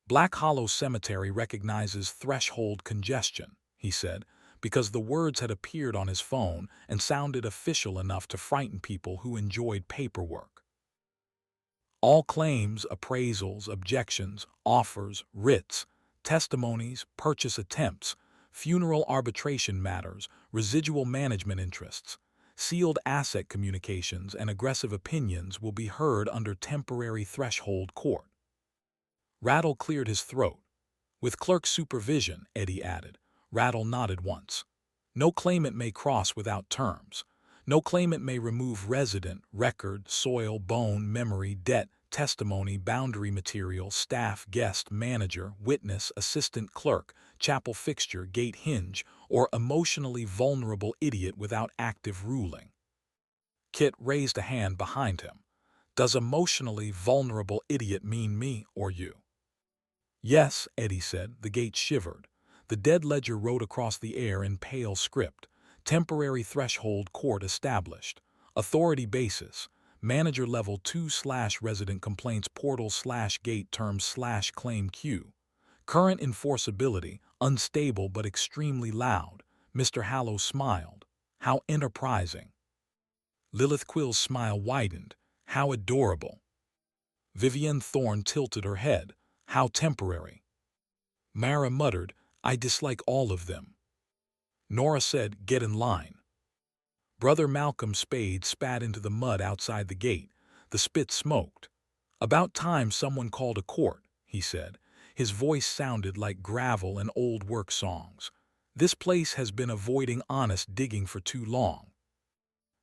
Black Hollow Cemetery recognizes threshold congestion, he said, because the words had appeared on his phone and sounded official enough to frighten people who enjoyed paperwork. All claims, appraisals, objections, offers, writs, testimonies, purchase attempts, funeral arbitration matters, residual management interests, sealed asset communications, and aggressive opinions will be heard under temporary threshold court. Rattle cleared his throat. With clerk supervision, Eddie added. Rattle nodded once. No claimant may cross without terms. No claimant may remove resident, record, soil, bone, memory, debt, testimony, boundary material, staff, guest, manager, witness, assistant clerk, chapel fixture, gate hinge, or emotionally vulnerable idiot without active ruling. Kit raised a hand behind him. Does emotionally vulnerable idiot mean me or you? Yes, Eddie said. The gate shivered. The dead ledger wrote across the air in pale script. Temporary threshold court established. Authority basis. Manager level 2/resident complaints portal/gate terms/claim queue. Current enforceability, unstable but extremely loud. Mr. Hallow smiled. How enterprising. Lilith Quill's smile widened. How adorable. Vivienne Thorne tilted her head. How temporary. Mara muttered, I dislike all of them. Nora said, get in line. Brother Malcolm Spade spat into the mud outside the gate. The spit smoked. About time someone called a court, he said. His voice sounded like gravel and old work songs. This place has been avoiding honest digging for too long.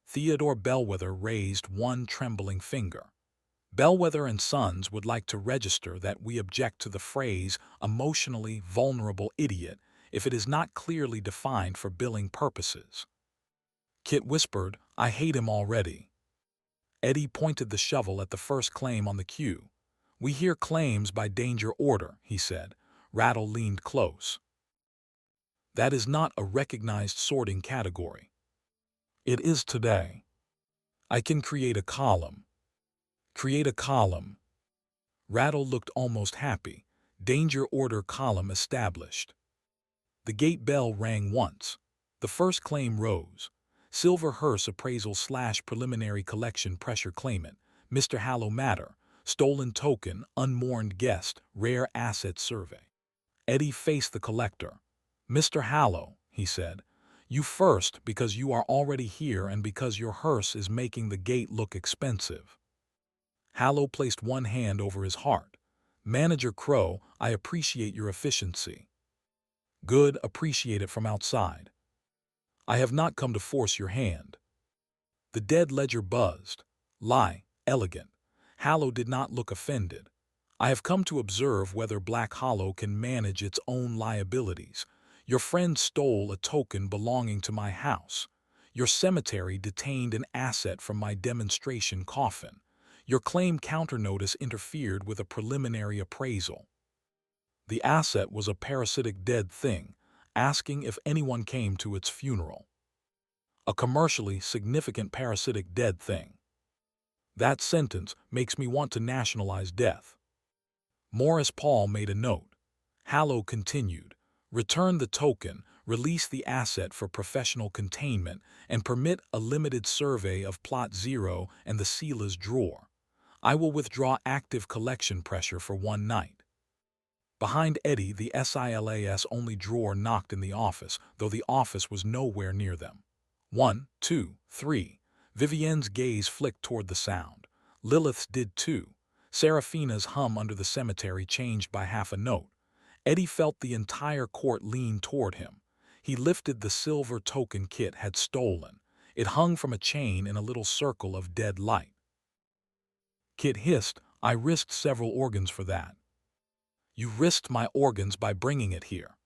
Theodore Bellwether raised one trembling finger. Bellwether and Sons would like to register that we object to the phrase emotionally vulnerable idiot if it is not clearly defined for billing purposes. Kit whispered, I hate him already. Eddie pointed the shovel at the first claim on the queue. We hear claims by danger order, he said. Rattle leaned close. That is not a recognized sorting category. It is today. I can create a column. Create a column. Rattle looked almost happy. Danger order column established. The gate bell rang once. The first claim rose. Silver Hearse appraisal/preliminary collection pressure claimant. Mr. Hallow matter. Stolen token, unmourned guest, rare asset survey. Eddie faced the collector. Mr. Hallow, he said, you first because you are already here and because your hearse is making the gate look expensive. Hallow placed one hand over his heart. Manager Crowe, I appreciate your efficiency. Good, appreciate it from outside. I have not come to force your hand. The dead ledger buzzed. Lie, elegant. Hallow did not look offended. I have come to observe whether Black Hollow can manage its own liabilities. Your friend stole a token belonging to my house. Your cemetery detained an asset from my demonstration coffin. Your claim counter notice interfered with a preliminary appraisal. The asset was a parasitic dead thing, asking if anyone came to its funeral. A commercially significant parasitic dead thing. That sentence makes me want to nationalize death. Morris Paul made a note. Hallow continued. Return the token, release the asset for professional containment, and permit a limited survey of Plot 0 and the Seala's drawer. I will withdraw active collection pressure for one night. Behind Eddie, the SILAS-only drawer knocked in the office, though the office was nowhere near them. 1, 2, 3. Vivienne's gaze flicked toward the sound. Lilith's did too. Seraphina's hum under the cemetery changed by half a note. Eddie felt the entire court lean toward him. He lifted the silver token Kit had stolen. It hung from a chain in a little circle of dead light. Kit hissed, I risked several organs for that. You risked my organs by bringing it here.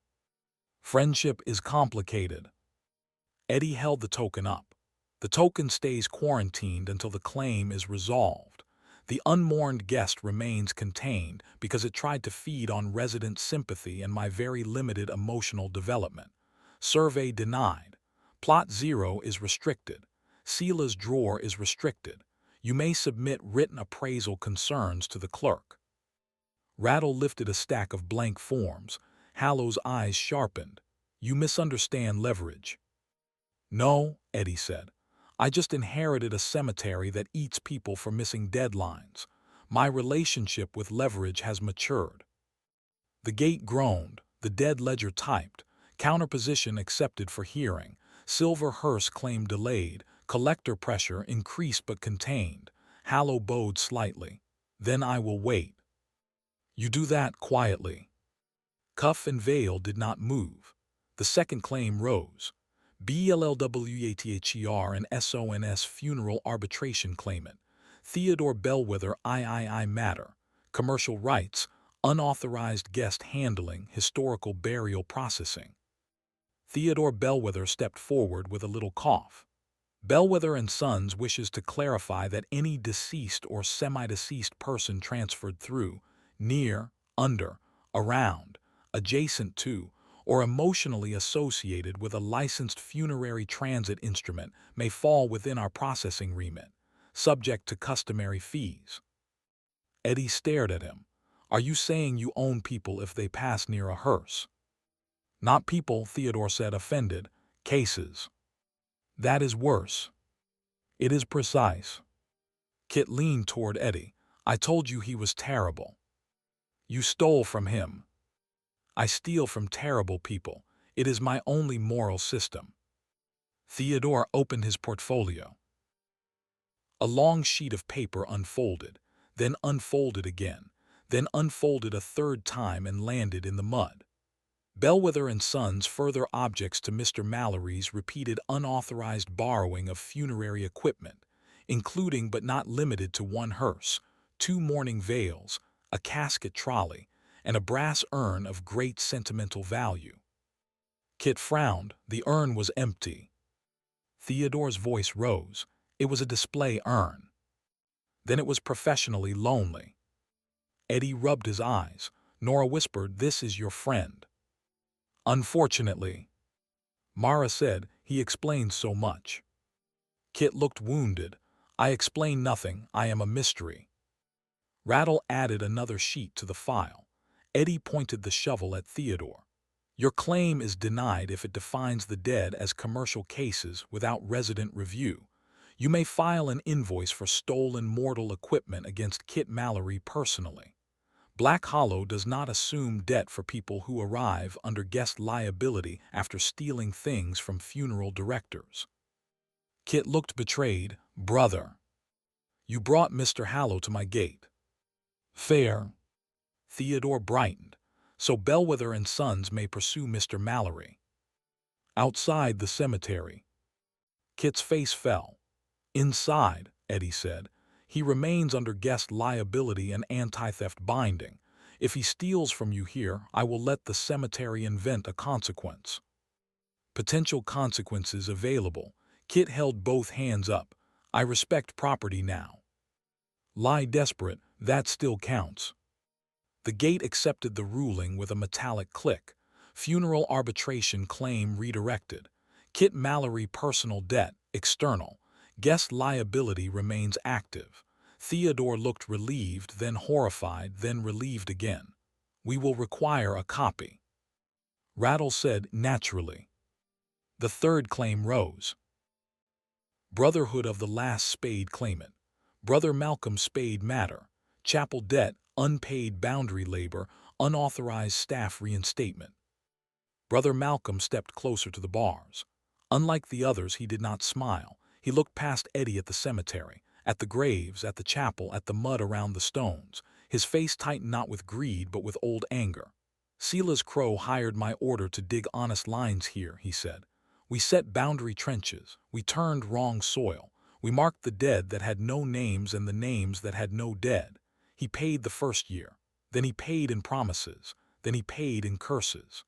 Friendship is complicated. Eddie held the token up. The token stays quarantined until the claim is resolved. The unmourned guest remains contained because it tried to feed on resident sympathy and my very limited emotional development. Survey denied. Plot 0 is restricted. Seala's drawer is restricted. You may submit written appraisal concerns to the clerk. Rattle lifted a stack of blank forms. Hallow's eyes sharpened. You misunderstand leverage. No, Eddie said. I just inherited a cemetery that eats people for missing deadlines. My relationship with leverage has matured. The gate groaned. The dead ledger typed. Counterposition accepted for hearing. Silver Hearse claim delayed. Collector pressure increased but contained. Hallow bowed slightly. Then I will wait. You do that quietly. Cuff and Veil did not move. The second claim rose. BLLWATHER and SONS funeral arbitration claimant. Theodore Bellwether III matter. Commercial rights, unauthorized guest handling, historical burial processing. Theodore Bellwether stepped forward with a little cough. Bellwether and Sons wishes to clarify that any deceased or semi-deceased person transferred through, near, under, around, adjacent to, or emotionally associated with a licensed funerary transit instrument may fall within our processing remit, subject to customary fees. Eddie stared at him. Are you saying you own people if they pass near a hearse? Not people, Theodore said, offended. Cases. That is worse. It is precise. Kit leaned toward Eddie. I told you he was terrible. You stole from him. I steal from terrible people. It is my only moral system. Theodore opened his portfolio. A long sheet of paper unfolded, then unfolded again, then unfolded a third time and landed in the mud. Bellwether and Sons further objects to Mr. Mallory's repeated unauthorized borrowing of funerary equipment, including but not limited to one hearse, 2 mourning veils, a casket trolley, and a brass urn of great sentimental value. Kit frowned. The urn was empty. Theodore's voice rose. It was a display urn. Then it was professionally lonely. Eddie rubbed his eyes. Nora whispered, this is your friend. Unfortunately, Mara said, he explains so much. Kit looked wounded. I explain nothing. I am a mystery. Rattle added another sheet to the file. Eddie pointed the shovel at Theodore. Your claim is denied if it defines the dead as commercial cases without resident review. You may file an invoice for stolen mortal equipment against Kit Mallory personally. Black Hollow does not assume debt for people who arrive under guest liability after stealing things from funeral directors. Kit looked betrayed. Brother, you brought Mr. Hallow to my gate. Fair. Theodore brightened. So Bellwether and Sons may pursue Mr. Mallory. Outside the cemetery. Kit's face fell. Inside, Eddie said. He remains under guest liability and anti-theft binding. If he steals from you here, I will let the cemetery invent a consequence. Potential consequences available. Kit held both hands up. I respect property now. Lie desperate, that still counts. The gate accepted the ruling with a metallic click. Funeral arbitration claim redirected. Kit Mallory personal debt, external. Guest liability remains active. Theodore looked relieved, then horrified, then relieved again. We will require a copy. Rattle said, naturally. The third claim rose. Brotherhood of the last spade claimant. Brother Malcolm spade matter. Chapel debt, unpaid boundary labor, unauthorized staff reinstatement. Brother Malcolm stepped closer to the bars. Unlike the others, he did not smile. He looked past Eddie at the cemetery, at the graves, at the chapel, at the mud around the stones. His face tightened not with greed but with old anger. Silas Crowe hired my order to dig honest lines here, he said. We set boundary trenches. We turned wrong soil. We marked the dead that had no names and the names that had no dead. He paid the first year. Then he paid in promises. Then he paid in curses.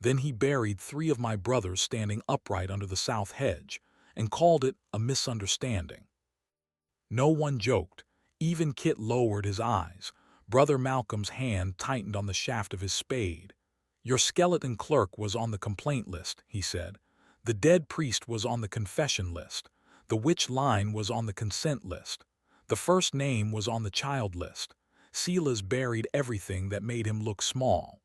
Then he buried 3 of my brothers standing upright under the south hedge, and called it a misunderstanding. No one joked. Even Kit lowered his eyes. Brother Malcolm's hand tightened on the shaft of his spade. Your skeleton clerk was on the complaint list, he said. The dead priest was on the confession list. The witch line was on the consent list. The first name was on the child list. Silas buried everything that made him look small.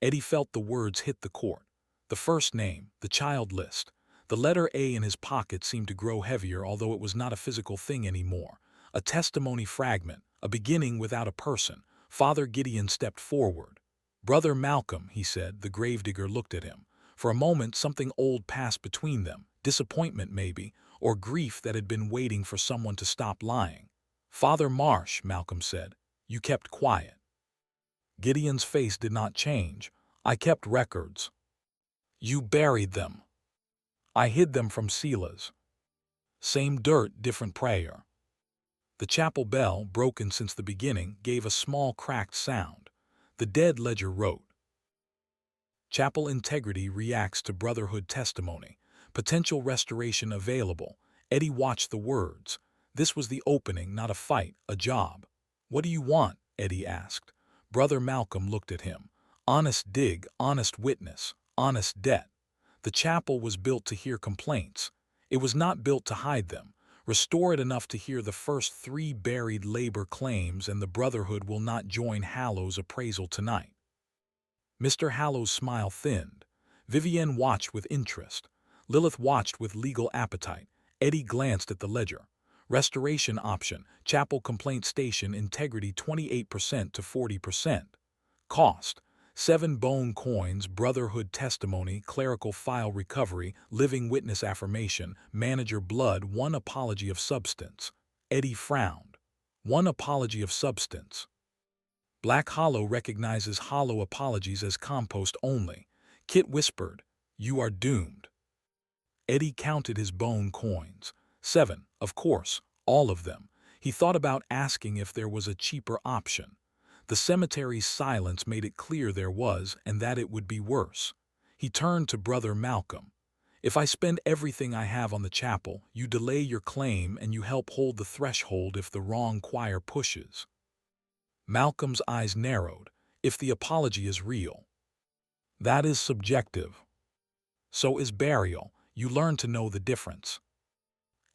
Eddie felt the words hit the court. The first name, the child list. The letter A in his pocket seemed to grow heavier, although it was not a physical thing anymore. A testimony fragment, a beginning without a person. Father Gideon stepped forward. Brother Malcolm, he said. The gravedigger looked at him. For a moment something old passed between them, disappointment maybe, or grief that had been waiting for someone to stop lying. Father Marsh, Malcolm said. You kept quiet. Gideon's face did not change. I kept records. You buried them. I hid them from Silas. Same dirt, different prayer. The chapel bell, broken since the beginning, gave a small cracked sound. The dead ledger wrote. Chapel integrity reacts to brotherhood testimony. Potential restoration available. Eddie watched the words. This was the opening, not a fight, a job. What do you want? Eddie asked. Brother Malcolm looked at him. Honest dig, honest witness, honest debt. The chapel was built to hear complaints. It was not built to hide them. Restore it enough to hear the first 3 buried labor claims, and the Brotherhood will not join Hallow's appraisal tonight. Mr. Hallow's smile thinned. Vivienne watched with interest. Lilith watched with legal appetite. Eddie glanced at the ledger. Restoration option, chapel complaint station integrity 28% to 40%. Cost, 7 bone coins, Brotherhood testimony, clerical file recovery, living witness affirmation, manager blood, 1 apology of substance. Eddie frowned. 1 apology of substance. Black Hollow recognizes hollow apologies as compost only. Kit whispered, "You are doomed." Eddie counted his bone coins. 7, of course, all of them. He thought about asking if there was a cheaper option. The cemetery's silence made it clear there was, and that it would be worse. He turned to Brother Malcolm. "If I spend everything I have on the chapel, you delay your claim and you help hold the threshold if the wrong choir pushes." Malcolm's eyes narrowed. "If the apology is real." "That is subjective." "So is burial. You learn to know the difference."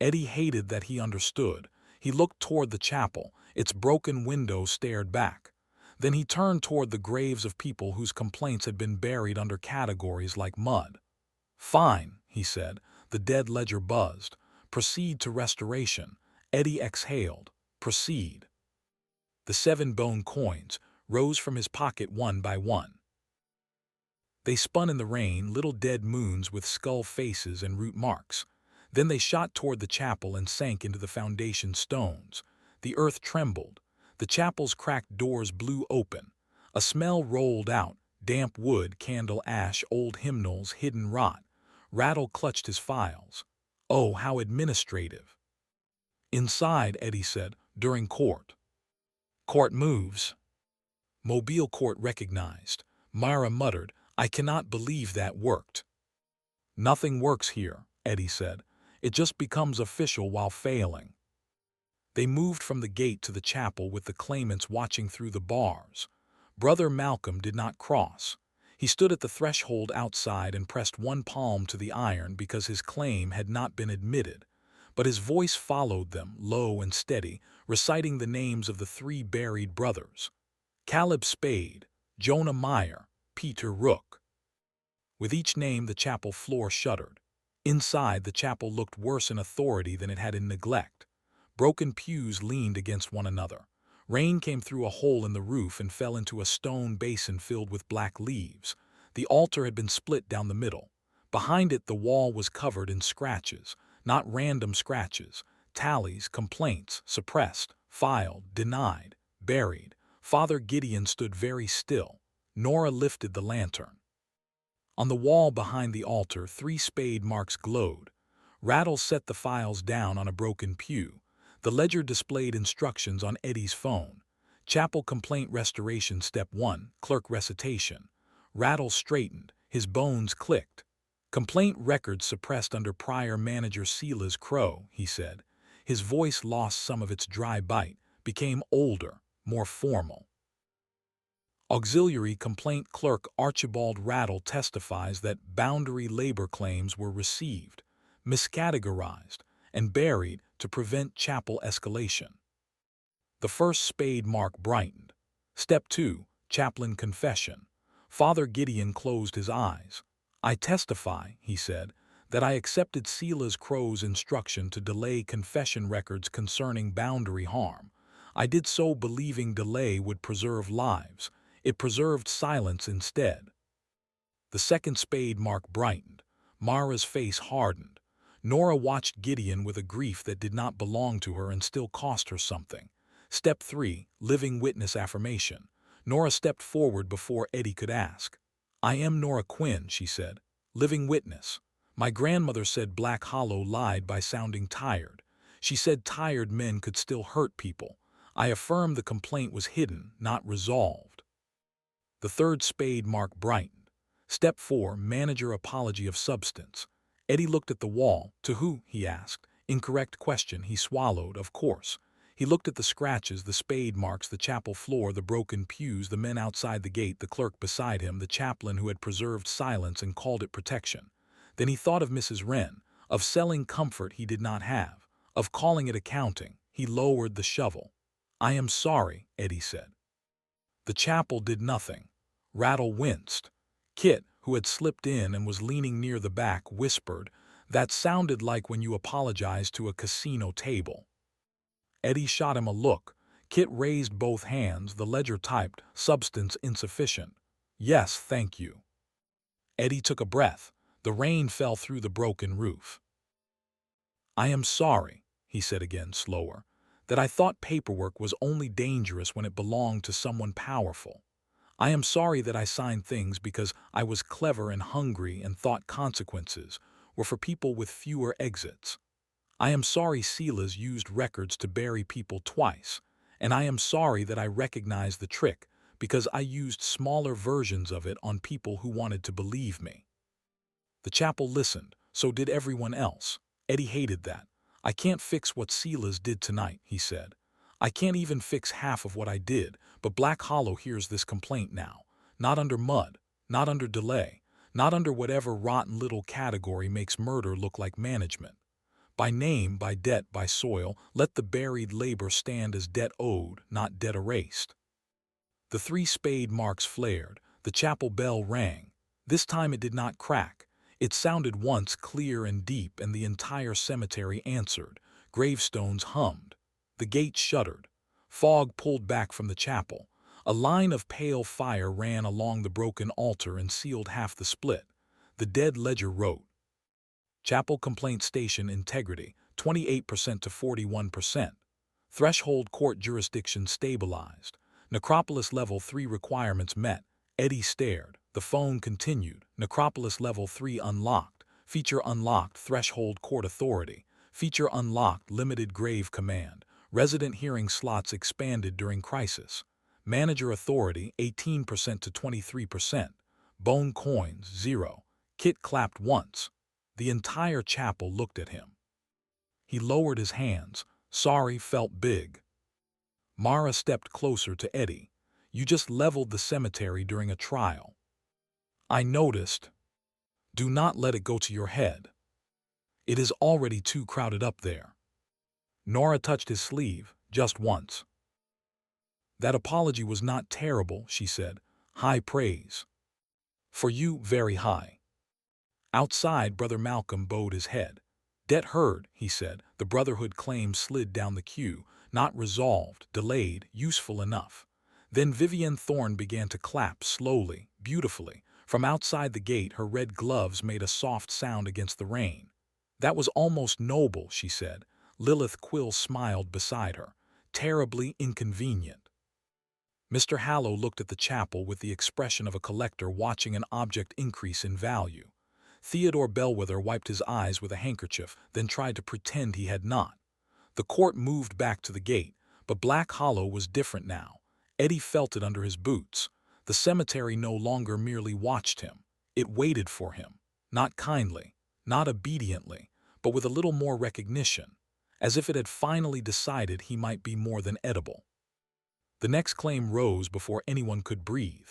Eddie hated that he understood. He looked toward the chapel. Its broken window stared back. Then he turned toward the graves of people whose complaints had been buried under categories like mud. "Fine," he said. The dead ledger buzzed. "Proceed to restoration." Eddie exhaled. "Proceed." The 7 bone coins rose from his pocket one by one. They spun in the rain, little dead moons with skull faces and root marks. Then they shot toward the chapel and sank into the foundation stones. The earth trembled. The chapel's cracked doors blew open. A smell rolled out: damp wood, candle ash, old hymnals, hidden rot. Rattle clutched his files. "Oh, how administrative." "Inside," Eddie said, "during court." "Court moves." Mobile court recognized. Myra muttered, "I cannot believe that worked." "Nothing works here," Eddie said. "It just becomes official while failing." They moved from the gate to the chapel with the claimants watching through the bars. Brother Malcolm did not cross. He stood at the threshold outside and pressed 1 palm to the iron because his claim had not been admitted. But his voice followed them, low and steady, reciting the names of the 3 buried brothers: Caleb Spade, Jonah Meyer, Peter Rook. With each name the chapel floor shuddered. Inside, the chapel looked worse in authority than it had in neglect. Broken pews leaned against one another. Rain came through a hole in the roof and fell into a stone basin filled with black leaves. The altar had been split down the middle. Behind it, the wall was covered in scratches. Not random scratches. Tallies, complaints, suppressed, filed, denied, buried. Father Gideon stood very still. Nora lifted the lantern. On the wall behind the altar, 3 spade marks glowed. Rattle set the files down on a broken pew. The ledger displayed instructions on Eddie's phone. Chapel complaint restoration step 1, clerk recitation. Rattle straightened. His bones clicked. "Complaint records suppressed under prior manager Sela's Crowe," he said. His voice lost some of its dry bite, became older, more formal. Auxiliary complaint clerk Archibald Rattle testifies that boundary labor claims were received, miscategorized, and buried to prevent chapel escalation. The first spade mark brightened. Step 2, chaplain confession. Father Gideon closed his eyes. "I testify," he said, "that I accepted Sela's Crowe's instruction to delay confession records concerning boundary harm. I did so believing delay would preserve lives. It preserved silence instead." The second spade mark brightened. Mara's face hardened. Nora watched Gideon with a grief that did not belong to her and still cost her something. Step 3, living witness affirmation. Nora stepped forward before Eddie could ask. "I am Nora Quinn," she said. "Living witness. My grandmother said Black Hollow lied by sounding tired. She said tired men could still hurt people. I affirm the complaint was hidden, not resolved." The third spade mark brightened. Step 4, manager apology of substance. Eddie looked at the wall. "To who?" he asked. Incorrect question. He swallowed, of course. He looked at the scratches, the spade marks, the chapel floor, the broken pews, the men outside the gate, the clerk beside him, the chaplain who had preserved silence and called it protection. Then he thought of Mrs. Wren, of selling comfort he did not have, of calling it accounting. He lowered the shovel. "I am sorry," Eddie said. The chapel did nothing. Rattle winced. Kit, who had slipped in and was leaning near the back, whispered, "That sounded like when you apologized to a casino table." Eddie shot him a look. Kit raised both hands, the ledger typed, "Substance insufficient." "Yes, thank you." Eddie took a breath. The rain fell through the broken roof. "I am sorry," he said again, slower, "that I thought paperwork was only dangerous when it belonged to someone powerful. I am sorry that I signed things because I was clever and hungry and thought consequences were for people with fewer exits. I am sorry Silas used records to bury people twice, and I am sorry that I recognized the trick because I used smaller versions of it on people who wanted to believe me." The chapel listened, so did everyone else. Eddie hated that. "I can't fix what Silas did tonight," he said. "I can't even fix half of what I did, but Black Hollow hears this complaint now. Not under mud, not under delay, not under whatever rotten little category makes murder look like management. By name, by debt, by soil, let the buried labor stand as debt owed, not debt erased." The 3 spade marks flared. The chapel bell rang. This time it did not crack. It sounded once clear and deep, and the entire cemetery answered. Gravestones hummed. The gate shuddered. Fog pulled back from the chapel. A line of pale fire ran along the broken altar and sealed half the split. The dead ledger wrote, "Chapel Complaint Station Integrity, 28% to 41%. Threshold Court Jurisdiction Stabilized. Necropolis Level 3 Requirements Met." Eddie stared. The phone continued. "Necropolis Level 3 Unlocked. Feature Unlocked. Threshold Court Authority. Feature Unlocked. Limited Grave Command. Resident Hearing Slots Expanded During Crisis. Manager Authority, 18% to 23%. Bone Coins, 0. Kit clapped once. The entire chapel looked at him. He lowered his hands. Sorry felt big. Mara stepped closer to Eddie. "You just leveled the cemetery during a trial." "I noticed." "Do not let it go to your head. It is already too crowded up there." Nora touched his sleeve, just once. "That apology was not terrible," she said. "High praise. For you, very high." Outside, Brother Malcolm bowed his head. "Debt heard," he said. The Brotherhood claim slid down the queue. Not resolved, delayed, useful enough. Then Vivienne Thorne began to clap, slowly, beautifully. From outside the gate, her red gloves made a soft sound against the rain. "That was almost noble," she said. Lilith Quill smiled beside her. "Terribly inconvenient." Mr. Hallow looked at the chapel with the expression of a collector watching an object increase in value. Theodore Bellwether wiped his eyes with a handkerchief, then tried to pretend he had not. The court moved back to the gate, but Black Hollow was different now. Eddie felt it under his boots. The cemetery no longer merely watched him. It waited for him. Not kindly, not obediently, but with a little more recognition, as if it had finally decided he might be more than edible. The next claim rose before anyone could breathe.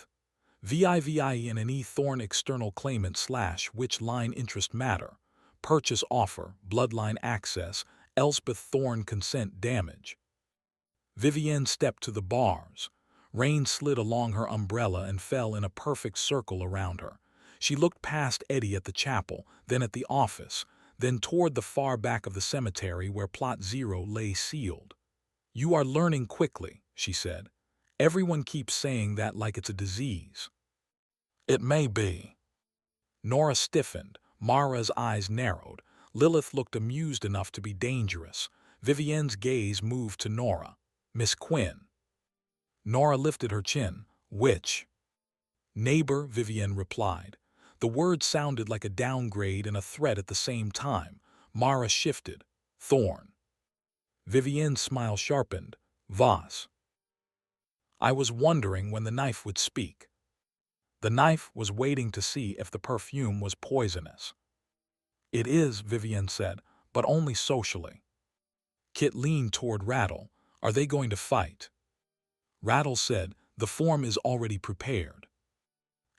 VIVINNE Thorne External Claimant / which line interest matter. Purchase offer, bloodline access, Elspeth Thorne consent damage. Vivienne stepped to the bars. Rain slid along her umbrella and fell in a perfect circle around her. She looked past Eddie at the chapel, then at the office, then toward the far back of the cemetery where Plot 0 lay sealed. "You are learning quickly," she said. "Everyone keeps saying that like it's a disease." "It may be." Nora stiffened. Mara's eyes narrowed. Lilith looked amused enough to be dangerous. Vivienne's gaze moved to Nora. "Miss Quinn." Nora lifted her chin. "Which?" "Neighbor," Vivienne replied. The word sounded like a downgrade and a threat at the same time. Mara shifted. "Thorne." Vivienne's smile sharpened. "Voss." "I was wondering when the knife would speak." The knife was waiting to see if the perfume was poisonous. "It is," Vivienne said, "but only socially." Kit leaned toward Rattle. Are they going to fight? Rattle said, the form is already prepared.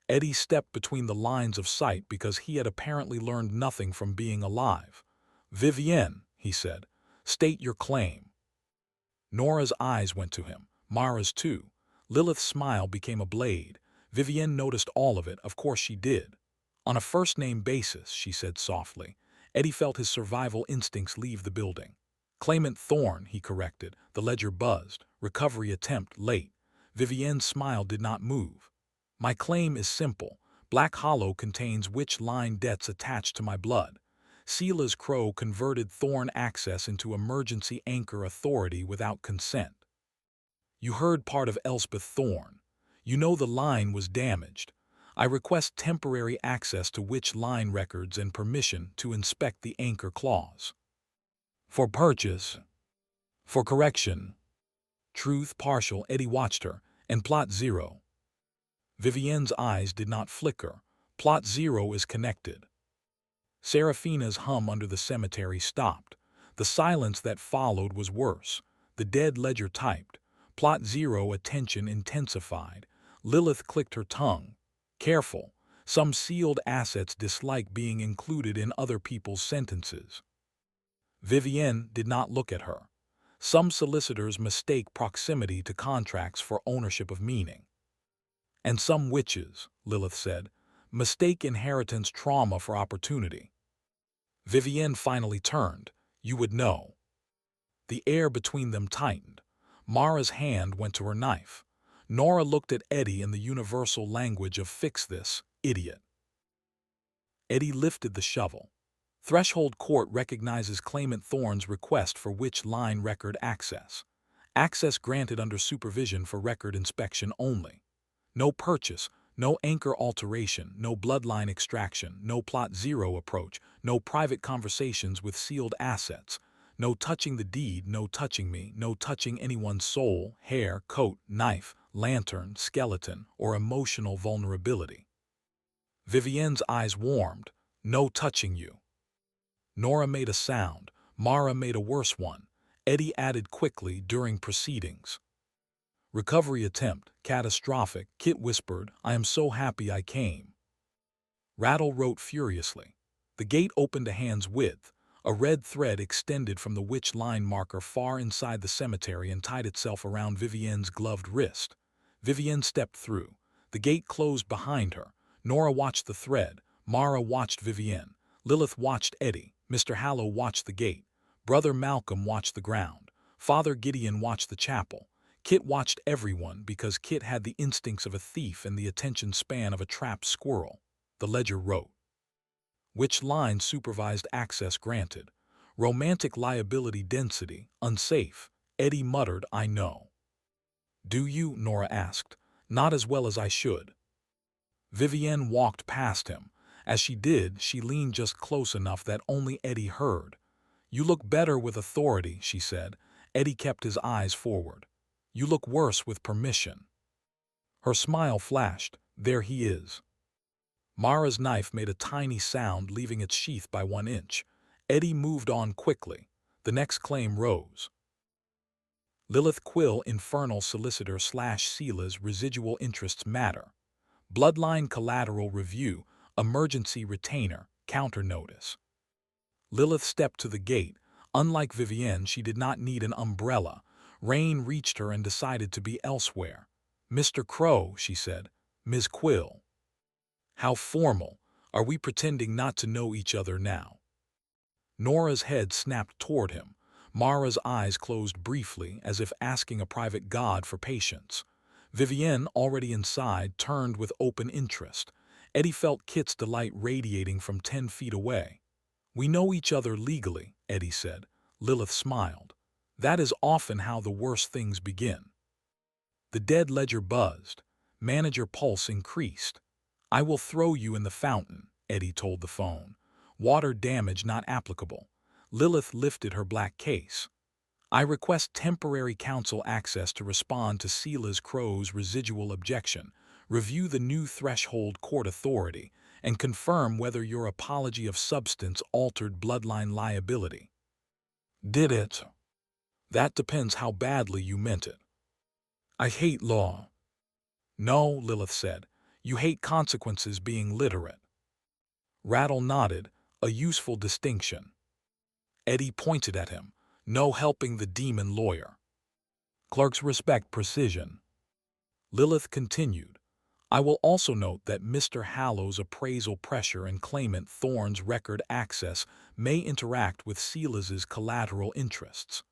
Eddie stepped between the lines of sight because he had apparently learned nothing from being alive. Vivienne, he said, state your claim. Nora's eyes went to him, Mara's too. Lilith's smile became a blade. Vivienne noticed all of it, of course she did. On a first-name basis, she said softly. Eddie felt his survival instincts leave the building. Claimant Thorne, he corrected. The ledger buzzed. Recovery attempt late. Vivienne's smile did not move. My claim is simple. Black Hollow contains witch line debts attached to my blood. Sela's Crowe converted Thorne access into emergency anchor authority without consent. You heard part of Elspeth Thorne. You know the line was damaged. I request temporary access to witch line records and permission to inspect the anchor clause. For purchase. For correction. Truth partial. Eddie watched her. And plot 0. Vivienne's eyes did not flicker. Plot 0 is connected. Seraphina's hum under the cemetery stopped. The silence that followed was worse. The dead ledger typed. Plot 0 attention intensified. Lilith clicked her tongue. Careful. Some sealed assets dislike being included in other people's sentences. Vivienne did not look at her. Some solicitors mistake proximity to contracts for ownership of meaning. And some witches, Lilith said, mistake inheritance trauma for opportunity. Vivienne finally turned. You would know. The air between them tightened. Mara's hand went to her knife. Nora looked at Eddie in the universal language of fix this, idiot. Eddie lifted the shovel. Threshold Court recognizes claimant Thorne's request for witch line record access. Access granted under supervision for record inspection only. No purchase, no anchor alteration, no bloodline extraction, no plot 0 approach, no private conversations with sealed assets, no touching the deed, no touching me, no touching anyone's soul, hair, coat, knife, lantern, skeleton, or emotional vulnerability. Vivienne's eyes warmed. No touching you. Nora made a sound. Mara made a worse one. Eddie added quickly during proceedings. Recovery attempt, catastrophic. Kit whispered, I am so happy I came. Rattle wrote furiously. The gate opened a hand's width. A red thread extended from the witch line marker far inside the cemetery and tied itself around Vivienne's gloved wrist. Vivienne stepped through. The gate closed behind her. Nora watched the thread. Mara watched Vivienne. Lilith watched Eddie. Mr. Hallow watched the gate. Brother Malcolm watched the ground. Father Gideon watched the chapel. Kit watched everyone because Kit had the instincts of a thief and the attention span of a trapped squirrel. The ledger wrote. Which line supervised access granted? Romantic liability density, unsafe. Eddie muttered, I know. Do you? Nora asked. Not as well as I should. Vivienne walked past him. As she did, she leaned just close enough that only Eddie heard. You look better with authority, she said. Eddie kept his eyes forward. You look worse with permission. Her smile flashed. There he is. Mara's knife made a tiny sound, leaving its sheath by 1 inch. Eddie moved on quickly. The next claim rose. Lilith Quill, infernal solicitor / Sela's residual interests matter. Bloodline collateral review, emergency retainer, counter notice. Lilith stepped to the gate. Unlike Vivienne, she did not need an umbrella. Rain reached her and decided to be elsewhere. Mr. Crowe, she said. Ms. Quill. How formal. Are we pretending not to know each other now? Nora's head snapped toward him. Mara's eyes closed briefly, as if asking a private god for patience. Vivienne, already inside, turned with open interest. Eddie felt Kit's delight radiating from 10 feet away. We know each other legally, Eddie said. Lilith smiled. That is often how the worst things begin. The dead ledger buzzed. Manager pulse increased. I will throw you in the fountain, Eddie told the phone. Water damage not applicable. Lilith lifted her black case. I request temporary counsel access to respond to Sela's Crowe's residual objection, review the new threshold court authority, and confirm whether your apology of substance altered bloodline liability. Did it? That depends how badly you meant it. I hate law. No, Lilith said. You hate consequences being literate. Rattle nodded, a useful distinction. Eddie pointed at him. No helping the demon lawyer. Clerks respect precision. Lilith continued. I will also note that Mr. Hallow's appraisal pressure and claimant Thorne's record access may interact with Silas's collateral interests.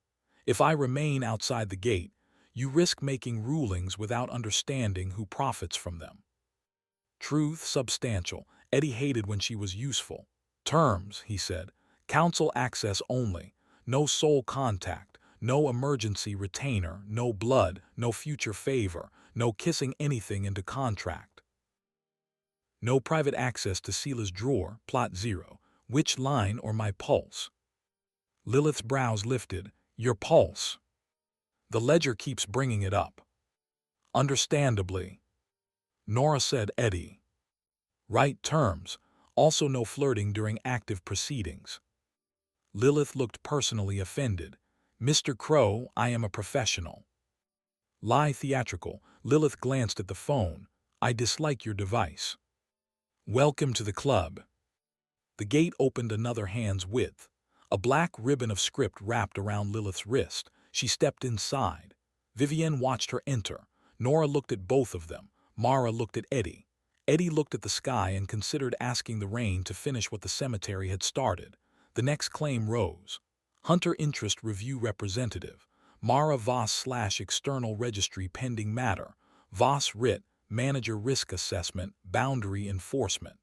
If I remain outside the gate, you risk making rulings without understanding who profits from them. Truth substantial. Eddie hated when she was useful. Terms, he said. Counsel access only. No soul contact. No emergency retainer. No blood. No future favor. No kissing anything into contract. No private access to Sila's drawer. Plot 0. Which line or my pulse? Lilith's brows lifted. Your pulse. The ledger keeps bringing it up. Understandably. Nora said Eddie. Right terms. Also no flirting during active proceedings. Lilith looked personally offended. Mr. Crowe, I am a professional. Lie theatrical. Lilith glanced at the phone. I dislike your device. Welcome to the club. The gate opened another hand's width. A black ribbon of script wrapped around Lilith's wrist. She stepped inside. Vivienne watched her enter. Nora looked at both of them. Mara looked at Eddie. Eddie looked at the sky and considered asking the rain to finish what the cemetery had started. The next claim rose. Hunter Interest Review Representative. Mara Voss/External Registry Pending Matter. Voss Writ, Manager Risk Assessment, Boundary Enforcement.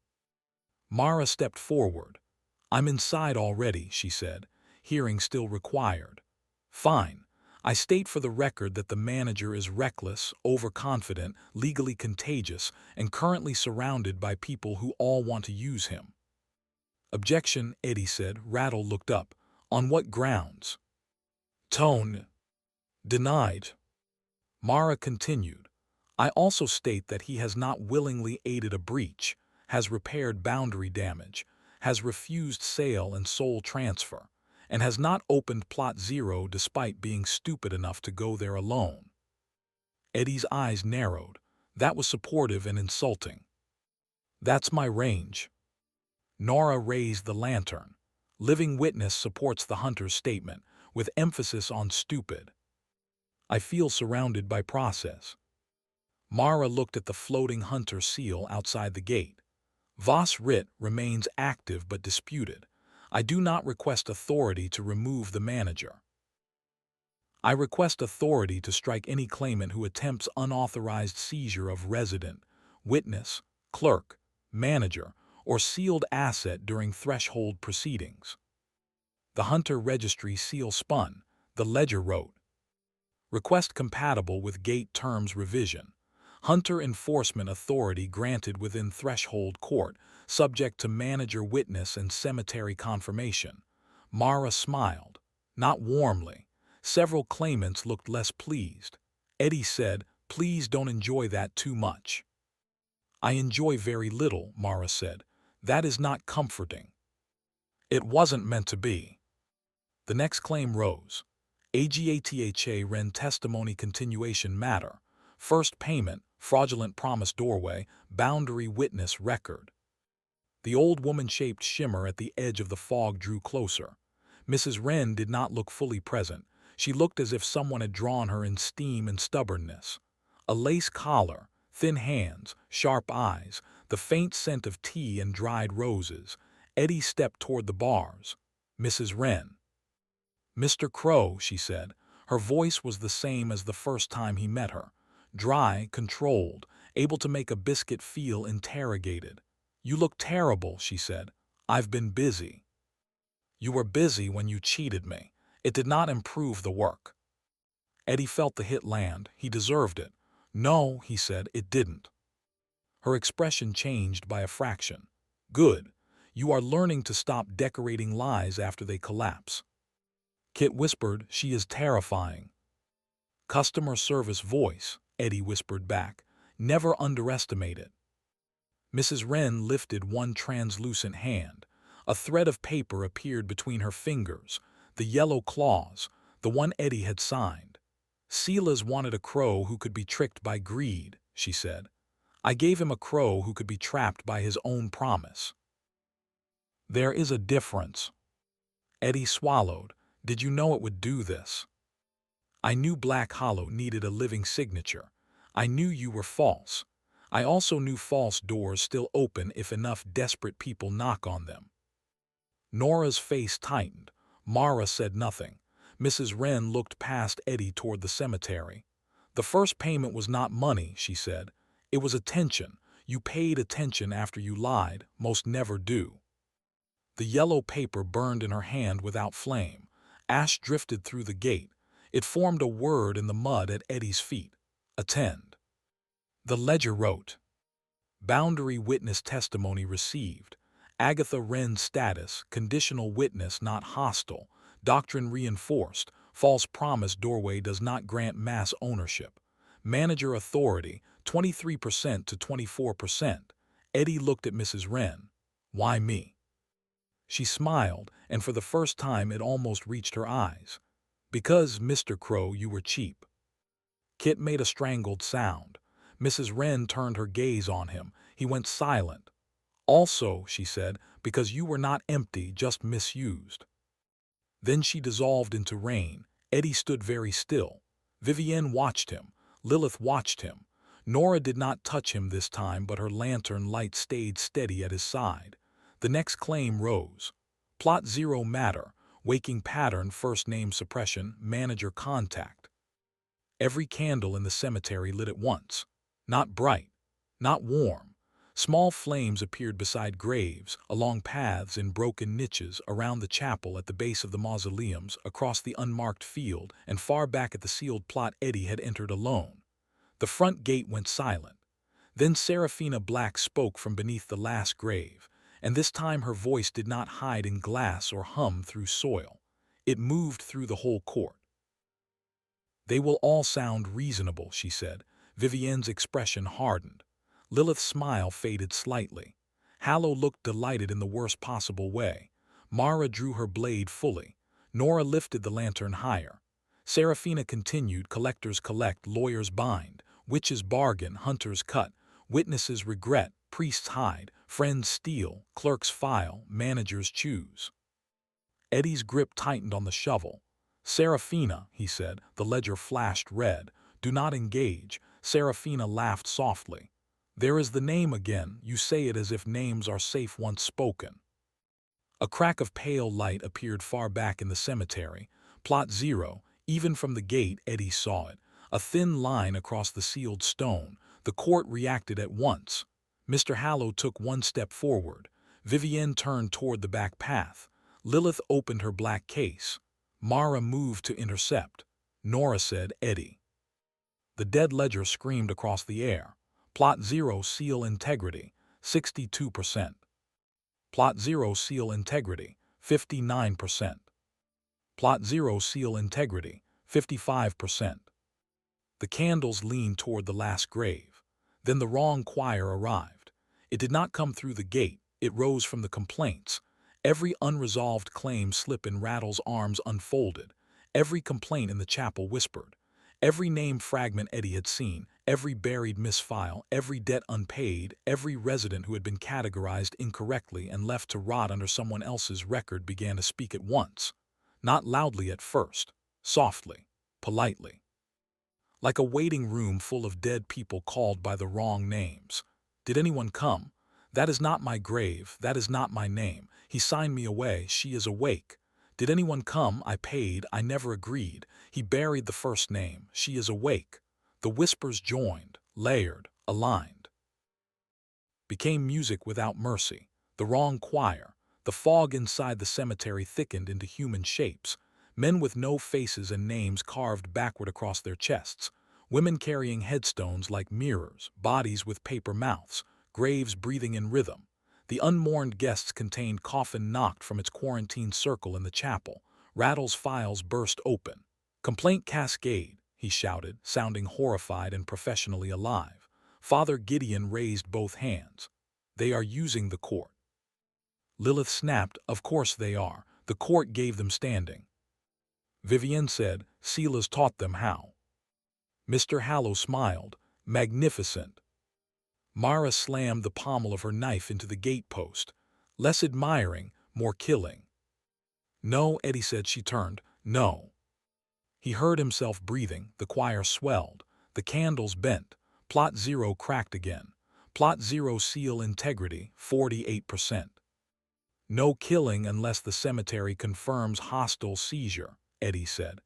Mara stepped forward. I'm inside already, she said. Hearing still required. Fine. I state for the record that the manager is reckless, overconfident, legally contagious, and currently surrounded by people who all want to use him. Objection, Eddie said. Rattle looked up. On what grounds? Tone. Denied. Mara continued. I also state that he has not willingly aided a breach, has repaired boundary damage, has refused sale and soul transfer, and has not opened Plot 0 despite being stupid enough to go there alone. Eddie's eyes narrowed. That was supportive and insulting. That's my range. Nora raised the lantern. Living witness supports the hunter's statement, with emphasis on stupid. I feel surrounded by process. Mara looked at the floating hunter seal outside the gate. Voss Writ remains active but disputed. I do not request authority to remove the manager. I request authority to strike any claimant who attempts unauthorized seizure of resident, witness, clerk, manager, or sealed asset during threshold proceedings. The Hunter Registry seal spun. The ledger wrote. Request compatible with gate terms revision. Hunter Enforcement Authority granted within threshold court, subject to manager witness and cemetery confirmation. Mara smiled. Not warmly. Several claimants looked less pleased. Eddie said, please don't enjoy that too much. I enjoy very little, Mara said. That is not comforting. It wasn't meant to be. The next claim rose. AGATHA Ren Testimony Continuation Matter. First payment, fraudulent promise doorway, boundary witness record. The old woman-shaped shimmer at the edge of the fog drew closer. Mrs. Wren did not look fully present. She looked as if someone had drawn her in steam and stubbornness. A lace collar, thin hands, sharp eyes, the faint scent of tea and dried roses. Eddie stepped toward the bars. Mrs. Wren. Mr. Crowe, she said. Her voice was the same as the first time he met her. Dry, controlled, able to make a biscuit feel interrogated. You look terrible, she said. I've been busy. You were busy when you cheated me. It did not improve the work. Eddie felt the hit land. He deserved it. No, he said, it didn't. Her expression changed by a fraction. Good. You are learning to stop decorating lies after they collapse. Kit whispered, she is terrifying. Customer service voice, Eddie whispered back. Never underestimate it. Mrs. Wren lifted one translucent hand. A thread of paper appeared between her fingers. The yellow claws, The one Eddie had signed. Silas wanted a Crowe who could be tricked by greed, she said. I gave him a Crowe who could be trapped by his own promise. There is a difference. Eddie swallowed. Did you know it would do this? I knew Black Hollow needed a living signature. I knew you were false. I also knew false doors still open if enough desperate people knock on them. Nora's face tightened. Mara said nothing. Mrs. Wren looked past Eddie toward the cemetery. The first payment was not money, she said. It was attention. You paid attention after you lied, most never do. The yellow paper burned in her hand without flame. Ash drifted through the gate. It formed a word in the mud at Eddie's feet. Attend. The ledger wrote. Boundary witness testimony received. Agatha Wren's status, conditional witness not hostile. Doctrine reinforced. False promise doorway does not grant mass ownership. Manager authority, 23% to 24%. Eddie looked at Mrs. Wren. Why me? She smiled, and for the first time it almost reached her eyes. Because, Mr. Crowe, you were cheap. Kit made a strangled sound. Mrs. Wren turned her gaze on him. He went silent. Also, she said, because you were not empty, just misused. Then she dissolved into rain. Eddie stood very still. Vivienne watched him. Lilith watched him. Nora did not touch him this time, but her lantern light stayed steady at his side. The next claim rose. Plot 0 matter, waking pattern, first name suppression, manager contact. Every candle in the cemetery lit at once. Not bright, not warm. Small flames appeared beside graves, along paths in broken niches, around the chapel, at the base of the mausoleums, across the unmarked field, and far back at the sealed plot Eddie had entered alone. The front gate went silent. Then Seraphina Black spoke from beneath the last grave, and this time her voice did not hide in glass or hum through soil. It moved through the whole court. They will all sound reasonable, she said. Vivienne's expression hardened. Lilith's smile faded slightly. Hallow looked delighted in the worst possible way. Mara drew her blade fully. Nora lifted the lantern higher. Seraphina continued, collectors collect, lawyers bind, witches bargain, hunters cut, witnesses regret, priests hide, friends steal, clerks file, managers choose. Eddie's grip tightened on the shovel. Seraphina, he said, the ledger flashed red. Do not engage. Seraphina laughed softly. There is the name again. You say it as if names are safe once spoken. A crack of pale light appeared far back in the cemetery. Plot 0, even from the gate Eddie saw it. A thin line across the sealed stone. The court reacted at once. Mr. Hallow took one step forward. Vivienne turned toward the back path. Lilith opened her black case. Mara moved to intercept. Nora said, Eddie. The dead ledger screamed across the air. Plot 0 seal integrity, 62%. Plot 0 seal integrity, 59%. Plot 0 seal integrity, 55%. The candles leaned toward the last grave. Then the wrong choir arrived. It did not come through the gate. It rose from the complaints. Every unresolved claim slip in Rattle's arms unfolded. Every complaint in the chapel whispered. Every name fragment Eddie had seen, every buried misfile, every debt unpaid, every resident who had been categorized incorrectly and left to rot under someone else's record began to speak at once. Not loudly at first, softly, politely. Like a waiting room full of dead people called by the wrong names. Did anyone come? That is not my grave, that is not my name. He signed me away, she is awake. Did anyone come? I paid, I never agreed. He buried the first name, she is awake. The whispers joined, layered, aligned. Became music without mercy. The wrong choir. The fog inside the cemetery thickened into human shapes. Men with no faces and names carved backward across their chests. Women carrying headstones like mirrors, bodies with paper mouths, graves breathing in rhythm. The unmourned guests contained coffin knocked from its quarantine circle in the chapel. Rattle's files burst open. Complaint cascade, he shouted, sounding horrified and professionally alive. Father Gideon raised both hands. They are using the court. Lilith snapped, of course they are. The court gave them standing. Vivienne said, Seela's taught them how. Mr. Hallow smiled. Magnificent. Mara slammed the pommel of her knife into the gatepost. Less admiring, more killing. No, Eddie said. She turned. No. He heard himself breathing. The choir swelled. The candles bent. Plot 0 cracked again. Plot 0 seal integrity, 48%. No killing unless the cemetery confirms hostile seizure, Eddie said.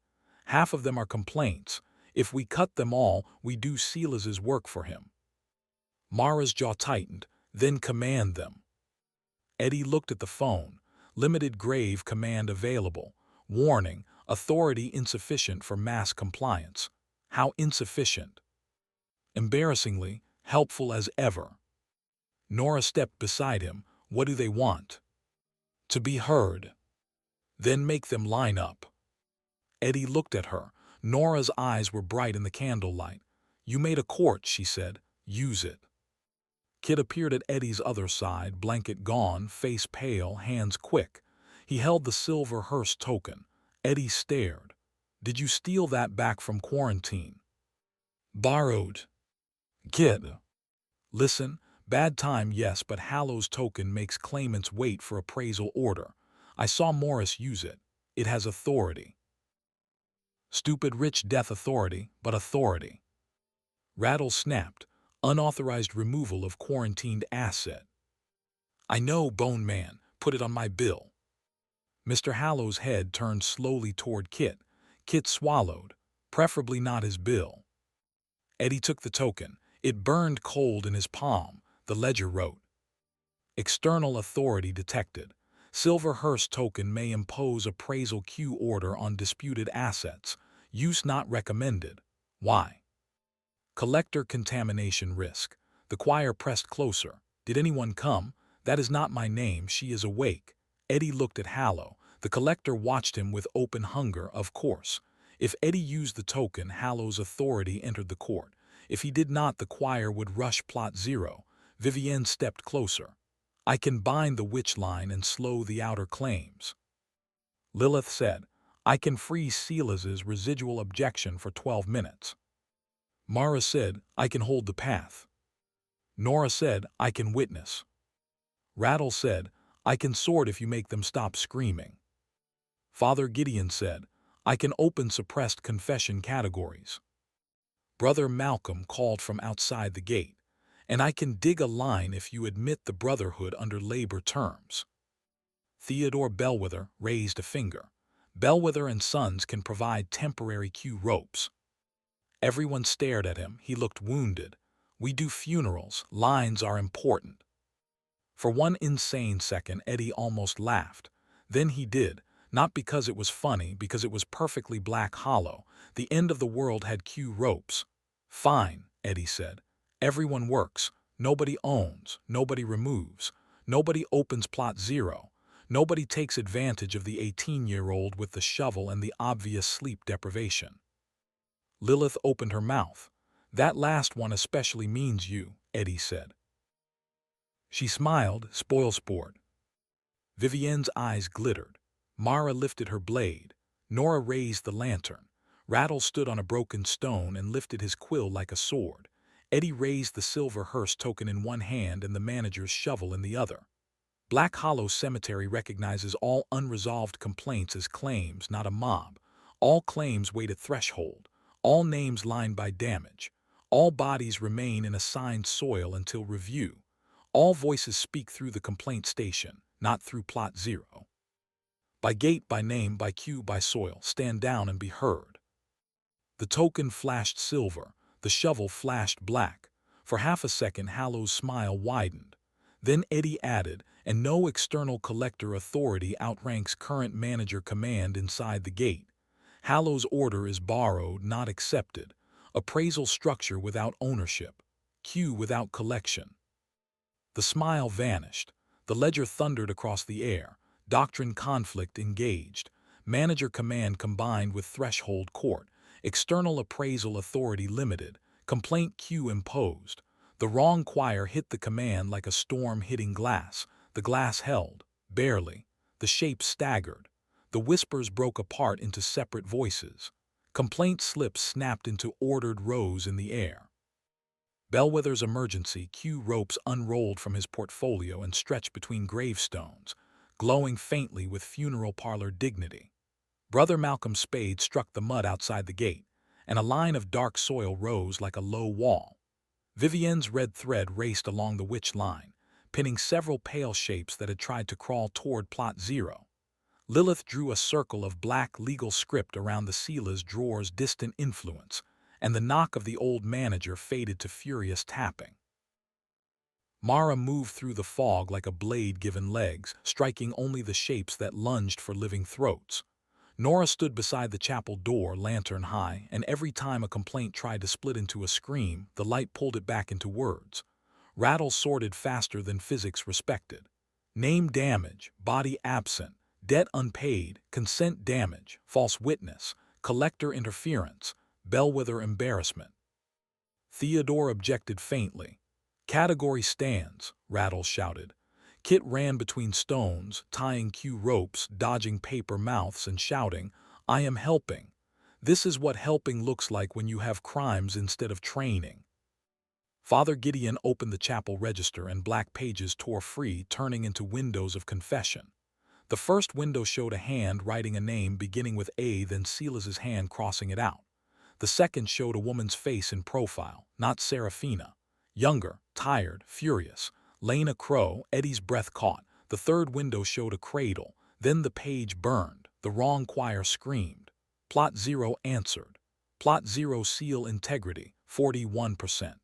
Half of them are complaints. If we cut them all, we do Silas's work for him. Mara's jaw tightened. Then command them. Eddie looked at the phone. Limited grave command available. Warning, authority insufficient for mass compliance. How insufficient? Embarrassingly, helpful as ever. Nora stepped beside him. What do they want? To be heard. Then make them line up. Eddie looked at her. Nora's eyes were bright in the candlelight. You made a court, she said. Use it. Kit appeared at Eddie's other side, blanket gone, face pale, hands quick. He held the silver hearse token. Eddie stared. Did you steal that back from quarantine? Borrowed. Kit. Listen, bad time, yes, but Hallow's token makes claimants wait for appraisal order. I saw Morris use it. It has authority. Stupid rich death authority, but authority. Rattle snapped. Unauthorized removal of quarantined asset. I know, Bone Man. Put it on my bill. Mr. Hallow's head turned slowly toward Kit. Kit swallowed. Preferably not his bill. Eddie took the token. It burned cold in his palm. The ledger wrote. External authority detected. Silver hearse token may impose appraisal Q order on disputed assets. Use not recommended. Why? Collector contamination risk. The choir pressed closer. Did anyone come? That is not my name. She is awake. Eddie looked at Hallow. The collector watched him with open hunger, of course. If Eddie used the token, Hallow's authority entered the court. If he did not, the choir would rush plot 0. Vivienne stepped closer. I can bind the witch line and slow the outer claims. Lilith said, I can freeze Silas's residual objection for 12 minutes. Mara said, I can hold the path. Nora said, I can witness. Rattle said, I can sword if you make them stop screaming. Father Gideon said, I can open suppressed confession categories. Brother Malcolm called from outside the gate, and I can dig a line if you admit the brotherhood under labor terms. Theodore Bellwether raised a finger. Bellwether and Sons can provide temporary Q ropes. Everyone stared at him. He looked wounded. We do funerals. Lines are important. For one insane second, Eddie almost laughed. Then he did. Not because it was funny, because it was perfectly black hollow. The end of the world had Q ropes. Fine, Eddie said. Everyone works. Nobody owns. Nobody removes. Nobody opens plot 0. Nobody takes advantage of the 18-year-old with the shovel and the obvious sleep deprivation. Lilith opened her mouth. That last one especially means you, Eddie said. She smiled, spoil sport. Vivienne's eyes glittered. Mara lifted her blade. Nora raised the lantern. Rattle stood on a broken stone and lifted his quill like a sword. Eddie raised the silver hearse token in one hand and the manager's shovel in the other. Black Hollow Cemetery recognizes all unresolved complaints as claims, not a mob. All claims wait at threshold. All names lined by damage. All bodies remain in assigned soil until review. All voices speak through the complaint station, not through plot 0. By gate, by name, by queue, by soil, stand down and be heard. The token flashed silver. The shovel flashed black. For half a second, Hallow's smile widened. Then Eddie added, and no external collector authority outranks current manager command inside the gate. Hallow's order is borrowed, not accepted. Appraisal structure without ownership. Q without collection. The smile vanished. The ledger thundered across the air. Doctrine conflict engaged. Manager command combined with threshold court. External appraisal authority limited. Complaint Q imposed. The wrong choir hit the command like a storm hitting glass. The glass held. Barely. The shape staggered. The whispers broke apart into separate voices. Complaint slips snapped into ordered rows in the air. Bellwether's emergency cue ropes unrolled from his portfolio and stretched between gravestones, glowing faintly with funeral parlor dignity. Brother Malcolm's spade struck the mud outside the gate, and a line of dark soil rose like a low wall. Vivienne's red thread raced along the witch line, pinning several pale shapes that had tried to crawl toward Plot Zero. Lilith drew a circle of black legal script around the Seela's drawer's distant influence, and the knock of the old manager faded to furious tapping. Mara moved through the fog like a blade given legs, striking only the shapes that lunged for living throats. Nora stood beside the chapel door, lantern high, and every time a complaint tried to split into a scream, the light pulled it back into words. Rattle sorted faster than physics respected. Name damage, body absent, debt unpaid, consent damage, false witness, collector interference, bellwether embarrassment. Theodore objected faintly. Category stands, Rattle shouted. Kit ran between stones, tying cue ropes, dodging paper mouths, and shouting, "I am helping. This is what helping looks like when you have crimes instead of training." Father Gideon opened the chapel register and black pages tore free, turning into windows of confession. The first window showed a hand writing a name beginning with A, then Silas's hand crossing it out. The second showed a woman's face in profile, not Seraphina. Younger, tired, furious. Lena Crowe, Eddie's breath caught. The third window showed a cradle. Then the page burned. The wrong choir screamed. Plot Zero answered. Plot Zero seal integrity, 41%.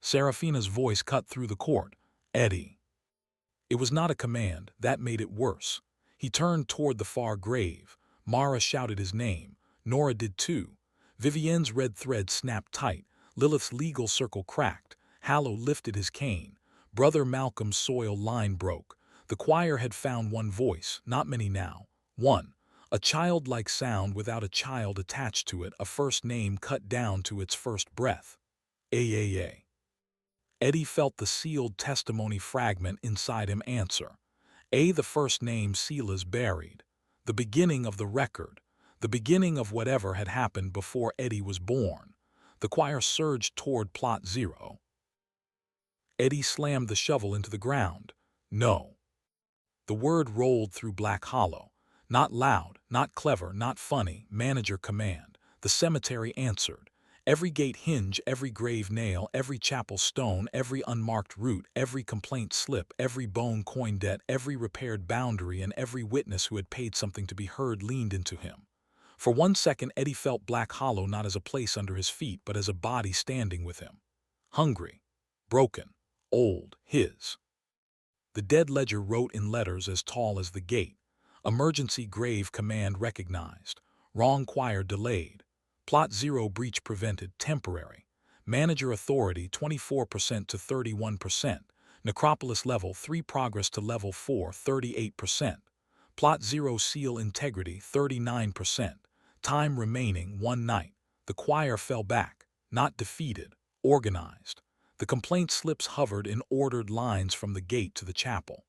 Seraphina's voice cut through the court. Eddie. It was not a command, that made it worse. He turned toward the far grave. Mara shouted his name. Nora did too. Vivienne's red thread snapped tight. Lilith's legal circle cracked. Hallow lifted his cane. Brother Malcolm's soil line broke. The choir had found one voice, not many now. One. A childlike sound without a child attached to it, a first name cut down to its first breath. A. Eddie felt the sealed testimony fragment inside him answer. A, the first name Silas buried. The beginning of the record. The beginning of whatever had happened before Eddie was born. The choir surged toward Plot Zero. Eddie slammed the shovel into the ground. No. The word rolled through Black Hollow. Not loud, not clever, not funny. Manager command. The cemetery answered. Every gate hinge, every grave nail, every chapel stone, every unmarked route, every complaint slip, every bone coin debt, every repaired boundary, and every witness who had paid something to be heard leaned into him. For 1 second, Eddie felt Black Hollow not as a place under his feet, but as a body standing with him. Hungry, broken, old, his. The dead ledger wrote in letters as tall as the gate. Emergency grave command recognized. Wrong choir delayed. Plot Zero breach prevented, temporary. Manager authority 24% to 31%. Necropolis level 3 progress to level 4 38%. Plot Zero seal integrity 39%. Time remaining 1 night. The choir fell back, not defeated, organized. The complaint slips hovered in ordered lines from the gate to the chapel.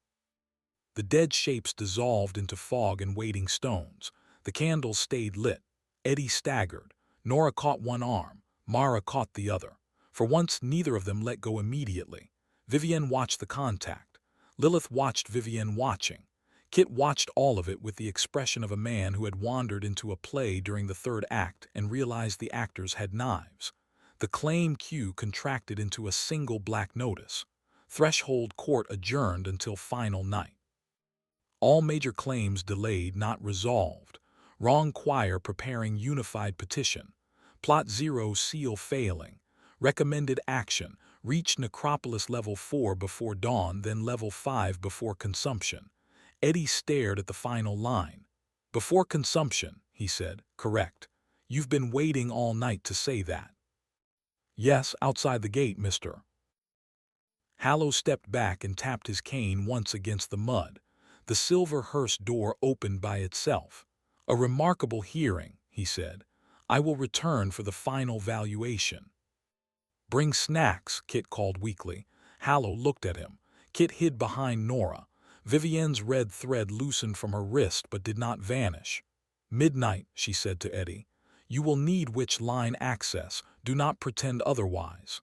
The dead shapes dissolved into fog and waiting stones. The candles stayed lit. Eddie staggered. Nora caught one arm. Mara caught the other. For once, neither of them let go immediately. Vivienne watched the contact. Lilith watched Vivienne watching. Kit watched all of it with the expression of a man who had wandered into a play during the third act and realized the actors had knives. The claim queue contracted into a single black notice. Threshold court adjourned until final night. All major claims delayed, not resolved. Wrong choir preparing unified petition. Plot Zero seal failing. Recommended action. Reach Necropolis level 4 before dawn, then level 5 before consumption. Eddie stared at the final line. Before consumption, he said. Correct. You've been waiting all night to say that. Yes, outside the gate, mister. Hallow stepped back and tapped his cane once against the mud. The silver hearse door opened by itself. A remarkable hearing, he said. I will return for the final valuation. Bring snacks, Kit called weakly. Hallow looked at him. Kit hid behind Nora. Vivienne's red thread loosened from her wrist but did not vanish. "Midnight," she said to Eddie. "You will need witch line access. Do not pretend otherwise."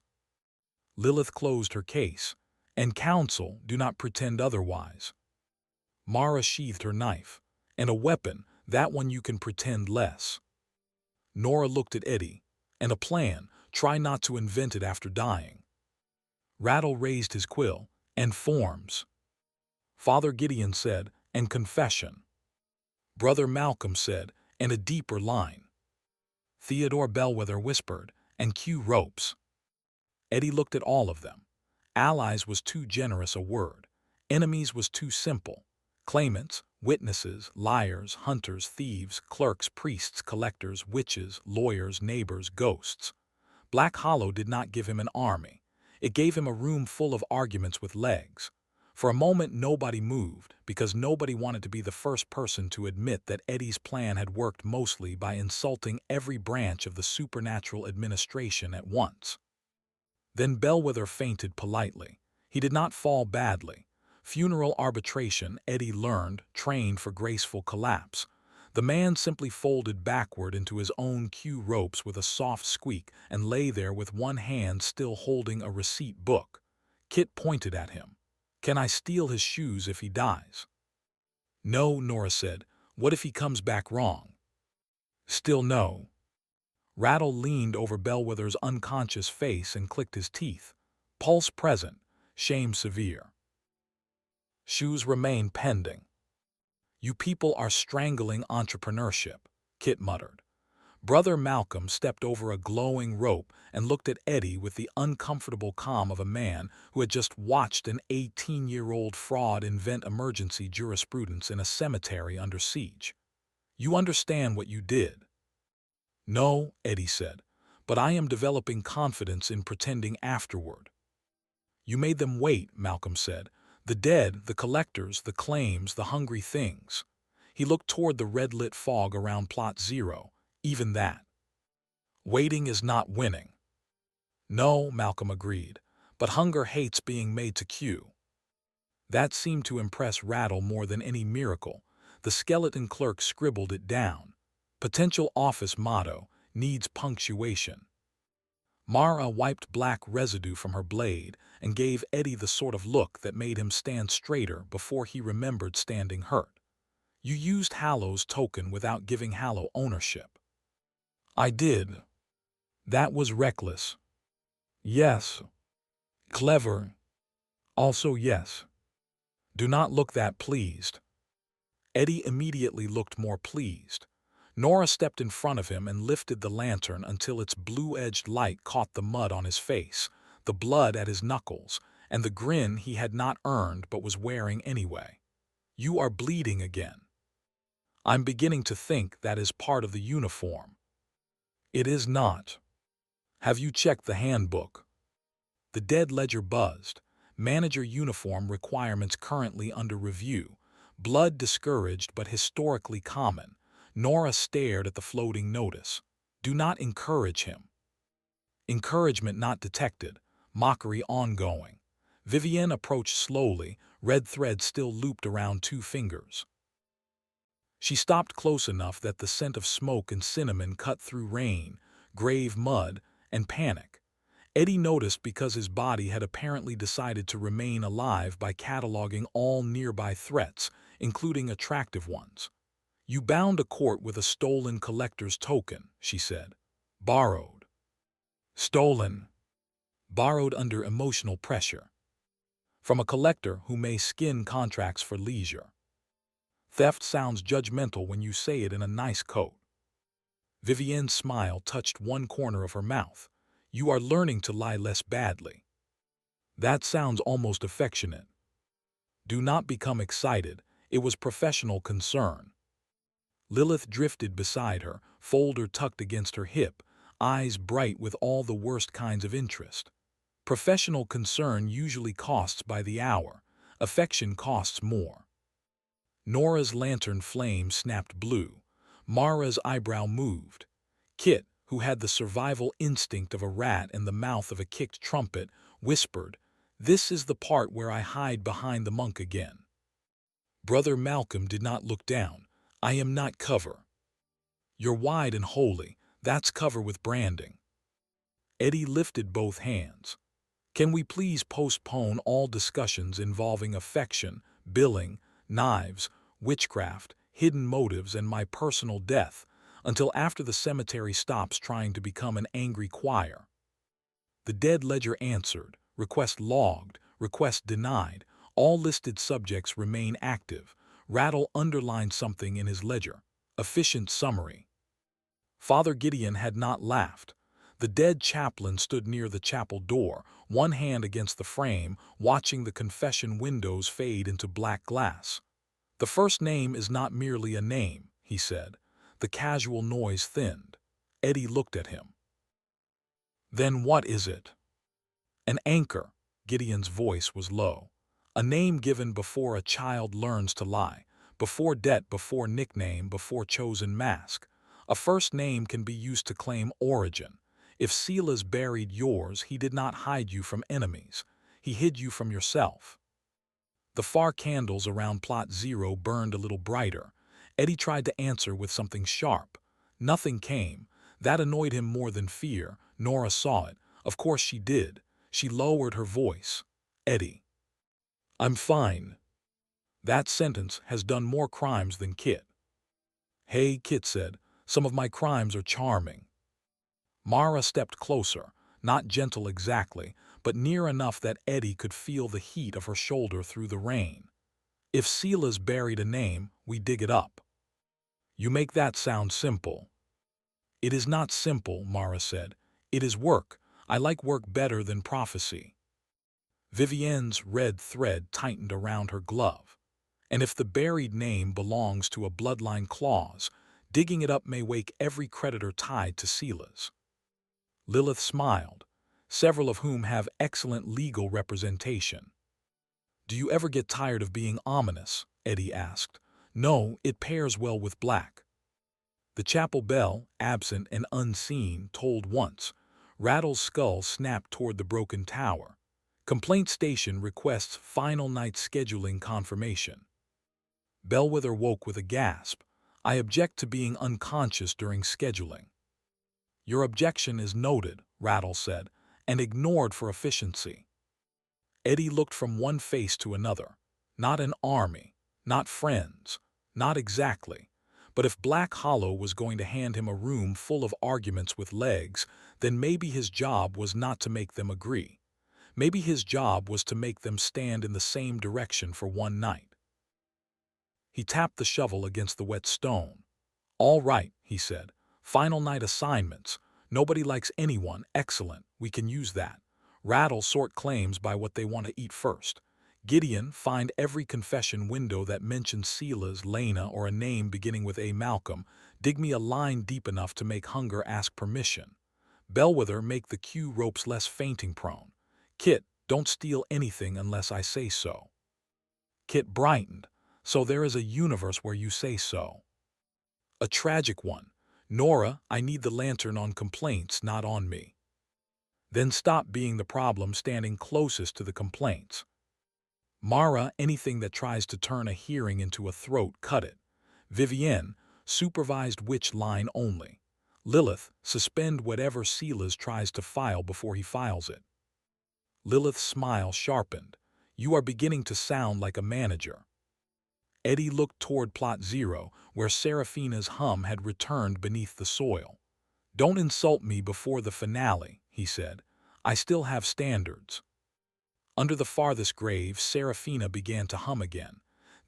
Lilith closed her case. "And counsel, do not pretend otherwise." Mara sheathed her knife. "And a weapon, that one you can pretend less." Nora looked at Eddie. "And a plan, try not to invent it after dying." Rattle raised his quill. "And forms." Father Gideon said, "And confession." Brother Malcolm said, "And a deeper line." Theodore Bellwether whispered, "And cue ropes." Eddie looked at all of them. Allies was too generous a word. Enemies was too simple. Claimants, witnesses, liars, hunters, thieves, clerks, priests, collectors, witches, lawyers, neighbors, ghosts. Black Hollow did not give him an army. It gave him a room full of arguments with legs. For a moment nobody moved, because nobody wanted to be the first person to admit that Eddie's plan had worked mostly by insulting every branch of the supernatural administration at once. Then Bellwether fainted politely. He did not fall badly. Funeral arbitration, Eddie learned, trained for graceful collapse. The man simply folded backward into his own cue ropes with a soft squeak and lay there with one hand still holding a receipt book. Kit pointed at him. "Can I steal his shoes if he dies?" "No," Nora said. "What if he comes back wrong?" "Still no." Rattle leaned over Bellwether's unconscious face and clicked his teeth. "Pulse present, shame severe. Shoes remain pending." "You people are strangling entrepreneurship," Kit muttered. Brother Malcolm stepped over a glowing rope and looked at Eddie with the uncomfortable calm of a man who had just watched an 18-year-old fraud invent emergency jurisprudence in a cemetery under siege. "You understand what you did?" "No," Eddie said, "but I am developing confidence in pretending afterward." "You made them wait," Malcolm said. "The dead, the collectors, the claims, the hungry things." He looked toward the red-lit fog around Plot Zero. "Even that. Waiting is not winning." "No," Malcolm agreed, "but hunger hates being made to queue." That seemed to impress Rattle more than any miracle. The skeleton clerk scribbled it down. "Potential office motto, needs punctuation." Mara wiped black residue from her blade and gave Eddie the sort of look that made him stand straighter before he remembered standing hurt. "You used Hallow's token without giving Hallow ownership." "I did." "That was reckless." "Yes." "Clever." "Also yes." "Do not look that pleased." Eddie immediately looked more pleased. Nora stepped in front of him and lifted the lantern until its blue-edged light caught the mud on his face, the blood at his knuckles, and the grin he had not earned but was wearing anyway. "You are bleeding again." "I'm beginning to think that is part of the uniform." "It is not." "Have you checked the handbook?" The dead ledger buzzed. "Manager uniform requirements currently under review. Blood discouraged but historically common." Nora stared at the floating notice. "Do not encourage him." Encouragement not detected. Mockery ongoing. Vivienne approached slowly, red thread still looped around 2 fingers. She stopped close enough that the scent of smoke and cinnamon cut through rain, grave mud, and panic. Eddie noticed because his body had apparently decided to remain alive by cataloging all nearby threats, including attractive ones. "You bound a court with a stolen collector's token," she said. "Borrowed." "Stolen." "Borrowed under emotional pressure. From a collector who may skin contracts for leisure." "Theft sounds judgmental when you say it in a nice coat." Vivienne's smile touched one corner of her mouth. "You are learning to lie less badly." "That sounds almost affectionate." "Do not become excited. It was professional concern." Lilith drifted beside her, folder tucked against her hip, eyes bright with all the worst kinds of interest. Professional concern usually costs by the hour. Affection costs more. Nora's lantern flame snapped blue. Mara's eyebrow moved. Kit, who had the survival instinct of a rat in the mouth of a kicked trumpet, whispered, "This is the part where I hide behind the monk again." Brother Malcolm did not look down. I am not cover. You're wide and holy. That's cover with branding. Eddie lifted both hands. Can we please postpone all discussions involving affection, billing, knives, witchcraft, hidden motives, and my personal death until after the cemetery stops trying to become an angry choir? The dead ledger answered, request logged, request denied, all listed subjects remain active. Rattle underlined something in his ledger. Efficient summary. Father Gideon had not laughed. The dead chaplain stood near the chapel door, one hand against the frame, watching the confession windows fade into black glass. The first name is not merely a name, he said. The casual noise thinned. Eddie looked at him. Then what is it? An anchor. Gideon's voice was low. A name given before a child learns to lie, before debt, before nickname, before chosen mask. A first name can be used to claim origin. If Silas buried yours, he did not hide you from enemies. He hid you from yourself. The far candles around plot 0 burned a little brighter. Eddie tried to answer with something sharp. Nothing came. That annoyed him more than fear. Nora saw it. Of course she did. She lowered her voice. Eddie. I'm fine. That sentence has done more crimes than Kit. Hey, Kit said, some of my crimes are charming. Mara stepped closer, not gentle exactly, but near enough that Eddie could feel the heat of her shoulder through the rain. If Silas buried a name, we dig it up. You make that sound simple. It is not simple, Mara said. It is work. I like work better than prophecy. Vivienne's red thread tightened around her glove. And if the buried name belongs to a bloodline clause, digging it up may wake every creditor tied to Silas. Lilith smiled, several of whom have excellent legal representation. Do you ever get tired of being ominous? Eddie asked. No, it pairs well with black. The chapel bell, absent and unseen, tolled once. Rattle's skull snapped toward the broken tower. Complaint station requests final night scheduling confirmation. Bellwether woke with a gasp. I object to being unconscious during scheduling. Your objection is noted, Rattle said, and ignored for efficiency. Eddie looked from one face to another. Not an army, not friends, not exactly. But if Black Hollow was going to hand him a room full of arguments with legs, then maybe his job was not to make them agree. Maybe his job was to make them stand in the same direction for one night. He tapped the shovel against the wet stone. All right, he said. Final night assignments. Nobody likes anyone. Excellent. We can use that. Rattle sort claims by what they want to eat first. Gideon, find every confession window that mentions Silas, Lena, or a name beginning with A. Malcolm. Dig me a line deep enough to make hunger ask permission. Bellwether, make the queue ropes less fainting prone. Kit, don't steal anything unless I say so. Kit brightened. So there is a universe where you say so. A tragic one. Nora, I need the lantern on complaints, not on me. Then stop being the problem standing closest to the complaints. Mara, anything that tries to turn a hearing into a throat, cut it. Vivienne, supervised witch line only. Lilith, suspend whatever Silas tries to file before he files it. Lilith's smile sharpened. You are beginning to sound like a manager. Eddie looked toward plot 0, where Seraphina's hum had returned beneath the soil. Don't insult me before the finale, he said. I still have standards. Under the farthest grave, Seraphina began to hum again.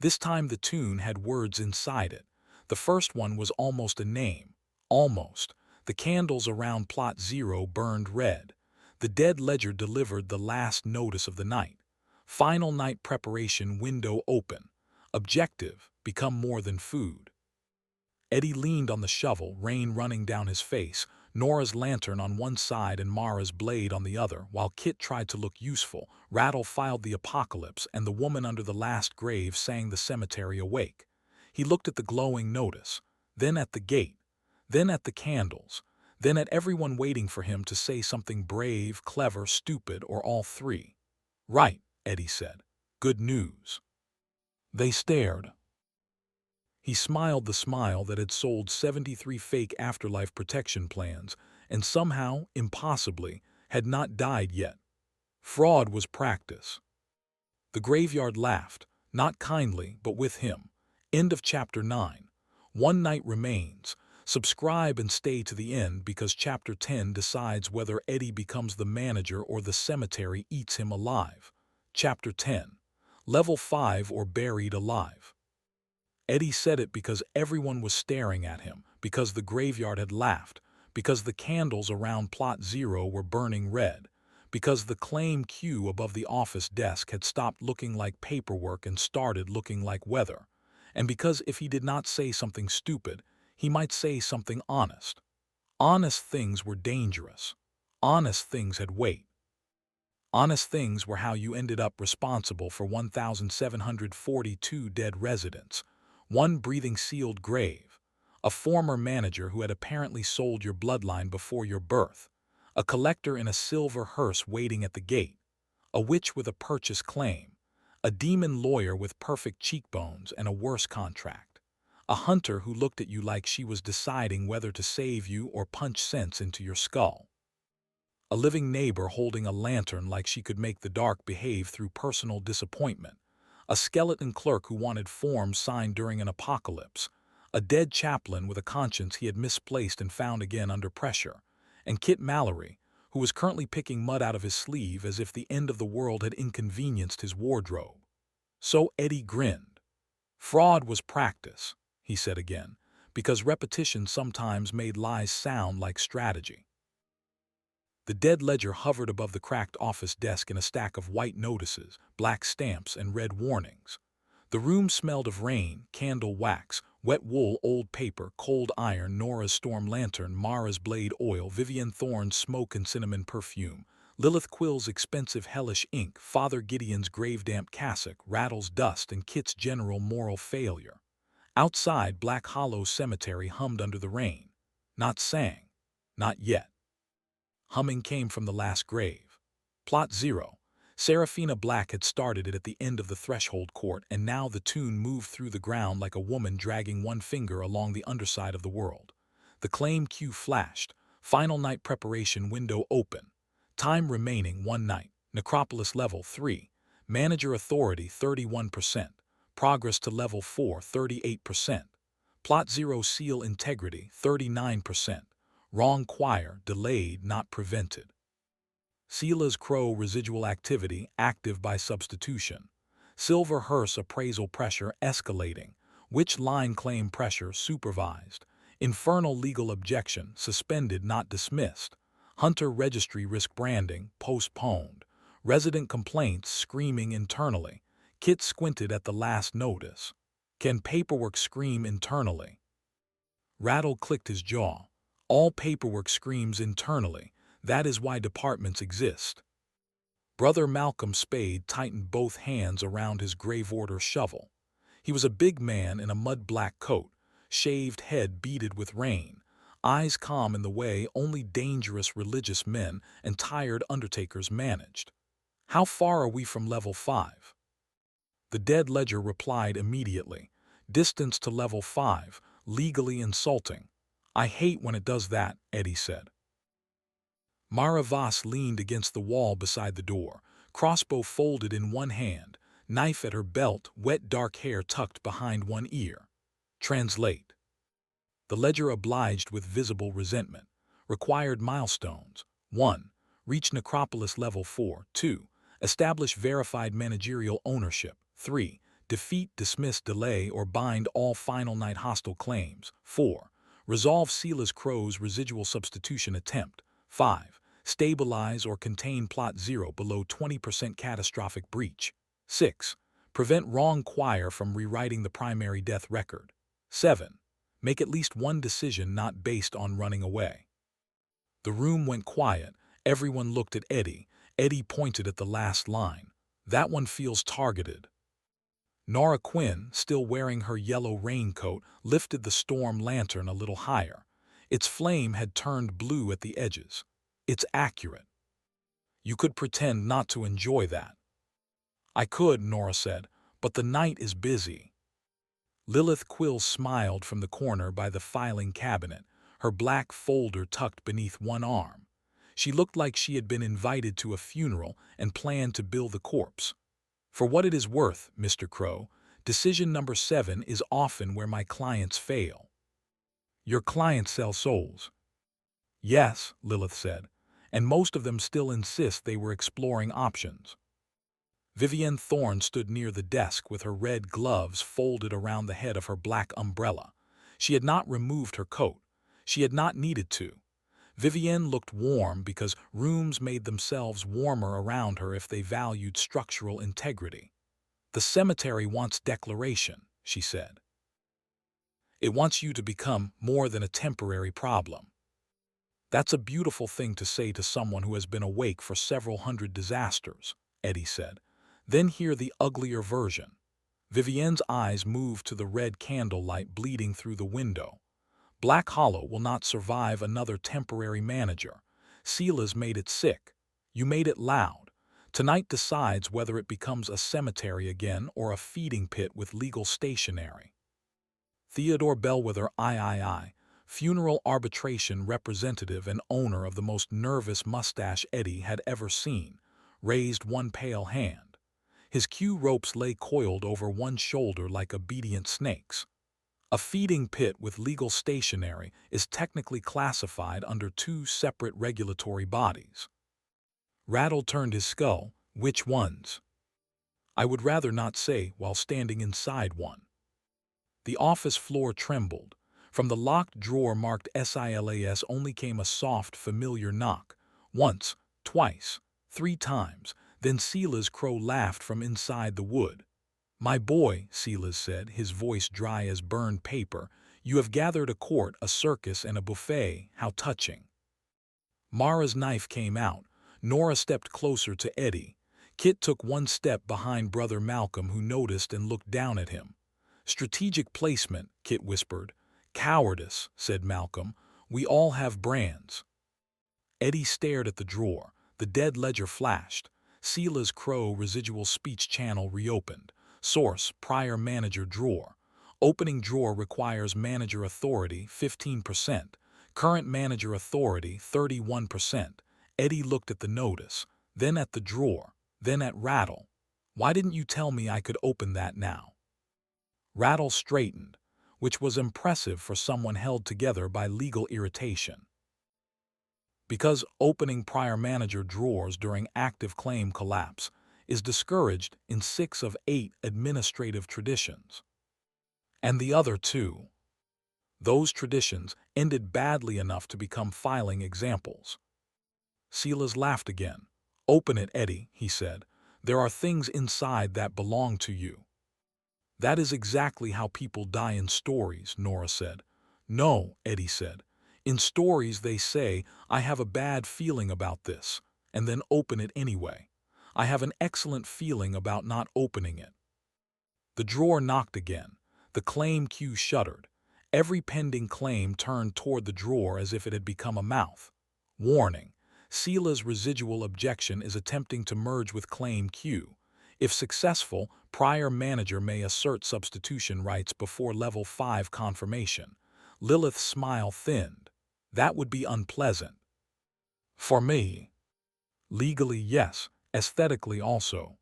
This time the tune had words inside it. The first one was almost a name. Almost. The candles around plot 0 burned red. The dead ledger delivered the last notice of the night. Final night preparation window open. Objective, become more than food. Eddie leaned on the shovel, rain running down his face, Nora's lantern on one side and Mara's blade on the other, while Kit tried to look useful. Rattle filed the apocalypse, and the woman under the last grave sang the cemetery awake. He looked at the glowing notice, then at the gate, then at the candles, then at everyone waiting for him to say something brave, clever, stupid, or all three. Right, Eddie said. Good news. They stared. He smiled the smile that had sold 73 fake afterlife protection plans and somehow, impossibly, had not died yet. Fraud was practice. The graveyard laughed, not kindly, but with him. End of Chapter 9. One Night Remains. Subscribe and stay to the end because Chapter 10 decides whether Eddie becomes the manager or the cemetery eats him alive. Chapter 10. Level 5 or Buried Alive. Eddie said it because everyone was staring at him, because the graveyard had laughed, because the candles around Plot Zero were burning red, because the claim queue above the office desk had stopped looking like paperwork and started looking like weather, and because if he did not say something stupid, he might say something honest. Honest things were dangerous. Honest things had weight. Honest things were how you ended up responsible for 1,742 dead residents, one breathing sealed grave, a former manager who had apparently sold your bloodline before your birth, a collector in a silver hearse waiting at the gate, a witch with a purchase claim, a demon lawyer with perfect cheekbones and a worse contract, a hunter who looked at you like she was deciding whether to save you or punch sense into your skull. A living neighbor holding a lantern like she could make the dark behave through personal disappointment, a skeleton clerk who wanted forms signed during an apocalypse, a dead chaplain with a conscience he had misplaced and found again under pressure, and Kit Mallory, who was currently picking mud out of his sleeve as if the end of the world had inconvenienced his wardrobe. So Eddie grinned. Fraud was practice, he said again, because repetition sometimes made lies sound like strategy. The dead ledger hovered above the cracked office desk in a stack of white notices, black stamps, and red warnings. The room smelled of rain, candle wax, wet wool, old paper, cold iron, Nora's storm lantern, Mara's blade oil, Vivian Thorne's smoke and cinnamon perfume, Lilith Quill's expensive hellish ink, Father Gideon's grave-damp cassock, Rattle's dust, and Kit's general moral failure. Outside, Black Hollow Cemetery hummed under the rain. Not sang. Not yet. Humming came from the last grave. Plot Zero. Serafina Black had started it at the end of the threshold court, and now the tune moved through the ground like a woman dragging one finger along the underside of the world. The claim queue flashed. Final night preparation window open. Time remaining 1 night. Necropolis level 3. Manager authority 31%. Progress to level 4 38%. Plot Zero seal integrity 39%. Wrong choir, delayed, not prevented. Sela's Crowe residual activity, active by substitution. Silver hearse appraisal pressure escalating. Which line claim pressure supervised. Infernal legal objection, suspended, not dismissed. Hunter registry risk branding, postponed. Resident complaints screaming internally. Kit squinted at the last notice. Can paperwork scream internally? Rattle clicked his jaw. All paperwork screams internally. That is why departments exist. Brother Malcolm Spade tightened both hands around his grave order shovel. He was a big man in a mud-black coat, shaved head beaded with rain, eyes calm in the way only dangerous religious men and tired undertakers managed. How far are we from level 5? The dead ledger replied immediately. Distance to level 5, legally insulting. I hate when it does that, Eddie said. Mara Voss leaned against the wall beside the door, crossbow folded in one hand, knife at her belt, wet dark hair tucked behind one ear. Translate. The ledger obliged with visible resentment. Required milestones. 1. Reach Necropolis level 4. 2. Establish verified managerial ownership. 3. Defeat, dismiss, delay, or bind all final night hostile claims. 4. Resolve Sela's Crowe's residual substitution attempt. 5. Stabilize or contain Plot Zero below 20% catastrophic breach. 6. Prevent wrong choir from rewriting the primary death record. 7. Make at least one decision not based on running away. The room went quiet. Everyone looked at Eddie. Eddie pointed at the last line. That one feels targeted. Nora Quinn, still wearing her yellow raincoat, lifted the storm lantern a little higher. Its flame had turned blue at the edges. It's accurate. You could pretend not to enjoy that. I could, Nora said, But the night is busy. Lilith Quill smiled from the corner by the filing cabinet, her black folder tucked beneath one arm. She looked like she had been invited to a funeral and planned to bill the corpse. For what it is worth, Mr. Crowe, decision number 7 is often where my clients fail. Your clients sell souls. Yes, Lilith said, and most of them still insist they were exploring options. Vivienne Thorne stood near the desk with her red gloves folded around the head of her black umbrella. She had not removed her coat. She had not needed to. Vivienne looked warm because rooms made themselves warmer around her if they valued structural integrity. The cemetery wants declaration, she said. It wants you to become more than a temporary problem. That's a beautiful thing to say to someone who has been awake for several hundred disasters, Eddie said. Then hear the uglier version. Vivienne's eyes moved to the red candlelight bleeding through the window. Black Hollow will not survive another temporary manager. Sela's made it sick. You made it loud. Tonight decides whether it becomes a cemetery again or a feeding pit with legal stationery. Theodore Bellwether III, funeral arbitration representative and owner of the most nervous mustache Eddie had ever seen, raised one pale hand. His cue ropes lay coiled over one shoulder like obedient snakes. A feeding pit with legal stationery is technically classified under 2 separate regulatory bodies. Rattle turned his skull. Which ones? I would rather not say while standing inside one. The office floor trembled. From the locked drawer marked SILAS only came a soft, familiar knock. Once, twice, 3 times. Then Sela's Crow laughed from inside the wood. My boy, Sela's said, his voice dry as burned paper, you have gathered a court, a circus, and a buffet. How touching. Mara's knife came out. Nora stepped closer to Eddie. Kit took one step behind Brother Malcolm, who noticed and looked down at him. Strategic placement, Kit whispered. Cowardice, said Malcolm. We all have brands. Eddie stared at the drawer. The dead ledger flashed. Sela's Crow residual speech channel reopened. Source, prior manager drawer. Opening drawer requires manager authority, 15%. Current manager authority, 31%. Eddie looked at the notice, then at the drawer, then at Rattle. Why didn't you tell me I could open that now? Rattle straightened, which was impressive for someone held together by legal irritation. Because opening prior manager drawers during active claim collapse is discouraged in 6 of 8 administrative traditions. And the other 2. Those traditions ended badly enough to become filing examples. Sela's laughed again. Open it, Eddie, he said. There are things inside that belong to you. That is exactly how people die in stories, Nora said. No, Eddie said. In stories they say, I have a bad feeling about this, and then open it anyway. I have an excellent feeling about not opening it. The drawer knocked again. The claim queue shuddered. Every pending claim turned toward the drawer as if it had become a mouth. Warning. Sela's residual objection is attempting to merge with claim queue. If successful, prior manager may assert substitution rights before level 5 confirmation. Lilith's smile thinned. That would be unpleasant. For me. Legally, yes. Aesthetically, also.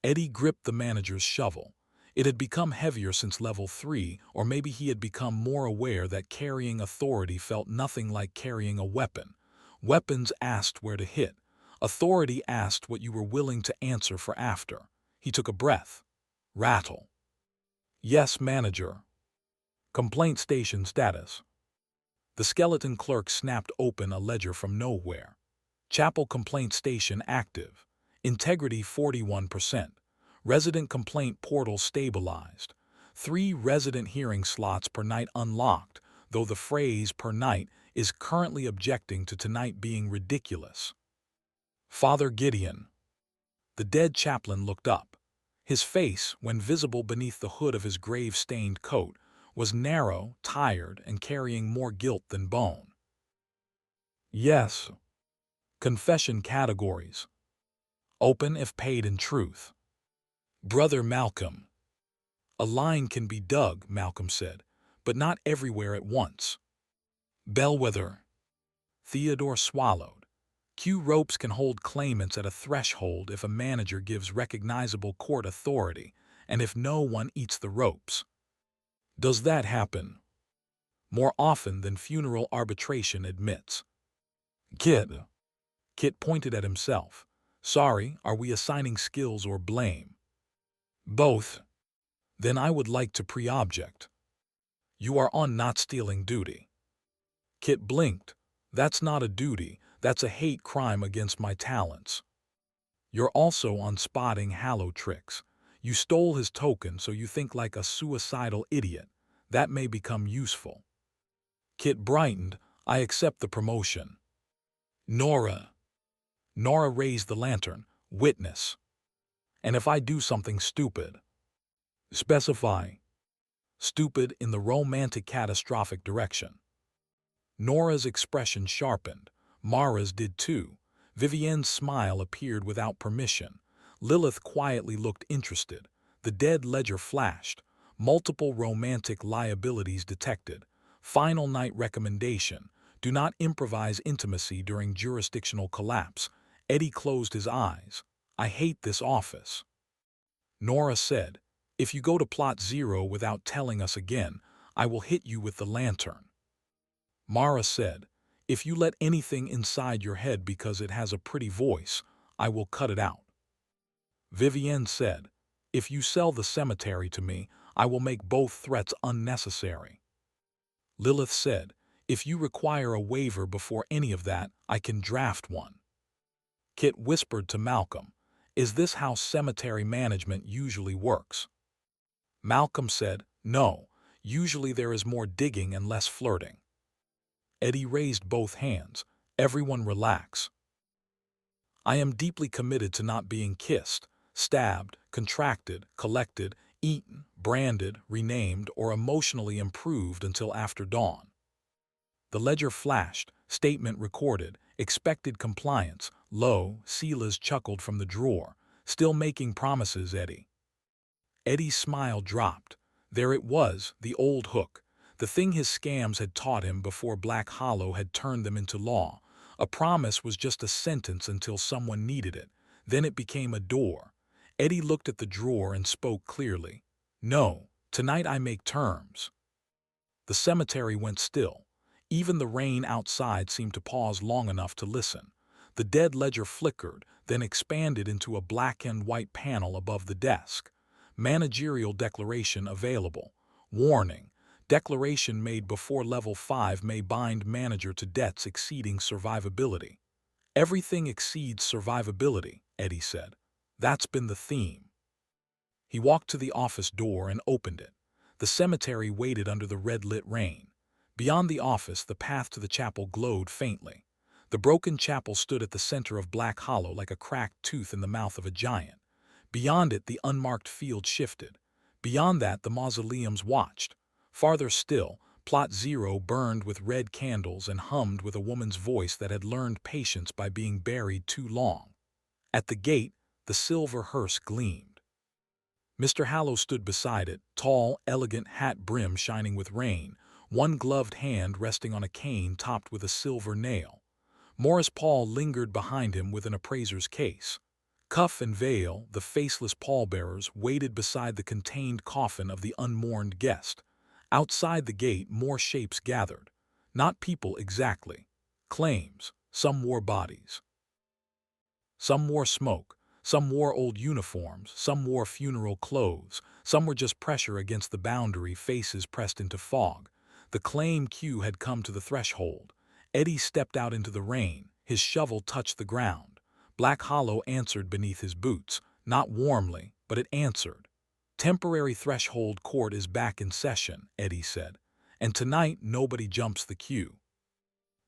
Eddie gripped the manager's shovel. It had become heavier since level 3, or maybe he had become more aware that carrying authority felt nothing like carrying a weapon. Weapons asked where to hit. Authority asked what you were willing to answer for after. He took a breath. Rattle. Yes, manager. Complaint station status. The skeleton clerk snapped open a ledger from nowhere. Chapel complaint station active. Integrity 41%. Resident complaint portal stabilized. 3 resident hearing slots per night unlocked, though the phrase per night is currently objecting to tonight being ridiculous. Father Gideon. The dead chaplain looked up. His face, when visible beneath the hood of his grave-stained coat, was narrow, tired, and carrying more guilt than bone. Yes. Confession categories. Open if paid in truth. Brother Malcolm. A line can be dug, Malcolm said, but not everywhere at once. Bellwether. Theodore swallowed. Q ropes can hold claimants at a threshold if a manager gives recognizable court authority and if no one eats the ropes. Does that happen? More often than funeral arbitration admits. Kit pointed at himself. Sorry, are we assigning skills or blame? Both. Then I would like to pre-object. You are on not stealing duty. Kit blinked. That's not a duty, that's a hate crime against my talents. You're also on spotting Hallow tricks. You stole his token so you think like a suicidal idiot. That may become useful. Kit brightened. I accept the promotion. Nora. Nora raised the lantern. Witness. And if I do something stupid? Specify. Stupid in the romantic catastrophic direction. Nora's expression sharpened. Mara's did too. Vivienne's smile appeared without permission. Lilith quietly looked interested. The dead ledger flashed. Multiple romantic liabilities detected. Final night recommendation. Do not improvise intimacy during jurisdictional collapse. Eddie closed his eyes. I hate this office. Nora said, if you go to plot 0 without telling us again, I will hit you with the lantern. Mara said, if you let anything inside your head because it has a pretty voice, I will cut it out. Vivienne said, if you sell the cemetery to me, I will make both threats unnecessary. Lilith said, if you require a waiver before any of that, I can draft one. Kit whispered to Malcolm, is this how cemetery management usually works? Malcolm said, no, usually there is more digging and less flirting. Eddie raised both hands. Everyone relax. I am deeply committed to not being kissed, stabbed, contracted, collected, eaten, branded, renamed, or emotionally improved until after dawn. The ledger flashed, statement recorded, expected compliance. Lo, Silas chuckled from the drawer. Still making promises, Eddie. Eddie's smile dropped. There it was, the old hook. The thing his scams had taught him before Black Hollow had turned them into law. A promise was just a sentence until someone needed it. Then it became a door. Eddie looked at the drawer and spoke clearly. No, tonight I make terms. The cemetery went still. Even the rain outside seemed to pause long enough to listen. The dead ledger flickered, then expanded into a black and white panel above the desk. Managerial declaration available. Warning. Declaration made before level 5 may bind manager to debts exceeding survivability. Everything exceeds survivability, Eddie said. That's been the theme. He walked to the office door and opened it. The cemetery waited under the red-lit rain. Beyond the office, the path to the chapel glowed faintly. The broken chapel stood at the center of Black Hollow like a cracked tooth in the mouth of a giant. Beyond it, the unmarked field shifted. Beyond that, the mausoleums watched. Farther still, plot 0 burned with red candles and hummed with a woman's voice that had learned patience by being buried too long. At the gate, the silver hearse gleamed. Mr. Hallow stood beside it, tall, elegant hat brim shining with rain, one gloved hand resting on a cane topped with a silver nail. Morris Paul lingered behind him with an appraiser's case. Cuff and Veil, the faceless pallbearers, waited beside the contained coffin of the unmourned guest. Outside the gate, more shapes gathered. Not people exactly. Claims. Some wore bodies. Some wore smoke. Some wore old uniforms. Some wore funeral clothes. Some were just pressure against the boundary, faces pressed into fog. The claim queue had come to the threshold. Eddie stepped out into the rain. His shovel touched the ground. Black Hollow answered beneath his boots. Not warmly, but it answered. Temporary threshold court is back in session, Eddie said. And tonight nobody jumps the queue.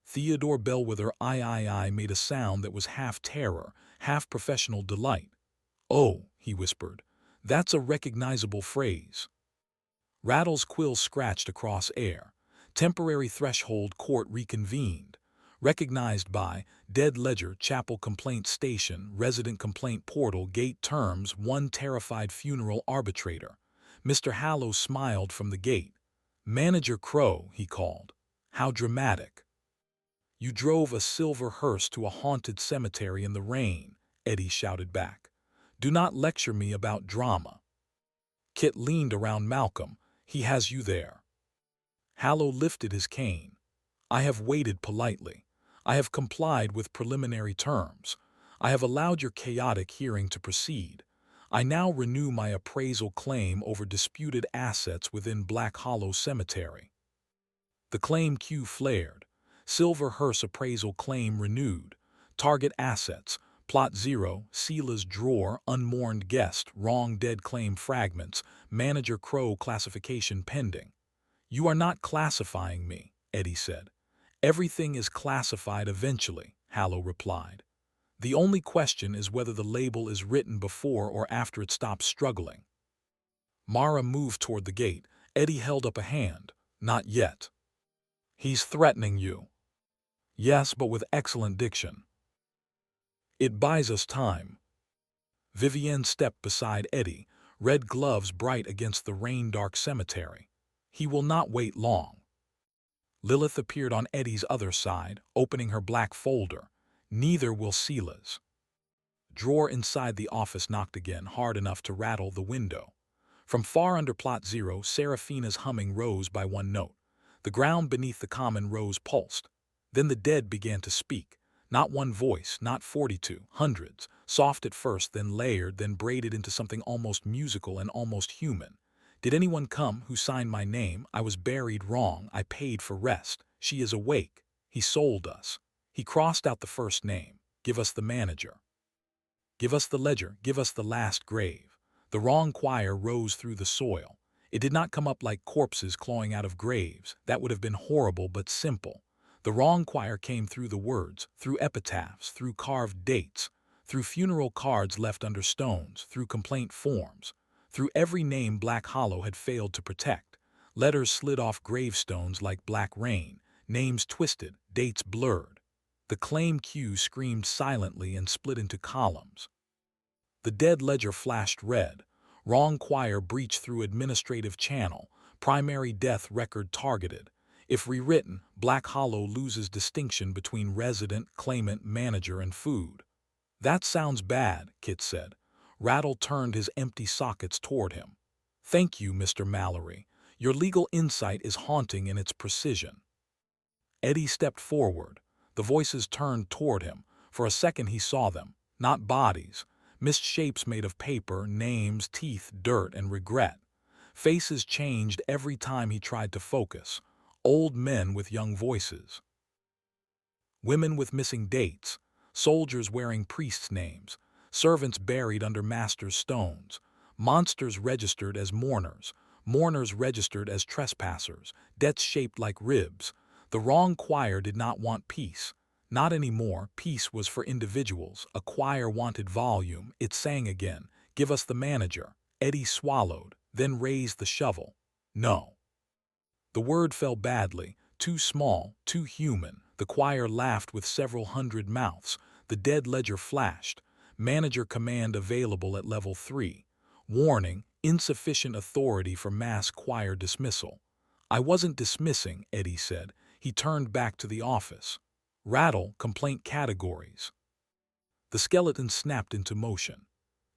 Theodore Bellwether I made a sound that was half terror, half professional delight. Oh, he whispered, that's a recognizable phrase. Rattle's quill scratched across air. Temporary threshold court reconvened. Recognized by Dead Ledger, Chapel Complaint Station, Resident Complaint Portal, Gate Terms, One Terrified Funeral Arbitrator. Mr. Hallow smiled from the gate. Manager Crowe, he called. How dramatic. You drove a silver hearse to a haunted cemetery in the rain, Eddie shouted back. Do not lecture me about drama. Kit leaned around Malcolm. He has you there. Hallow lifted his cane. I have waited politely. I have complied with preliminary terms. I have allowed your chaotic hearing to proceed. I now renew my appraisal claim over disputed assets within Black Hollow Cemetery. The claim queue flared. Silver hearse appraisal claim renewed. Target assets. Plot 0, Sela's drawer, unmourned guest, wrong dead claim fragments, Manager Crowe classification pending. You are not classifying me, Eddie said. Everything is classified eventually, Hallow replied. The only question is whether the label is written before or after it stops struggling. Mara moved toward the gate. Eddie held up a hand. Not yet. He's threatening you. Yes, but with excellent diction. It buys us time. Vivienne stepped beside Eddie, red gloves bright against the rain-dark cemetery. He will not wait long. Lilith appeared on Eddie's other side, opening her black folder. Neither will Sela's. Drawer inside the office knocked again, hard enough to rattle the window. From far under plot 0, Seraphina's humming rose by one note. The ground beneath the common rose pulsed. Then the dead began to speak. Not one voice, not 42, hundreds, soft at first, then layered, then braided into something almost musical and almost human. Did anyone come who signed my name? I was buried wrong. I paid for rest. She is awake. He sold us. He crossed out the first name. Give us the manager. Give us the ledger. Give us the last grave. The wrong choir rose through the soil. It did not come up like corpses clawing out of graves. That would have been horrible but simple. The wrong choir came through the words, through epitaphs, through carved dates, through funeral cards left under stones, through complaint forms, through every name Black Hollow had failed to protect. Letters slid off gravestones like black rain, names twisted, dates blurred. The claim queue screamed silently and split into columns. The dead ledger flashed red. Wrong choir breached through administrative channel. Primary death record targeted. If rewritten, Black Hollow loses distinction between resident, claimant, manager, and food. That sounds bad, Kit said. Rattle turned his empty sockets toward him. Thank you, Mr. Mallory. Your legal insight is haunting in its precision. Eddie stepped forward. The voices turned toward him. For a second he saw them. Not bodies. Missed shapes made of paper, names, teeth, dirt, and regret. Faces changed every time he tried to focus. Old men with young voices. Women with missing dates. Soldiers wearing priests' names. Servants buried under masters' stones. Monsters registered as mourners. Mourners registered as trespassers. Deaths shaped like ribs. The wrong choir did not want peace. Not anymore. Peace was for individuals. A choir wanted volume. It sang again. Give us the manager. Eddie swallowed, then raised the shovel. No. The word fell badly. Too small, too human. The choir laughed with several hundred mouths. The dead ledger flashed. Manager command available at level 3. Warning, insufficient authority for mass choir dismissal. I wasn't dismissing, Eddie said. He turned back to the office. Rattle, complaint categories. The skeleton snapped into motion.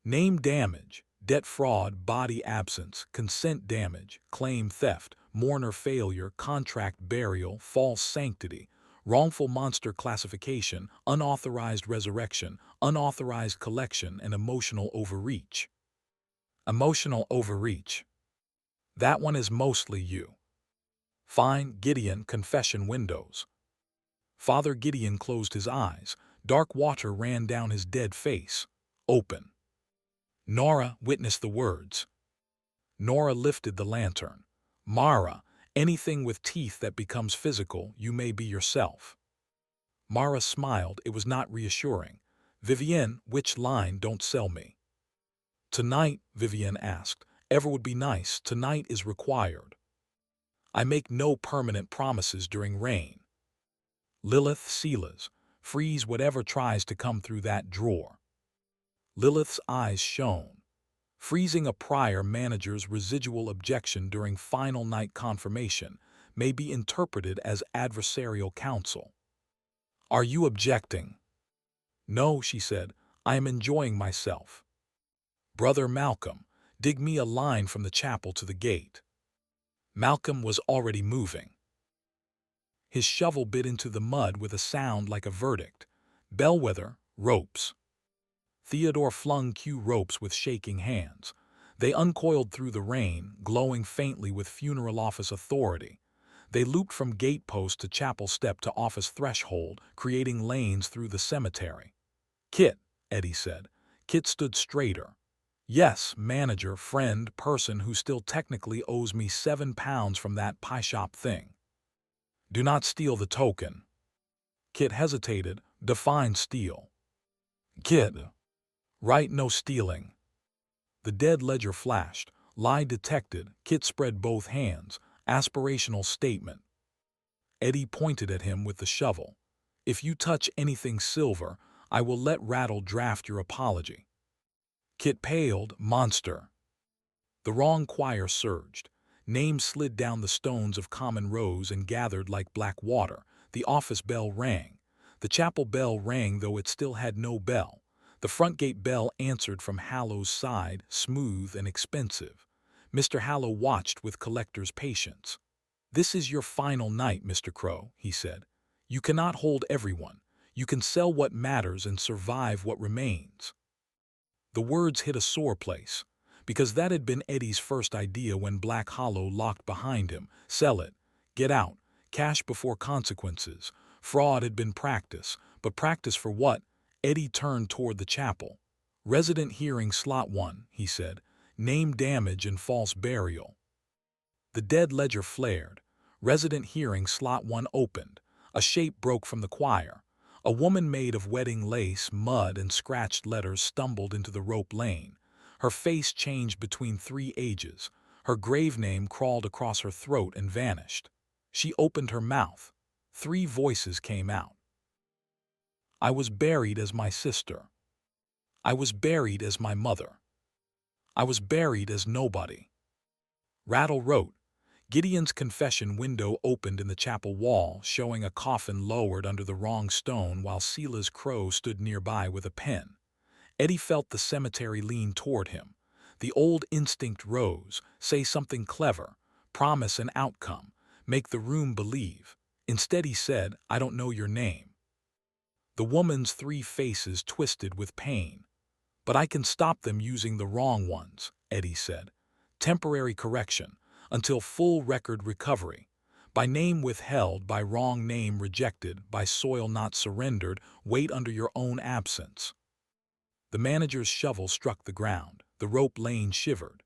Name damage, debt fraud, body absence, consent damage, claim theft, mourner failure, contract burial, false sanctity, wrongful monster classification, unauthorized resurrection, unauthorized collection, and emotional overreach. Emotional overreach. That one is mostly you. Fine, Gideon, confession windows. Father Gideon closed his eyes. Dark water ran down his dead face. Open. Nora witnessed the words. Nora lifted the lantern. Mara, anything with teeth that becomes physical, you may be yourself. Mara smiled. It was not reassuring. Vivienne, which line don't sell me? Tonight, Vivienne asked. Ever would be nice. Tonight is required. I make no permanent promises during rain. Lilith Sealas, freeze whatever tries to come through that drawer. Lilith's eyes shone, freezing a prior manager's residual objection during final night confirmation may be interpreted as adversarial counsel. Are you objecting? No, she said, I am enjoying myself. Brother Malcolm, dig me a line from the chapel to the gate. Malcolm was already moving. His shovel bit into the mud with a sound like a verdict. Bellwether, ropes. Theodore flung Q ropes with shaking hands. They uncoiled through the rain, glowing faintly with funeral office authority. They looped from gatepost to chapel step to office threshold, creating lanes through the cemetery. Kit, Eddie said. Kit stood straighter. Yes, manager, friend, person who still technically owes me £7 from that pie shop thing. Do not steal the token. Kit hesitated. Define steal. Kit. Right, no stealing. The dead ledger flashed. Lie detected. Kit spread both hands. Aspirational statement. Eddie pointed at him with the shovel. If you touch anything silver, I will let Rattle draft your apology. Kit paled. Monster. The wrong choir surged. Names slid down the stones of common rows and gathered like black water. The office bell rang. The chapel bell rang, though it still had no bell. The front gate bell answered from Hallow's side, smooth and expensive. Mr. Hallow watched with collector's patience. This is your final night, Mr. Crowe, he said. You cannot hold everyone. You can sell what matters and survive what remains. The words hit a sore place, because that had been Eddie's first idea when Black Hollow locked behind him. Sell it. Get out. Cash before consequences. Fraud had been practice, but practice for what? Eddie turned toward the chapel. Resident hearing slot 1, he said. Name damage and false burial. The dead ledger flared. Resident hearing slot 1 opened. A shape broke from the choir. A woman made of wedding lace, mud, and scratched letters stumbled into the rope lane. Her face changed between 3 ages. Her grave name crawled across her throat and vanished. She opened her mouth. 3 voices came out. I was buried as my sister. I was buried as my mother. I was buried as nobody. Rattle wrote. Gideon's confession window opened in the chapel wall, showing a coffin lowered under the wrong stone while Sela's Crowe stood nearby with a pen. Eddie felt the cemetery lean toward him. The old instinct rose, say something clever, promise an outcome, make the room believe. Instead he said, I don't know your name. The woman's 3 faces twisted with pain. But I can stop them using the wrong ones, Eddie said. Temporary correction, until full record recovery. By name withheld, by wrong name rejected, by soil not surrendered, wait under your own absence. The manager's shovel struck the ground. The rope lane shivered.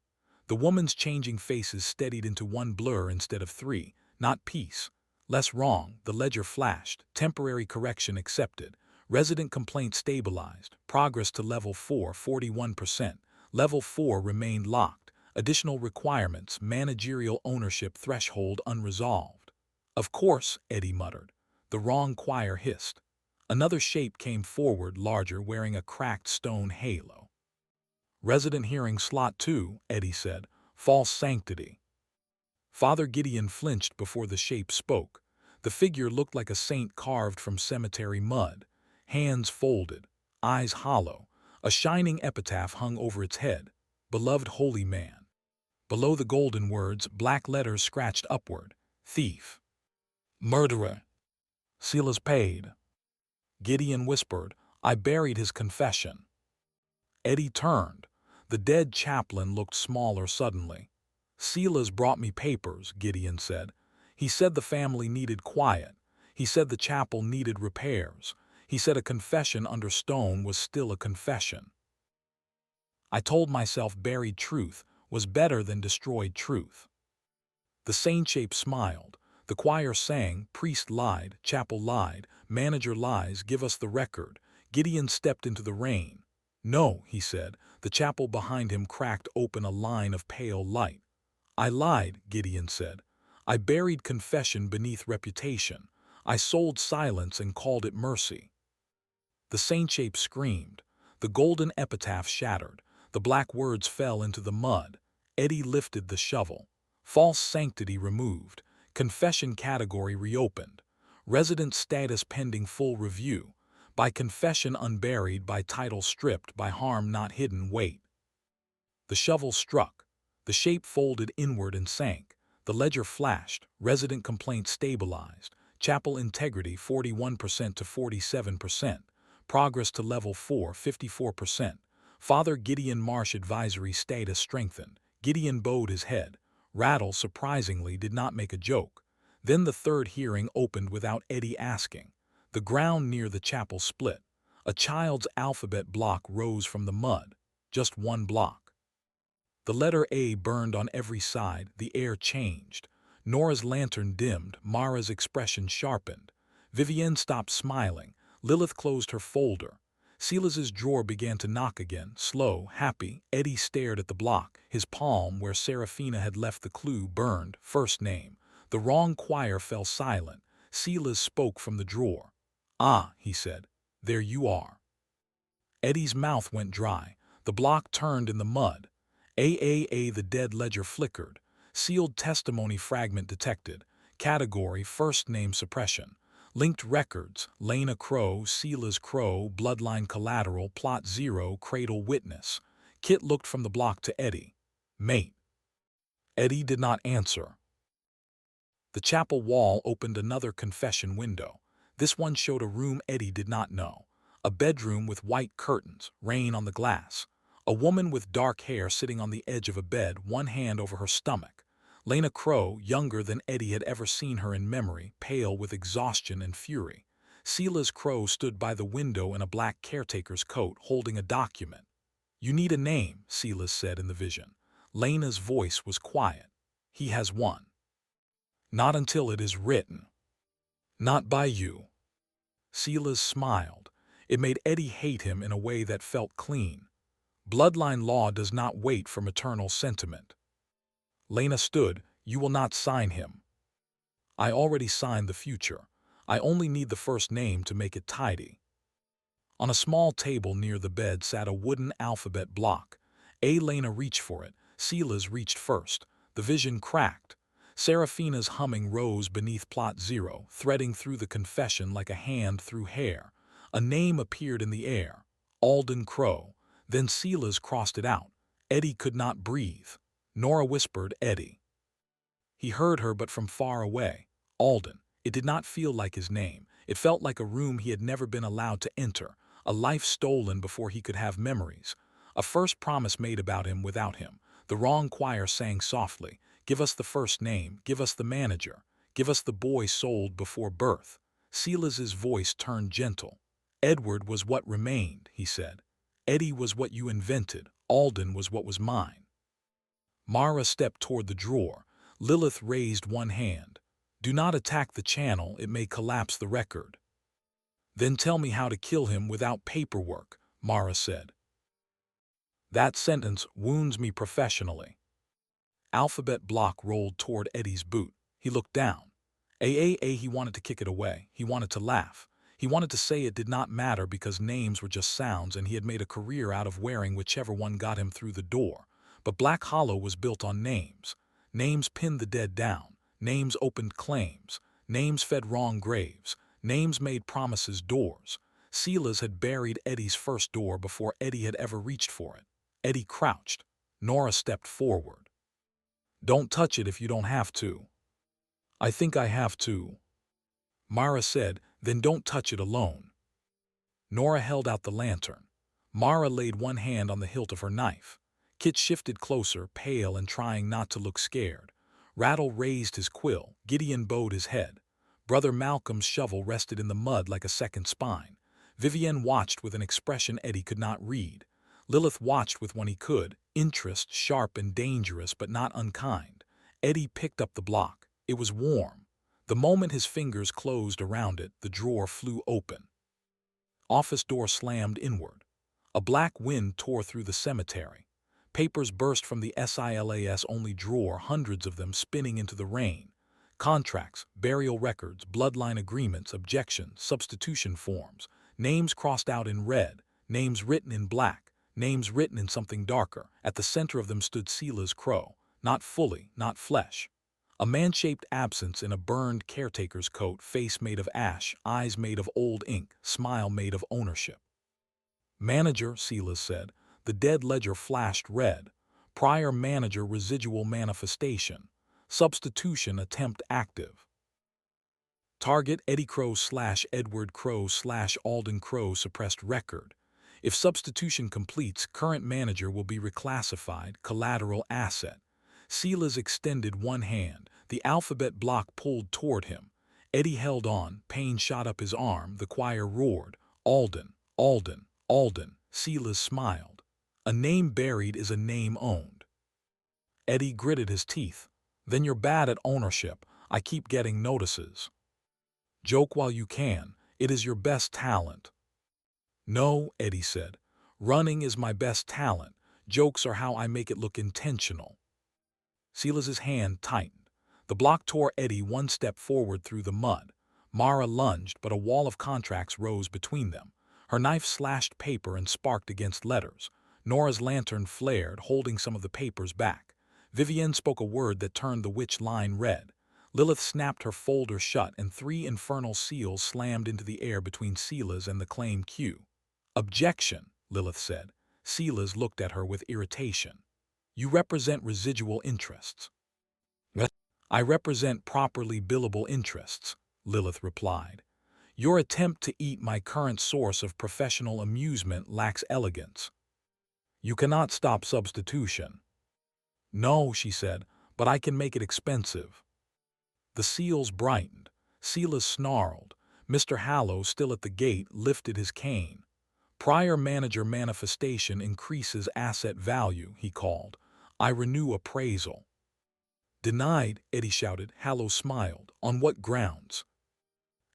The woman's changing faces steadied into one blur instead of 3. Not peace. Less wrong. The ledger flashed. Temporary correction accepted. Resident complaint stabilized. Progress to level 4, 41%. Level 4 remained locked. Additional requirements. Managerial ownership threshold unresolved. Of course, Eddie muttered. The wrong choir hissed. Another shape came forward, larger, wearing a cracked stone halo. Resident hearing slot 2, Eddie said. False sanctity. Father Gideon flinched before the shape spoke. The figure looked like a saint carved from cemetery mud. Hands folded, eyes hollow. A shining epitaph hung over its head. Beloved holy man. Below the golden words, black letters scratched upward. Thief. Murderer. Silas paid. Gideon whispered, I buried his confession. Eddie turned. The dead chaplain looked smaller suddenly. Silas brought me papers, Gideon said. He said the family needed quiet. He said the chapel needed repairs. He said a confession under stone was still a confession. I told myself buried truth was better than destroyed truth. The saint shape smiled. The choir sang, priest lied, chapel lied, manager lies, give us the record. Gideon stepped into the rain. No, he said. The chapel behind him cracked open, a line of pale light. I lied, Gideon said. I buried confession beneath reputation. I sold silence and called it mercy. The saint shape screamed. The golden epitaph shattered. The black words fell into the mud. Eddie lifted the shovel. False sanctity removed. Confession category reopened. Resident status pending full review. By confession unburied, by title stripped, by harm not hidden, wait. The shovel struck. The shape folded inward and sank. The ledger flashed. Resident complaint stabilized. Chapel integrity 41% to 47%. Progress to level 4, 54%. Father Gideon Marsh advisory status strengthened. Gideon bowed his head. Rattle, surprisingly, did not make a joke. Then the third hearing opened without Eddie asking. The ground near the chapel split. A child's alphabet block rose from the mud. Just one block. The letter A burned on every side. The air changed. Nora's lantern dimmed. Mara's expression sharpened. Vivienne stopped smiling. Lilith closed her folder. Silas's drawer began to knock again, slow, happy. Eddie stared at the block. His palm, where Seraphina had left the clue, burned. First name. The wrong choir fell silent. Silas spoke from the drawer. "Ah," he said, "there you are." Eddie's mouth went dry. The block turned in the mud. The dead ledger flickered. Sealed testimony fragment detected. Category first name suppression. Linked records, Lena Crowe, Silas Crowe, bloodline collateral, plot 0, cradle witness. Kit looked from the block to Eddie. "Mate." Eddie did not answer. The chapel wall opened another confession window. This one showed a room Eddie did not know. A bedroom with white curtains, rain on the glass. A woman with dark hair sitting on the edge of a bed, one hand over her stomach. Lena Crowe, younger than Eddie had ever seen her in memory, pale with exhaustion and fury. Silas Crowe stood by the window in a black caretaker's coat, holding a document. "You need a name," Silas said in the vision. Lena's voice was quiet. "He has one. Not until it is written. Not by you." Silas smiled. It made Eddie hate him in a way that felt clean. Bloodline law does not wait for maternal sentiment. Lena stood. "You will not sign him." "I already signed the future. I only need the first name to make it tidy." On a small table near the bed sat a wooden alphabet block. Lena reached for it. Silas reached first. The vision cracked. Seraphina's humming rose beneath plot 0, threading through the confession like a hand through hair. A name appeared in the air. Alden Crowe. Then Silas crossed it out. Eddie could not breathe. Nora whispered, "Eddie." He heard her, but from far away. Alden. It did not feel like his name. It felt like a room he had never been allowed to enter. A life stolen before he could have memories. A first promise made about him without him. The wrong choir sang softly. "Give us the first name. Give us the manager. Give us the boy sold before birth." Silas's voice turned gentle. "Edward was what remained," he said. "Eddie was what you invented. Alden was what was mine." Mara stepped toward the drawer. Lilith raised one hand. "Do not attack the channel, it may collapse the record." "Then tell me how to kill him without paperwork," Mara said. "That sentence wounds me professionally." Alphabet block rolled toward Eddie's boot. He looked down. He wanted to kick it away. He wanted to laugh. He wanted to say it did not matter because names were just sounds and he had made a career out of wearing whichever one got him through the door. But Black Hollow was built on names. Names pinned the dead down. Names opened claims. Names fed wrong graves. Names made promises doors. Silas had buried Eddie's first door before Eddie had ever reached for it. Eddie crouched. Nora stepped forward. "Don't touch it if you don't have to." "I think I have to." Mara said, "Then don't touch it alone." Nora held out the lantern. Mara laid one hand on the hilt of her knife. Kit shifted closer, pale and trying not to look scared. Rattle raised his quill. Gideon bowed his head. Brother Malcolm's shovel rested in the mud like a second spine. Vivienne watched with an expression Eddie could not read. Lilith watched with one he could, interest, sharp and dangerous but not unkind. Eddie picked up the block. It was warm. The moment his fingers closed around it, the drawer flew open. Office door slammed inward. A black wind tore through the cemetery. Papers burst from the SILAS-only drawer, hundreds of them spinning into the rain. Contracts, burial records, bloodline agreements, objections, substitution forms, names crossed out in red, names written in black, names written in something darker. At the center of them stood Sela's Crowe, not fully, not flesh. A man-shaped absence in a burned caretaker's coat, face made of ash, eyes made of old ink, smile made of ownership. Manager, Sela said. The dead ledger flashed red. Prior manager, residual manifestation. Substitution attempt active. Target, Eddie Crowe / Edward Crowe / Alden Crowe, suppressed record. If substitution completes, current manager will be reclassified, collateral asset. Sela's extended one hand. The alphabet block pulled toward him. Eddie held on. Pain shot up his arm. The choir roared. Alden, Alden, Alden. Sela smiled. A name buried is a name owned. Eddie gritted his teeth. Then you're bad at ownership. I keep getting notices. Joke while you can. It is your best talent. No, Eddie said. Running is my best talent. Jokes are how I make it look intentional. Sela's hand tightened. The block tore Eddie one step forward through the mud. Mara lunged, but a wall of contracts rose between them. Her knife slashed paper and sparked against letters. Nora's lantern flared, holding some of the papers back. Vivienne spoke a word that turned the witch line red. Lilith snapped her folder shut, and 3 infernal seals slammed into the air between Sela's and the claim queue. Objection, Lilith said. Sela's looked at her with irritation. You represent residual interests. I represent properly billable interests, Lilith replied. Your attempt to eat my current source of professional amusement lacks elegance. You cannot stop substitution. No, she said, but I can make it expensive. The seals brightened. Sela snarled. Mr. Hallow, still at the gate, lifted his cane. Prior manager manifestation increases asset value, he called. I renew appraisal. Denied, Eddie shouted. Hallow smiled. On what grounds?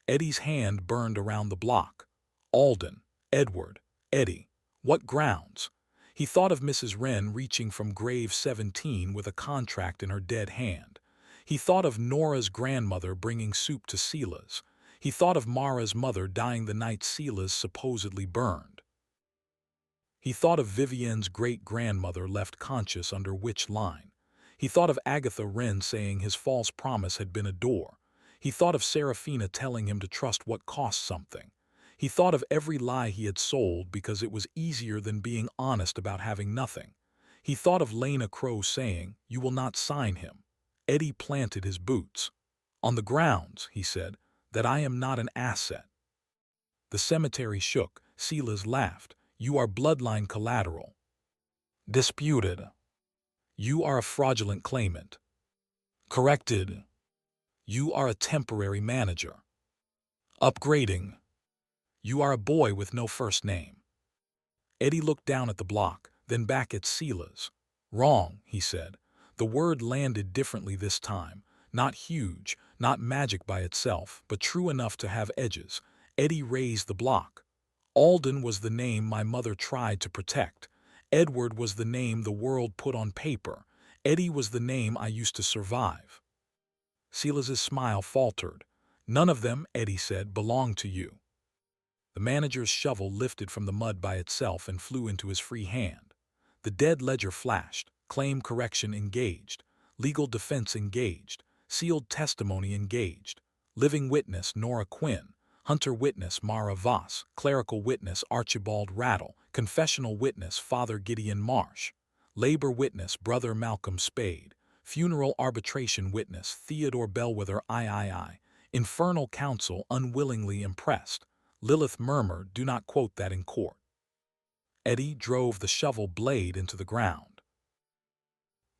Eddie's hand burned around the block. Alden, Edward, Eddie. What grounds? He thought of Mrs. Wren reaching from grave 17 with a contract in her dead hand. He thought of Nora's grandmother bringing soup to Sela's. He thought of Mara's mother dying the night Sela's supposedly burned. He thought of Vivienne's great-grandmother left conscious under witch line. He thought of Agatha Wren saying his false promise had been a door. He thought of Seraphina telling him to trust what cost something. He thought of every lie he had sold because it was easier than being honest about having nothing. He thought of Lena Crowe saying, "You will not sign him." Eddie planted his boots. On the grounds, he said, that I am not an asset. The cemetery shook. Sela's laughed. You are bloodline collateral. Disputed. You are a fraudulent claimant. Corrected. You are a temporary manager. Upgrading. You are a boy with no first name. Eddie looked down at the block, then back at Sela's. Wrong, he said. The word landed differently this time. Not huge, not magic by itself, but true enough to have edges. Eddie raised the block. Alden was the name my mother tried to protect. Edward was the name the world put on paper. Eddie was the name I used to survive. Sela's smile faltered. None of them, Eddie said, belong to you. The manager's shovel lifted from the mud by itself and flew into his free hand. The dead ledger flashed. Claim correction engaged. Legal defense engaged. Sealed testimony engaged. Living witness Nora Quinn. Hunter witness Mara Voss. Clerical witness Archibald Rattle. Confessional witness Father Gideon Marsh. Labor witness Brother Malcolm Spade. Funeral arbitration witness Theodore Bellwether III. Infernal counsel unwillingly impressed. Lilith murmured, "Do not quote that in court." Eddie drove the shovel blade into the ground.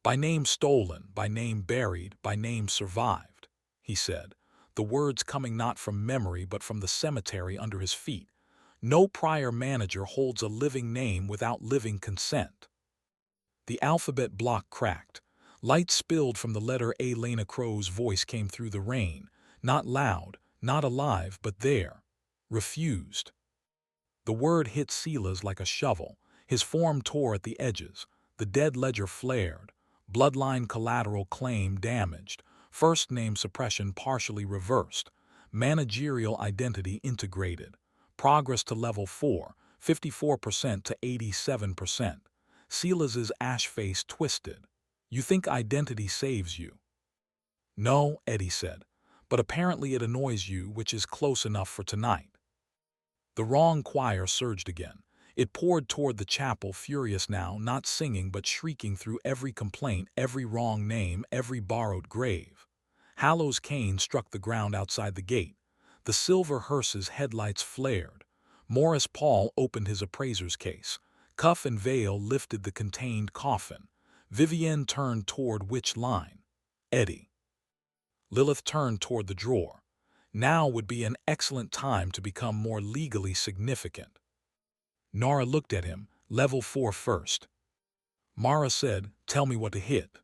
By name stolen, by name buried, by name survived, he said, the words coming not from memory but from the cemetery under his feet. No prior manager holds a living name without living consent. The alphabet block cracked. Light spilled from the letter A. Lena Crowe's voice came through the rain, not loud, not alive, but there. Refused. The word hit Sela's like a shovel. His form tore at the edges. The dead ledger flared. Bloodline collateral claim damaged. First name suppression partially reversed. Managerial identity integrated. Progress to level 4, 54% to 87%. Silas's ash face twisted. You think identity saves you? No, Eddie said. But apparently it annoys you, which is close enough for tonight. The wrong choir surged again. It poured toward the chapel, furious now, not singing but shrieking through every complaint, every wrong name, every borrowed grave. Hallow's cane struck the ground outside the gate. The silver hearse's headlights flared. Morris Paul opened his appraiser's case. Cuff and Vale lifted the contained coffin. Vivienne turned toward which line? Eddie. Lilith turned toward the drawer. Now would be an excellent time to become more legally significant. Nora looked at him, level 4 first. Mara said, tell me what to hit.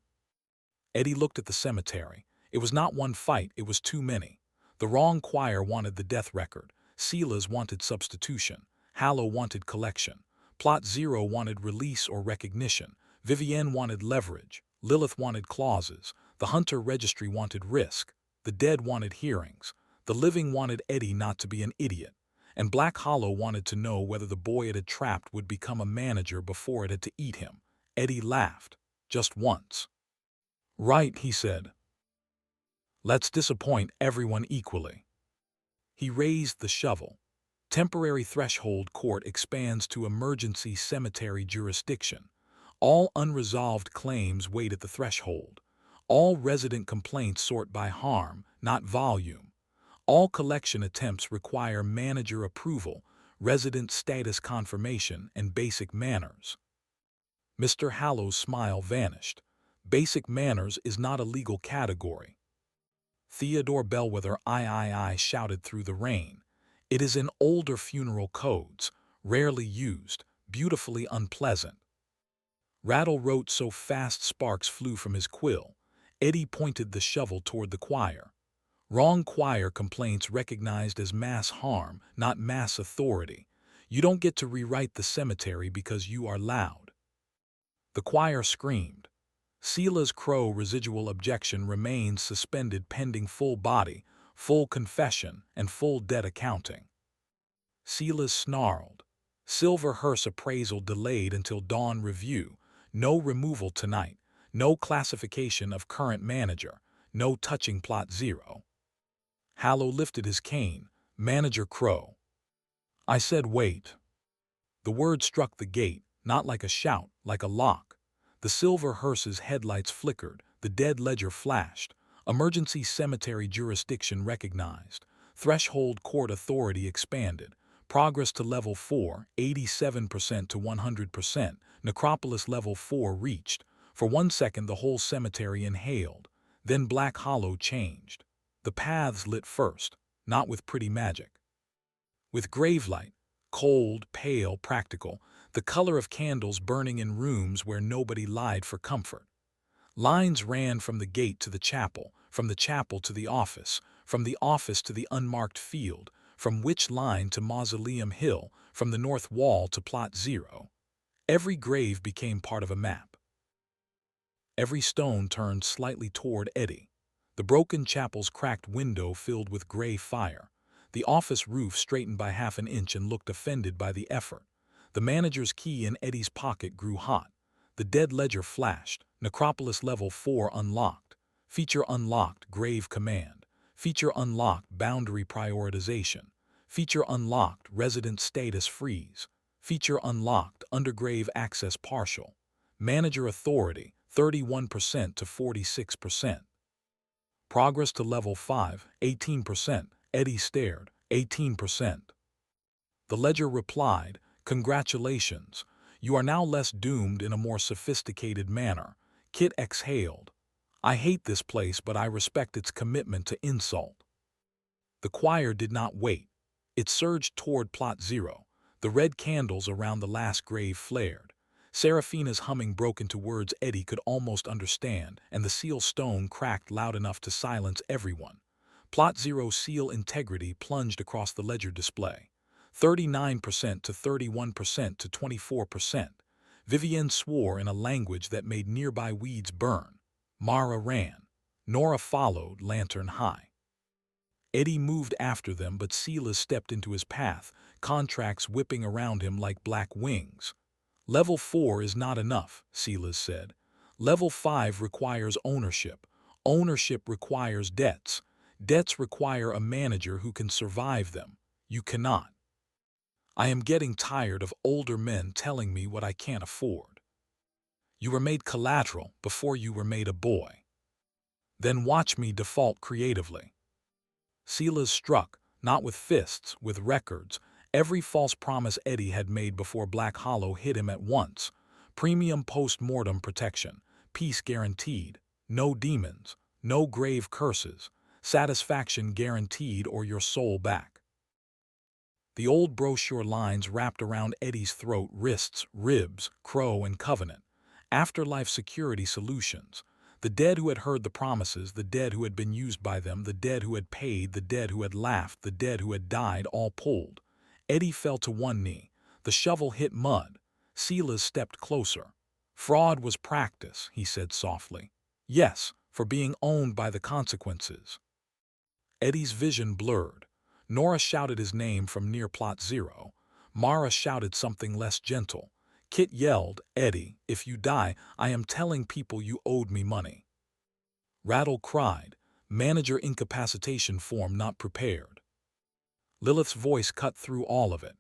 Eddie looked at the cemetery. It was not one fight, it was too many. The wrong choir wanted the death record. Silas wanted substitution. Hallow wanted collection. Plot 0 wanted release or recognition. Vivienne wanted leverage. Lilith wanted clauses. The Hunter Registry wanted risk. The dead wanted hearings. The living wanted Eddie not to be an idiot. And Black Hollow wanted to know whether the boy it had trapped would become a manager before it had to eat him. Eddie laughed. Just once. Right, he said. Let's disappoint everyone equally. He raised the shovel. Temporary threshold court expands to emergency cemetery jurisdiction. All unresolved claims wait at the threshold. All resident complaints sort by harm, not volume. All collection attempts require manager approval, resident status confirmation, and basic manners. Mr. Hallow's smile vanished. Basic manners is not a legal category. Theodore Bellwether I shouted through the rain. It is in older funeral codes, rarely used, beautifully unpleasant. Rattle wrote so fast sparks flew from his quill. Eddie pointed the shovel toward the choir. Wrong choir complaints recognized as mass harm, not mass authority. You don't get to rewrite the cemetery because you are loud. The choir screamed. Sila's Crowe residual objection remains suspended pending full body, full confession, and full debt accounting. Silas snarled. Silver hearse appraisal delayed until dawn review. No removal tonight. No classification of current manager. No touching plot 0. Hallow lifted his cane. Manager Crowe. I said wait. The word struck the gate, not like a shout, like a lock. The silver hearse's headlights flickered. The dead ledger flashed. Emergency cemetery jurisdiction recognized. Threshold court authority expanded. Progress to level 4, 87% to 100%. Necropolis level 4 reached. For 1 second the whole cemetery inhaled. Then Black Hollow changed. The paths lit first, not with pretty magic. With gravelight, cold, pale, practical, the color of candles burning in rooms where nobody lied for comfort. Lines ran from the gate to the chapel, from the chapel to the office, from the office to the unmarked field, from Witch Line to Mausoleum Hill, from the north wall to plot 0. Every grave became part of a map. Every stone turned slightly toward Eddie. The broken chapel's cracked window filled with gray fire. The office roof straightened by half an inch and looked offended by the effort. The manager's key in Eddie's pocket grew hot. The dead ledger flashed. Necropolis level 4 unlocked. Feature unlocked, grave command. Feature unlocked, boundary prioritization. Feature unlocked, resident status freeze. Feature unlocked, undergrave access partial. Manager authority, 31% to 46%. Progress to level 5, 18%. Eddie stared, 18%. The ledger replied, congratulations. You are now less doomed in a more sophisticated manner. Kit exhaled. I hate this place, but I respect its commitment to insult. The choir did not wait. It surged toward plot 0. The red candles around the last grave flared. Seraphina's humming broke into words Eddie could almost understand, and the seal stone cracked loud enough to silence everyone. Plot 0 seal integrity plunged across the ledger display. 39% to 31% to 24%. Vivienne swore in a language that made nearby weeds burn. Mara ran. Nora followed, lantern high. Eddie moved after them, but Silas stepped into his path, contracts whipping around him like black wings. Level 4 is not enough, Silas said. Level 5 requires ownership. Ownership requires debts. Debts require a manager who can survive them. You cannot. I am getting tired of older men telling me what I can't afford. You were made collateral before you were made a boy. Then watch me default creatively. Silas struck, not with fists, with records. Every false promise Eddie had made before Black Hollow hit him at once. Premium post-mortem protection, peace guaranteed, no demons, no grave curses, satisfaction guaranteed or your soul back. The old brochure lines wrapped around Eddie's throat, wrists, ribs, Crowe and Covenant. Afterlife security solutions. The dead who had heard the promises, the dead who had been used by them, the dead who had paid, the dead who had laughed, the dead who had died, all pulled. Eddie fell to one knee. The shovel hit mud. Silas stepped closer. Fraud was practice, he said softly. Yes, for being owned by the consequences. Eddie's vision blurred. Nora shouted his name from near plot 0. Mara shouted something less gentle. Kit yelled, Eddie, if you die, I am telling people you owed me money. Rattle cried, manager incapacitation form not prepared. Lilith's voice cut through all of it.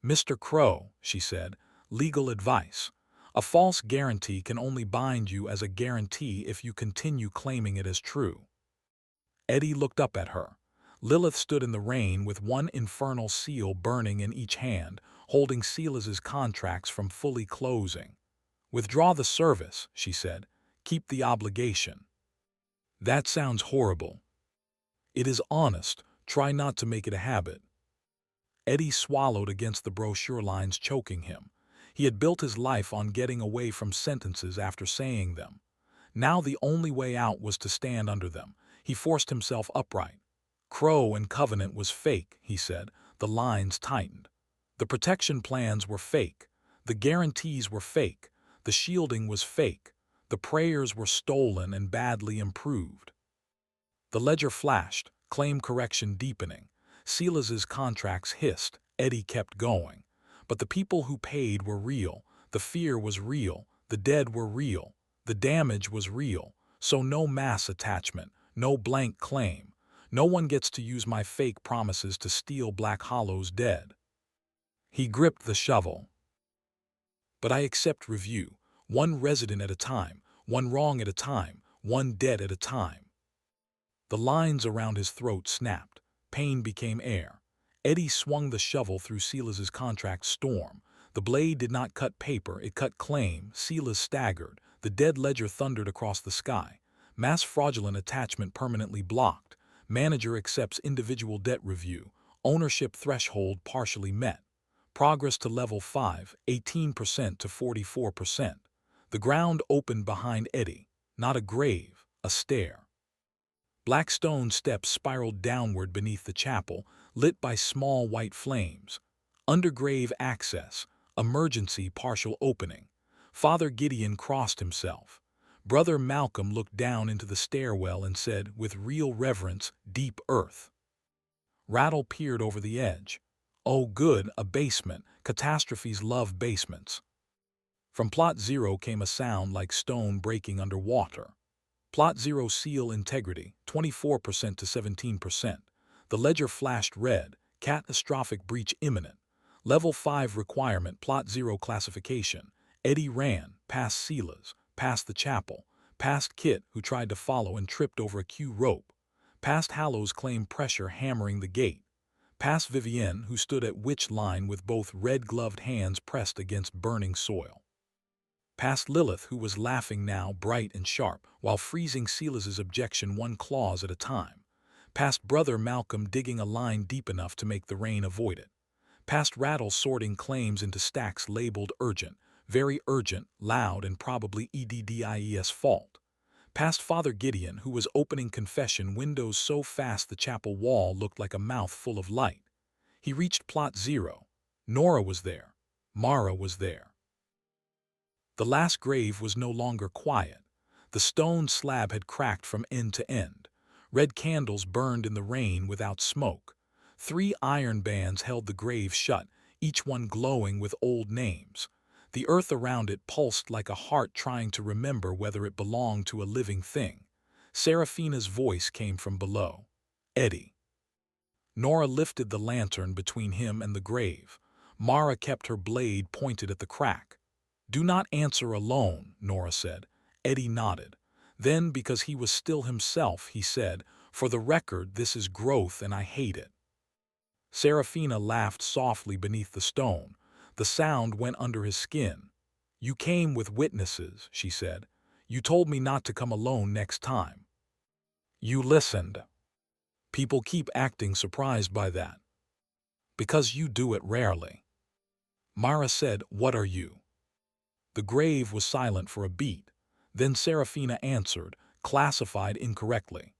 Mr. Crowe, she said, legal advice. A false guarantee can only bind you as a guarantee if you continue claiming it as true. Eddie looked up at her. Lilith stood in the rain with one infernal seal burning in each hand, holding Silas's contracts from fully closing. Withdraw the service, she said. Keep the obligation. That sounds horrible. It is honest. Try not to make it a habit. Eddie swallowed against the brochure lines, choking him. He had built his life on getting away from sentences after saying them. Now the only way out was to stand under them. He forced himself upright. Crowe and Covenant was fake, he said. The lines tightened. The protection plans were fake. The guarantees were fake. The shielding was fake. The prayers were stolen and badly improved. The ledger flashed, claim correction deepening. Silas's contracts hissed. Eddie kept going. But the people who paid were real. The fear was real. The dead were real. The damage was real. So no mass attachment, no blank claim. No one gets to use my fake promises to steal Black Hollow's dead. He gripped the shovel. But I accept review, one resident at a time, one wrong at a time, one dead at a time. The lines around his throat snapped. Pain became air. Eddie swung the shovel through Silas's contract storm. The blade did not cut paper, it cut claim. Silas staggered. The dead ledger thundered across the sky. Mass fraudulent attachment permanently blocked. Manager accepts individual debt review. Ownership threshold partially met. Progress to level 5, 18% to 44%. The ground opened behind Eddie. Not a grave, a stair. Black stone steps spiraled downward beneath the chapel, lit by small white flames. Undergrave access. Emergency partial opening. Father Gideon crossed himself. Brother Malcolm looked down into the stairwell and said, with real reverence, deep earth. Rattle peered over the edge. Oh good, a basement. Catastrophes love basements. From plot 0 came a sound like stone breaking under water. Plot 0 seal integrity, 24% to 17%. The ledger flashed red, catastrophic breach imminent. Level 5 requirement, plot 0 classification. Eddie ran, past Silas, past the chapel, past Kit, who tried to follow and tripped over a Q rope, past Hallows claimed pressure hammering the gate, past Vivienne, who stood at witch line with both red-gloved hands pressed against burning soil, past Lilith, who was laughing now, bright and sharp, while freezing Silas's objection one clause at a time, past Brother Malcolm digging a line deep enough to make the rain avoid it, past Rattle sorting claims into stacks labeled urgent, very urgent, loud, and probably EDDIES fault. Past Father Gideon, who was opening confession windows so fast the chapel wall looked like a mouth full of light. He reached plot 0. Nora was there. Mara was there. The last grave was no longer quiet. The stone slab had cracked from end to end. Red candles burned in the rain without smoke. 3 iron bands held the grave shut, each one glowing with old names. The earth around it pulsed like a heart trying to remember whether it belonged to a living thing. Seraphina's voice came from below. "Eddie." Nora lifted the lantern between him and the grave. Mara kept her blade pointed at the crack. "Do not answer alone," Nora said. Eddie nodded. Then, because he was still himself, he said, "For the record, this is growth and I hate it." Seraphina laughed softly beneath the stone. The sound went under his skin. "You came with witnesses," she said. "You told me not to come alone next time. You listened. People keep acting surprised by that. Because you do it rarely." Mara said, "What are you?" The grave was silent for a beat. Then Seraphina answered, classified incorrectly.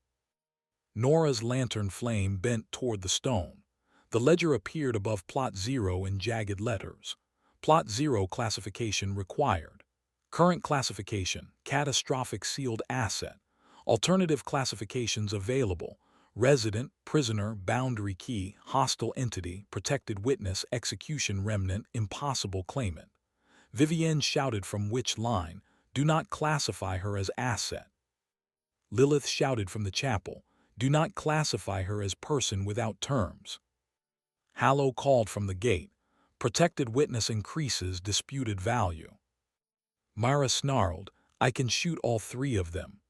Nora's lantern flame bent toward the stone. The ledger appeared above Plot 0 in jagged letters. Plot 0 classification required. Current classification, catastrophic sealed asset. Alternative classifications available: resident, prisoner, boundary key, hostile entity, protected witness, execution remnant, impossible claimant. Vivienne shouted from which line, "Do not classify her as asset." Lilith shouted from the chapel, "Do not classify her as person without terms." Hallow called from the gate, "Protected witness increases disputed value." Myra snarled, "I can shoot all 3 of them."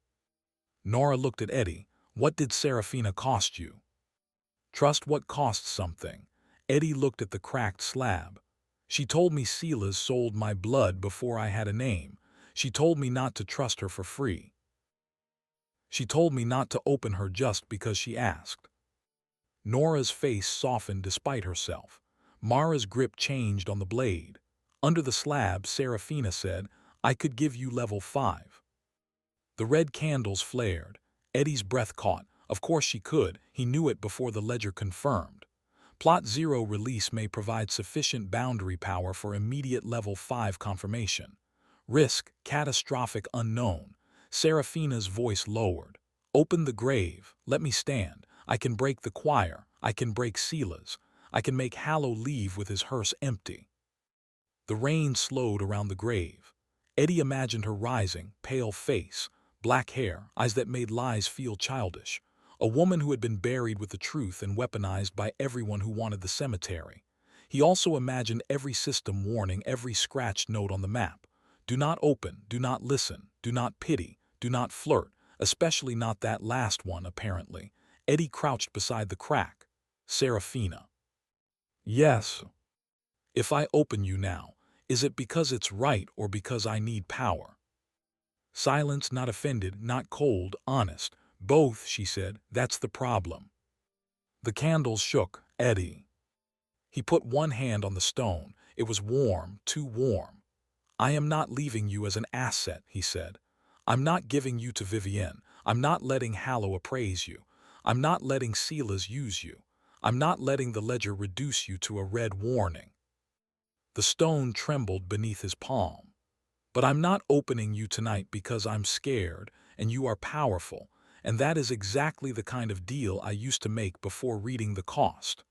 Nora looked at Eddie. "What did Seraphina cost you?" "Trust what costs something." Eddie looked at the cracked slab. "She told me Silas sold my blood before I had a name. She told me not to trust her for free. She told me not to open her just because she asked." Nora's face softened despite herself. Mara's grip changed on the blade. Under the slab, Seraphina said, "I could give you level 5. The red candles flared. Eddie's breath caught. Of course she could. He knew it before the ledger confirmed. Plot 0 release may provide sufficient boundary power for immediate level 5 confirmation. Risk, catastrophic unknown. Seraphina's voice lowered. "Open the grave. Let me stand. I can break the choir. I can break Silas. I can make Hallow leave with his hearse empty." The rain slowed around the grave. Eddie imagined her rising, pale face, black hair, eyes that made lies feel childish. A woman who had been buried with the truth and weaponized by everyone who wanted the cemetery. He also imagined every system warning, every scratched note on the map. Do not open, do not listen, do not pity, do not flirt, especially not that last one, apparently. Eddie crouched beside the crack. "Seraphina." "Yes." "If I open you now, is it because it's right or because I need power?" Silence, not offended, not cold, honest. "Both," she said. "That's the problem." The candles shook. "Eddie." He put one hand on the stone. It was warm, too warm. "I am not leaving you as an asset," he said. "I'm not giving you to Vivienne. I'm not letting Hallow appraise you. I'm not letting Silas use you. I'm not letting the ledger reduce you to a red warning." The stone trembled beneath his palm. "But I'm not opening you tonight because I'm scared, and you are powerful, and that is exactly the kind of deal I used to make before reading the cost."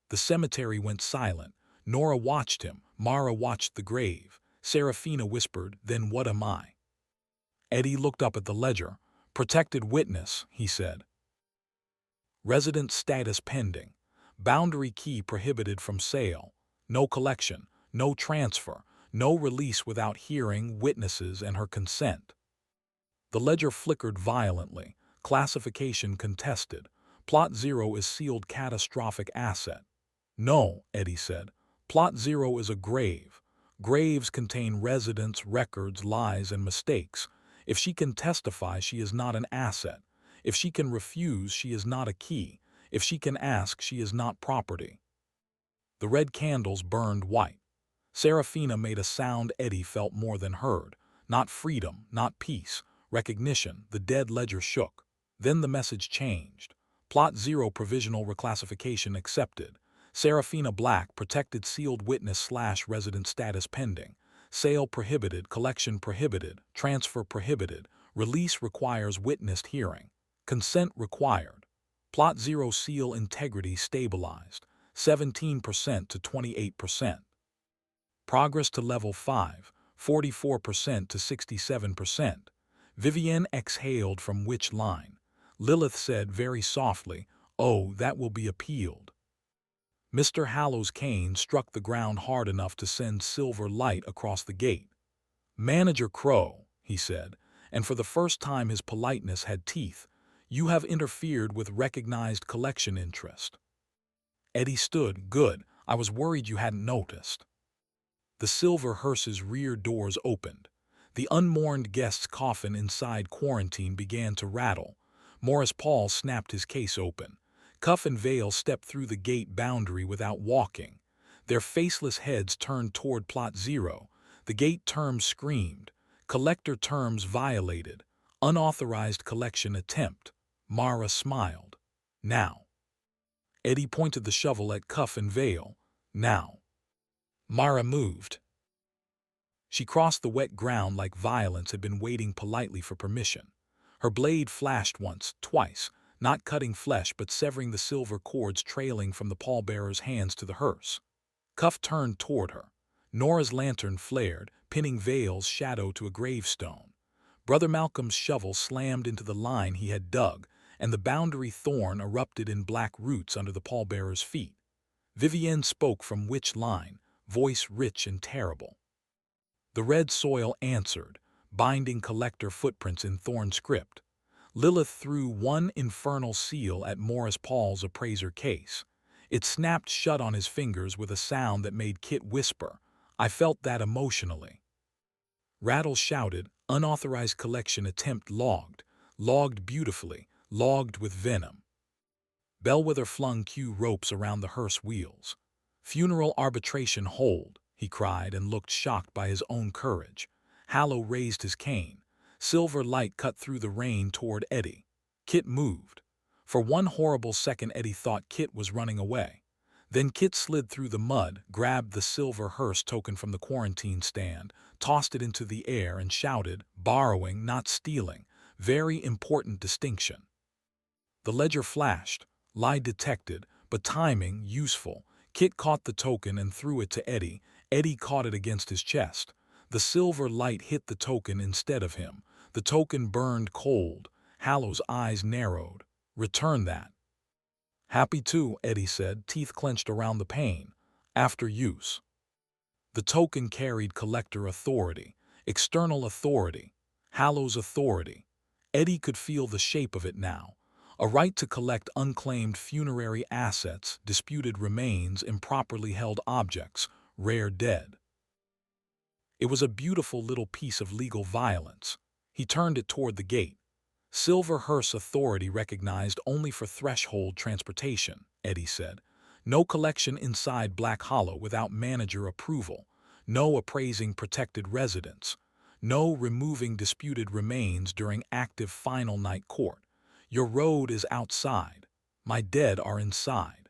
The cemetery went silent. Nora watched him. Mara watched the grave. Seraphina whispered, "Then what am I?" Eddie looked up at the ledger. "Protected witness," he said. "Resident status pending. Boundary key prohibited from sale. No collection, no transfer, no release without hearing witnesses and her consent." The ledger flickered violently. Classification contested. Plot 0 is sealed catastrophic asset. "No," Eddie said. "Plot 0 is a grave. Graves contain residents, records, lies, and mistakes. If she can testify, she is not an asset. If she can refuse, she is not a key. If she can ask, she is not property." The red candles burned white. Seraphina made a sound Eddie felt more than heard. Not freedom, not peace. Recognition. The dead ledger shook. Then the message changed. Plot 0 provisional reclassification accepted. Seraphina Black protected sealed witness / resident status pending. Sale prohibited, collection prohibited, transfer prohibited, Release requires witnessed hearing. Consent required. Plot 0 seal integrity stabilized, 17% to 28%. Progress to level 5, 44% to 67%. Vivienne exhaled from which line. Lilith said very softly, "Oh, that will be appealed." Mr. Hallow's cane struck the ground hard enough to send silver light across the gate. "Manager Crowe," he said, and for the first time his politeness had teeth, "you have interfered with recognized collection interest." Eddie stood. "Good. I was worried you hadn't noticed." The silver hearse's rear doors opened. The unmourned guest's coffin inside quarantine began to rattle. Morris Paul snapped his case open. Cuff and Vale stepped through the gate boundary without walking. Their faceless heads turned toward Plot 0. The gate terms screamed. Collector terms violated. Unauthorized collection attempt. Mara smiled. "Now." Eddie pointed the shovel at Cuff and Vale. "Now." Mara moved. She crossed the wet ground like violence had been waiting politely for permission. Her blade flashed once, twice, not cutting flesh but severing the silver cords trailing from the pallbearer's hands to the hearse. Cuff turned toward her. Nora's lantern flared, pinning Vale's shadow to a gravestone. Brother Malcolm's shovel slammed into the line he had dug, and the boundary thorn erupted in black roots under the pallbearer's feet. Vivienne spoke from which line, voice rich and terrible. The red soil answered, binding collector footprints in thorn script. Lilith threw one infernal seal at Morris Paul's appraiser case. It snapped shut on his fingers with a sound that made Kit whisper, "I felt that emotionally." Rattle shouted, "Unauthorized collection attempt logged. Logged beautifully. Logged with venom." Bellwether flung Q ropes around the hearse wheels. "Funeral arbitration hold," he cried and looked shocked by his own courage. Hallow raised his cane. Silver light cut through the rain toward Eddie. Kit moved. For one horrible second Eddie thought Kit was running away. Then Kit slid through the mud, grabbed the silver hearse token from the quarantine stand, tossed it into the air and shouted, "Borrowing, not stealing. Very important distinction." The ledger flashed. Lie detected, but timing useful. Kit caught the token and threw it to Eddie. Eddie caught it against his chest. The silver light hit the token instead of him. The token burned cold. Hallow's eyes narrowed. "Return that." "Happy to," Eddie said, teeth clenched around the pane. "After use." The token carried collector authority, external authority, Hallow's authority. Eddie could feel the shape of it now. A right to collect unclaimed funerary assets, disputed remains, improperly held objects, rare dead. It was a beautiful little piece of legal violence. He turned it toward the gate. "Silver hearse authority recognized only for threshold transportation," Eddie said. "No collection inside Black Hollow without manager approval. No appraising protected residence. No removing disputed remains during active final night court. Your road is outside. My dead are inside."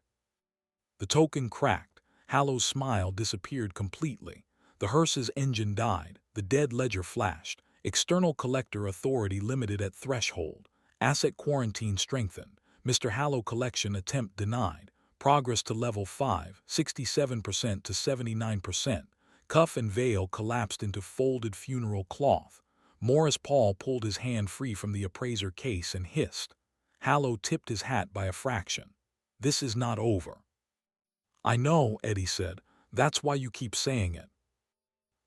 The token cracked. Hallow's smile disappeared completely. The hearse's engine died. The dead ledger flashed. External collector authority limited at threshold. Asset quarantine strengthened. Mr. Hallow collection attempt denied. Progress to level 5, 67% to 79%. Cuff and Vale collapsed into folded funeral cloth. Morris Paul pulled his hand free from the appraiser case and hissed. Hallow tipped his hat by a fraction. "This is not over." "I know," Eddie said. "That's why you keep saying it."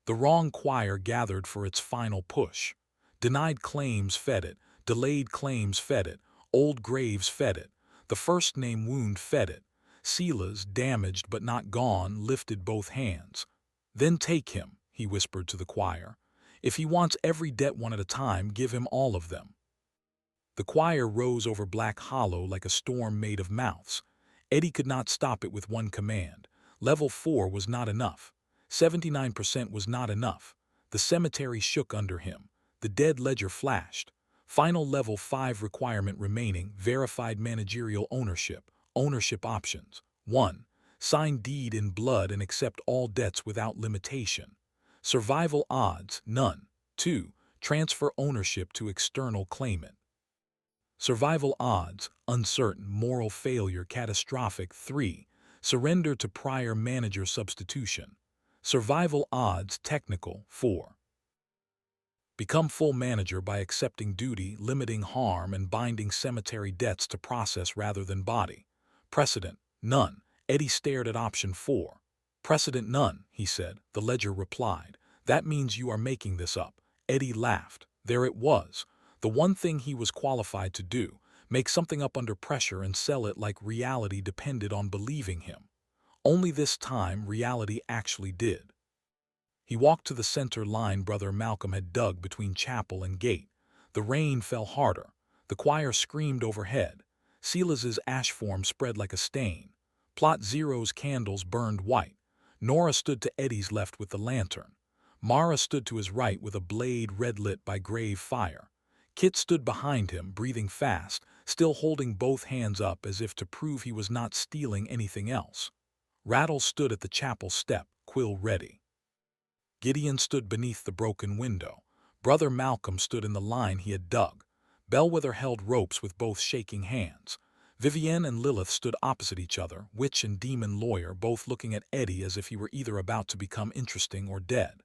The wrong choir gathered for its final push. Denied claims fed it. Delayed claims fed it. Old graves fed it. The first name wound fed it. Sila's, damaged but not gone, lifted both hands. "Then take him," he whispered to the choir. "If he wants every debt one at a time, give him all of them." The choir rose over Black Hollow like a storm made of mouths. Eddie could not stop it with one command. Level 4 was not enough. 79% was not enough. The cemetery shook under him. The dead ledger flashed. Final level 5 requirement remaining, verified managerial ownership. Ownership options. 1. Sign deed in blood and accept all debts without limitation. Survival odds, none. 2. Transfer ownership to external claimant. Survival odds, uncertain, moral failure, catastrophic. 3. Surrender to prior manager substitution. Survival odds, technical. 4. Become full manager by accepting duty, limiting harm, and binding cemetery debts to process rather than body. Precedent, none. Eddie stared at option 4. Precedent none, he said. The ledger replied. That means you are making this up. Eddie laughed. There it was. The one thing he was qualified to do, make something up under pressure and sell it like reality depended on believing him. Only this time reality actually did. He walked to the center line Brother Malcolm had dug between chapel and gate. The rain fell harder. The choir screamed overhead. Silas's ash form spread like a stain. Plot Zero's candles burned white. Nora stood to Eddie's left with the lantern. Mara stood to his right with a blade red-lit by grave fire. Kit stood behind him, breathing fast, still holding both hands up as if to prove he was not stealing anything else. Rattle stood at the chapel step, quill ready. Gideon stood beneath the broken window. Brother Malcolm stood in the line he had dug. Bellwether held ropes with both shaking hands. Vivienne and Lilith stood opposite each other, witch and demon lawyer, both looking at Eddie as if he were either about to become interesting or dead.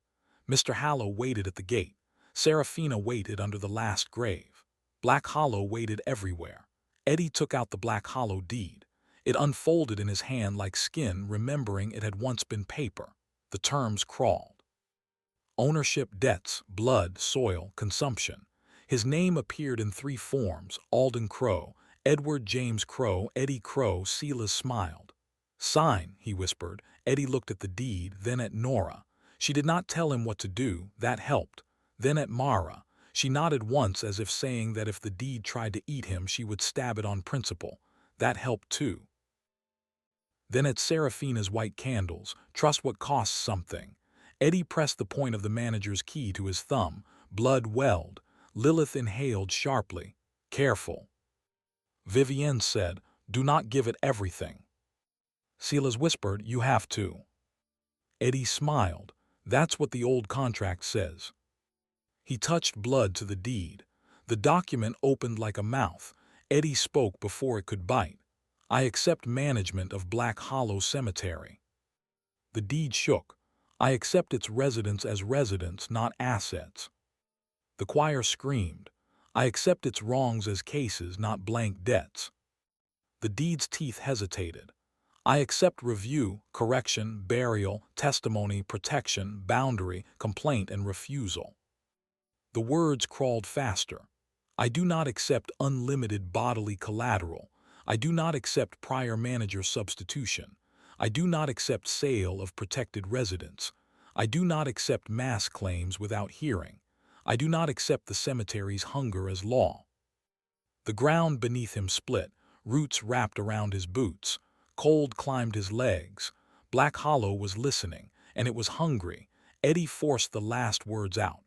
Mr. Hallow waited at the gate. Seraphina waited under the last grave. Black Hollow waited everywhere. Eddie took out the Black Hollow deed. It unfolded in his hand like skin, remembering it had once been paper. The terms crawled. Ownership, debts, blood, soil, consumption. His name appeared in 3 forms: Alden Crowe, Edward James Crowe, Eddie Crowe. Silas smiled. Sign, he whispered. Eddie looked at the deed, then at Nora. She did not tell him what to do, that helped. Then at Mara. She nodded once as if saying that if the deed tried to eat him she would stab it on principle. That helped too. Then at Seraphina's white candles, trust what costs something. Eddie pressed the point of the manager's key to his thumb. Blood welled. Lilith inhaled sharply. Careful. Vivienne said, do not give it everything. Silas whispered, you have to. Eddie smiled. That's what the old contract says. He touched blood to the deed. The document opened like a mouth. Eddie spoke before it could bite. I accept management of Black Hollow Cemetery. The deed shook. I accept its residents as residents, not assets. The choir screamed. I accept its wrongs as cases, not blank debts. The deed's teeth hesitated. I accept review, correction, burial, testimony, protection, boundary, complaint, and refusal. The words crawled faster. I do not accept unlimited bodily collateral. I do not accept prior manager substitution. I do not accept sale of protected residence. I do not accept mass claims without hearing. I do not accept the cemetery's hunger as law. The ground beneath him split. Roots wrapped around his boots. Cold climbed his legs. Black Hollow was listening, and it was hungry. Eddie forced the last words out.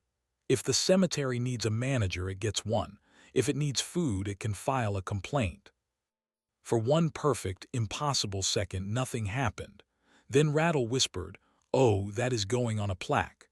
If the cemetery needs a manager, it gets one. If it needs food, it can file a complaint. For one perfect, impossible second, nothing happened. Then Rattle whispered, oh, that is going on a plaque.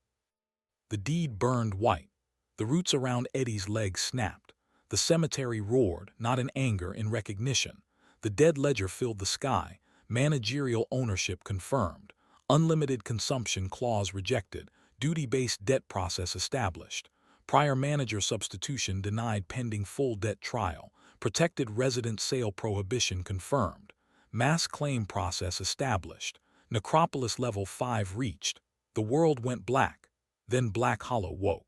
The deed burned white. The roots around Eddie's legs snapped. The cemetery roared, not in anger, in recognition. The dead ledger filled the sky. Managerial ownership confirmed. Unlimited consumption clause rejected. Duty-based debt process established. Prior manager substitution denied pending full debt trial. Protected resident sale prohibition confirmed. Mass claim process established. Necropolis level 5 reached. The world went black. Then Black Hollow woke.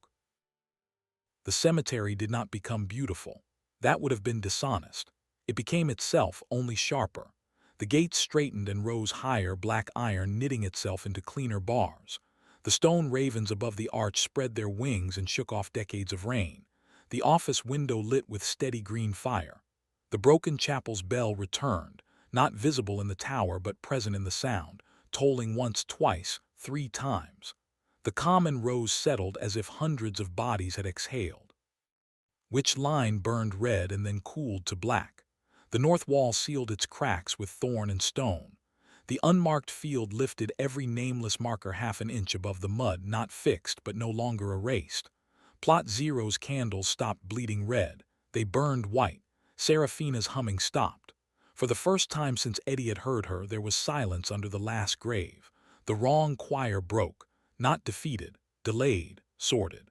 The cemetery did not become beautiful. That would have been dishonest. It became itself, only sharper. The gates straightened and rose higher, black iron knitting itself into cleaner bars. The stone ravens above the arch spread their wings and shook off decades of rain. The office window lit with steady green fire. The broken chapel's bell returned, not visible in the tower but present in the sound, tolling once, twice, 3 times. The common rose settled as if hundreds of bodies had exhaled. Which line burned red and then cooled to black. The north wall sealed its cracks with thorn and stone. The unmarked field lifted every nameless marker half an inch above the mud, not fixed but no longer erased. Plot Zero's candles stopped bleeding red. They burned white. Seraphina's humming stopped. For the first time since Eddie had heard her, there was silence under the last grave. The wrong choir broke, not defeated, delayed, sorted.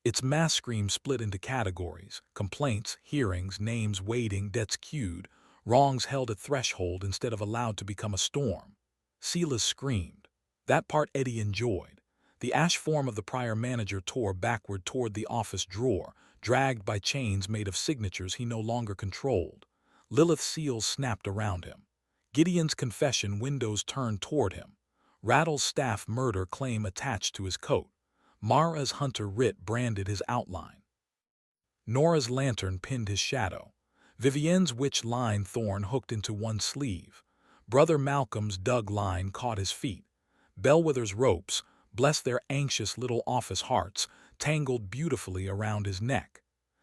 Its mass scream split into categories: complaints, hearings, names waiting, debts queued, wrongs held at threshold instead of allowed to become a storm. Silas screamed. That part Eddie enjoyed. The ash form of the prior manager tore backward toward the office drawer, dragged by chains made of signatures he no longer controlled. Lilith's seals snapped around him. Gideon's confession windows turned toward him. Rattle's staff murder claim attached to his coat. Mara's hunter writ branded his outline. Nora's lantern pinned his shadow. Vivienne's witch line thorn hooked into one sleeve. Brother Malcolm's dug line caught his feet. Bellwether's ropes, bless their anxious little office hearts, tangled beautifully around his neck.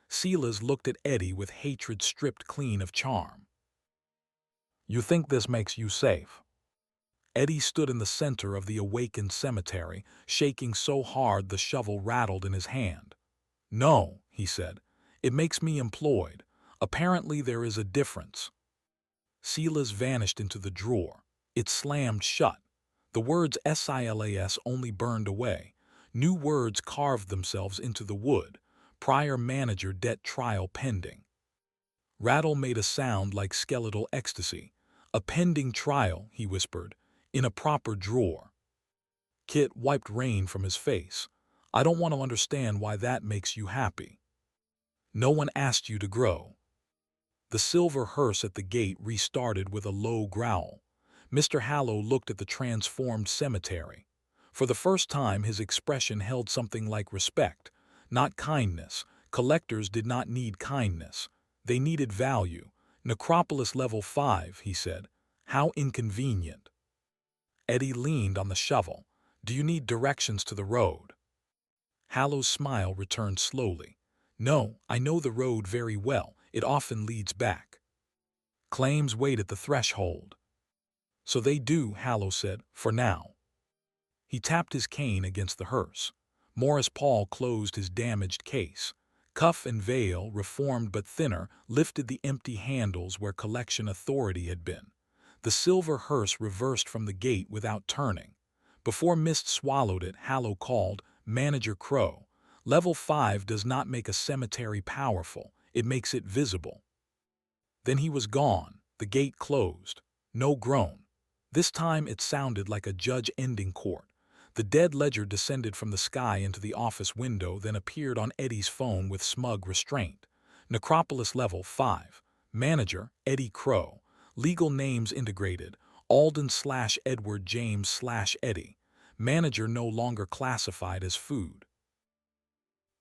Silas looked at Eddie with hatred stripped clean of charm. "You think this makes you safe?" Eddie stood in the center of the awakened cemetery, shaking so hard the shovel rattled in his hand. "No," he said. "It makes me employed. Apparently there is a difference." Silas vanished into the drawer. It slammed shut. The words SILAS only burned away. New words carved themselves into the wood. Prior manager debt trial pending. Rattle made a sound like skeletal ecstasy. "A pending trial," he whispered, "in a proper drawer." Kit wiped rain from his face. "I don't want to understand why that makes you happy." "No one asked you to grow." The silver hearse at the gate restarted with a low growl. Mr. Hallow looked at the transformed cemetery. For the first time his expression held something like respect, not kindness. Collectors did not need kindness. They needed value. "Necropolis level 5, he said. "How inconvenient." Eddie leaned on the shovel. "Do you need directions to the road?" Hallow's smile returned slowly. "No, I know the road very well. It often leads back. Claims wait at the threshold." "So they do," Hallow said, "for now." He tapped his cane against the hearse. Morris Paul closed his damaged case. Cuff and Veil, reformed but thinner, lifted the empty handles where collection authority had been. The silver hearse reversed from the gate without turning. Before mist swallowed it, Hallow called, "Manager Crowe, level 5 does not make a cemetery powerful, it makes it visible." Then he was gone. The gate closed. No groan. This time it sounded like a judge ending court. The dead ledger descended from the sky into the office window, then appeared on Eddie's phone with smug restraint. "Necropolis level 5. Manager, Eddie Crowe. Legal names integrated. Alden/Edward James/Eddie. Manager no longer classified as food.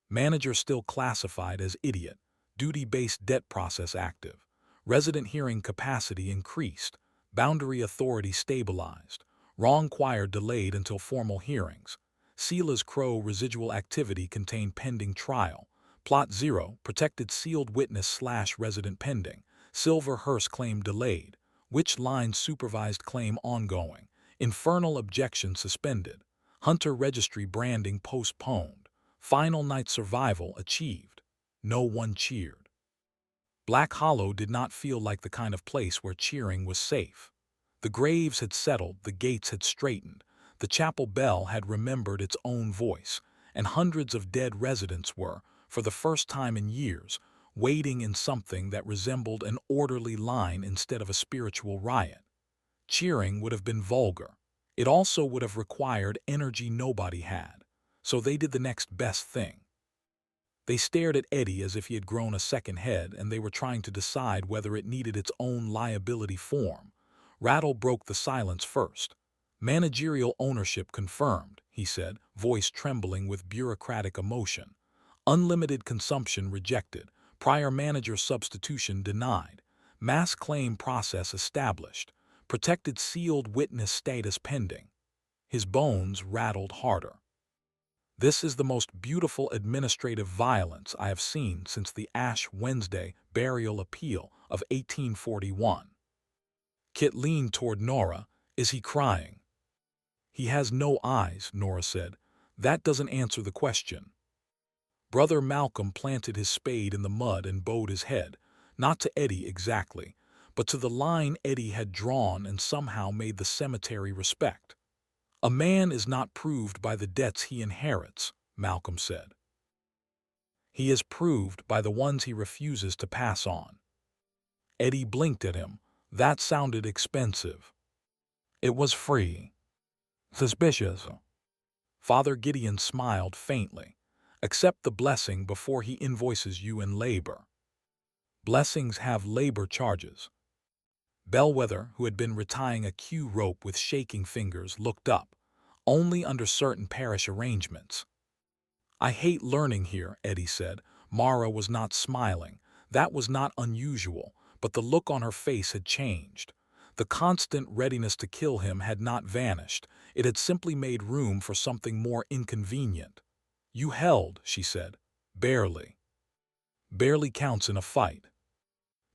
Manager still classified as idiot. Duty-based debt process active. Resident hearing capacity increased. Boundary authority stabilized. Wrong choir delayed until formal hearings. Silas Crowe residual activity contained pending trial. Plot 0, protected sealed witness/resident pending. Silver hearse claim delayed. Witch line supervised claim ongoing. Infernal objection suspended. Hunter registry branding postponed. Final night survival achieved." No one cheered. Black Hollow did not feel like the kind of place where cheering was safe. The graves had settled, the gates had straightened, the chapel bell had remembered its own voice, and hundreds of dead residents were, for the first time in years, waiting in something that resembled an orderly line instead of a spiritual riot. Cheering would have been vulgar. It also would have required energy nobody had. So they did the next best thing. They stared at Eddie as if he had grown a second head, and they were trying to decide whether it needed its own liability form. Rattle broke the silence first. "Managerial ownership confirmed," he said, voice trembling with bureaucratic emotion. "Unlimited consumption rejected. Prior manager substitution denied. Mass claim process established. Protected sealed witness status pending." His bones rattled harder. "This is the most beautiful administrative violence I have seen since the Ash Wednesday burial appeal of 1841. Kit leaned toward Nora. "Is he crying?" "He has no eyes," Nora said. "That doesn't answer the question." Brother Malcolm planted his spade in the mud and bowed his head, not to Eddie exactly, but to the line Eddie had drawn and somehow made the cemetery respect. A man is not proved by the debts he inherits, Malcolm said. He is proved by the ones he refuses to pass on. Eddie blinked at him. That sounded expensive. It was free. Suspicious. Father Gideon smiled faintly. Accept the blessing before he invoices you in labor. Blessings have labor charges. Bellwether, who had been retying a cue rope with shaking fingers, looked up. Only under certain parish arrangements. I hate learning here, Eddie said. Mara was not smiling. That was not unusual, but the look on her face had changed. The constant readiness to kill him had not vanished. It had simply made room for something more inconvenient. You held, she said. Barely. Barely counts in a fight.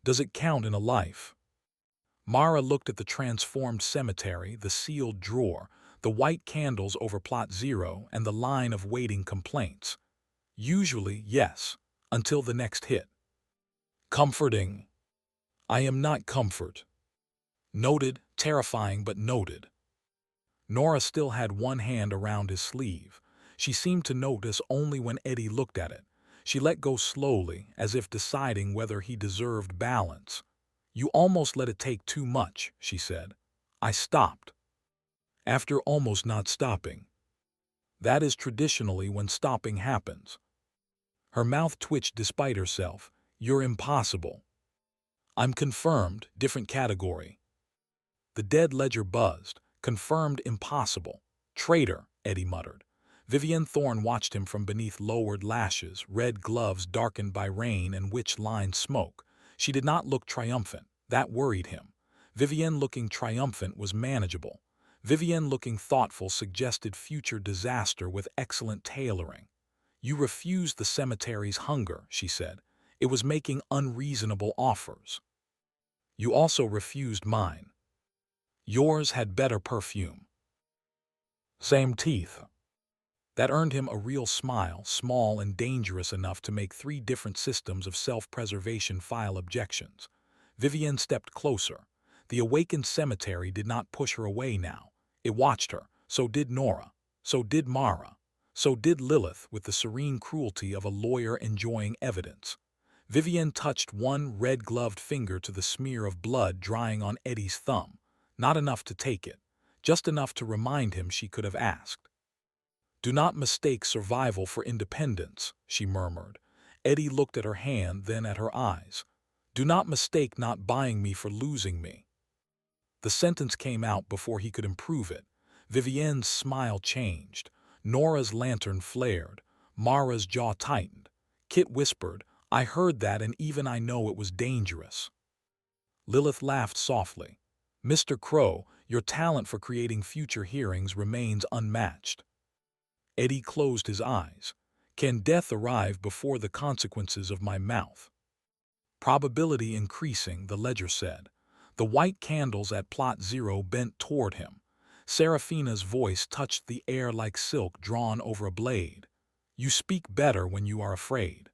Does it count in a life? Mara looked at the transformed cemetery, the sealed drawer, the white candles over plot 0, and the line of waiting complaints. Usually, yes, until the next hit. Comforting. I am not comfort. Noted, terrifying but noted. Nora still had one hand around his sleeve. She seemed to notice only when Eddie looked at it. She let go slowly, as if deciding whether he deserved balance. You almost let it take too much, she said. I stopped. After almost not stopping. That is traditionally when stopping happens. Her mouth twitched despite herself. You're impossible. I'm confirmed, different category. The dead ledger buzzed. Confirmed impossible. Traitor, Eddie muttered. Vivienne Thorne watched him from beneath lowered lashes, red gloves darkened by rain and witch-lined smoke. She did not look triumphant. That worried him. Vivienne looking triumphant was manageable. Vivienne looking thoughtful suggested future disaster with excellent tailoring. You refused the cemetery's hunger, she said. It was making unreasonable offers. You also refused mine. Yours had better perfume. Same teeth. That earned him a real smile, small and dangerous enough to make 3 different systems of self-preservation file objections. Vivienne stepped closer. The awakened cemetery did not push her away now. It watched her. So did Nora. So did Mara. So did Lilith, with the serene cruelty of a lawyer enjoying evidence. Vivienne touched one red-gloved finger to the smear of blood drying on Eddie's thumb. Not enough to take it. Just enough to remind him she could have asked. Do not mistake survival for independence, she murmured. Eddie looked at her hand, then at her eyes. Do not mistake not buying me for losing me. The sentence came out before he could improve it. Vivienne's smile changed. Nora's lantern flared. Mara's jaw tightened. Kit whispered, I heard that and even I know it was dangerous. Lilith laughed softly. Mr. Crowe, your talent for creating future hearings remains unmatched. Eddie closed his eyes. Can death arrive before the consequences of my mouth? Probability increasing, the ledger said. The white candles at plot 0 bent toward him. Seraphina's voice touched the air like silk drawn over a blade. You speak better when you are afraid.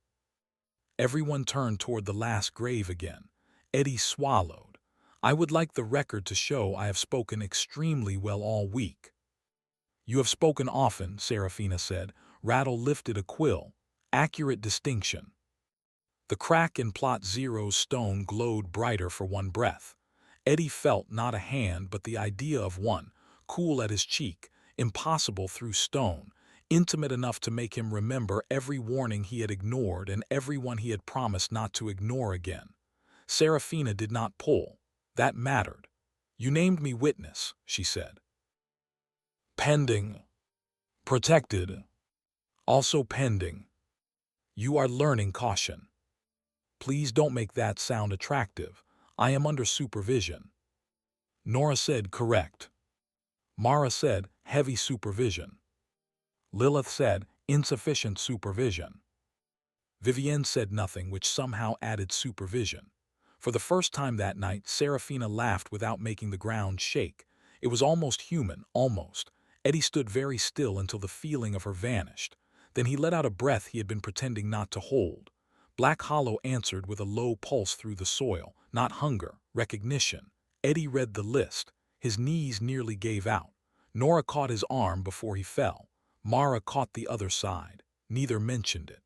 Everyone turned toward the last grave again. Eddie swallowed. I would like the record to show I have spoken extremely well all week. You have spoken often, Seraphina said. Rattle lifted a quill. Accurate distinction. The crack in plot 0's stone glowed brighter for one breath. Eddie felt not a hand but the idea of one, cool at his cheek, impossible through stone, intimate enough to make him remember every warning he had ignored and every one he had promised not to ignore again. Seraphina did not pull. That mattered. You named me witness, she said. Pending. Protected. Also pending. You are learning caution. Please don't make that sound attractive. I am under supervision. Nora said correct. Mara said heavy supervision. Lilith said insufficient supervision. Vivienne said nothing, which somehow added supervision. For the first time that night, Seraphina laughed without making the ground shake. It was almost human, almost. Eddie stood very still until the feeling of her vanished. Then he let out a breath he had been pretending not to hold. Black Hollow answered with a low pulse through the soil, not hunger, recognition. Eddie read the list. His knees nearly gave out. Nora caught his arm before he fell. Mara caught the other side. Neither mentioned it.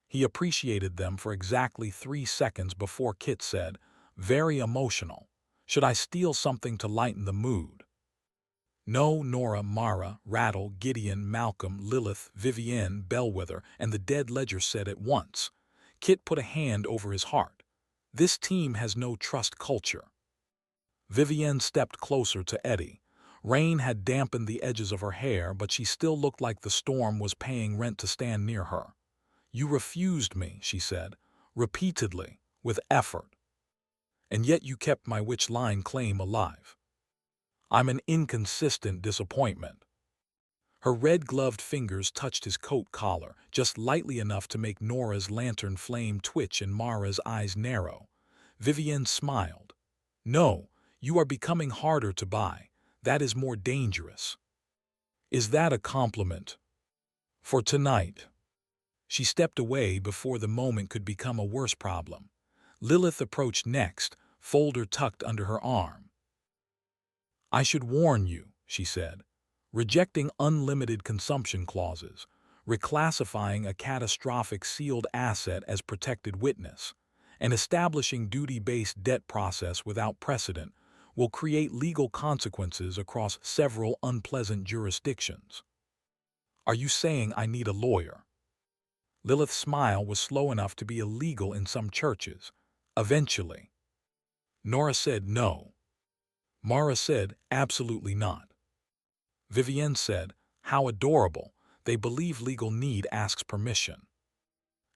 He appreciated them for exactly 3 seconds before Kit said, "Very emotional. Should I steal something to lighten the mood?" No, Nora, Mara, Rattle, Gideon, Malcolm, Lilith, Vivienne, Bellwether, and the dead ledger said at once. Kit put a hand over his heart. This team has no trust culture. Vivienne stepped closer to Eddie. Rain had dampened the edges of her hair, but she still looked like the storm was paying rent to stand near her. "You refused me," she said, repeatedly, with effort. "And yet you kept my witch line claim alive. I'm an inconsistent disappointment." Her red-gloved fingers touched his coat collar, just lightly enough to make Nora's lantern flame twitch and Mara's eyes narrow. Vivienne smiled. "No, you are becoming harder to buy. That is more dangerous." "Is that a compliment?" "For tonight." She stepped away before the moment could become a worse problem. Lilith approached next, folder tucked under her arm. "I should warn you," she said, "rejecting unlimited consumption clauses, reclassifying a catastrophic sealed asset as protected witness, and establishing duty-based debt process without precedent will create legal consequences across several unpleasant jurisdictions." "Are you saying I need a lawyer?" Lilith's smile was slow enough to be illegal in some churches. "Eventually." Nora said no. Mara said absolutely not. Vivienne said, "How adorable. They believe legal need asks permission."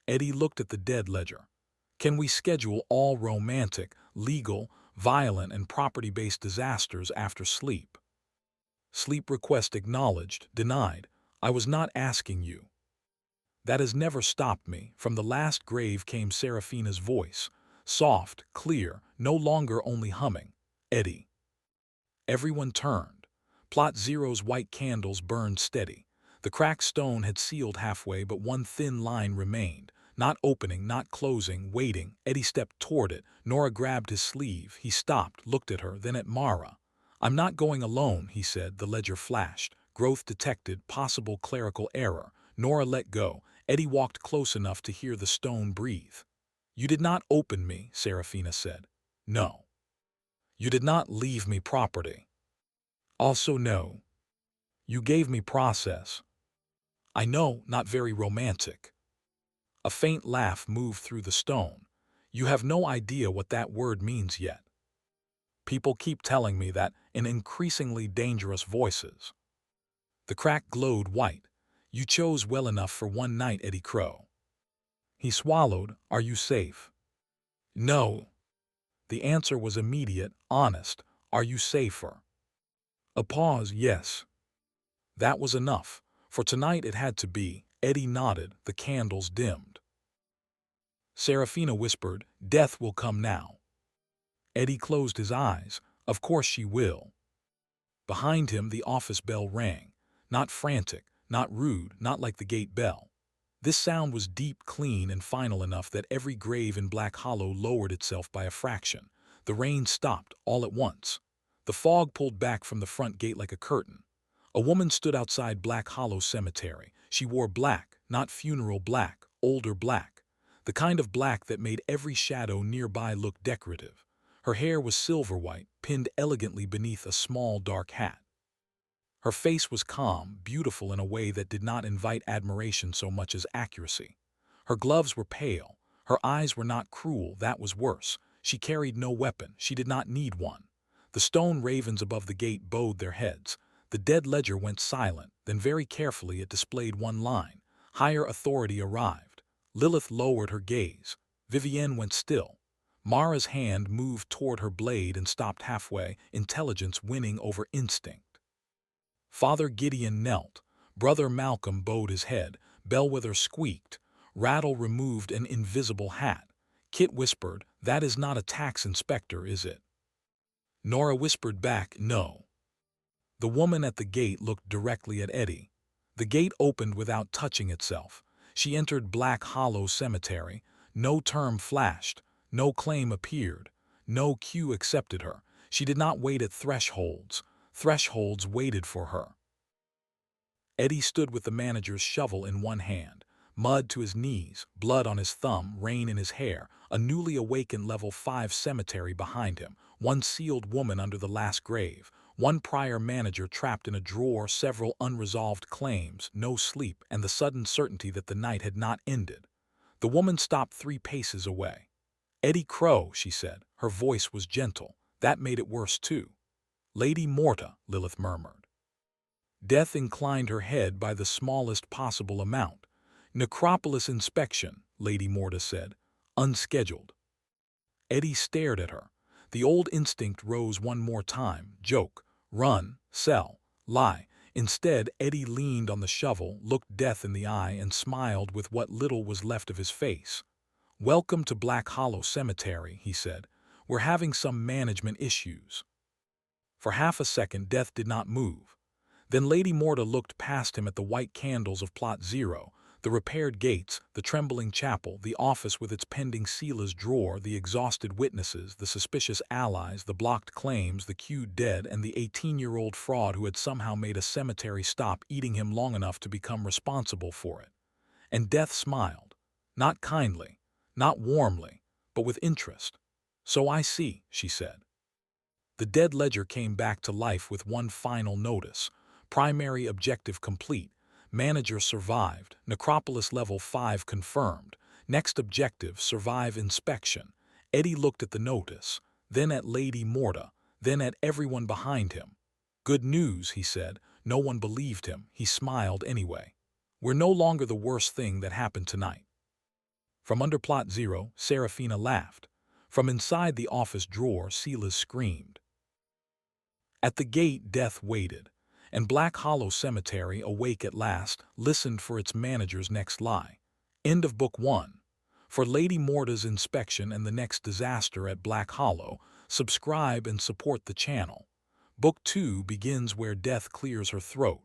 Eddie looked at the dead ledger. "Can we schedule all romantic, legal, violent, and property-based disasters after sleep?" "Sleep request acknowledged, denied. I was not asking you." "That has never stopped me." From the last grave came Seraphina's voice, soft, clear, no longer only humming. "Eddie." Everyone turned. Plot Zero's white candles burned steady. The cracked stone had sealed halfway, but one thin line remained. Not opening, not closing, waiting. Eddie stepped toward it. Nora grabbed his sleeve. He stopped, looked at her, then at Mara. "I'm not going alone," he said. The ledger flashed. Growth detected, possible clerical error. Nora let go. Eddie walked close enough to hear the stone breathe. "You did not open me," Seraphina said. "No." "You did not leave me property." "Also no." "You gave me process." "I know, not very romantic." A faint laugh moved through the stone. "You have no idea what that word means yet. People keep telling me that in increasingly dangerous voices." The crack glowed white. "You chose well enough for one night, Eddie Crowe." He swallowed. "Are you safe?" "No." The answer was immediate, honest. "Are you safer?" A pause. "Yes." That was enough. For tonight it had to be. Eddie nodded. The candles dimmed. Seraphina whispered, "Death will come now." Eddie closed his eyes. "Of course she will." Behind him the office bell rang. Not frantic, not rude, not like the gate bell. This sound was deep, clean, and final enough that every grave in Black Hollow lowered itself by a fraction. The rain stopped, all at once. The fog pulled back from the front gate like a curtain. A woman stood outside Black Hollow Cemetery. She wore black, not funeral black, older black. The kind of black that made every shadow nearby look decorative. Her hair was silver white, pinned elegantly beneath a small dark hat. Her face was calm, beautiful in a way that did not invite admiration so much as accuracy. Her gloves were pale. Her eyes were not cruel, that was worse. She carried no weapon, she did not need one. The stone ravens above the gate bowed their heads. The dead ledger went silent, then very carefully it displayed one line. Higher authority arrived. Lilith lowered her gaze. Vivienne went still. Mara's hand moved toward her blade and stopped halfway, intelligence winning over instinct. Father Gideon knelt. Brother Malcolm bowed his head. Bellwether squeaked. Rattle removed an invisible hat. Kit whispered, "That is not a tax inspector, is it?" Nora whispered back, "No." The woman at the gate looked directly at Eddie. The gate opened without touching itself. She entered Black Hollow Cemetery. No term flashed. No claim appeared. No queue accepted her. She did not wait at thresholds. Thresholds waited for her. Eddie stood with the manager's shovel in one hand, mud to his knees, blood on his thumb, rain in his hair, a newly awakened level 5 cemetery behind him, one sealed woman under the last grave, one prior manager trapped in a drawer, several unresolved claims, no sleep, and the sudden certainty that the night had not ended. The woman stopped 3 paces away. "Eddie Crowe," she said. Her voice was gentle. That made it worse, too. "Lady Morta," Lilith murmured. Death inclined her head by the smallest possible amount. "Necropolis inspection," Lady Morta said. "Unscheduled." Eddie stared at her. The old instinct rose one more time. Joke, run, sell, lie. Instead, Eddie leaned on the shovel, looked death in the eye, and smiled with what little was left of his face. "Welcome to Black Hollow Cemetery," he said. "We're having some management issues." For half a second, Death did not move. Then Lady Morta looked past him at the white candles of Plot Zero, the repaired gates, the trembling chapel, the office with its pending Seala's drawer, the exhausted witnesses, the suspicious allies, the blocked claims, the queued dead, and the 18-year-old fraud who had somehow made a cemetery stop eating him long enough to become responsible for it. And Death smiled. Not kindly, not warmly, but with interest. "So I see," she said. The dead ledger came back to life with one final notice. Primary objective complete. Manager survived. Necropolis level 5 confirmed. Next objective, survive inspection. Eddie looked at the notice, then at Lady Morta, then at everyone behind him. "Good news," he said. No one believed him. He smiled anyway. "We're no longer the worst thing that happened tonight." From under Plot Zero, Serafina laughed. From inside the office drawer, Silas screamed. At the gate, Death waited, and Black Hollow Cemetery, awake at last, listened for its manager's next lie. End of Book 1. For Lady Morta's inspection and the next disaster at Black Hollow, subscribe and support the channel. Book 2 begins where Death clears her throat.